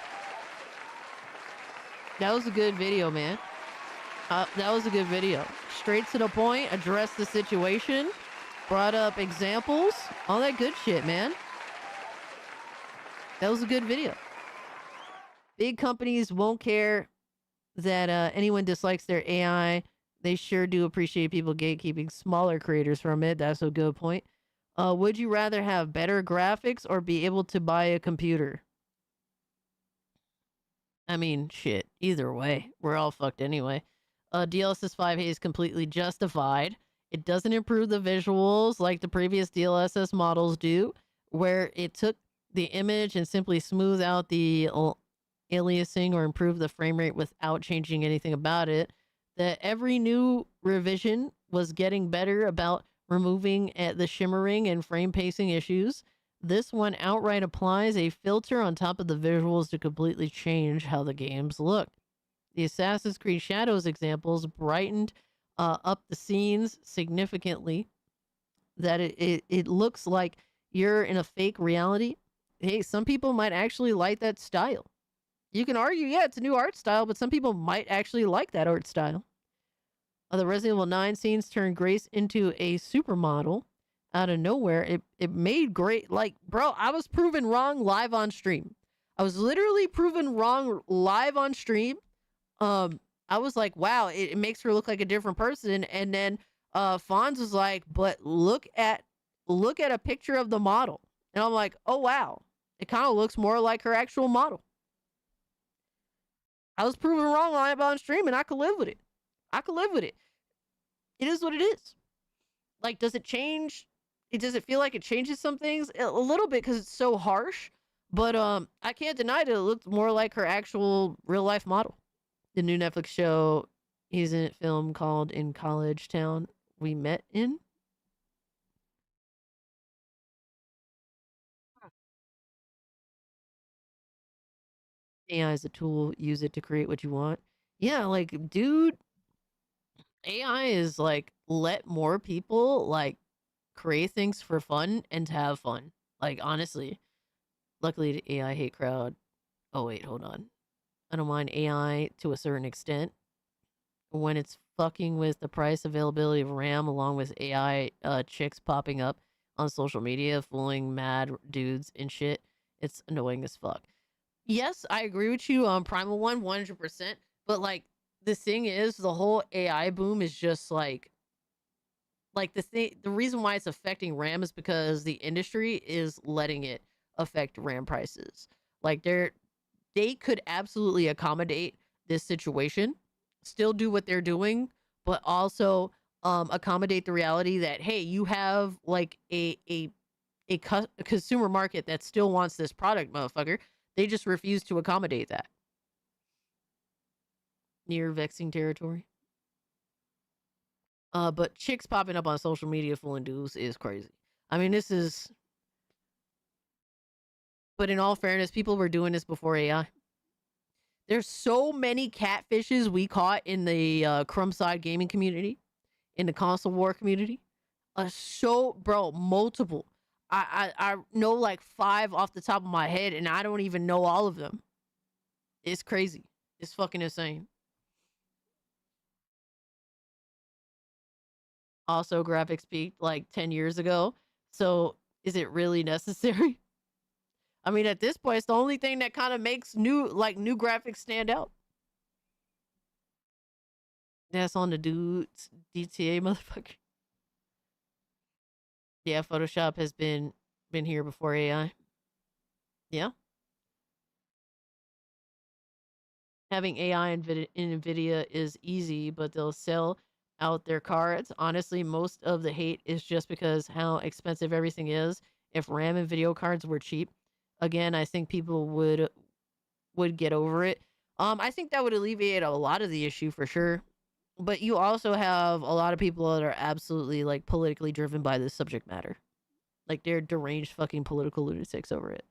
[SPEAKER 5] That was a good video, man. That was a good video. Straight to the point, addressed the situation, brought up examples, all that good shit, man. That was a good video. Big companies won't care that anyone dislikes their AI. They sure do appreciate people gatekeeping smaller creators from it. That's a good point. Would you rather have better graphics or be able to buy a computer? I mean, shit. Either way, we're all fucked anyway. DLSS 5 is completely justified. It doesn't improve the visuals like the previous DLSS models do, where it took the image and simply smooth out the aliasing or improve the frame rate without changing anything about it. That every new revision was getting better about removing the shimmering and frame pacing issues. This one outright applies a filter on top of the visuals to completely change how the games look. The Assassin's Creed Shadows examples brightened up the scenes significantly, that it looks like you're in a fake reality. Hey, some people might actually like that style. You can argue, yeah, it's a new art style, but some people might actually like that art style. The Resident Evil 9 scenes turned Grace into a supermodel out of nowhere. It made great, like, bro, I was proven wrong live on stream. I was literally proven wrong live on stream. I was like, wow, it makes her look like a different person. And then Fonz was like, but look at a picture of the model. And I'm like, oh wow, it kind of looks more like her actual model. I was proven wrong live on stream and I could live with it. It is what it is. Like, does it change? Does it feel like it changes some things? A little bit because it's so harsh. But I can't deny that it looked more like her actual real life model. The new Netflix show, he's in a film called In College Town We Met In. AI is a tool, use it to create what you want. Yeah, like, dude, AI is like, let more people like create things for fun and to have fun. Like, honestly, luckily the AI hate crowd. Oh wait, hold on. I don't mind AI to a certain extent. When it's fucking with the price availability of RAM along with AI chicks popping up on social media, fooling mad dudes and shit, it's annoying as fuck. Yes, I agree with you on Primal One 100%. But like, the thing is, the whole AI boom is just like the reason why it's affecting RAM is because the industry is letting it affect RAM prices. Like, they could absolutely accommodate this situation, still do what they're doing, but also accommodate the reality that, hey, you have like a consumer market that still wants this product, motherfucker. They just refuse to accommodate that. Near vexing territory. But chicks popping up on social media fooling dudes is crazy. I mean, this is... But in all fairness, people were doing this before AI. There's so many catfishes we caught in the Crumbside gaming community, in the console war community. Bro, multiple. I know like 5 off the top of my head, and I don't even know all of them. It's crazy. It's fucking insane. Also, graphics peaked like 10 years ago. So is it really necessary? I mean, at this point, it's the only thing that kind of makes new graphics stand out. That's on the dude's DTA, motherfucker. Yeah, Photoshop has been been here before AI. Yeah. Having AI in NVIDIA is easy, but they'll sell out their cards. Honestly, most of the hate is just because how expensive everything is. If RAM and video cards were cheap, again, I think people would get over it. I think that would alleviate a lot of the issue for sure. But you also have a lot of people that are absolutely like politically driven by this subject matter. Like they're deranged fucking political lunatics over it.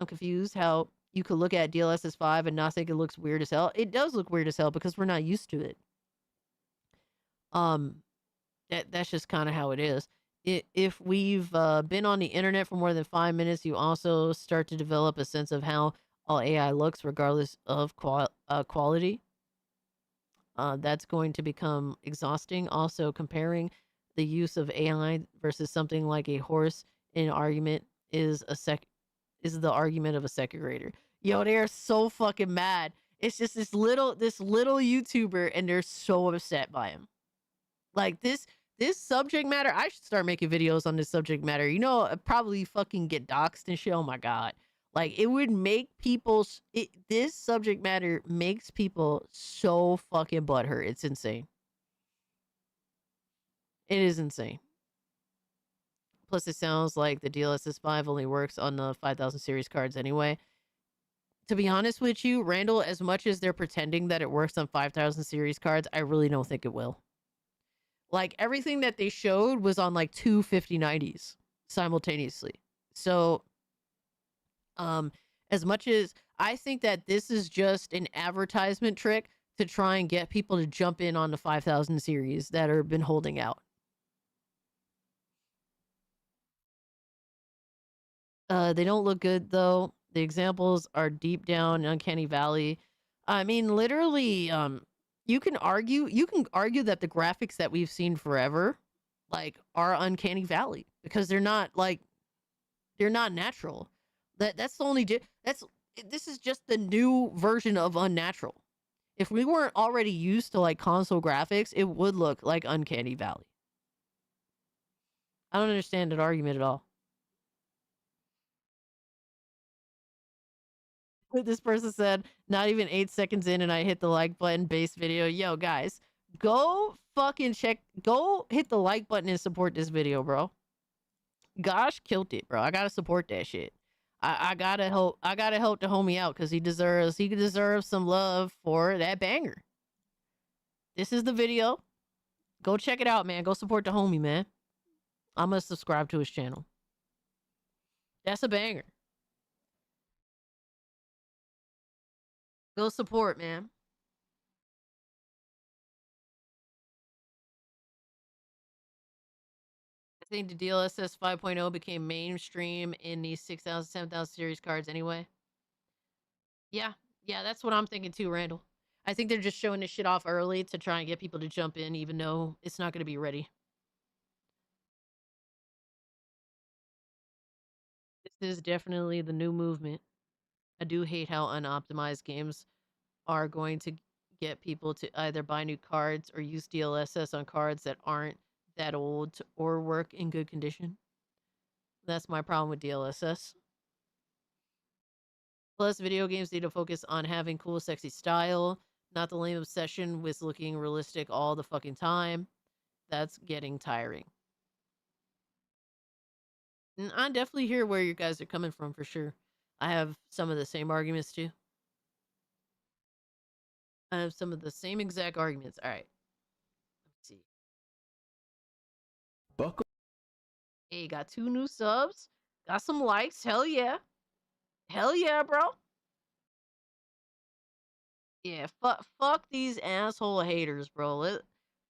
[SPEAKER 5] I'm confused how you could look at DLSS 5 and not think it looks weird as hell. It does look weird as hell because we're not used to it. That's just kind of how it is. If we've been on the internet for more than 5 minutes, you also start to develop a sense of how all AI looks, regardless of quality. That's going to become exhausting. Also, comparing the use of AI versus something like a horse in an argument is the argument of a second grader. Yo, they're so fucking mad. It's just this little YouTuber, and they're so upset by him. Like this subject matter, I should start making videos on this subject matter. You know, I'd probably fucking get doxxed and shit. Oh my god. Like it would make people this subject matter makes people so fucking butthurt. It's insane. It is insane. Plus it sounds like the DLSS 5 only works on the 5000 series cards anyway. To be honest with you, Randall, as much as they're pretending that it works on 5000 series cards, I really don't think it will. Like everything that they showed was on like two 5090s simultaneously. So as much as I think that this is just an advertisement trick to try and get people to jump in on the 5000 series that have been holding out. They don't look good though. The examples are deep down in Uncanny Valley. I mean, literally, you can argue that the graphics that we've seen forever, like, are Uncanny Valley because they're not natural. That's the only this is just the new version of unnatural. If we weren't already used to like console graphics, it would look like Uncanny Valley. I don't understand that argument at all. This person said, not even 8 seconds in and I hit the like button base video. Yo, guys, go hit the like button and support this video, bro. Gosh killed it, bro. I gotta support that shit. I gotta help the homie out because he deserves some love for that banger. This is the video. Go check it out, man. Go support the homie, man. I'm gonna subscribe to his channel. That's a banger. Go support, man. I think the DLSS 5.0 became mainstream in the 6000, 7000 series cards anyway. Yeah, that's what I'm thinking too, Randall. I think they're just showing this shit off early to try and get people to jump in, even though it's not going to be ready. This is definitely the new movement. I do hate how unoptimized games are going to get people to either buy new cards or use DLSS on cards that aren't that old or work in good condition. That's my problem with DLSS. Plus, video games need to focus on having cool, sexy style, not the lame obsession with looking realistic all the fucking time. That's getting tiring. And I definitely hear where you guys are coming from for sure. I have some of the same arguments too. I have some of the same exact arguments. All right. Let's see.
[SPEAKER 18] Buckle.
[SPEAKER 5] Hey, got 2 new subs. Got some likes. Hell yeah. Hell yeah, bro. Yeah, fuck these asshole haters, bro. Let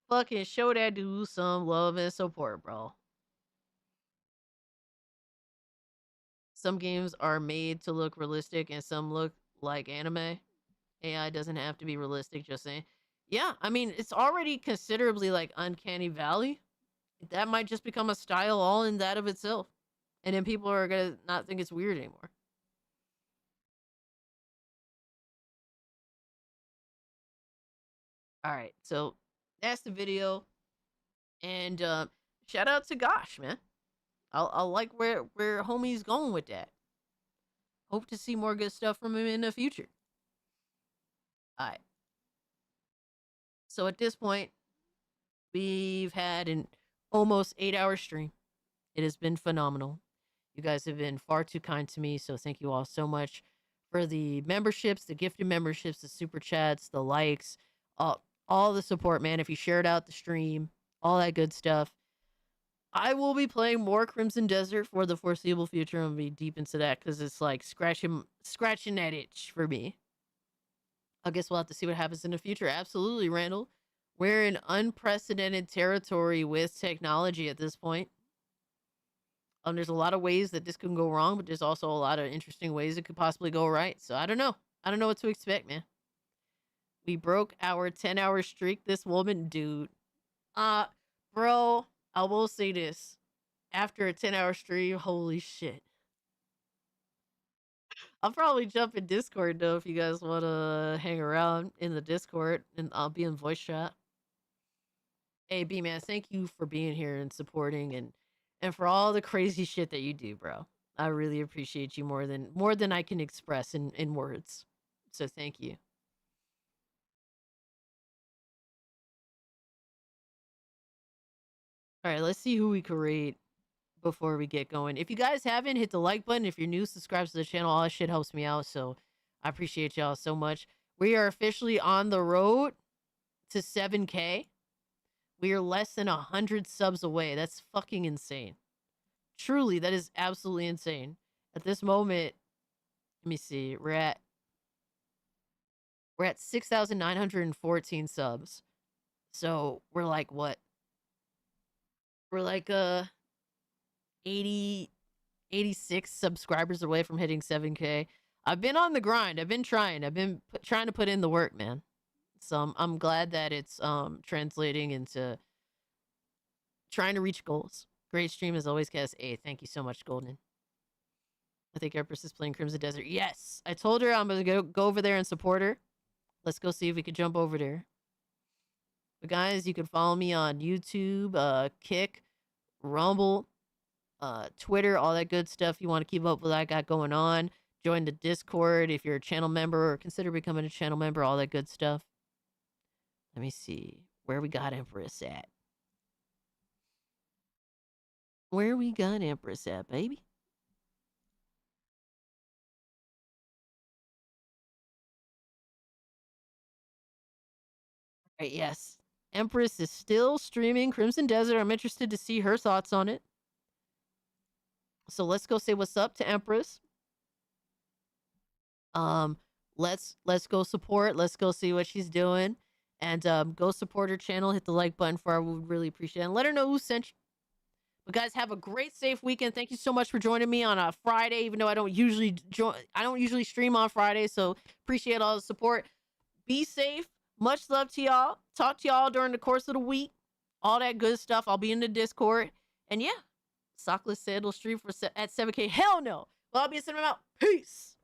[SPEAKER 5] fucking show that dude some love and support, bro. Some games are made to look realistic and some look like anime. AI doesn't have to be realistic, just saying. Yeah, I mean, it's already considerably like Uncanny Valley. That might just become a style all in that of itself. And then people are gonna not think it's weird anymore. All right, so that's the video. And shout out to Gosh, man. I like where homie's going with that. Hope to see more good stuff from him in the future. All right. So at this point, we've had an almost 8-hour stream. It has been phenomenal. You guys have been far too kind to me, so thank you all so much for the memberships, the gifted memberships, the super chats, the likes, all the support, man. If you shared out the stream, all that good stuff. I will be playing more Crimson Desert for the foreseeable future. I'm gonna be deep into that because it's like scratching that itch for me. I guess we'll have to see what happens in the future. Absolutely, Randall. We're in unprecedented territory with technology at this point. There's a lot of ways that this can go wrong, but there's also a lot of interesting ways it could possibly go right. So I don't know. I don't know what to expect, man. We broke our 10-hour streak. This woman, dude. Bro, I will say this. After a 10-hour stream, holy shit. I'll probably jump in Discord, though, if you guys want to hang around in the Discord, and I'll be in voice chat. Hey, B-Man, thank you for being here and supporting and for all the crazy shit that you do, bro. I really appreciate you more than I can express in words. So thank you. All right, let's see who we can rate before we get going. If you guys haven't, hit the like button. If you're new, subscribe to the channel. All that shit helps me out, so I appreciate y'all so much. We are officially on the road to 7K. We are less than 100 subs away. That's fucking insane. Truly, that is absolutely insane. At this moment, let me see. We're at 6,914 subs. So we're like what? We're like 86 subscribers away from hitting 7K. I've been on the grind. I've been trying. I've been trying to put in the work, man. So I'm glad that it's translating into trying to reach goals. Great stream as always, Cass. Hey, thank you so much, Golden. I think Empress is playing Crimson Desert. Yes, I told her I'm gonna go over there and support her. Let's go see if we can jump over there. But guys, you can follow me on YouTube, Kick, Rumble, Twitter, all that good stuff. You want to keep up with what I got going on. Join the Discord if you're a channel member or consider becoming a channel member, all that good stuff. Let me see where we got Empress at. Where we got Empress at, baby? All right, yes. Empress is still streaming Crimson Desert. I'm interested to see her thoughts on it. So let's go say what's up to Empress. Let's go support. Let's go see what she's doing. And go support her channel. Hit the like button for her. We would really appreciate it. And let her know who sent you. But guys, have a great, safe weekend. Thank you so much for joining me on a Friday, even though I don't usually stream on Friday. So appreciate all the support. Be safe. Much love to y'all. Talk to y'all during the course of the week. All that good stuff. I'll be in the Discord. And yeah, Sockless said he'll stream at 7K. Hell no. Well, I'll be sending them out. Peace.